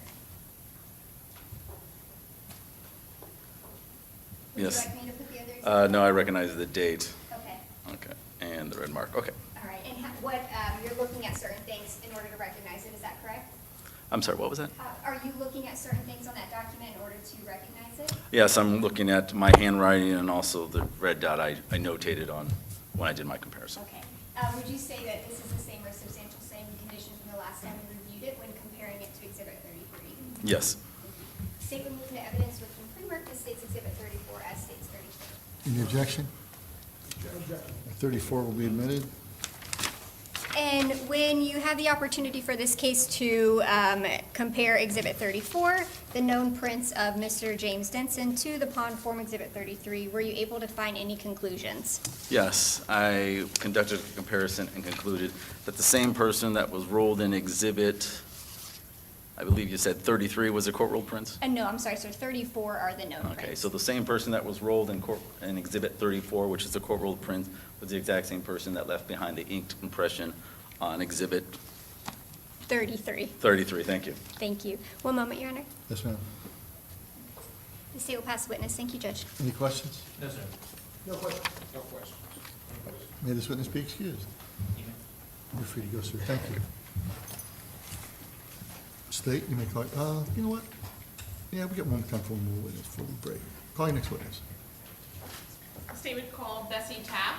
Would Yes. you like me to put the other exhibit? No, I recognize the date. Okay, Okay, and the red mark, okay. all right. And what, you're looking at certain things in order to recognize it, is that correct? I'm sorry, what was that? Are you looking at certain things on that document in order to recognize it? Yes, I'm looking at my handwriting and also the red dot I notated on when I did my comparison. Okay. Would you say that this is the same or substantial same condition from the last time we reviewed it when comparing it to Exhibit 33? Yes. State will move to evidence which can pre-mark the State's Exhibit 34 as State's 34. Any objection? 34 will be admitted. And when you had the opportunity for this case to compare Exhibit 34, the known prints of Mr. James Denson, to the Pond Form Exhibit 33, were you able to find any conclusions? Yes, I conducted a comparison and concluded that the same person that was rolled in exhibit, I believe you said 33 was the court rolled prints? No, I'm sorry, sir, 34 are the known prints. Okay, so the same person that was rolled in exhibit 34, which is the court rolled print, was the exact same person that left behind the inked impression on exhibit 33. 33, thank you. Thank you. One moment, Your Honor. Yes, ma'am. The State will pass the witness. Thank you, Judge. Any questions? No, sir. No question. No question. May this witness be excused? You're free to go, sir. Thank you. State, you may call, you know what? Yeah, we got one time for one more witness before we break. Call your next witness. State would call Bessie Tafe.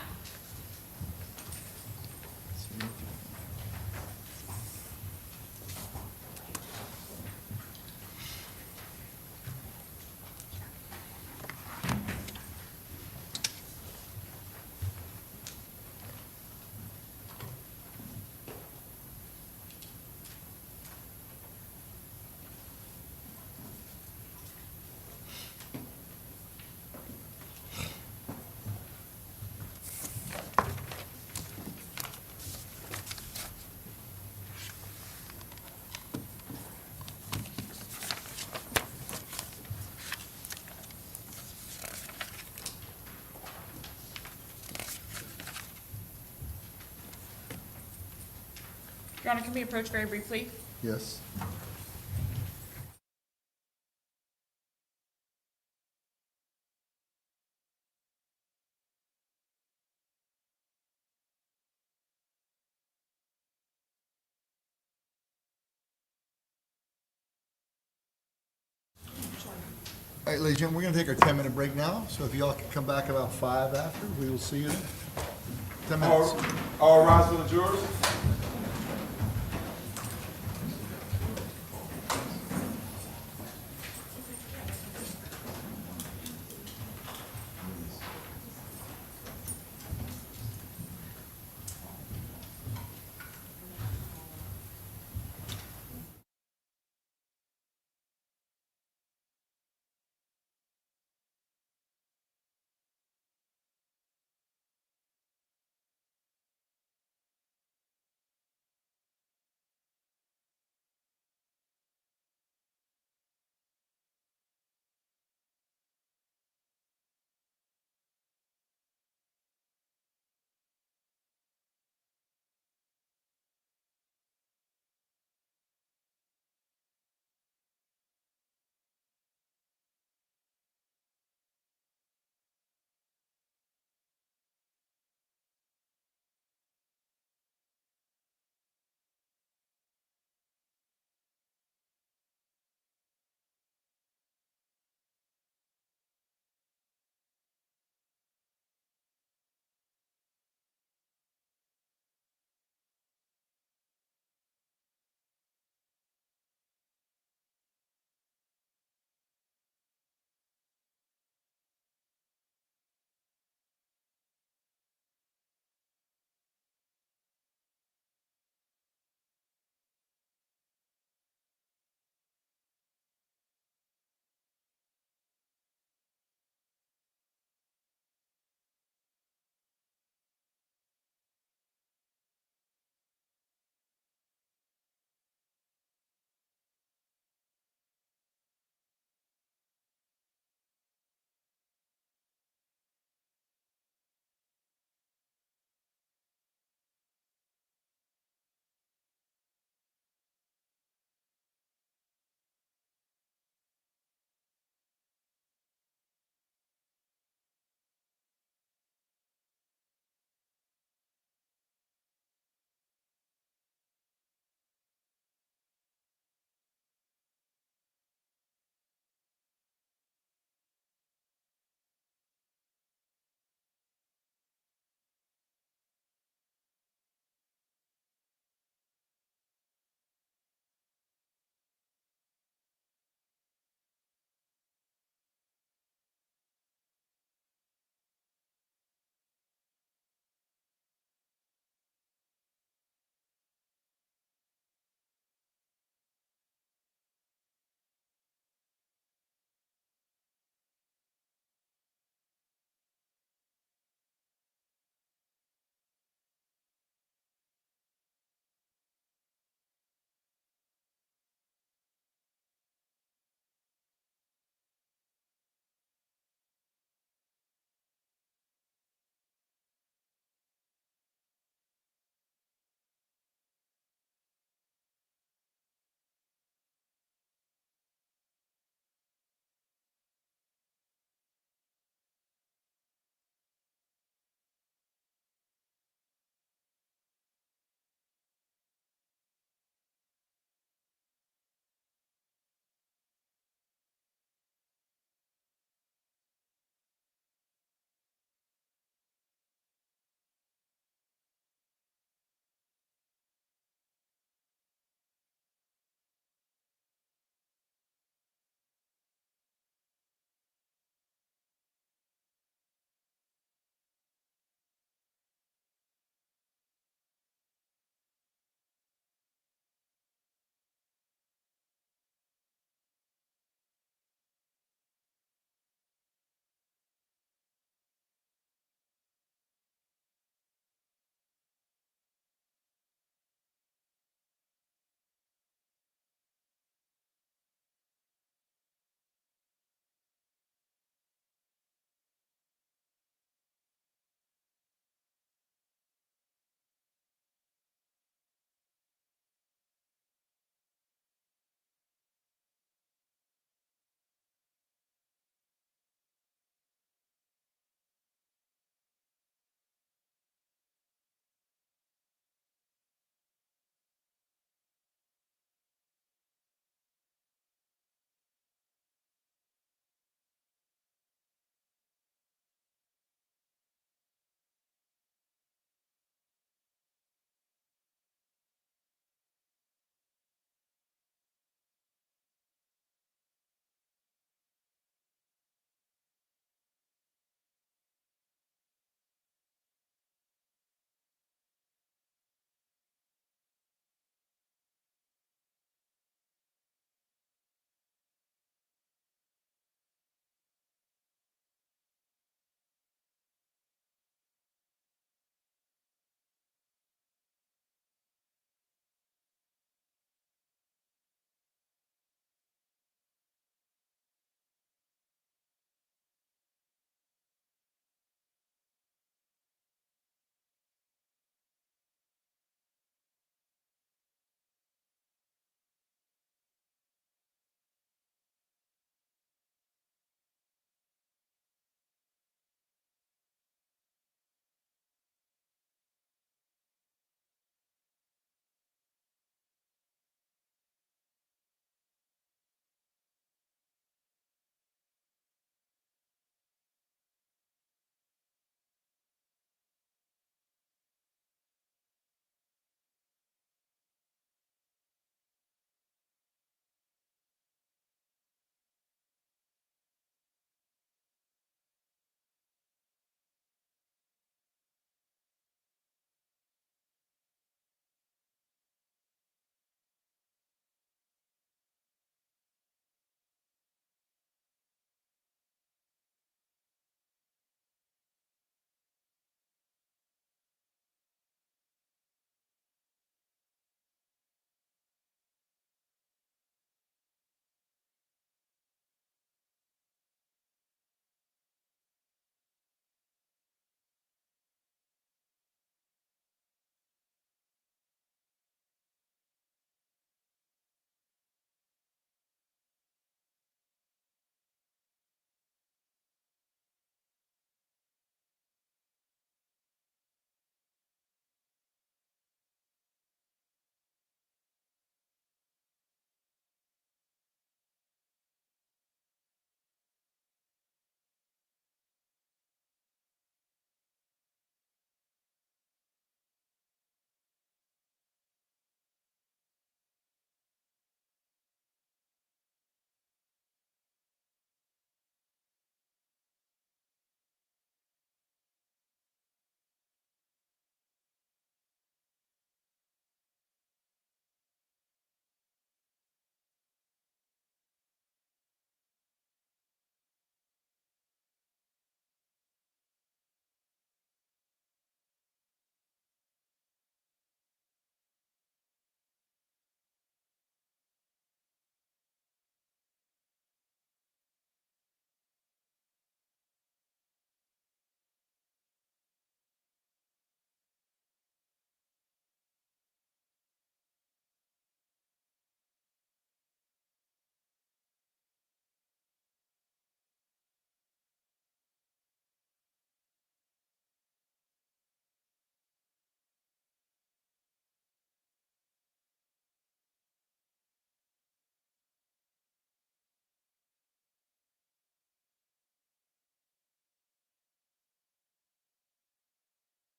Your Honor, can we approach very briefly? Yes. All right, ladies and gentlemen, we're going to take our 10-minute break now, so if y'all can come back about 5 after, we will see you then. 10 minutes. All rise for the jurors.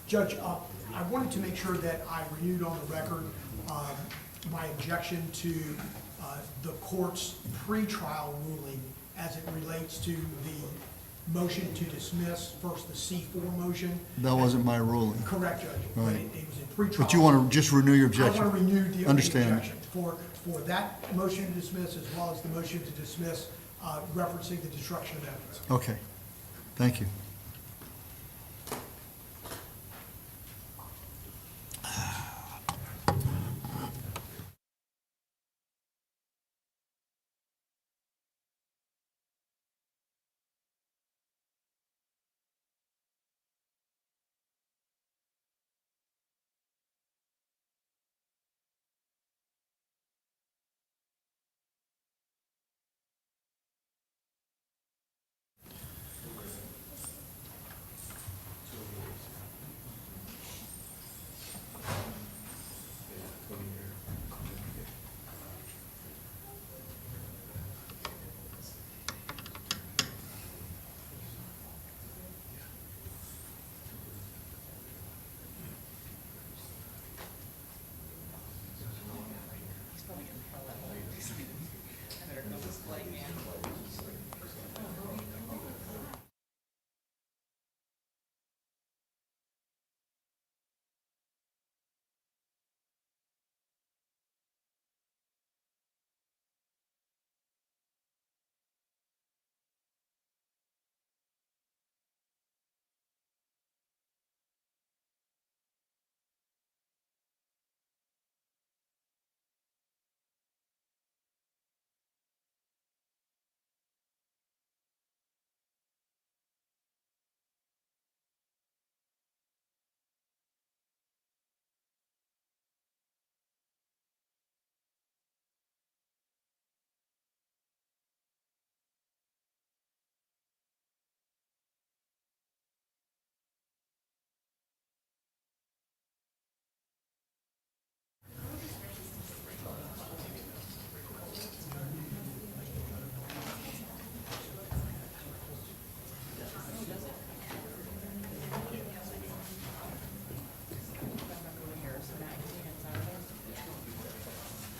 Judge, I wanted to make sure that I renewed on the record my objection to the court's pretrial ruling as it relates to the motion to dismiss, first the C4 motion. That wasn't my ruling. Correct, Judge. Right. But it was in pretrial. But you want to just renew your objection? I want to renew the Understand. objection for that motion to dismiss as well as the motion to dismiss referencing the destruction of evidence. Okay, thank you.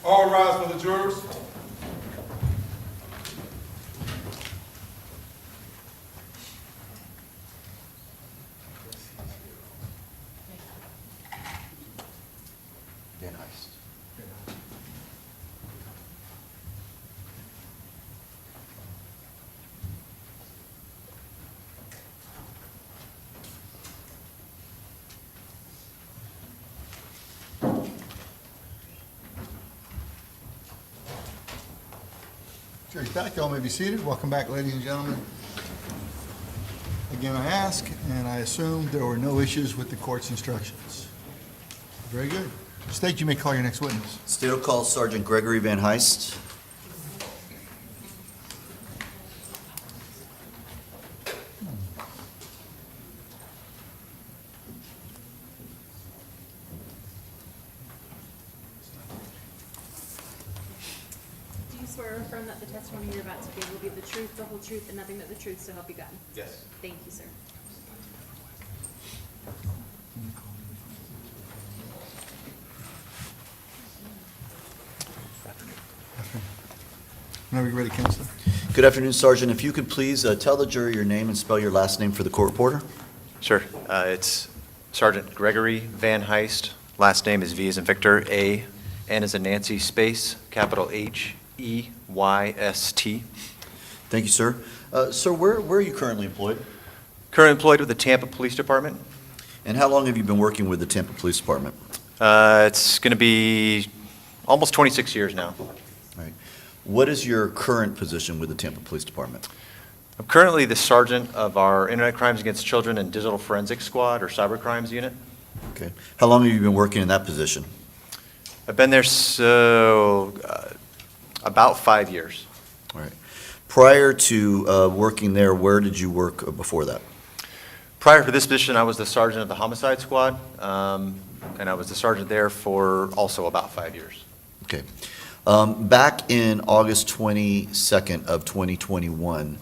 All rise for the jurors. Van Heyst. Jury's back, y'all may be seated. Welcome back, ladies and gentlemen. Again, I ask, and I assume there were no issues with the court's instructions. Very good. State, you may call your next witness. State will call Sergeant Gregory Van Heyst. Do you swear or affirm that the testimony you're about to give will be the truth, the whole truth, and nothing but the truth, so help you God? Yes. Thank you, sir. Whenever you're ready, Counselor. Good afternoon, Sergeant. If you could please tell the jury your name and spell your last name for the court reporter. Sure. It's Sergeant Gregory Van Heyst. Last name is V as in Victor, A, N as in Nancy, space, capital H-E-Y-S-T. Thank you, sir. Sir, where are you currently employed? Currently employed with the Tampa Police Department. And how long have you been working with the Tampa Police Department? It's going to be almost 26 years now. All right. What is your current position with the Tampa Police Department? I'm currently the sergeant of our Internet Crimes Against Children and Digital Forensics Squad, or Cyber Crimes Unit. Okay. How long have you been working in that position? I've been there about 5 years. All right. Prior to working there, where did you work before that? Prior to this position, I was the sergeant of the Homicide Squad, and I was the sergeant there for also about 5 years. Okay. Back in August 22nd of 2021,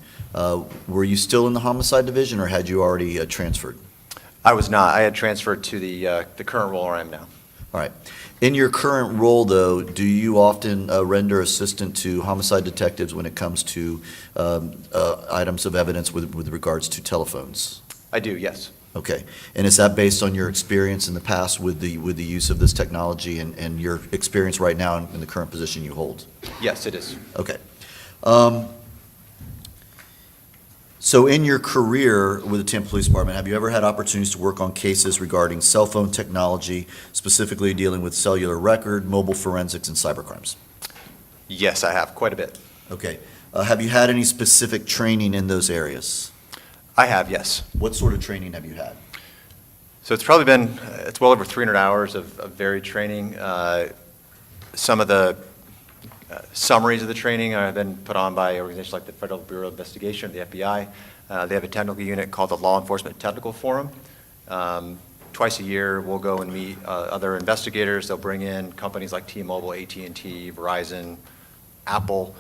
were you still in the Homicide Division, or had you already transferred? I was not. I had transferred to the current role where I am now. All right. In your current role, though, do you often render assistance to homicide detectives when it comes to items of evidence with regards to telephones? I do, yes. Okay. And is that based on your experience in the past with the use of this technology and your experience right now in the current position you hold? Yes, it is. Okay. So in your career with the Tampa Police Department, have you ever had opportunities to work on cases regarding cell phone technology, specifically dealing with cellular record, mobile forensics, and cybercrimes? Yes, I have, quite a bit. Okay. Have you had any specific training in those areas? I have, yes. What sort of training have you had? So it's probably been, it's well over 300 hours of varied training. Some of the summaries of the training have been put on by organizations like the Federal Bureau of Investigation, the FBI. They have a technical unit called the Law Enforcement Technical Forum. Twice a year, we'll go and meet other investigators. They'll bring in companies like T-Mobile, AT&T, Verizon, Apple,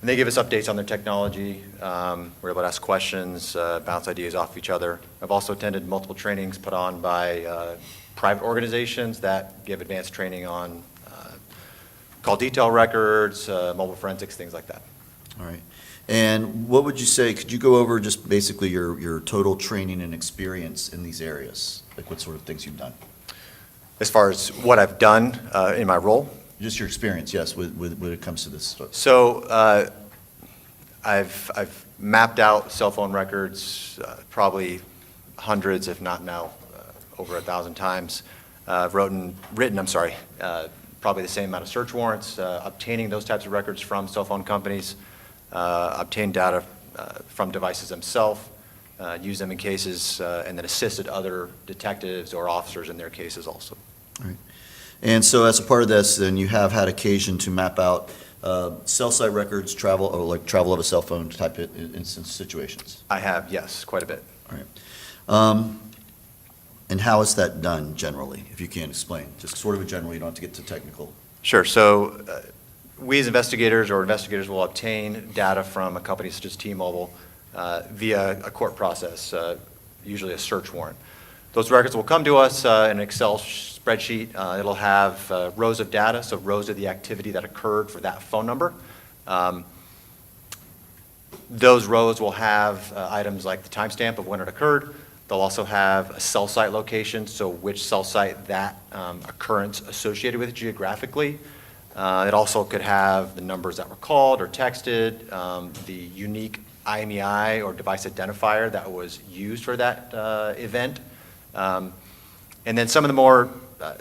and they give us updates on their technology. We're able to ask questions, bounce ideas off each other. I've also attended multiple trainings put on by private organizations that give advanced training on call detail records, mobile forensics, things like that. All right. And what would you say, could you go over just basically your total training and experience in these areas? Like what sort of things you've done? As far as what I've done in my role? Just your experience, yes, when it comes to this stuff. So I've mapped out cell phone records probably hundreds, if not now over 1,000 times. I've written probably the same amount of search warrants, obtaining those types of records from cell phone companies, obtained data from devices themselves, use them in cases, and then assisted other detectives or officers in their cases also. All right. And so as a part of this, then you have had occasion to map out cell site records, travel of a cell phone type of instance situations? I have, yes, quite a bit. All right. And how is that done generally, if you can explain? Just sort of a general, you don't have to get to technical. Sure. So we as investigators will obtain data from a company such as T-Mobile via a court process, usually a search warrant. Those records will come to us in an Excel spreadsheet. It'll have rows of data, so rows of the activity that occurred for that phone number. Those rows will have items like the timestamp of when it occurred. They'll also have a cell site location, so which cell site that occurrence associated with geographically. It also could have the numbers that were called or texted, the unique IMEI or device identifier that was used for that event. And then some of the more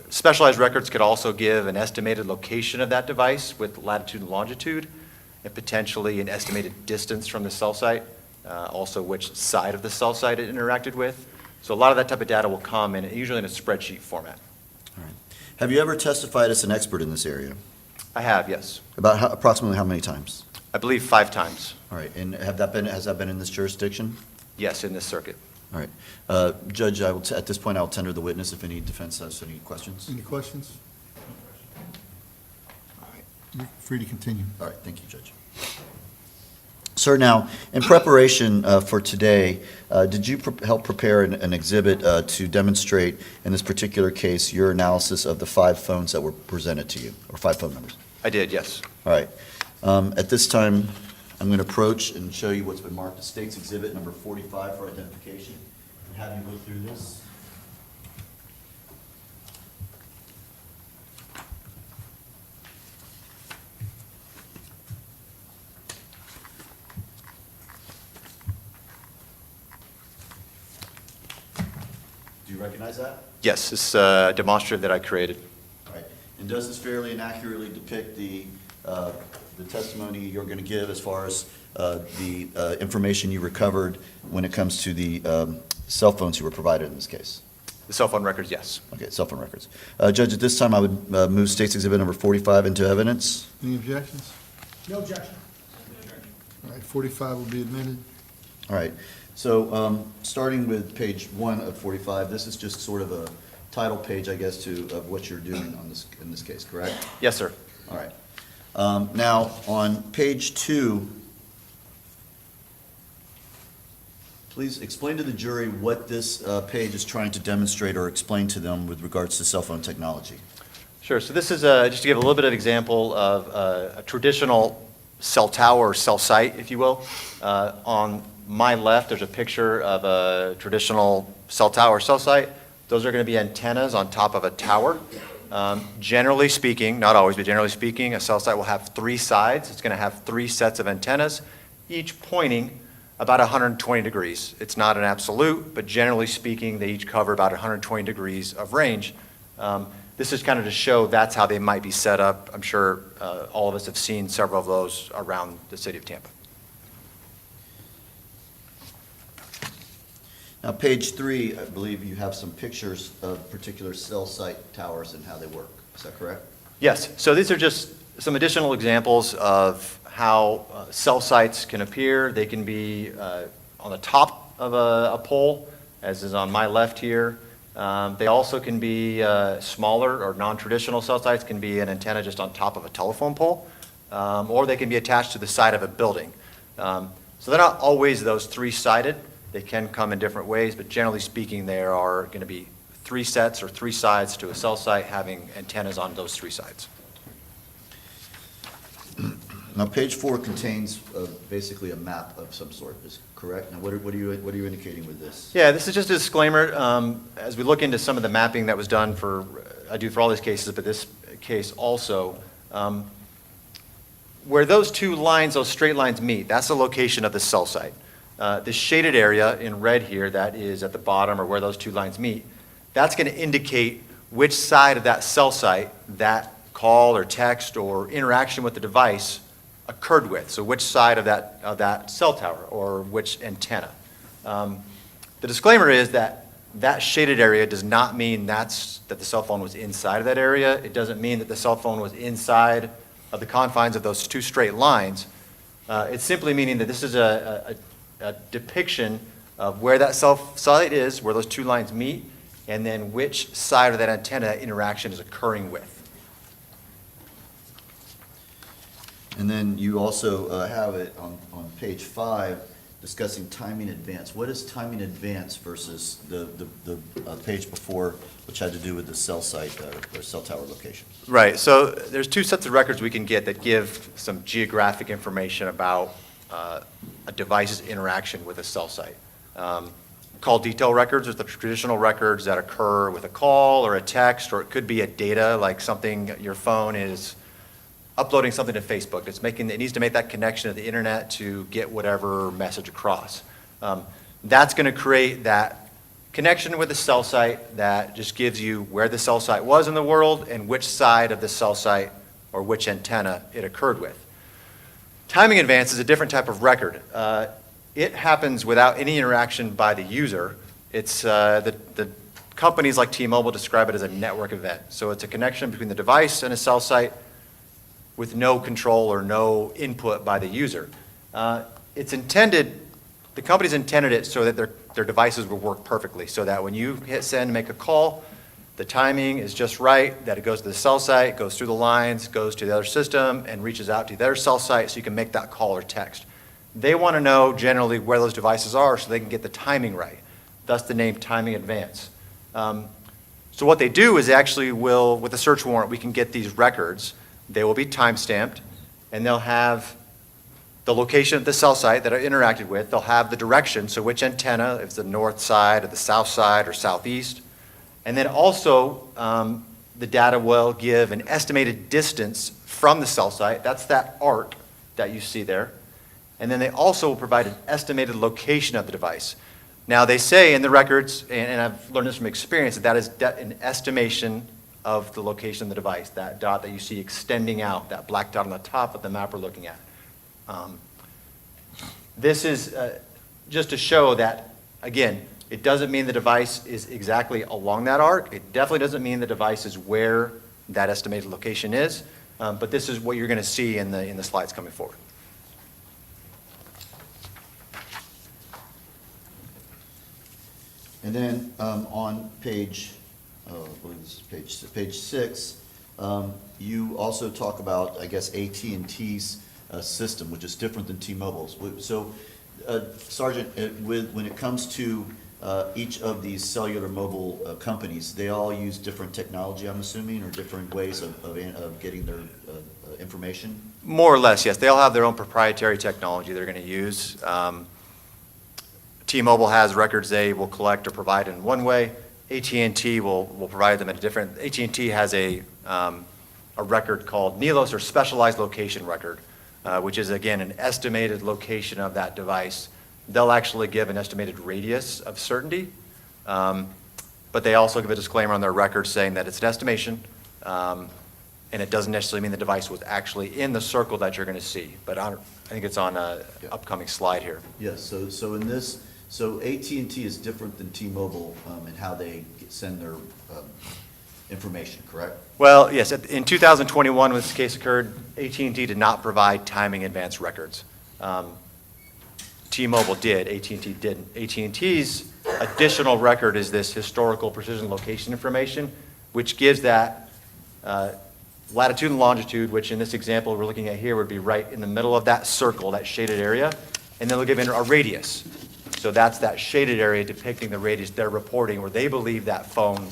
specialized records could also give an estimated location of that device with latitude and longitude, and potentially an estimated distance from the cell site. Also which side of the cell site it interacted with. So a lot of that type of data will come in, usually in a spreadsheet format. All right. Have you ever testified as an expert in this area? I have, yes. About approximately how many times? I believe 5 times. All right. And has that been in this jurisdiction? Yes, in this circuit. All right. Judge, at this point, I'll tender the witness if any defense has any questions. Any questions? All right, you're free to continue. All right, thank you, Judge. Sir, now, in preparation for today, did you help prepare an exhibit to demonstrate, in this particular case, your analysis of the 5 phones that were presented to you, or 5 phone numbers? I did, yes. All right. At this time, I'm going to approach and show you what's been marked as State's Exhibit number 45 for identification, and have you go through this. Do you recognize that? Yes, it's a demonstrative that I created. All right. And does this fairly and accurately depict the testimony you're going to give as far as the information you recovered when it comes to the cell phones you were provided in this case? The cell phone records, yes. Okay, cell phone records. Judge, at this time, I would move State's Exhibit number 45 into evidence. Any objections? No objection. All right, 45 will be admitted. All right. So starting with page 1 of 45, this is just sort of a title page, I guess, of what you're doing on this in this case, correct? Yes, sir. All right. Now, on page 2, Please explain to the jury what this page is trying to demonstrate or explain to them with regards to cell phone technology. Sure. So this is just to give a little bit of example of a traditional cell tower or cell site, if you will. On my left, there's a picture of a traditional cell tower or cell site. Those are going to be antennas on top of a tower. Generally speaking, not always, but generally speaking, a cell site will have 3 sides. It's going to have 3 sets of antennas, each pointing about 120 degrees. It's not an absolute, but generally speaking, they each cover about 120 degrees of range. This is kind of to show that's how they might be set up. I'm sure all of us have seen several of those around the city of Tampa. Now, page 3, I believe you have some pictures of particular cell site towers and how they work. Is that correct? Yes. So these are just some additional examples of how cell sites can appear. They can be on the top of a pole, as is on my left here. They also can be smaller or non-traditional cell sites, can be an antenna just on top of a telephone pole, or they can be attached to the side of a building. So they're not always those 3-sided. They can come in different ways, but generally speaking, there are going to be 3 sets or 3 sides to a cell site having antennas on those 3 sides. Now, page 4 contains basically a map of some sort, is correct? Now, what are you indicating with this? Yeah, this is just a disclaimer. As we look into some of the mapping that was done I do for all these cases, but this case also, where those 2 lines, those straight lines meet, that's the location of the cell site. The shaded area in red here, that is at the bottom or where those 2 lines meet, that's going to indicate which side of that cell site that call or text or interaction with the device occurred with. So which side of that cell tower or which antenna. The disclaimer is that that shaded area does not mean that the cell phone was inside of that area. It doesn't mean that the cell phone was inside of the confines of those 2 straight lines. It's simply meaning that this is a depiction of where that cell site is, where those 2 lines meet, and then which side of that antenna that interaction is occurring with. And then you also have it on page 5 discussing timing advance. What is timing advance versus the page before, which had to do with the cell site or cell tower location? Right. So there's 2 sets of records we can get that give some geographic information about a device's interaction with a cell site. Call detail records are the traditional records that occur with a call or a text, or it could be a data, like something, your phone is uploading something to Facebook. It needs to make that connection to the internet to get whatever message across. That's going to create that connection with the cell site that just gives you where the cell site was in the world and which side of the cell site or which antenna it occurred with. Timing advance is a different type of record. It happens without any interaction by the user. It's the companies like T-Mobile describe it as a network event. So it's a connection between the device and a cell site with no control or no input by the user. It's intended, the company's intended it so that their devices will work perfectly, so that when you hit send and make a call, the timing is just right, that it goes to the cell site, goes through the lines, goes to the other system, and reaches out to their cell site so you can make that call or text. They want to know generally where those devices are so they can get the timing right, thus the name timing advance. So what they do is actually with a search warrant, we can get these records. They will be time-stamped, and they'll have the location of the cell site that I interacted with. They'll have the direction, so which antenna, if it's the north side or the south side or southeast. And then also, the data will give an estimated distance from the cell site. That's that arc that you see there. And then they also will provide an estimated location of the device. Now, they say in the records, and I've learned this from experience, that is an estimation of the location of the device, that dot that you see extending out, that black dot on the top of the map we're looking at. This is just to show that, again, it doesn't mean the device is exactly along that arc. It definitely doesn't mean the device is where that estimated location is, but this is what you're going to see in the slides coming forward. And then on page, I believe this is page 6, you also talk about, I guess, AT&T's system, which is different than T-Mobile's. So Sergeant, when it comes to each of these cellular mobile companies, they all use different technology, I'm assuming, or different ways of getting their information? More or less, yes. They all have their own proprietary technology they're going to use. T-Mobile has records they will collect or provide in one way. AT&T will provide them in a different. AT&T has a record called NELOS, or Specialized Location Record, which is, again, an estimated location of that device. They'll actually give an estimated radius of certainty, but they also give a disclaimer on their record saying that it's an estimation, and it doesn't necessarily mean the device was actually in the circle that you're going to see. But I think it's on an upcoming slide here. Yes, so in this, so AT&T is different than T-Mobile in how they send their information, correct? Well, yes, in 2021, when this case occurred, AT&T did not provide timing advance records. T-Mobile did, AT&T didn't. AT&T's additional record is this historical precision location information, which gives that latitude and longitude, which in this example we're looking at here would be right in the middle of that circle, that shaded area, and then they'll give in a radius. So that's that shaded area depicting the radius they're reporting where they believe that phone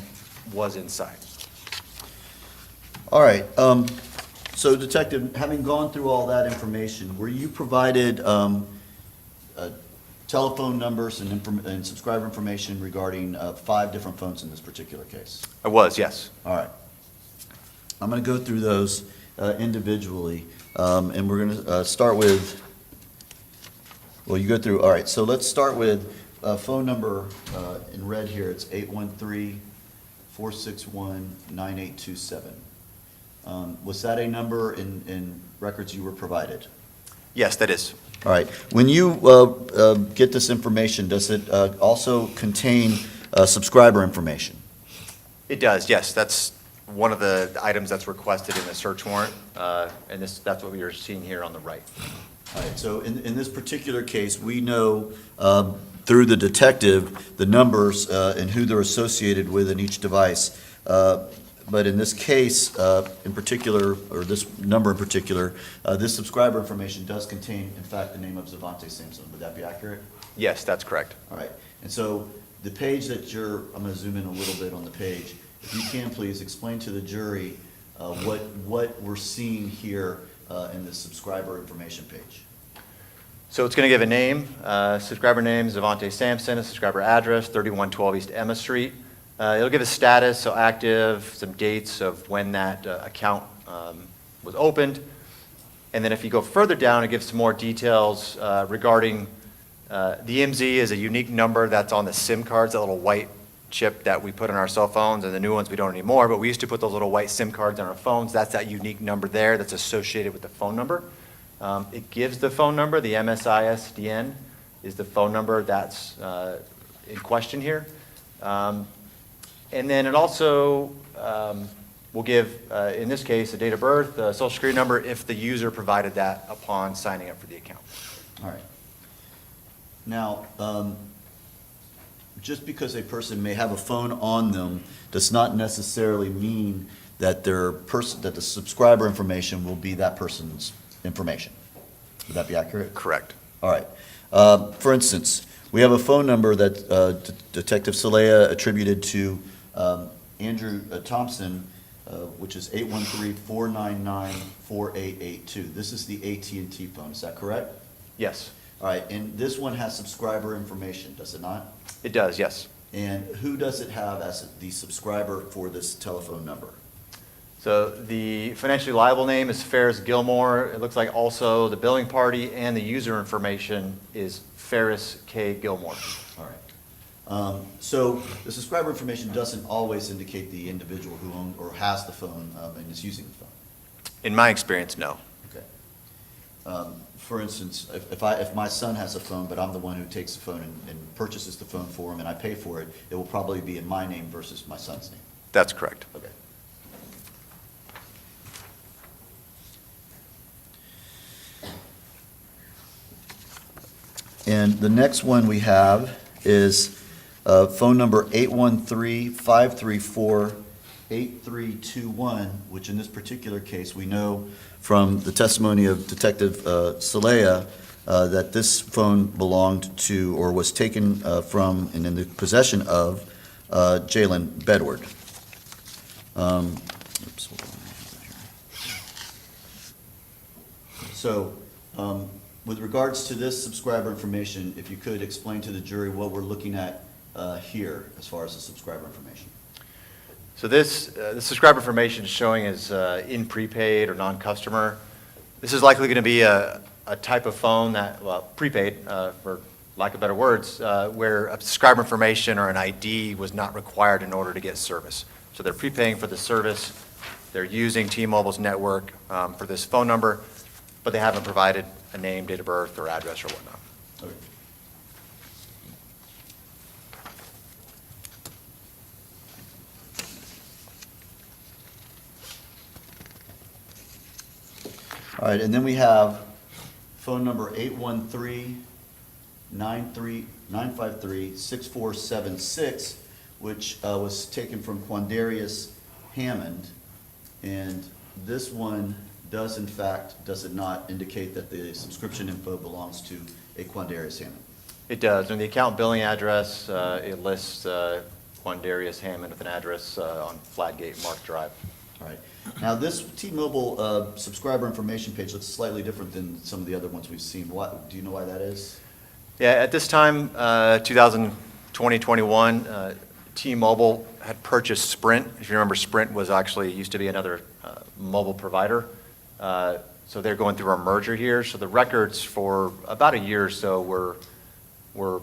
was inside. All right, so Detective, having gone through all that information, were you provided telephone numbers and subscriber information regarding 5 different phones in this particular case? I was, yes. All right. I'm going to go through those individually, and we're going to start with, well, you go through, all right, so let's start with phone number in red here. It's 813-461-9827. Was that a number in records you were provided? Yes, that is. All right. When you get this information, does it also contain subscriber information? It does, yes. That's one of the items that's requested in the search warrant, and that's what we are seeing here on the right. All right, so in this particular case, we know through the detective the numbers and who they're associated with in each device. But in this case in particular, or this number in particular, this subscriber information does contain, in fact, the name of Zvante Sampson. Would that be accurate? Yes, that's correct. All right. And so the page that I'm going to zoom in a little bit on the page. If you can, please explain to the jury what we're seeing here in the subscriber information page. So it's going to give a name, subscriber name, Zvante Sampson, a subscriber address, 3112 East Emma Street. It'll give a status, so active, some dates of when that account was opened. And then if you go further down, it gives some more details regarding the MZ is a unique number that's on the SIM cards, that little white chip that we put on our cell phones, and the new ones we don't anymore, but we used to put those little white SIM cards on our phones. That's that unique number there that's associated with the phone number. It gives the phone number, the MSISDN is the phone number that's in question here. And then it also will give, in this case, a date of birth, a social security number if the user provided that upon signing up for the account. All right. Now, just because a person may have a phone on them does not necessarily mean that that the subscriber information will be that person's information. Would that be accurate? Correct. All right. For instance, we have a phone number that Detective Celaya attributed to Andrew Thompson, which is 813-499-4882. This is the AT&T phone. Is that correct? Yes. All right. And this one has subscriber information, does it not? It does, yes. And who does it have as the subscriber for this telephone number? So the financially liable name is Ferris Gilmore. It looks like also the billing party and the user information is Ferris K. Gilmore. All right. So the subscriber information doesn't always indicate the individual who owns or has the phone and is using the phone. In my experience, no. Okay. For instance, if my son has a phone, but I'm the one who takes the phone and purchases the phone for him and I pay for it, it will probably be in my name versus my son's name. That's correct. Okay. And the next one we is phone number 813-534-8321, which in this particular case we know from the testimony of Detective Celaya that this phone belonged to, or was taken from and in the possession of Jaylin Bedward. Oops, hold on. So, with regards to this subscriber information, if you could explain to the jury what we're looking at here as far as the subscriber information. So this subscriber information is showing as in prepaid or non-customer. This is likely going to be a type of phone that, well, prepaid, for lack of better words, where a subscriber information or an ID was not required in order to get service. So they're prepaying for the service. They're using T-Mobile's network for this phone number, but they haven't provided a name, date of birth, or address or whatnot. Okay. All right, and then we have phone number 813-953-6476, which was taken from Quandarious Hammond. And this one does in fact, does it not indicate that the subscription info belongs to a Quandarious Hammond? It does. In the account billing address, it lists Quandarious Hammond with an address on Flatgate Mark Drive. All right. Now, this T-Mobile subscriber information page looks slightly different than some of the other ones we've seen. What, do you know why that is? Yeah, at this time, 2020-21, T-Mobile had purchased Sprint. If you remember, Sprint was actually, used to be another mobile provider. So they're going through a merger here. So the records for about a year or so were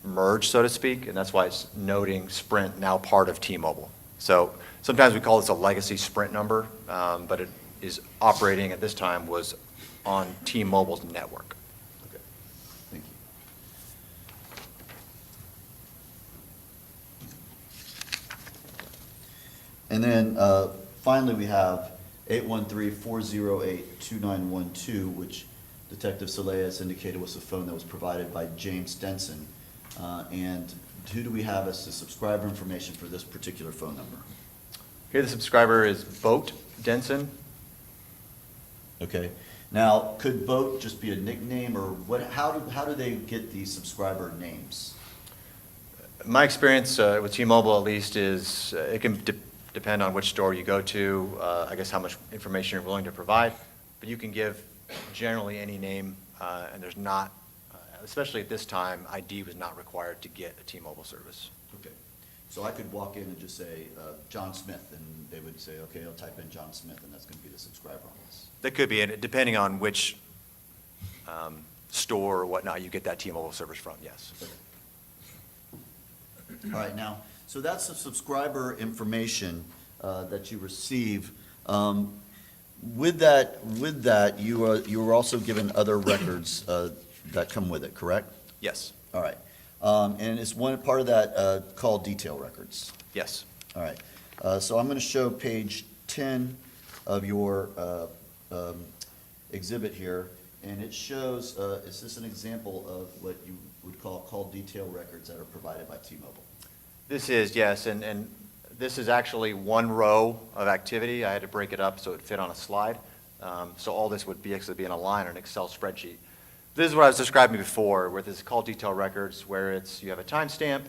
merged, so to speak, and that's why it's noting Sprint now part of T-Mobile. So sometimes we call this a legacy Sprint number, but it is operating at this time was on T-Mobile's network. Okay, thank you. And then finally, we have 813-408-2912, which Detective Celaya has indicated was a phone that was provided by James Denson. And who do we have as the subscriber information for this particular phone number? Here the subscriber is Boat Denson. Okay. Now, could Boat just be a nickname, or what? How do they get these subscriber names? My experience with T-Mobile, at least, is it can depend on which store you go to, I guess how much information you're willing to provide, but you can give generally any name, and there's not, especially at this time, ID was not required to get a T-Mobile service. Okay. So I could walk in and just say John Smith, and they would say, okay, I'll type in John Smith, and that's going to be the subscriber on this. That could be, and depending on which store or whatnot you get that T-Mobile service from, yes. Okay. All right, now, so that's the subscriber information that you receive. With that, you were also given other records that come with it, correct? Yes. All right. And is one part of that called detail records? Yes. All right. So I'm going to show page 10 of your exhibit here, and it shows, is this an example of what you would call detail records that are provided by T-Mobile? This is, yes, and this is actually one row of activity. I had to break it up so it fit on a slide. So all this would actually be in a line or an Excel spreadsheet. This is what I was describing before, where this is call detail records, where you have a timestamp.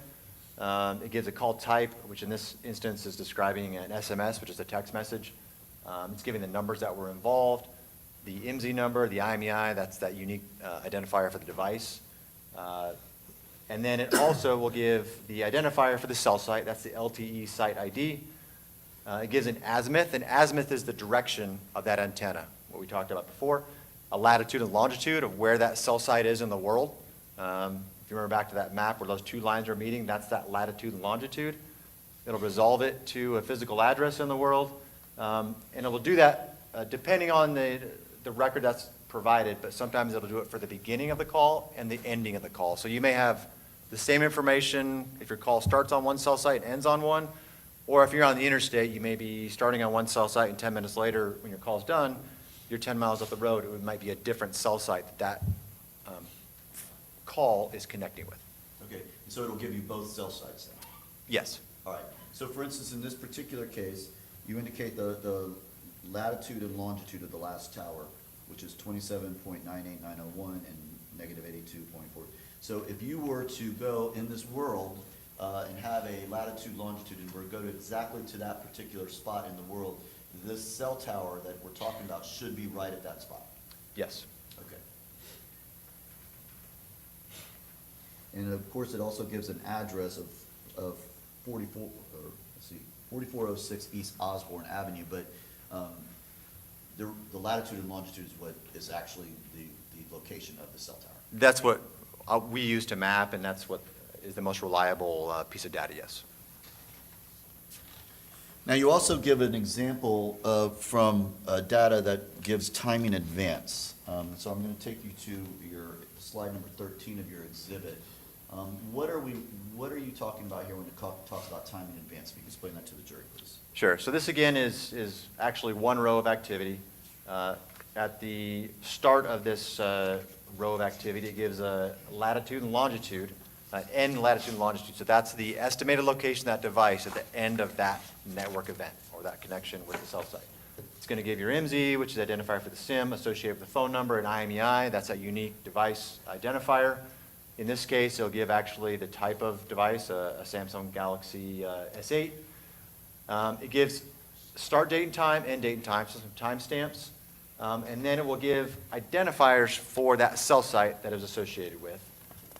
It gives a call type, which in this instance is describing an SMS, which is a text message. It's giving the numbers that were involved, the IMSI number, the IMEI, that's that unique identifier for the device. And then it also will give the identifier for the cell site, that's the LTE site ID. It gives an azimuth, and azimuth is the direction of that antenna, what we talked about before, a latitude and longitude of where that cell site is in the world. If you remember back to that map where those two lines are meeting, that's that latitude and longitude. It'll resolve it to a physical address in the world, and it will do that depending on the record that's provided, but sometimes it'll do it for the beginning of the call and the ending of the call. So you may have the same information if your call starts on one cell site and ends on one, or if you're on the interstate, you may be starting on one cell site and 10 minutes later, when your call's done, you're 10 miles up the road, it might be a different cell site that call is connecting with. Okay, so it'll give you both cell sites then? Yes. All right. So for instance, in this particular case, you indicate the latitude and longitude of the last tower, which is 27.98901, and negative 82.4. So if you were to go in this world and have a latitude, longitude, and were to go to exactly to that particular spot in the world, this cell tower that we're talking about should be right at that spot. Yes. Okay. And of course, it also gives an address of 4406 East Osborne Avenue, but the latitude and longitude is what is actually the location of the cell tower. That's what we use to map, and that's what is the most reliable piece of data, yes. Now, you also give an example from data that gives time in advance. So I'm going to take you to your slide number 13 of your exhibit. What are you talking about here when it talks about time in advance? If you can explain that to the jury, please. Sure. So this again is actually one row of activity. At the start of this row of activity, it gives a latitude and longitude, end latitude and longitude. So that's the estimated location of that device at the end of that network event or that connection with the cell site. It's going to give your MZ, which is identifier for the SIM, associated with the phone number, and IMEI. That's that unique device identifier. In this case, it'll give actually the type of device, a Samsung Galaxy S8. It gives start date and time, end date and time, so some timestamps. And then it will give identifiers for that cell site that it was associated with.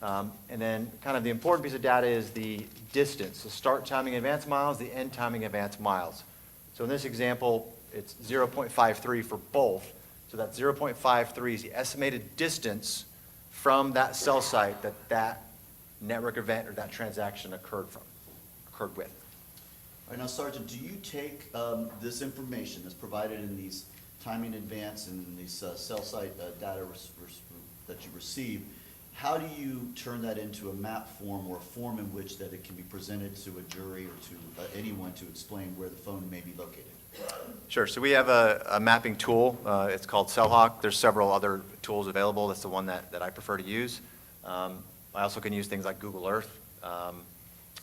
And then kind of the important piece of data is the distance, the start timing advance miles, the end timing advance miles. So in this example, it's 0.53 for both. So that 0.53 is the estimated distance from that cell site that network event or that transaction occurred with. All right, now, Sergeant, do you take this information that's provided in these timing advance and these cell site data that you receive, how do you turn that into a map form or a form in which that it can be presented to a jury or to anyone to explain where the phone may be located? Sure. So we have a mapping tool. It's called CellHawk. There's several other tools available. That's the one that I prefer to use. I also can use things like Google Earth.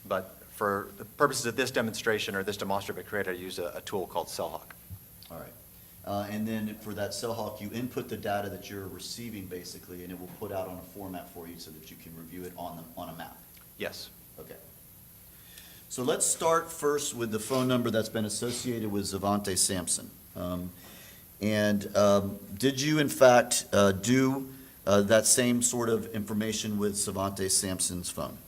But for the purposes of this demonstration or this demonstrative I created, I use a tool called CellHawk. All right. And then for that CellHawk, you input the data that you're receiving, basically, and it will put out on a format for you so that you can review it on a map. Yes. Okay. So let's start first with the phone number that's been associated with Zvante Sampson. Did you, in fact, do that same sort of information with Zvante Sampson's phone?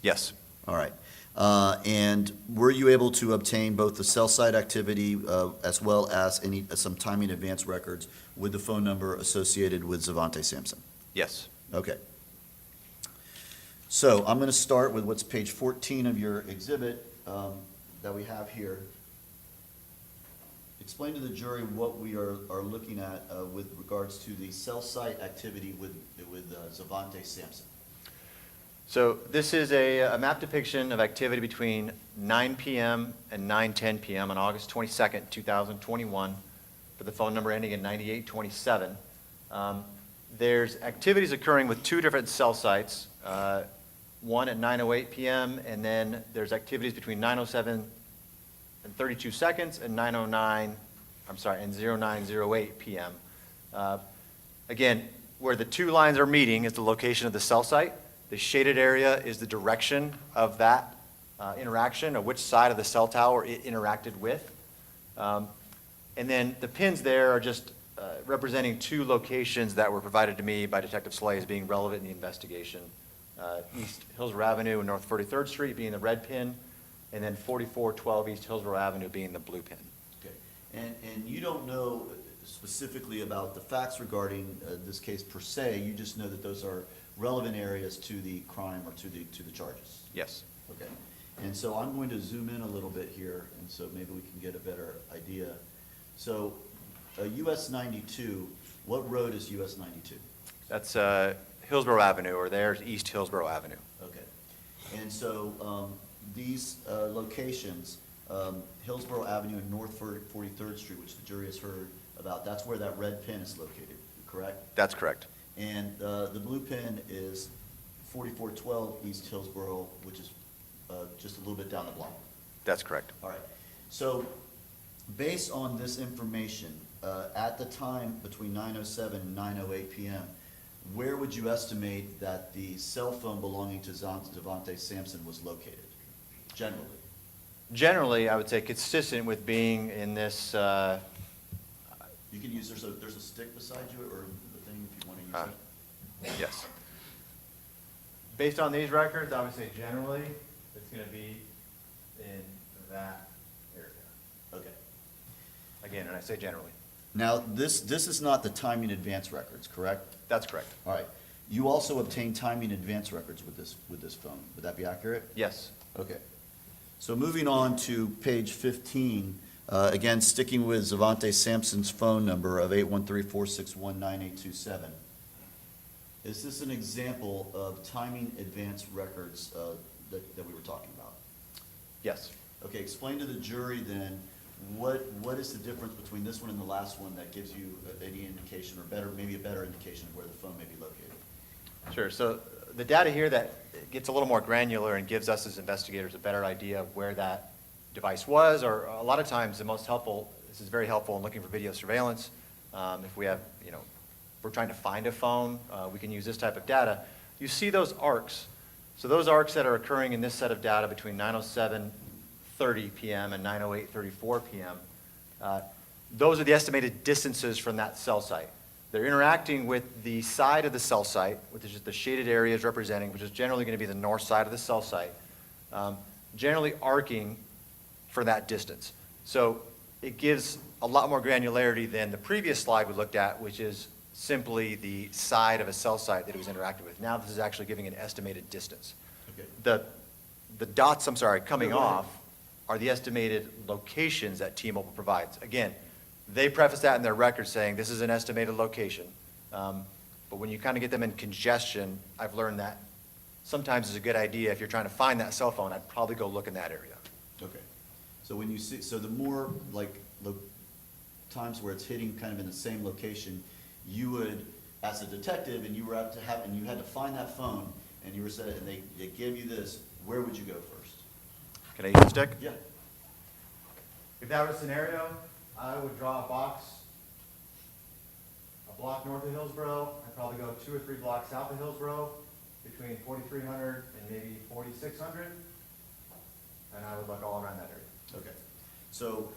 Yes. All right. And were you able to obtain both the cell site activity as well as some timing advance records with the phone number associated with Zvante Sampson? Yes. Okay. So I'm going to start with what's page 14 of your exhibit that we have here. Explain to the jury what we are looking at with regards to the cell site activity with Zvante Sampson. So this is a map depiction of activity between 9 p.m. and 9:10 p.m. on August 22nd, 2021, for the phone number ending in 9827. There's activities occurring with two different cell sites, one at 9:08 p.m., and then there's activities between 9:07 and 32 seconds and 09:08 p.m. Again, where the two lines are meeting is the location of the cell site. The shaded area is the direction of that interaction, or which side of the cell tower it interacted with. And then the pins there are just representing two locations that were provided to me by Detective Celaya as being relevant in the investigation. East Hillsborough Avenue and North 43rd Street being the red pin, and then 4412 East Hillsborough Avenue being the blue pin. Okay. And you don't know specifically about the facts regarding this case per se, you just know that those are relevant areas to the crime or to the charges? Yes. Okay. And so I'm going to zoom in a little bit here, and so maybe we can get a better idea. So US 92, what road is US 92? That's Hillsborough Avenue, or there's East Hillsborough Avenue. Okay. And so these locations, Hillsborough Avenue and North 43rd Street, which the jury has heard about, that's where that red pin is located, correct? That's correct. And the blue pin is 4412 East Hillsborough, which is just a little bit down the block. That's correct. All right. So based on this information, at the time between 9:07 and 9:08 p.m., where would you estimate that the cell phone belonging to Zvante Sampson was located, generally? Generally, I would say consistent with being in this, You can use, there's a stick beside you, or the thing if you want to use it. yes. Based on these records, I would say generally, it's going to be in that area. Okay. Again, and I say generally. Now, this is not the timing advance records, correct? That's correct. All right. You also obtained timing advance records with this phone. Would that be accurate? Yes. Okay. So moving on to page 15, again, sticking with Zvante Sampson's phone number of 813-461-9827. Is this an example of timing advance records that we were talking about? Yes. Okay, explain to the jury then, what is the difference between this one and the last one that gives you any indication, or better, maybe a better indication of where the phone may be located? Sure. So the data here that gets a little more granular and gives us as investigators a better idea of where that device was, or a lot of times the most helpful, this is very helpful in looking for video surveillance. If we have, we're trying to find a phone, we can use this type of data. You see those arcs. So those arcs that are occurring in this set of data between 9:07:30 p.m. and 9:08:34 p.m., those are the estimated distances from that cell site. They're interacting with the side of the cell site, which is just the shaded areas representing, which is generally going to be the north side of the cell site, generally arcing for that distance. So it gives a lot more granularity than the previous slide we looked at, which is simply the side of a cell site that it was interacting with. Now this is actually giving an estimated distance. Okay. The dots, coming off are the estimated locations that T-Mobile provides. Again, they preface that in their record saying this is an estimated location. But when you kind of get them in congestion, I've learned that sometimes it's a good idea, if you're trying to find that cell phone, I'd probably go look in that area. Okay. So when you see, so the more times where it's hitting kind of in the same location, you would, as a detective, and you were out to have, and you had to find that phone, and you were said, and they gave you this, where would you go first? Can I use the stick? Yeah. If that was a scenario, I would draw a box, a block north of Hillsborough. I'd probably go 2 or 3 blocks south of Hillsborough, between 4,300 and maybe 4,600, and I would look all around that area. Okay. So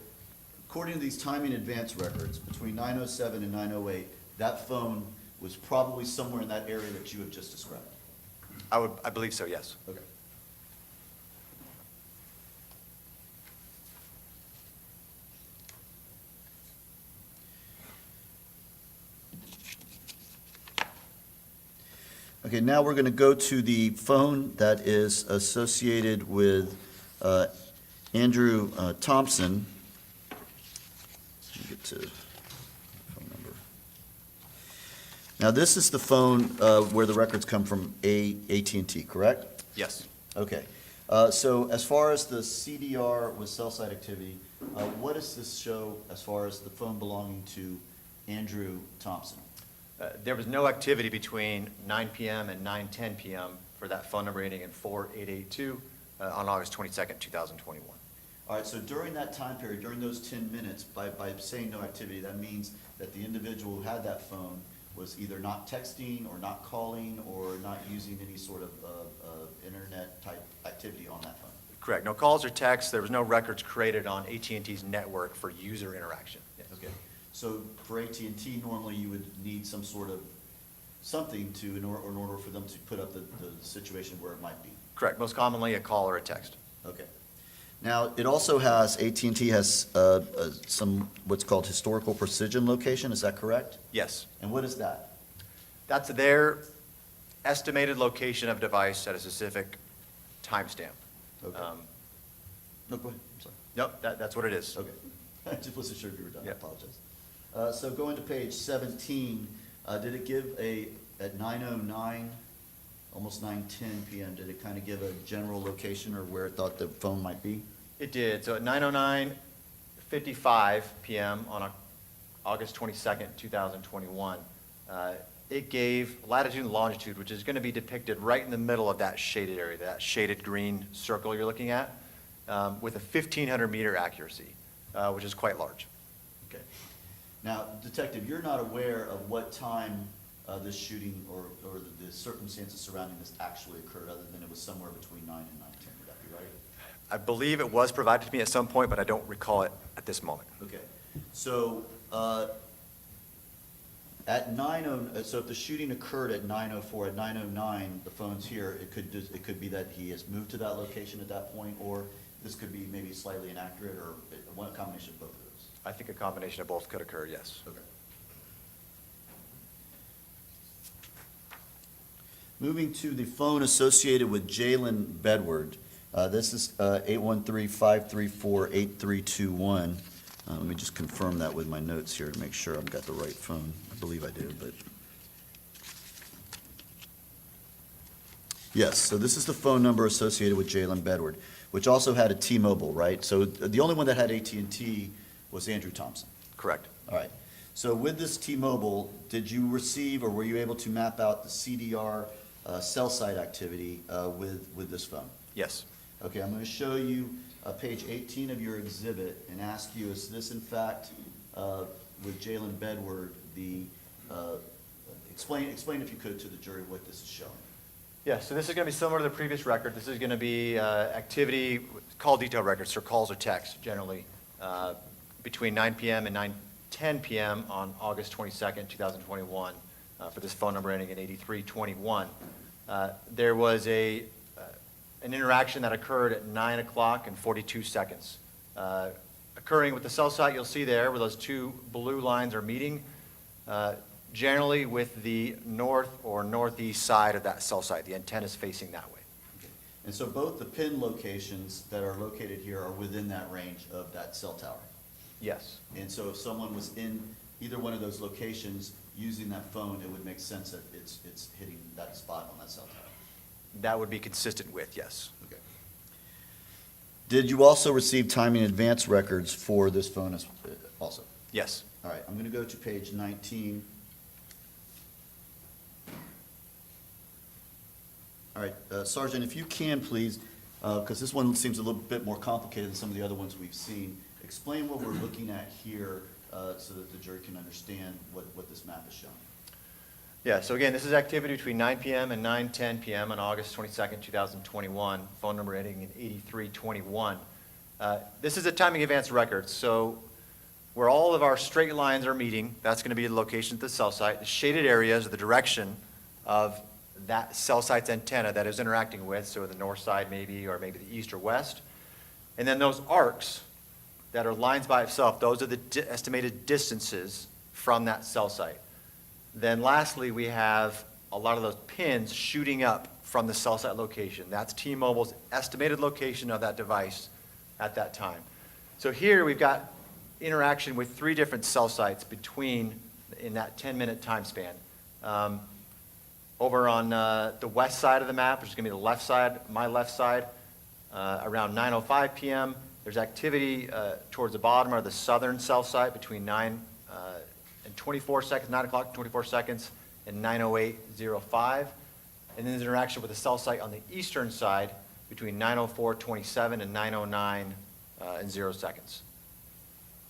according to these timing advance records, between 9:07 and 9:08, that phone was probably somewhere in that area that you have just described. I believe so, yes. Okay. Okay, now we're going to go to the phone that is associated with Andrew Thompson. Let me get to phone number. Now, this is the phone where the records come from AT&T, correct? Yes. Okay. So as far as the CDR with cell site activity, what does this show as far as the phone belonging to Andrew Thompson? There was no activity between 9 p.m. and 9:10 p.m. for that phone number ending in 4882 on August 22nd, 2021. All right, so during that time period, during those 10 minutes, by saying no activity, that means that the individual who had that phone was either not texting or not calling or not using any sort of internet-type activity on that phone. Correct. No calls or texts. There was no records created on AT&T's network for user interaction. Yes. Okay. So for AT&T, normally you would need some sort of something to, in order for them to put up the situation where it might be. Correct. Most commonly a call or a text. Okay. Now, it also has, AT&T has some what's called historical precision location, is that correct? Yes. And what is that? That's their estimated location of device at a specific timestamp. Okay. No, go ahead, I'm sorry. Nope, that's what it is. Okay. I just wasn't sure if you were done, I Yeah. apologize. So going to page 17, did it give at 9:09, almost 9:10 p.m., did it kind of give a general location or where it thought the phone might be? It did. So at 9:09:55 p.m. on August 22nd, 2021, it gave latitude and longitude, which is going to be depicted right in the middle of that shaded area, that shaded green circle you're looking at, with a 1,500 meter accuracy, which is quite large. Okay. Now, Detective, you're not aware of what time this shooting or the circumstances surrounding this actually occurred, other than it was somewhere between 9 and 9:10. Would that be right? I believe it was provided to me at some point, but I don't recall it at this moment. Okay. So, so if the shooting occurred at 9:04, at 9:09, the phone's here, it could be that he has moved to that location at that point, or this could be maybe slightly inaccurate, or one combination of both of those. I think a combination of both could occur, yes. Okay. Moving to the phone associated with Jaylin Bedward. This is 813-534-8321. Let me just confirm that with my notes here to make sure I've got the right phone. I believe I do, but. Yes, so this is the phone number associated with Jaylin Bedward, which also had a T-Mobile, right? So the only one that had AT&T was Andrew Thompson. Correct. All right. So with this T-Mobile, did you receive or were you able to map out the CDR cell site activity with this phone? Yes. Okay, I'm going to show you page 18 of your exhibit and ask you, is this in fact, with Jaylin Bedward, explain if you could to the jury what this is showing. Yeah, so this is going to be similar to the previous record. This is going to be activity, call detail records, or calls or texts generally, between 9 p.m. and 9:10 p.m. on August 22nd, 2021, for this phone number ending in 8321. There was an interaction that occurred at 9 o'clock and 42 seconds. Occurring with the cell site, you'll see there where those two blue lines are meeting, generally with the north or northeast side of that cell site. The antenna is facing that way. And so both the pin locations that are located here are within that range of that cell tower? Yes. And so if someone was in either one of those locations using that phone, it would make sense that it's hitting that spot on that cell tower? That would be consistent with, yes. Okay. Did you also receive timing advance records for this phone also? Yes. All right, I'm going to go to page 19. All right, Sergeant, if you can, please, because this one seems a little bit more complicated than some of the other ones we've seen, explain what we're looking at here so that the jury can understand what this map is showing. Yeah, so again, this is activity between 9 p.m. and 9:10 p.m. on August 22nd, 2021, phone number ending in 8321. This is a timing advance record, so where all of our straight lines are meeting, that's going to be the location of the cell site. The shaded areas are the direction of that cell site's antenna that is interacting with, so the north side maybe, or maybe the east or west. And then those arcs that are lines by itself, those are the estimated distances from that cell site. Then lastly, we have a lot of those pins shooting up from the cell site location. That's T-Mobile's estimated location of that device at that time. So here we've got interaction with 3 different cell sites in that 10-minute time span. Over on the west side of the map, which is going to be the left side, my left side, around 9:05 p.m. There's activity towards the bottom of the southern cell site between 9 and 24 seconds, 9 o'clock and 24 seconds, and 9:08:05. And then there's interaction with the cell site on the eastern side between 9:04:27 and 9:09 and 0 seconds.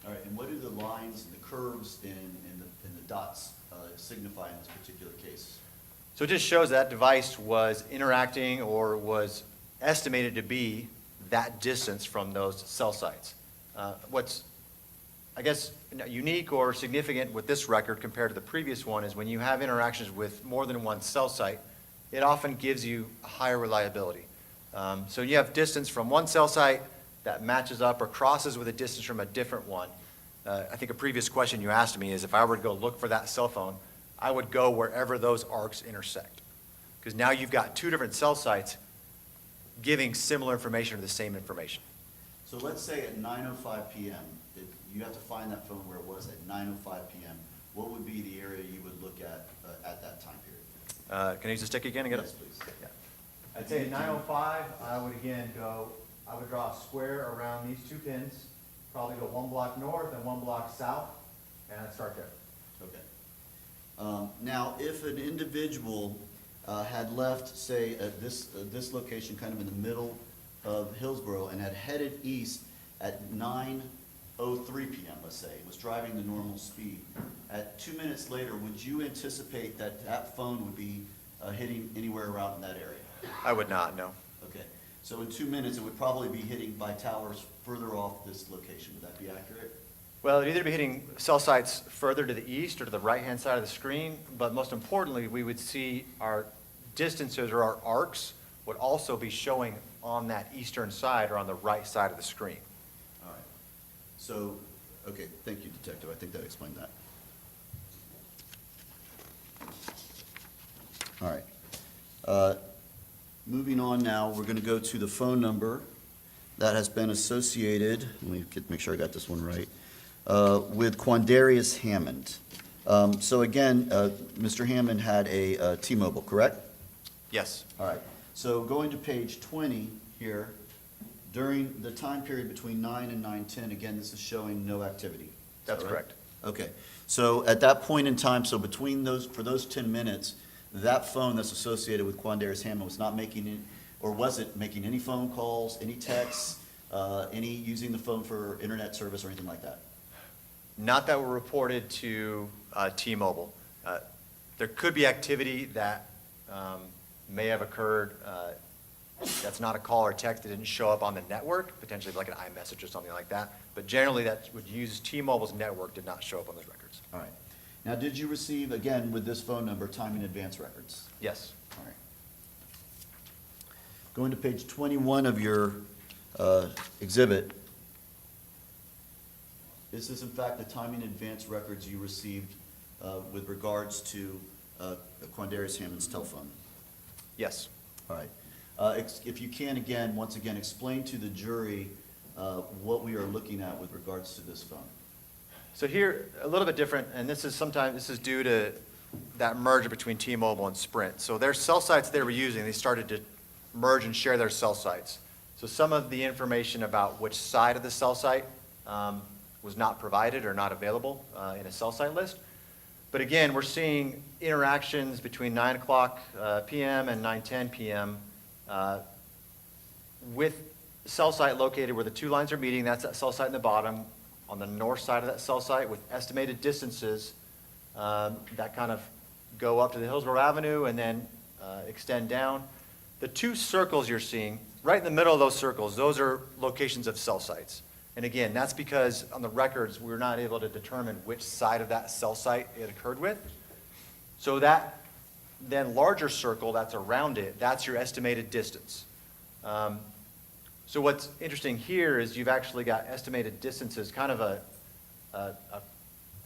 All right, and what do the lines and the curves and the dots signify in this particular case? So it just shows that device was interacting or was estimated to be that distance from those cell sites. What's, I guess, unique or significant with this record compared to the previous one is when you have interactions with more than one cell site, it often gives you a higher reliability. So you have distance from one cell site that matches up or crosses with a distance from a different one. I think a previous question you asked me is if I were to go look for that cell phone, I would go wherever those arcs intersect. Because now you've got 2 different cell sites giving similar information or the same information. So let's say at 9:05 p.m., if you have to find that phone where it was at 9:05 p.m., what would be the area you would look at that time period? Can I use the stick again? Yes, please. Yeah. I'd say at 9:05, I would draw a square around these 2 pins, probably go 1 block north and 1 block south, and I'd start there. Okay. Now, if an individual had left, say, at this location, kind of in the middle of Hillsborough, and had headed east at 9:03 p.m., let's say, was driving the normal speed, At 2 minutes later, would you anticipate that that phone would be hitting anywhere around in that area? I would not, no. Okay, so in 2 minutes, it would probably be hitting by towers further off this location. Would that be accurate? Well, it'd either be hitting cell sites further to the east or to the right-hand side of the screen, but most importantly, we would see our distances or our arcs would also be showing on that eastern side or on the right side of the screen. All right. So, okay, thank you, Detective. I think that explained that. All right. Moving on now, we're going to go to the phone number that has been associated, let me make sure I got this one right, with Quandarious Hammond. So again, Mr. Hammond had a T-Mobile, correct? Yes. All right. So going to page 20 here, during the time period between 9 and 9:10, again, this is showing no activity. Is that That's right? correct. Okay. So at that point in time, so between those, for those 10 minutes, that phone that's associated with Quandarious Hammond was not making it, or was it making any phone calls, any texts, any using the phone for internet service or anything like that? Not that were reported to T-Mobile. There could be activity that may have occurred that's not a call or text that didn't show up on the network, potentially like an iMessage or something like that. But generally, that would use T-Mobile's network did not show up on those records. All right. Now, did you receive, again, with this phone number, time in advance records? Yes. All right. Going to page 21 of your exhibit, this is in fact the time in advance records you received with regards to Quandarious Hammond's telephone? Yes. All right. If you can, again, once again, explain to the jury what we are looking at with regards to this phone. So here, a little bit different, and this is due to that merger between T-Mobile and Sprint. So their cell sites they were using, they started to merge and share their cell sites. So some of the information about which side of the cell site was not provided or not available in a cell site list. But again, we're seeing interactions between 9 o'clock p.m. and 9:10 p.m. With cell site located where the two lines are meeting. That's that cell site in the bottom, on the north side of that cell site with estimated distances that kind of go up to the Hillsborough Avenue and then extend down. The two circles you're seeing, right in the middle of those circles, those are locations of cell sites. And again, that's because on the records, we were not able to determine which side of that cell site it occurred with. So that then larger circle that's around it, that's your estimated distance. So what's interesting here is you've actually got estimated distances, kind of a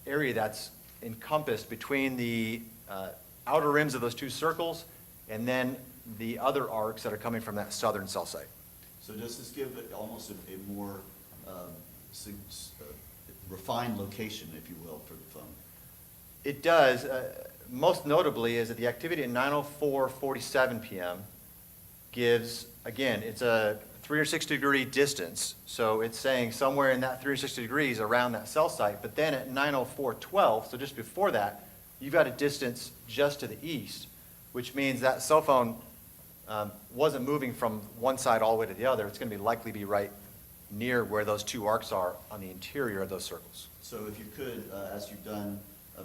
area that's encompassed between the outer rims of those two circles and then the other arcs that are coming from that southern cell site. So does this give it almost a more refined location, if you will, for the phone? It does. Most notably is that the activity at 9:04:47 p.m. gives, again, it's a 360 degree distance. So it's saying somewhere in that 360 degrees around that cell site. But then at 9:04:12, so just before that, you've got a distance just to the east, which means that cell phone wasn't moving from one side all the way to the other. It's going to be likely be right near where those two arcs are on the interior of those circles. So if you could, as you've done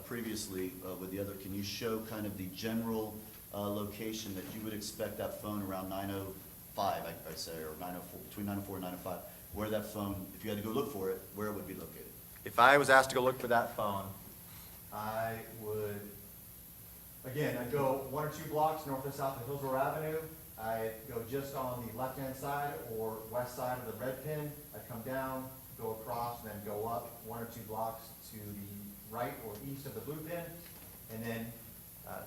previously with the other, can you show kind of the general location that you would expect that phone around 9:05, I'd say, or 9:04, between 9:04 and 9:05, where that phone, if you had to go look for it, where it would be located? If I was asked to go look for that phone, I would, again, I'd go 1 or 2 blocks north or south of Hillsborough Avenue. I'd go just on the left-hand side or west side of the red pin. I'd come down, go across, and then go up 1 or 2 blocks to the right or east of the blue pin, and then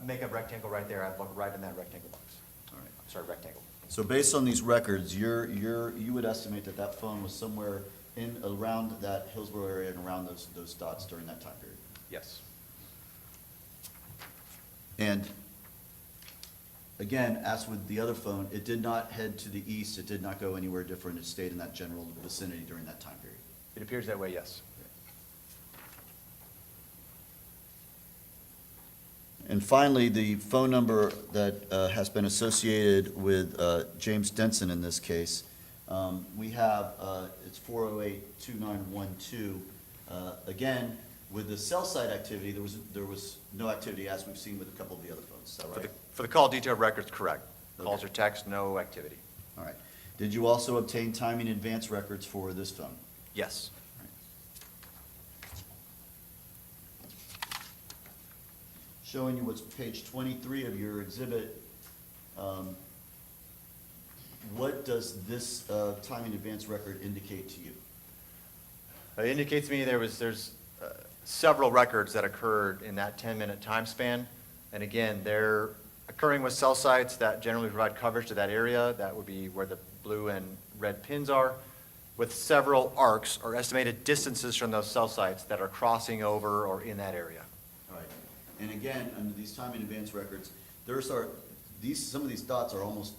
make a rectangle right there. I'd look right in that rectangle box. All right. I'm sorry, rectangle. So based on these records, you would estimate that that phone was somewhere in around that Hillsborough area and around those dots during that time period? Yes. And again, as with the other phone, it did not head to the east, it did not go anywhere different, it stayed in that general vicinity during that time period? It appears that way, yes. And finally, the phone number that has been associated with James Denson in this case, we have, it's 408-2912. Again, With the cell site activity, there was no activity as we've seen with a couple of the other phones, is that right? For the call detail records, correct. Calls Okay. or texts, no activity. All right. Did you also obtain timing advance records for this phone? Yes. Showing you what's page 23 of your exhibit, what does this timing advance record indicate to you? It indicates to me there's several records that occurred in that 10-minute time span. And again, they're occurring with cell sites that generally provide coverage to that area. That would be where the blue and red pins are, with several arcs or estimated distances from those cell sites that are crossing over or in that area. All right. And again, under these timing advance records, some of these dots are almost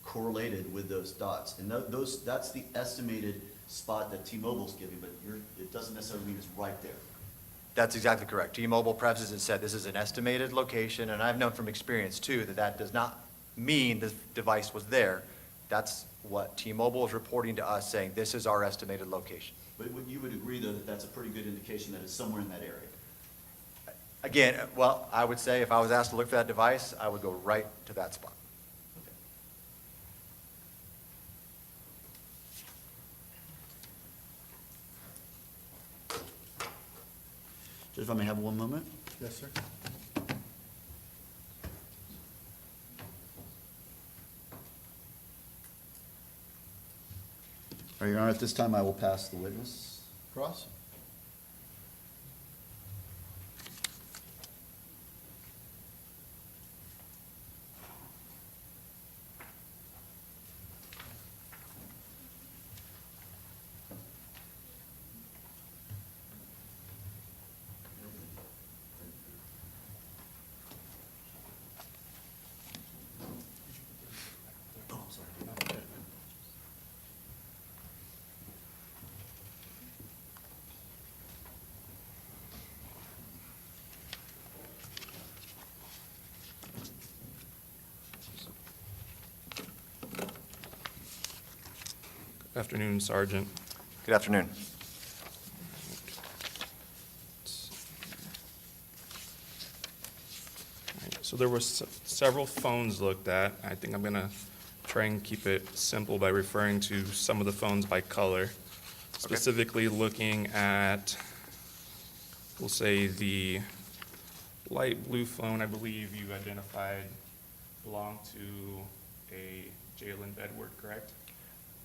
correlated with those dots. And that's the estimated spot that T-Mobile's giving, but it doesn't necessarily mean it's right there. That's exactly correct. T-Mobile prefaces and said this is an estimated location, and I've known from experience too that does not mean the device was there. That's what T-Mobile is reporting to us, saying this is our estimated location. But you would agree, though, that that's a pretty good indication that it's somewhere in that area? Again, well, I would say if I was asked to look for that device, I would go right to that spot. Judge, if I may have one moment? Yes, sir. All right, Your Honor, at this time, I will pass the witness. Cross? Good afternoon, Sergeant. Good afternoon. So there were several phones looked at. I think I'm gonna try and keep it simple by referring to some of the phones by color. Specifically looking at, we'll say, the light blue phone, I believe you identified belonged to a Jaylin Bedward, correct?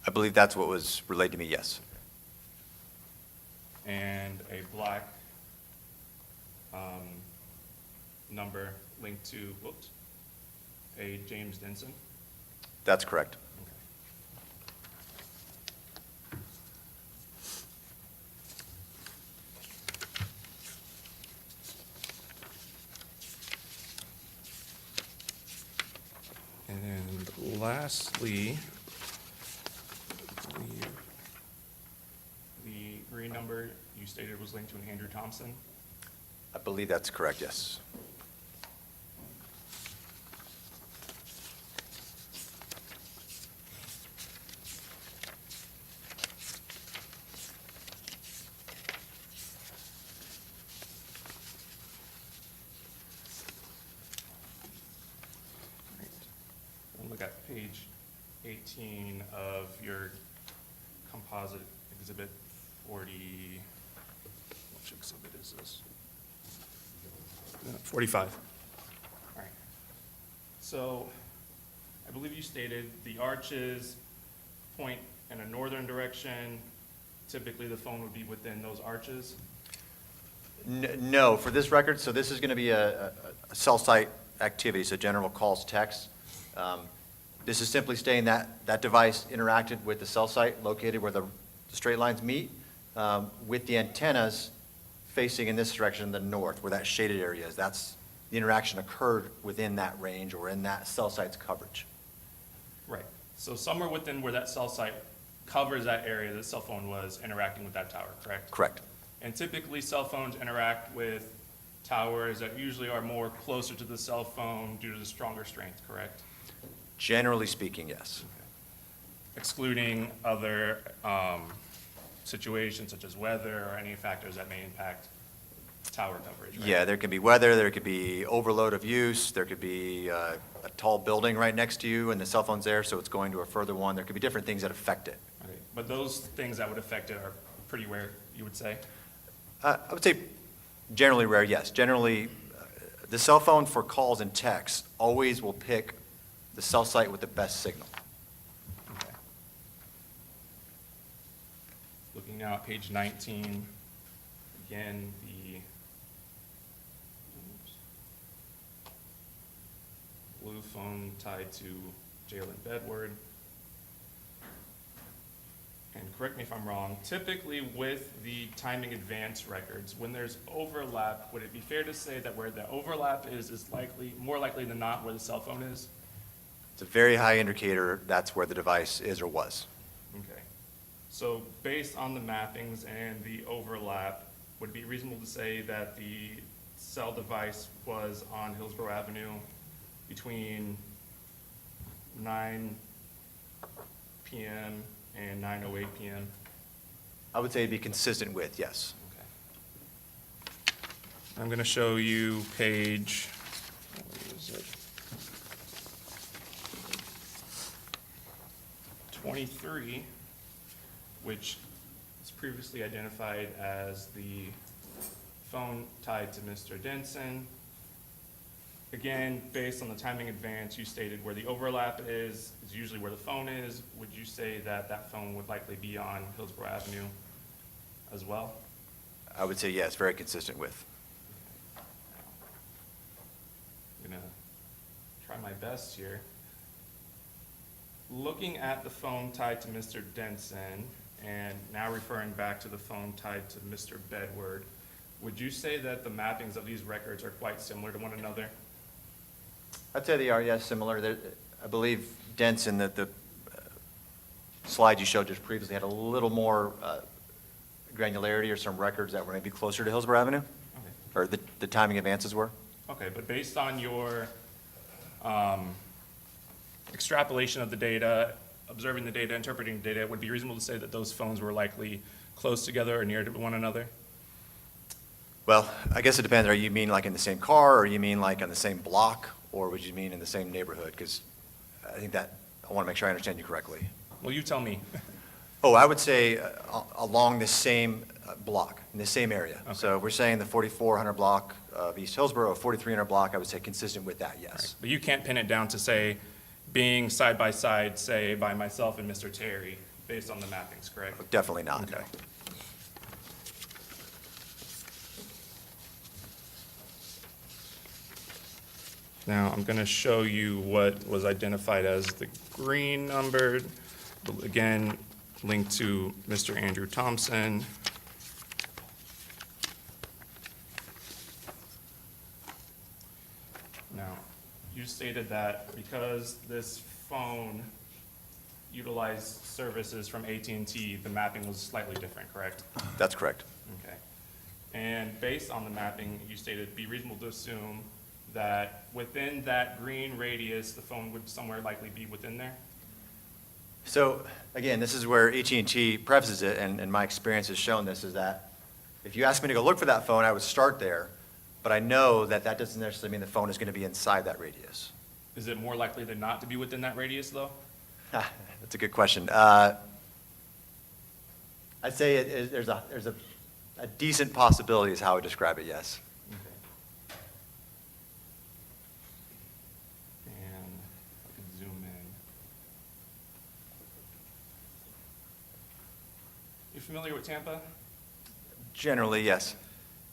I believe that's what was relayed to me, yes. And a black number linked to, a James Denson? That's correct. And lastly, the green number you stated was linked to an Andrew Thompson? I believe that's correct, yes. And look at page 18 of your composite exhibit 40, which exhibit is this? 45. All right. So I believe you stated the arches point in a northern direction. Typically, the phone would be within those arches. No, for this record, so this is going to be a cell site activity, so general calls, texts. This is simply stating that that device interacted with the cell site located where the straight lines meet, with the antennas facing in this direction, the north, where that shaded area is. That's, the interaction occurred within that range or in that cell site's coverage. Right. So somewhere within where that cell site covers that area, the cell phone was interacting with that tower, correct? Correct. And typically, cell phones interact with towers that usually are more closer to the cell phone due to the stronger strength, correct? Generally speaking, yes. Excluding other situations such as weather or any factors that may impact tower coverage, right? Yeah, there could be weather, there could be overload of use, there could be a tall building right next to you and the cell phone's there, so it's going to a further one. There could be different things that affect it. Okay. But those things that would affect it are pretty rare, you would say? I would say generally rare, yes. Generally, the cell phone for calls and texts always will pick the cell site with the best signal. Okay. Looking now at page 19, again, the blue phone tied to Jaylin Bedward. And correct me if I'm wrong, typically with the timing advance records, when there's overlap, would it be fair to say that where the overlap is likely, more likely than not, where the cell phone is? It's a very high indicator that's where the device is or was. Okay. So based on the mappings and the overlap, would it be reasonable to say that the cell device was on Hillsborough Avenue between 9 p.m. and 9:08 p.m.? I would say it'd be consistent with, yes. Okay. I'm going to show you page, what is it? 23, which is previously identified as the phone tied to Mr. Denson. Again, based on the timing advance, you stated where the overlap is usually where the phone is. Would you say that that phone would likely be on Hillsborough Avenue as well? I would say yes, very consistent with. I'm gonna try my best here. Looking at the phone tied to Mr. Denson, and now referring back to the phone tied to Mr. Bedward, would you say that the mappings of these records are quite similar to one another? I'd say they are, yes, similar. I believe Denson, that the slide you showed just previously had a little more granularity or some records that were maybe closer to Hillsborough Avenue, Okay. or the timing advances were. Okay, but based on your extrapolation of the data, observing the data, interpreting the data, it would be reasonable to say that those phones were likely close together or near to one another? Well, I guess it depends. Are you mean like in the same car, or you mean like on the same block, or would you mean in the same neighborhood? Because I think that, I want to make sure I understand you correctly. Well, you tell me. Oh, I would say along the same block, in the same area. Okay. So we're saying the 4400 block of East Hillsborough, 4300 block, I would say consistent with that, yes. But you can't pin it down to say, being side by side, say, by myself and Mr. Terry, based on the mappings, correct? Definitely not. Okay. Now, I'm going to show you what was identified as the green numbered, again, linked to Mr. Andrew Thompson. Now, you stated that because this phone utilized services from AT&T, the mapping was slightly different, correct? That's correct. Okay. And based on the mapping, you stated it'd be reasonable to assume that within that green radius, the phone would somewhere likely be within there? So, again, this is where AT&T prefaces it, and my experience has shown this, is that if you ask me to go look for that phone, I would start there, but I know that that doesn't necessarily mean the phone is going to be inside that radius. Is it more likely than not to be within that radius, though? That's a good question. I'd say there's a decent possibility is how I would describe it, yes. Okay. And I can zoom in. You familiar with Tampa? Generally, yes.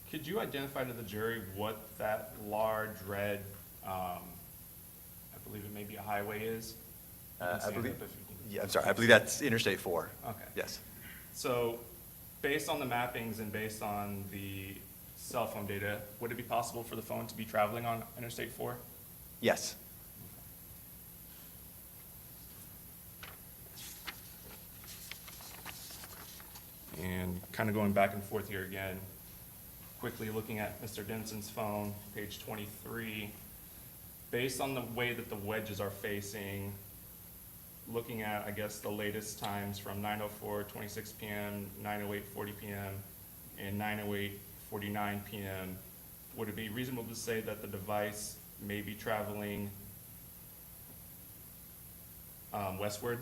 Could you identify to the jury what that large red, I believe it may be a highway is? You can I stand believe, up if you can. yeah, I'm sorry, I believe that's Interstate 4. Okay. Yes. So, based on the mappings and based on the cell phone data, would it be possible for the phone to be traveling on Interstate 4? Yes. And kind of going back and forth here again, quickly looking at Mr. Denson's phone, page 23, based on the way that the wedges are facing, looking at, I guess, the latest times from 9:04, 26 p.m., 9:08, 40 p.m., and 9:08, 5:49 PM, would it be reasonable to say that the device may be traveling westward?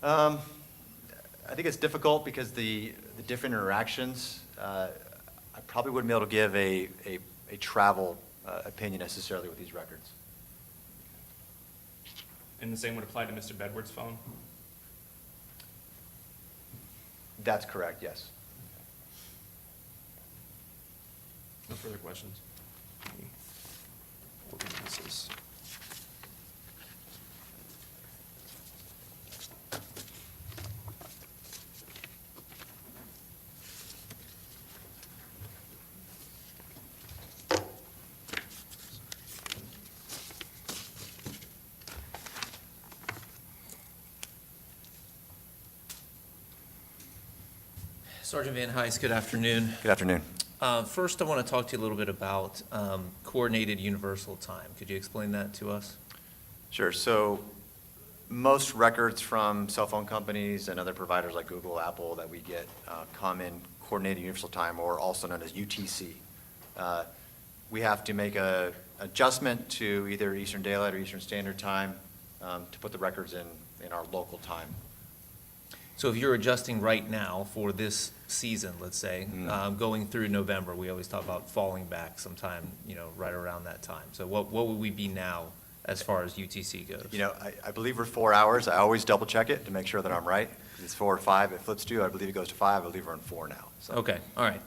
I think it's difficult because the different interactions, I probably wouldn't be able to give a travel opinion necessarily with these records. And the same would apply to Mr. Bedward's phone? That's correct, yes. No further questions? Let me organize this. Sergeant Van Heyst, good afternoon. Good afternoon. First, I want to talk to you a little bit about coordinated universal time. Could you explain that to us? Sure. So most records from cell phone companies and other providers like Google, Apple that we get come in coordinated universal time, or also known as UTC. We have to make a adjustment to either Eastern Daylight or Eastern Standard Time to put the records in our local time. So if you're adjusting right now for this season, let's say, going through November, we always talk about falling back sometime, right around that time. So what would we be now as far as UTC goes? I believe we're 4 hours. I always double check it to make sure that I'm right. It's 4 or 5. It flips to, I believe it goes to 5. I believe we're in 4 now. So. Okay, all right.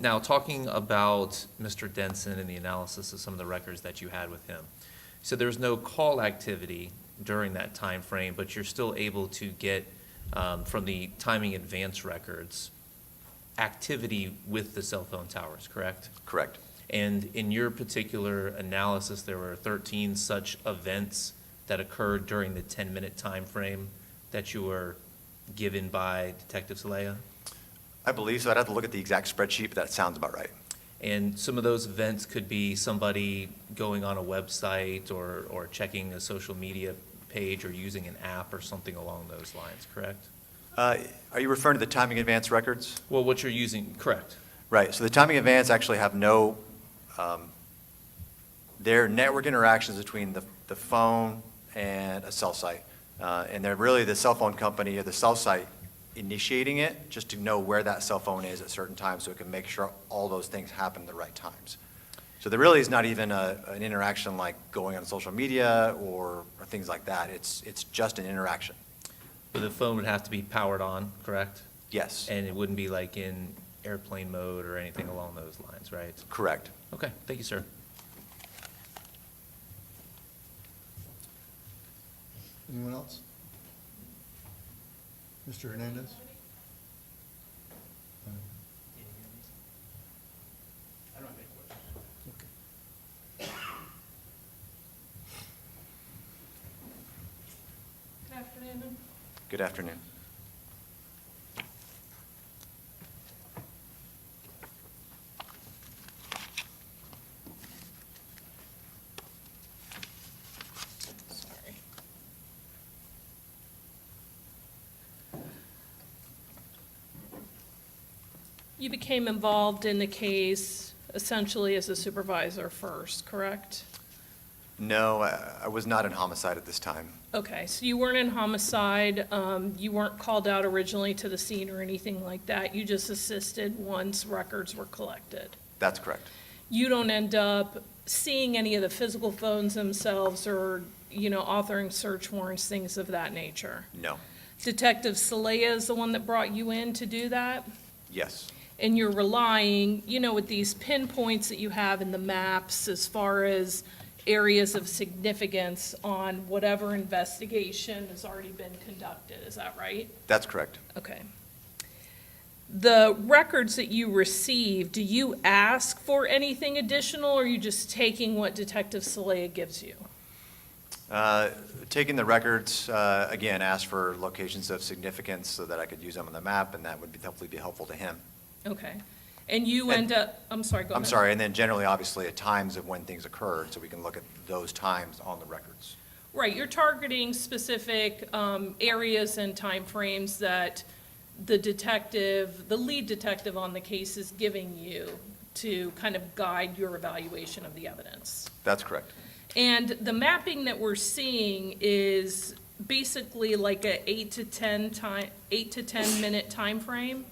Now, talking about Mr. Denson and the analysis of some of the records that you had with him. So there's no call activity during that time frame, but you're still able to get from the timing advance records, activity with the cell phone towers, correct? Correct. And in your particular analysis, there were 13 such events that occurred during the 10-minute time frame that you were given by Detective Celaya? I believe so. I'd have to look at the exact spreadsheet, but that sounds about right. And some of those events could be somebody going on a website or checking a social media page or using an app or something along those lines, correct? Are you referring to the timing advance records? Well, what you're using, correct. Right. So the timing advance actually have no, they're network interactions between the phone and a cell site. And they're really the cell phone company or the cell site initiating it just to know where that cell phone is at certain times so it can make sure all those things happen at the right times. So there really is not even an interaction like going on social media or things like that. It's just an interaction. But the phone would have to be powered on, correct? Yes. And it wouldn't be like in airplane mode or anything along those lines, right? Correct. Okay, thank you, sir. Anyone else? Mr. Hernandez? I don't have any questions. Good afternoon. Good afternoon. Sorry. You became involved in the case essentially as a supervisor first, correct? No, I was not in homicide at this time. Okay, so you weren't in homicide, you weren't called out originally to the scene or anything like that, you just assisted once records were collected. That's correct. You don't end up seeing any of the physical phones themselves or, authoring search warrants, things of that nature. No. Detective Celaya is the one that brought you in to do that? Yes. And you're relying, with these pinpoints that you have in the maps as far as areas of significance on whatever investigation has already been conducted, is that right? That's correct. Okay. The records that you receive, do you ask for anything additional, or are you just taking what Detective Celaya gives you? Taking the records, again, asked for locations of significance so that I could use them on the map, and that would hopefully be helpful to him. Okay. And you end up, I'm sorry, go ahead. I'm sorry, and then generally, obviously, at times of when things occurred, so we can look at those times on the records. Right, you're targeting specific areas and timeframes that the detective, the lead detective on the case is giving you to kind of guide your evaluation of the evidence. That's correct. And the mapping that we're seeing is basically like a 8 to 10 minute time frame.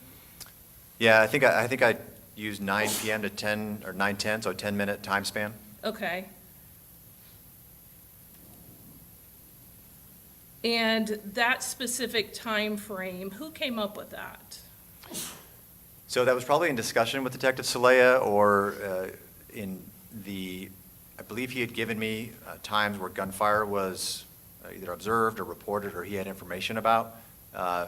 Yeah, I think I used 9 PM to 10, or 9:10, so a 10-minute time span. Okay. And that specific time frame, who came up with that? So that was probably in discussion with Detective Celaya, or in the, I believe he had given me times where gunfire was either observed or reported or he had information about. My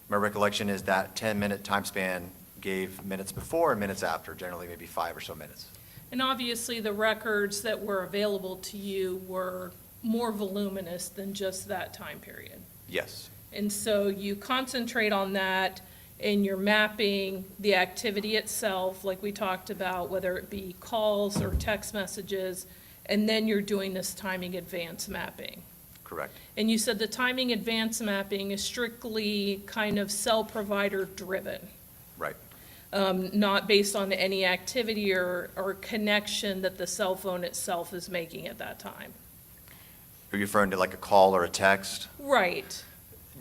recollection is that 10-minute time span gave minutes before and minutes after, generally maybe 5 or so minutes. And obviously, the records that were available to you were more voluminous than just that time period. Yes. And so you concentrate on that, and you're mapping the activity itself, like we talked about, whether it be calls or text messages, and then you're doing this timing advance mapping. Correct. And you said the timing advance mapping is strictly kind of cell provider driven. Right. Not based on any activity or connection that the cell phone itself is making at that time. Are you referring to like a call or a text? Right.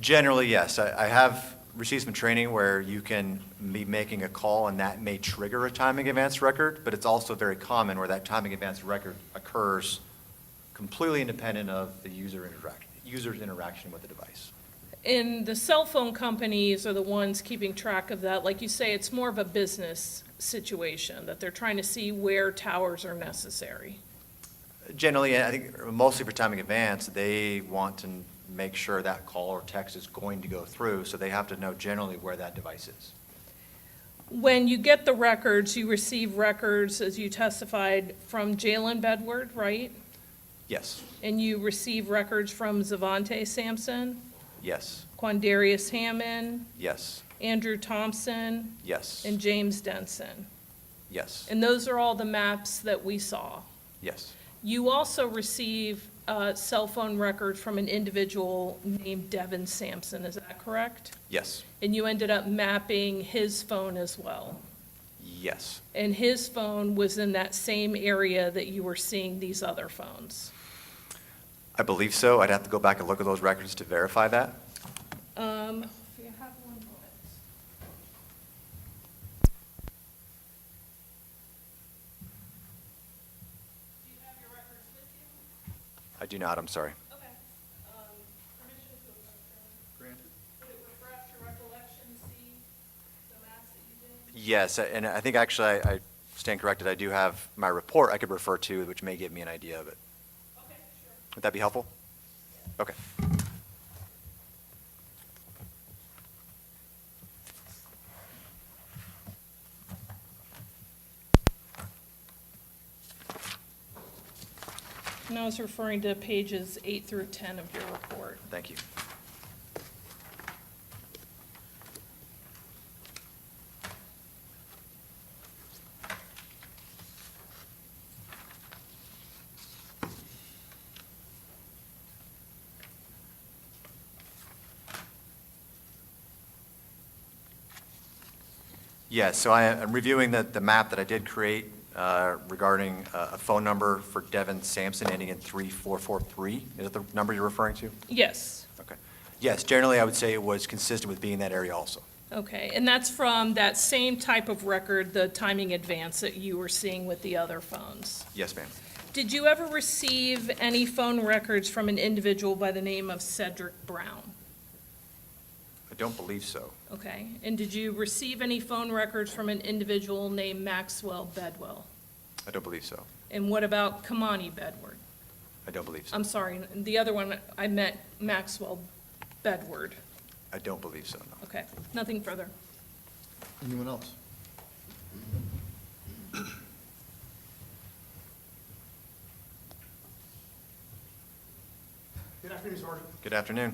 Generally, yes. I have received some training where you can be making a call and that may trigger a timing advance record, but it's also very common where that timing advance record occurs completely independent of the user's interaction with the device. And the cell phone companies are the ones keeping track of that. Like you say, it's more of a business situation, that they're trying to see where towers are necessary. Generally, I think mostly for timing advance, they want to make sure that call or text is going to go through, so they have to know generally where that device is. When you get the records, you receive records, as you testified, from Jaylin Bedward, right? Yes. And you receive records from Zvante Sampson, Yes. Quandarious Hammond, Yes. Andrew Thompson, Yes. and James Denson. Yes. And those are all the maps that we saw. Yes. You also receive cell phone records from an individual named Devin Sampson, is that correct? Yes. And you ended up mapping his phone as well. Yes. And his phone was in that same area that you were seeing these other phones. I believe so. I'd have to go back and look at those records to verify that. If you have one moment. Do you have your records with you? I do not, I'm sorry. Okay. Permission to granted. Would it refresh your recollection, see the maps that you did? Yes, and I think actually I stand corrected. I do have my report I could refer to, which may give me an idea of it. Okay, sure. Would that be helpful? Okay. And I was referring to pages 8 through 10 of your report. Thank you. Yes, so I'm reviewing the map that I did create regarding a phone number for Devin Sampson ending in 3443. Is that the number you're referring to? Yes. Okay. Yes, generally I would say it was consistent with being in that area also. Okay, and that's from that same type of record, the timing advance that you were seeing with the other phones. Yes, ma'am. Did you ever receive any phone records from an individual by the name of Cedric Brown? I don't believe so. Okay, and did you receive any phone records from an individual named Maxwell Bedwell? I don't believe so. And what about Kamani Bedward? I don't believe so. I'm sorry, the other one, I meant Maxwell Bedward. I don't believe so, no. Okay, nothing further. Anyone else? Good afternoon, Sergeant. Good afternoon.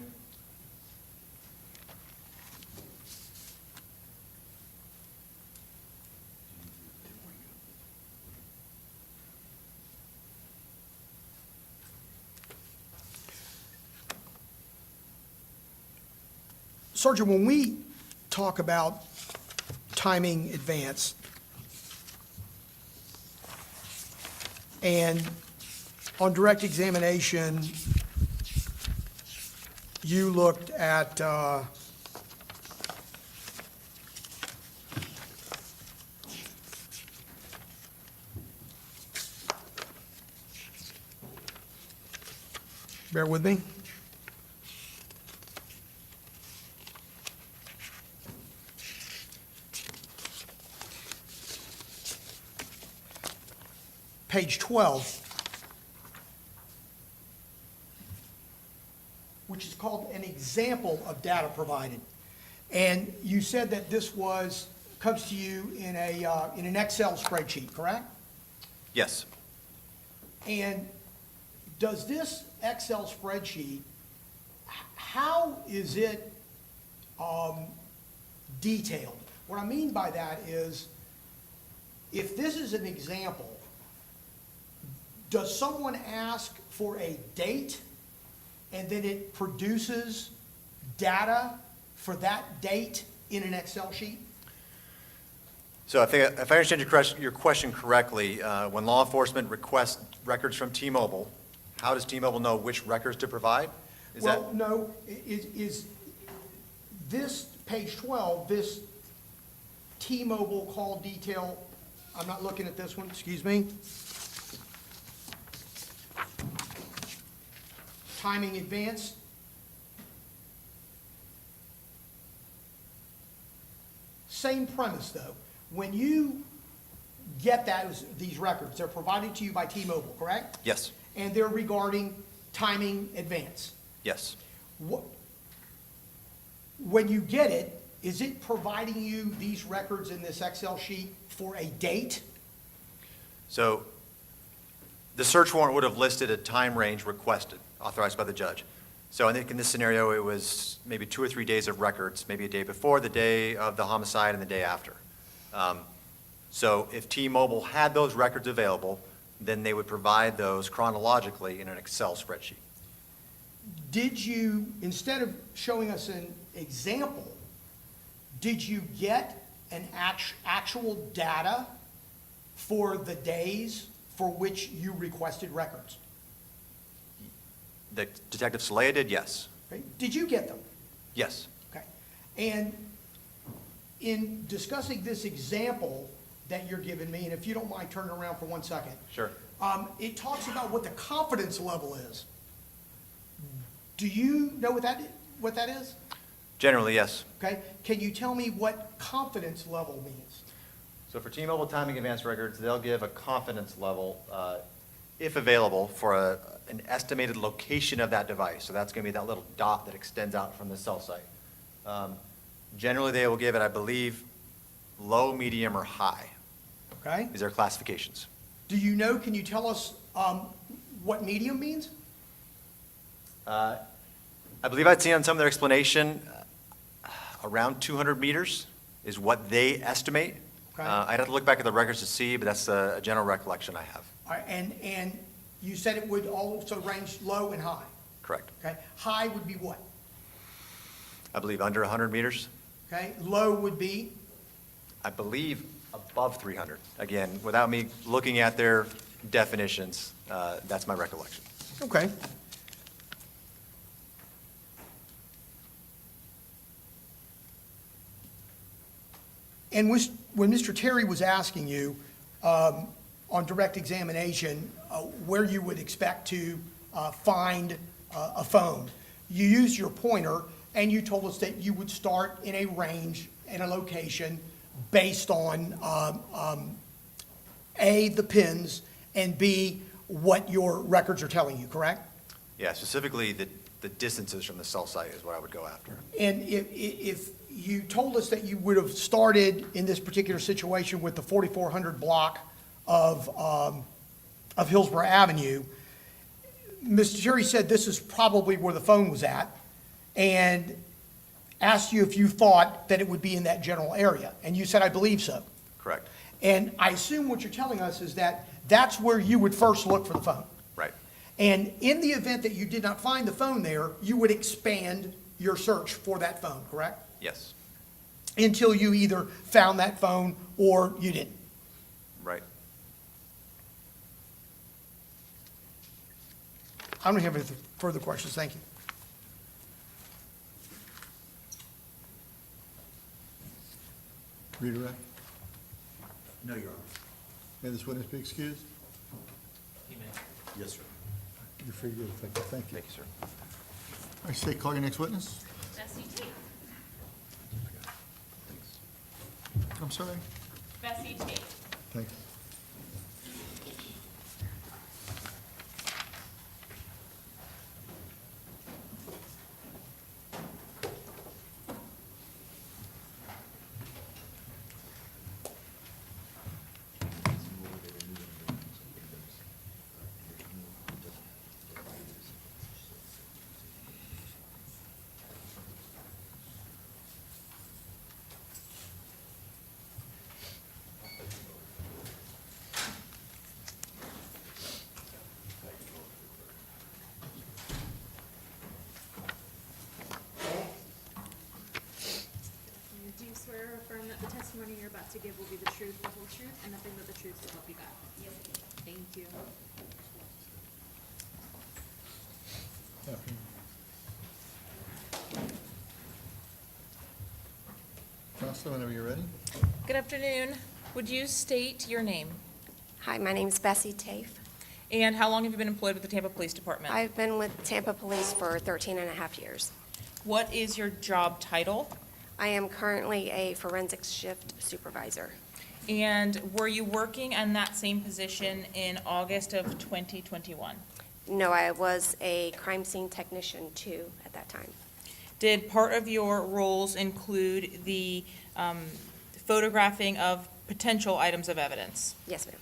Sergeant, when we talk about timing advance. And on direct examination, you looked at, bear with me. Page 12, which is called an example of data provided. And you said that this comes to you in an Excel spreadsheet, correct? Yes. And does this Excel spreadsheet, how is it detailed? What I mean by that is, if this is an example, does someone ask for a date and then it produces data for that date in an Excel sheet? So I think, if I understand your question correctly, when law enforcement requests records from T-Mobile, how does T-Mobile know which records to provide? Well, no, is this page 12, this T-Mobile call detail, I'm not looking at this one, excuse me. Timing advance. Same premise though. When you get these records, they're provided to you by T-Mobile, correct? Yes. And they're regarding timing advance. Yes. When you get it, is it providing you these records in this Excel sheet for a date? So the search warrant would have listed a time range requested, authorized by the judge. So I think in this scenario, it was maybe 2 or 3 days of records, maybe a day before, the day of the homicide, and the day after. So if T-Mobile had those records available, then they would provide those chronologically in an Excel spreadsheet. Did you, instead of showing us an example, did you get an actual data for the days for which you requested records? The Detective Celaya did, yes. Okay. Did you get them? Yes. Okay. And in discussing this example that you're giving me, and if you don't mind turning around for 1 second. Sure. It talks about what the confidence level is. Do you know what that is? Generally, yes. Okay. Can you tell me what confidence level means? So for T-Mobile timing advance records, they'll give a confidence level, if available, for an estimated location of that device. So that's going to be that little dot that extends out from the cell site. Generally, they will give it, I believe, low, medium, or high. Okay. These are classifications. Do you know, can you tell us what medium means? I believe I'd seen on some of their explanation, around 200 meters is what they estimate. Okay. I'd have to look back at the records to see, but that's a general recollection I have. All right, and you said it would also range low and high. Correct. Okay. High would be what? I believe under 100 meters. Okay. Low would be? I believe above 300. Again, without me looking at their definitions, that's my recollection. Okay. And when Mr. Terry was asking you on direct examination where you would expect to find a phone, you used your pointer and you told us that you would start in a range and a location based on A, the pins, and B, what your records are telling you, correct? Yeah, specifically the distances from the cell site is what I would go after. And if you told us that you would have started in this particular situation with the 4400 block of Hillsborough Avenue, Mr. Terry said this is probably where the phone was at and asked you if you thought that it would be in that general area. And you said, I believe so. Correct. And I assume what you're telling us is that that's where you would first look for the phone. Right. And in the event that you did not find the phone there, you would expand your search for that phone, correct? Yes. until you either found that phone or you didn't. Right. I don't have any further questions. Thank you. Redirect. No, Your Honor. May this witness be excused? Yes, sir. You're free to go. Thank you. Thank you. Thank you, sir. All right, State, call your next witness. Bessie Tafe. I'm sorry. Bessie Tafe. Thank you. Do you swear or affirm that the testimony you're about to give will be the truth, the whole truth, and nothing but the truth to help you God? Yes. Thank you. Counselor, whenever you're ready. Good afternoon. Would you state your name? Hi, my name's Bessie Tafe. And how long have you been employed with the Tampa Police Department? I've been with Tampa Police for 13 and a half years. What is your job title? I am currently a forensics shift supervisor. And were you working in that same position in August of 2021? No, I was a crime scene technician too at that time. Did part of your roles include the photographing of potential items of evidence? Yes, ma'am.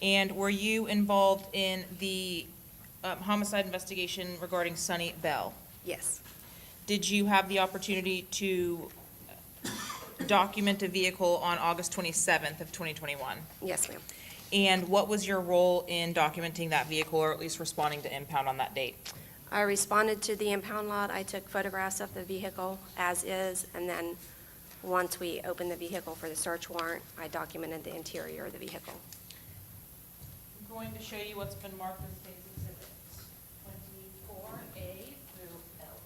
And were you involved in the homicide investigation regarding Suni Bell? Yes. Did you have the opportunity to document a vehicle on August 27th of 2021? Yes, ma'am. And what was your role in documenting that vehicle, or at least responding to impound on that date? I responded to the impound lot. I took photographs of the vehicle as is, and then once we opened the vehicle for the search warrant, I documented the interior of the vehicle. I'm going to show you what's been marked as State's Exhibits 24A through LL.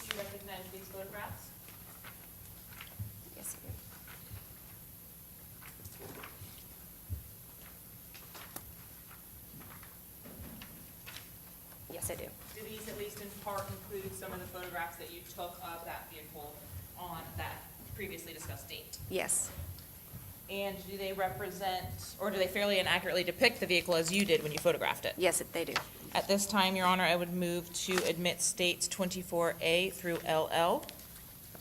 Do you recognize these photographs? Yes, ma'am. Yes, I do. Do these at least in part include some of the photographs that you took of that vehicle on that previously discussed date? Yes. And do they represent, or do they fairly and accurately depict the vehicle as you did when you photographed it? Yes, they do. At this time, Your Honor, I would move to admit States 24A through LL.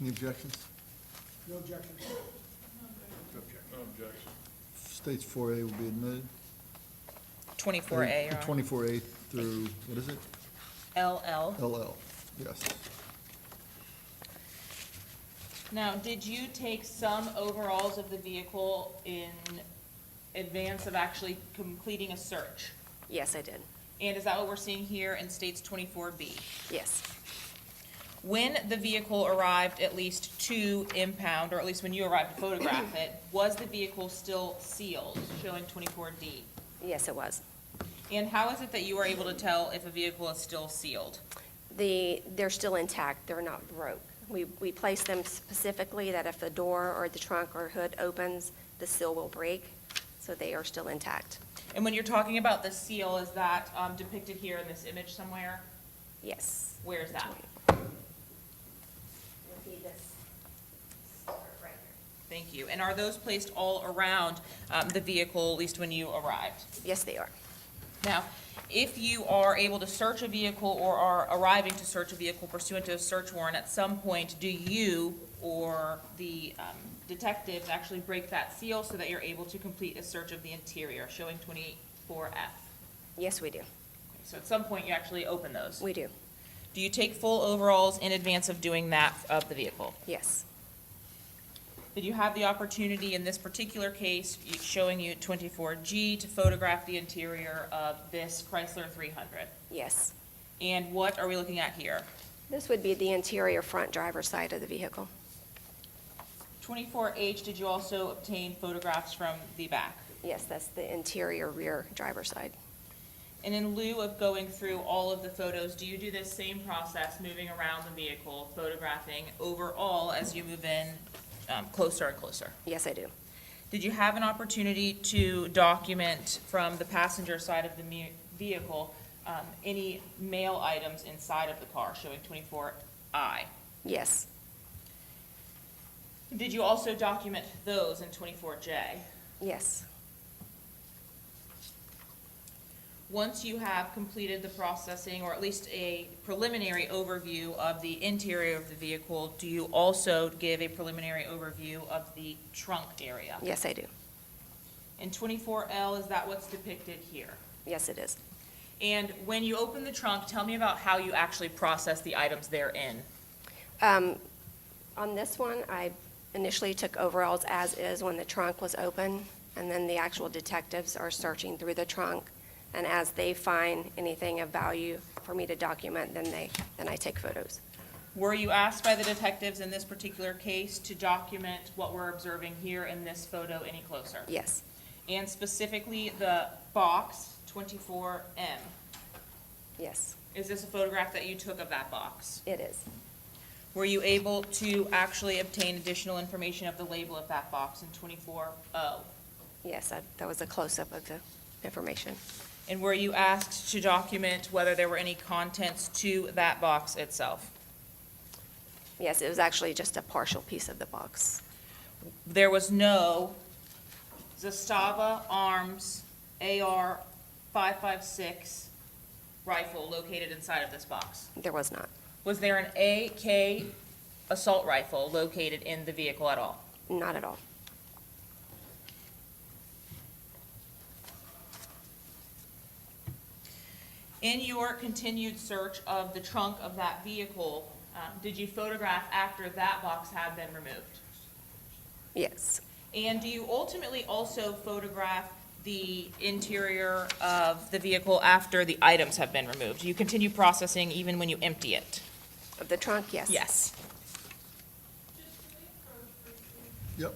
Any objections? No objection. No objection. States 4A will be admitted. 24A, Your Honor. 24A through, what is it? LL. LL, yes. Now, did you take some overalls of the vehicle in advance of actually completing a search? Yes, I did. And is that what we're seeing here in States 24B? Yes. When the vehicle arrived at least to impound, or at least when you arrived to photograph it, was the vehicle still sealed, showing 24D? Yes, it was. And how is it that you are able to tell if a vehicle is still sealed? They're still intact, they're not broke. We place them specifically that if the door or the trunk or hood opens, the seal will break, so they are still intact. And when you're talking about the seal, is that depicted here in this image somewhere? Yes. Where is that? You'll see this right here. Thank you. And are those placed all around the vehicle, at least when you arrived? Yes, they are. Now, if you are able to search a vehicle or are arriving to search a vehicle pursuant to a search warrant, at some point, do you or the detectives actually break that seal so that you're able to complete a search of the interior, showing 24F? Yes, we do. So at some point, you actually open those? We do. Do you take full overalls in advance of doing that of the vehicle? Yes. Did you have the opportunity in this particular case, showing you 24G, to photograph the interior of this Chrysler 300? Yes. And what are we looking at here? This would be the interior front driver's side of the vehicle. 24H, did you also obtain photographs from the back? Yes, that's the interior rear driver's side. And in lieu of going through all of the photos, do you do this same process, moving around the vehicle, photographing overall as you move in closer and closer? Yes, I do. Did you have an opportunity to document from the passenger side of the vehicle any mail items inside of the car showing 24I? Yes. Did you also document those in 24J? Yes. Once you have completed the processing, or at least a preliminary overview of the interior of the vehicle, do you also give a preliminary overview of the trunk area? Yes, I do. In 24L, is that what's depicted here? Yes, it is. And when you open the trunk, tell me about how you actually process the items therein. On this one, I initially took overalls as is when the trunk was open, and then the actual detectives are searching through the trunk. And as they find anything of value for me to document, then I take photos. Were you asked by the detectives in this particular case to document what we're observing here in this photo any closer? Yes. And specifically the box 24M. Yes, Is this a photograph that you took of that box? it is. Were you able to actually obtain additional information of the label of that box in 24O? Yes, that was a close-up of the information. And were you asked to document whether there were any contents to that box itself? Yes, it was actually just a partial piece of the box. There was no Zastava Arms AR 5.56 rifle located inside of this box. There was not. Was there an AK assault rifle located in the vehicle at all? Not at all. In your continued search of the trunk of that vehicle, did you photograph after that box had been removed? Yes. And do you ultimately also photograph the interior of the vehicle after the items have been removed? Do you continue processing even when you empty it? Of the trunk, yes. Yes. Yep.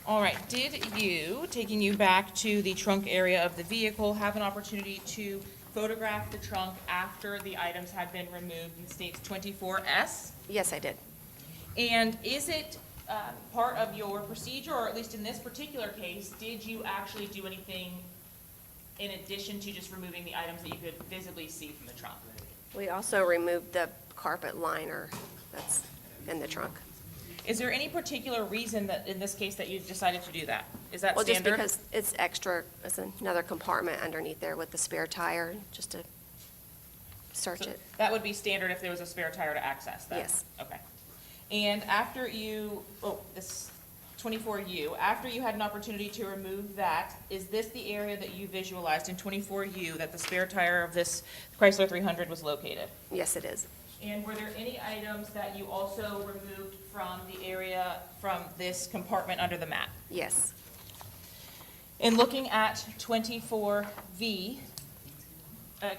All right, did you, taking you back to the trunk area of the vehicle, have an opportunity to photograph the trunk after the items had been removed in states 24S? Yes, I did. And is it part of your procedure, or at least in this particular case, did you actually do anything in addition to just removing the items that you could visibly see from the trunk? We also removed the carpet liner that's in the trunk. Is there any particular reason that, in this case, that you decided to do that? Is that Well, just standard? because it's extra, it's another compartment underneath there with the spare tire, just to search So it. that would be standard if there was a spare tire to access that? Yes. Okay. And after you, this 24U, after you had an opportunity to remove that, is this the area that you visualized in 24U that the spare tire of this Chrysler 300 was located? Yes, it is. And were there any items that you also removed from the area, from this compartment under the mat? Yes. In looking at 24V,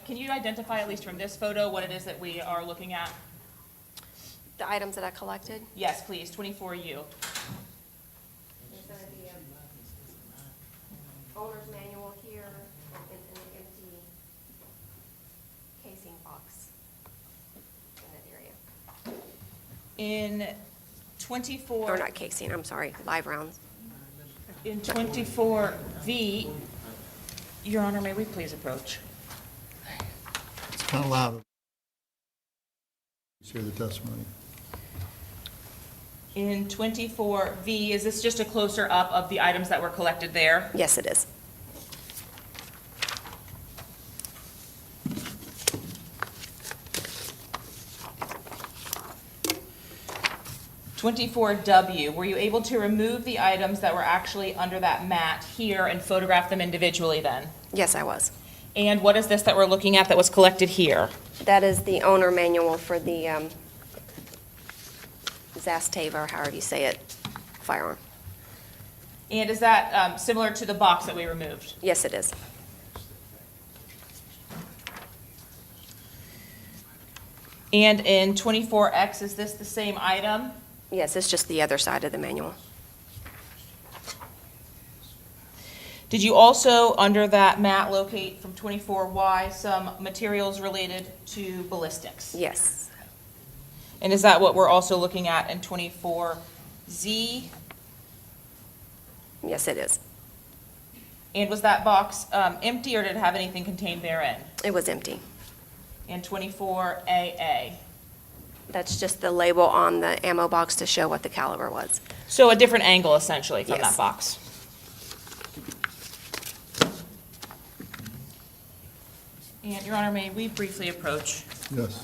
can you identify, at least from this photo, what it is that we are looking at? The items that I collected? Yes, please, 24U. There's going to be a owner's manual here and an empty casing box in that area. In 24. Or not casing, I'm sorry, live rounds. In 24V, Your Honor, may we please approach? It's kind of loud. Hear the testimony. In 24V, is this just a closer up of the items that were collected there? Yes, it is. W, were you able to remove the items that were actually under that mat here and photograph them individually then? Yes, I was. And what is this that we're looking at that was collected here? That is the owner manual for the Zastava, or however you say it, firearm. And is that similar to the box that we removed? Yes, it is. And in 24X, is this the same item? Yes, it's just the other side of the manual. Did you also, under that mat, locate from 24Y some materials related to ballistics? Yes. And is that what we're also looking at in 24Z? Yes, it is. And was that box empty, or did it have anything contained therein? It was empty. In 24AA? That's just the label on the ammo box to show what the caliber was. So a different angle, essentially, from Yes. that box? And, Your Honor, may we briefly approach? Yes.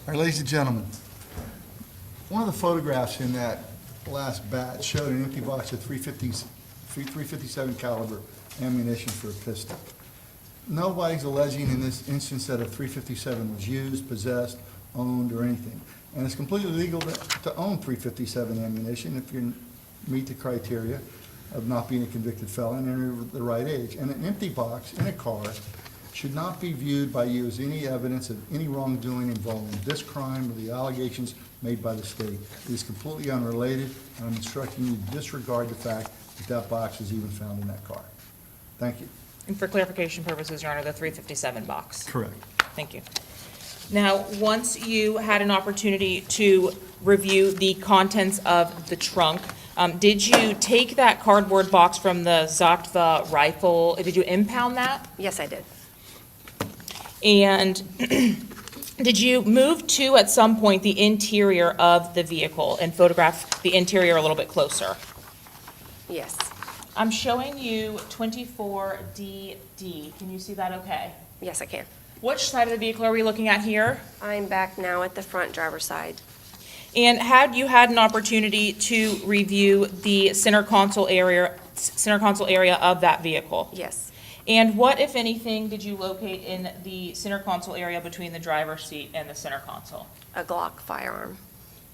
All right, ladies and gentlemen, one of the photographs in that last batch showed an empty box of 357 caliber ammunition for a pistol. Nobody's alleging in this instance that a 357 was used, possessed, owned, or anything. And it's completely legal to own 357 ammunition if you meet the criteria of not being a convicted felon and are the right age. And an empty box in a car should not be viewed by you as any evidence of any wrongdoing involving this crime or the allegations made by the state. It is completely unrelated, and I'm instructing you to disregard the fact that that box was even found in that car. Thank you. And for clarification purposes, Your Honor, the 357 box. Correct. Thank you. Now, once you had an opportunity to review the contents of the trunk, did you take that cardboard box from the Zvante rifle? Did you impound that? Yes, I did. And did you move to, at some point, the interior of the vehicle and photograph the interior a little bit closer? Yes. I'm showing you 24DD. Can you see that okay? Yes, I can. Which side of the vehicle are we looking at here? I'm back now at the front driver's side. And had you had an opportunity to review the center console area of that vehicle? Yes. And what, if anything, did you locate in the center console area between the driver's seat and the center console? A Glock firearm.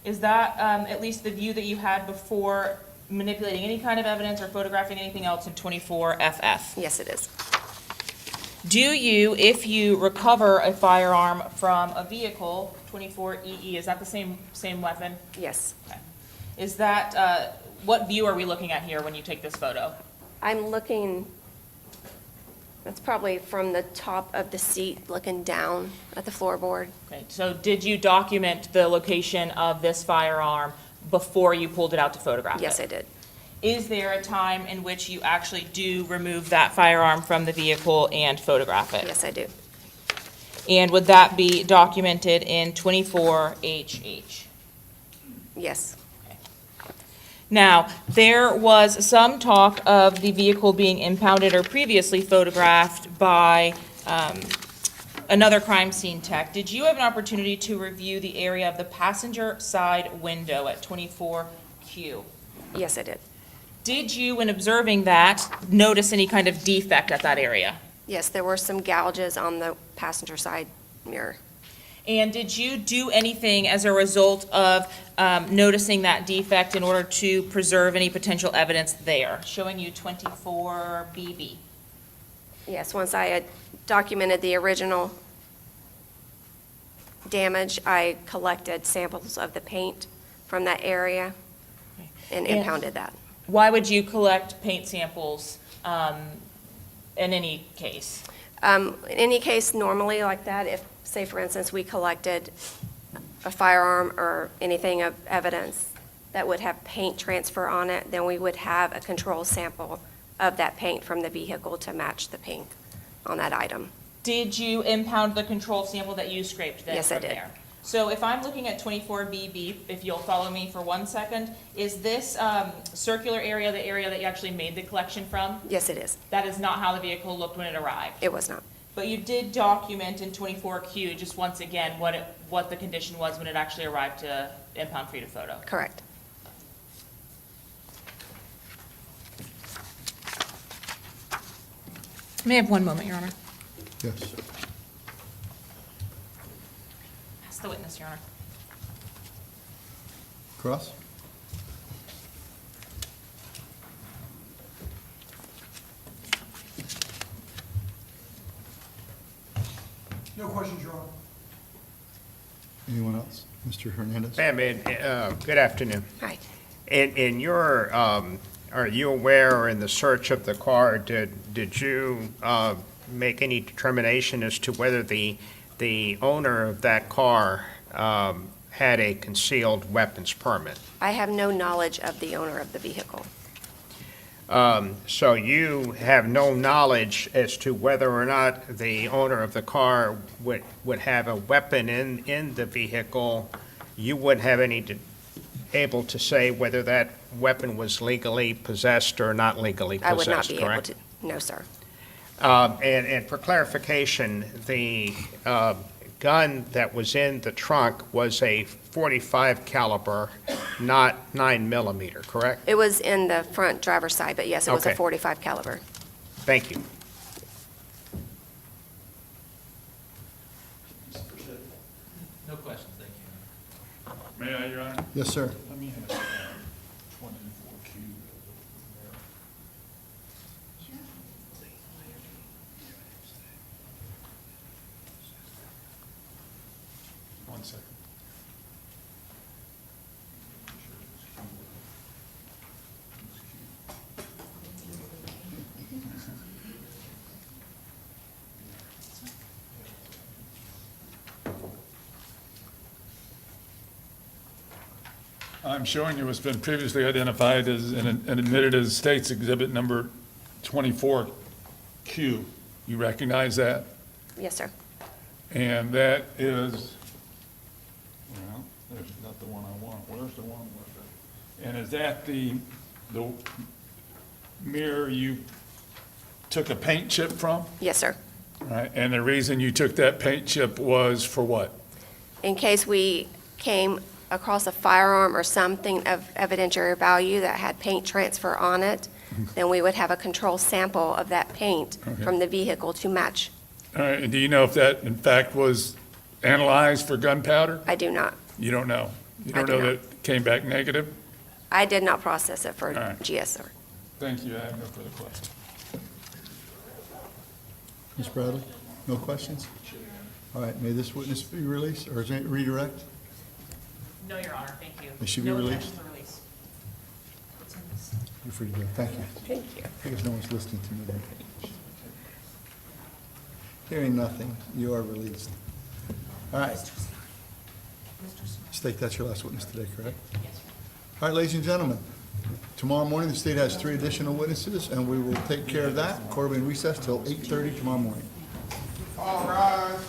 Is that at least the view that you had before manipulating any kind of evidence or photographing anything else in 24FF? Yes, it is. Do you, if you recover a firearm from a vehicle, 24EE, is that the same weapon? Yes. Okay. Is that, what view are we looking at here when you take this photo? I'm looking, that's probably from the top of the seat, looking down at the floorboard. Okay, so did you document the location of this firearm before you pulled it out to photograph it? Yes, I did. Is there a time in which you actually do remove that firearm from the vehicle and photograph it? Yes, I do. And would that be documented in 24HH? Yes. Now, there was some talk of the vehicle being impounded or previously photographed by another crime scene tech. Did you have an opportunity to review the area of the passenger side window at 24Q? Yes, I did. Did you, in observing that, notice any kind of defect at that area? Yes, there were some gouges on the passenger side mirror. And did you do anything as a result of noticing that defect in order to preserve any potential evidence there? Showing you 24BB. Yes, once I had documented the original damage, I collected samples of the paint from that area and impounded that. Why would you collect paint samples in any case? In any case, normally like that, if, say for instance, we collected a firearm or anything of evidence that would have paint transfer on it, then we would have a control sample of that paint from the vehicle to match the paint on that item. Did you impound the control sample that you scraped then Yes, I from did. there? So if I'm looking at 24BB, if you'll follow me for 1 second, is this circular area the area that you actually made the collection from? Yes, it is. That is not how the vehicle looked when it arrived? It was not. But you did document in 24Q, just once again, what the condition was when it actually arrived to impound for you to photo? Correct. May I have 1 moment, Your Honor? Yes. Ask the witness, Your Honor. Cross? No questions, Your Honor. Anyone else? Mr. Hernandez? Ma'am, good afternoon. Hi. In your, are you aware, or in the search of the car, did you make any determination as to whether the owner of that car had a concealed weapons permit? I have no knowledge of the owner of the vehicle. So you have no knowledge as to whether or not the owner of the car would have a weapon in the vehicle. You wouldn't have any able to say whether that weapon was legally possessed or not legally possessed, correct? I would not be able to. No, sir. And for clarification, the gun that was in the trunk was a .45 caliber, not 9mm, correct? It was in the front driver's side, but yes, it was a Okay. .45 caliber. Thank you. No questions, thank you. May I, Your Honor? Yes, sir. Let me have 24Q. One second. I'm showing you what's been previously identified as and admitted as State's Exhibit Number 24Q. You recognize that? Yes, sir. And that is, well, there's not the one I want. Where's the one with it? And is that the mirror you took a paint chip from? Yes, sir. All right, and the reason you took that paint chip was for what? In case we came across a firearm or something of evidentiary value that had paint transfer on it, then we would have a control sample of that paint Okay. from the vehicle to match. All right, and do you know if that in fact was analyzed for gunpowder? I do not. You don't know? You I don't do know not. that it came back negative? I did not process it for All right. GSR. Thank you, I have no further questions. Ms. Bradley, no questions? All right, may this witness be released, or is it redirect? No, Your Honor, thank you. They should be No released? objection to release. You're free to go. Thank you. Thank you. Because no one's listening to me there. Hearing nothing, you are released. All right. State, that's your last witness today, correct? Yes, All right, ladies and gentlemen, tomorrow morning, the state has 3 additional witnesses, and we will take care of that. Court will be in recess till 8:30 tomorrow morning. All rise.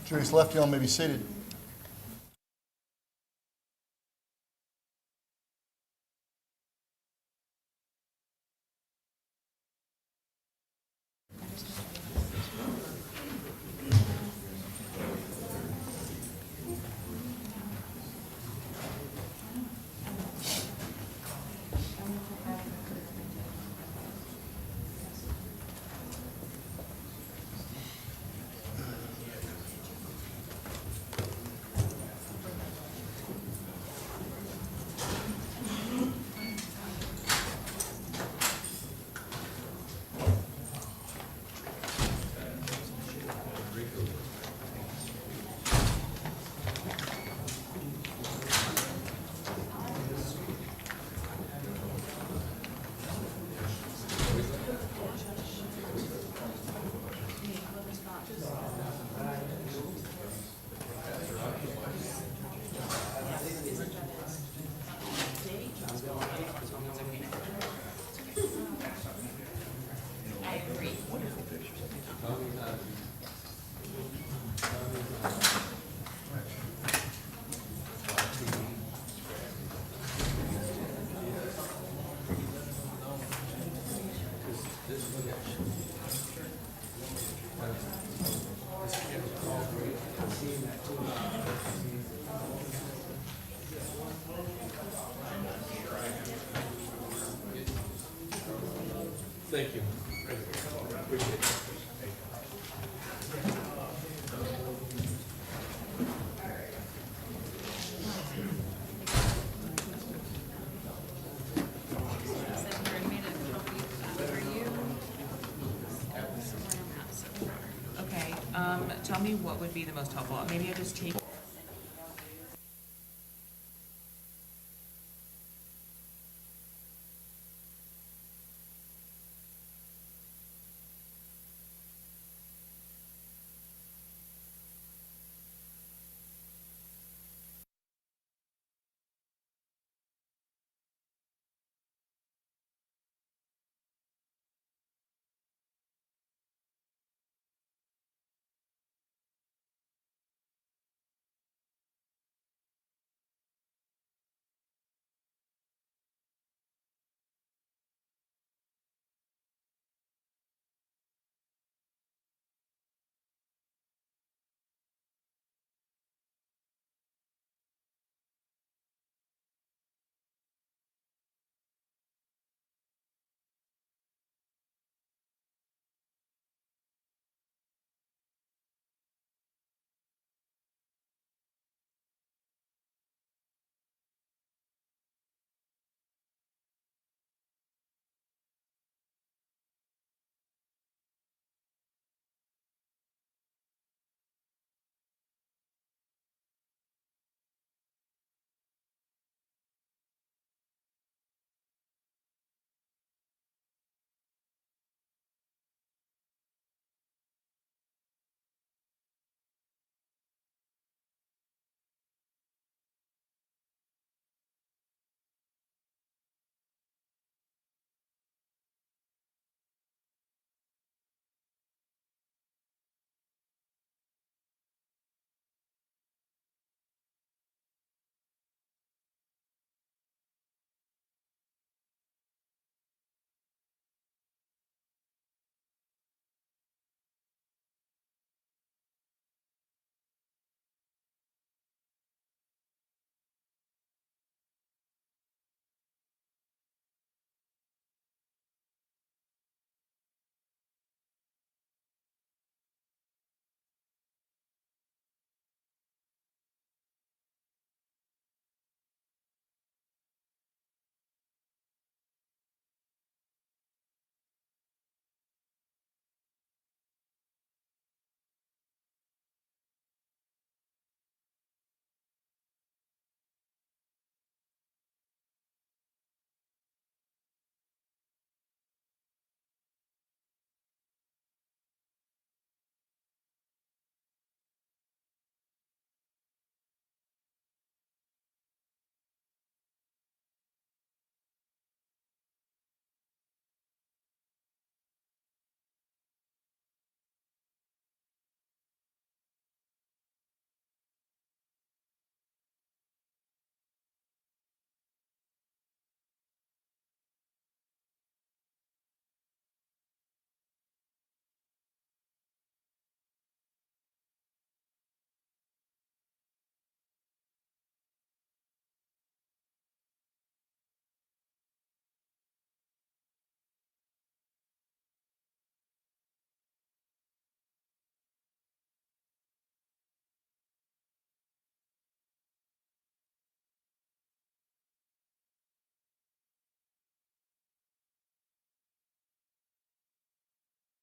Jury's left, y'all may be seated. Thank you. Appreciate it. Okay, tell me what would be the most helpful. Maybe I just take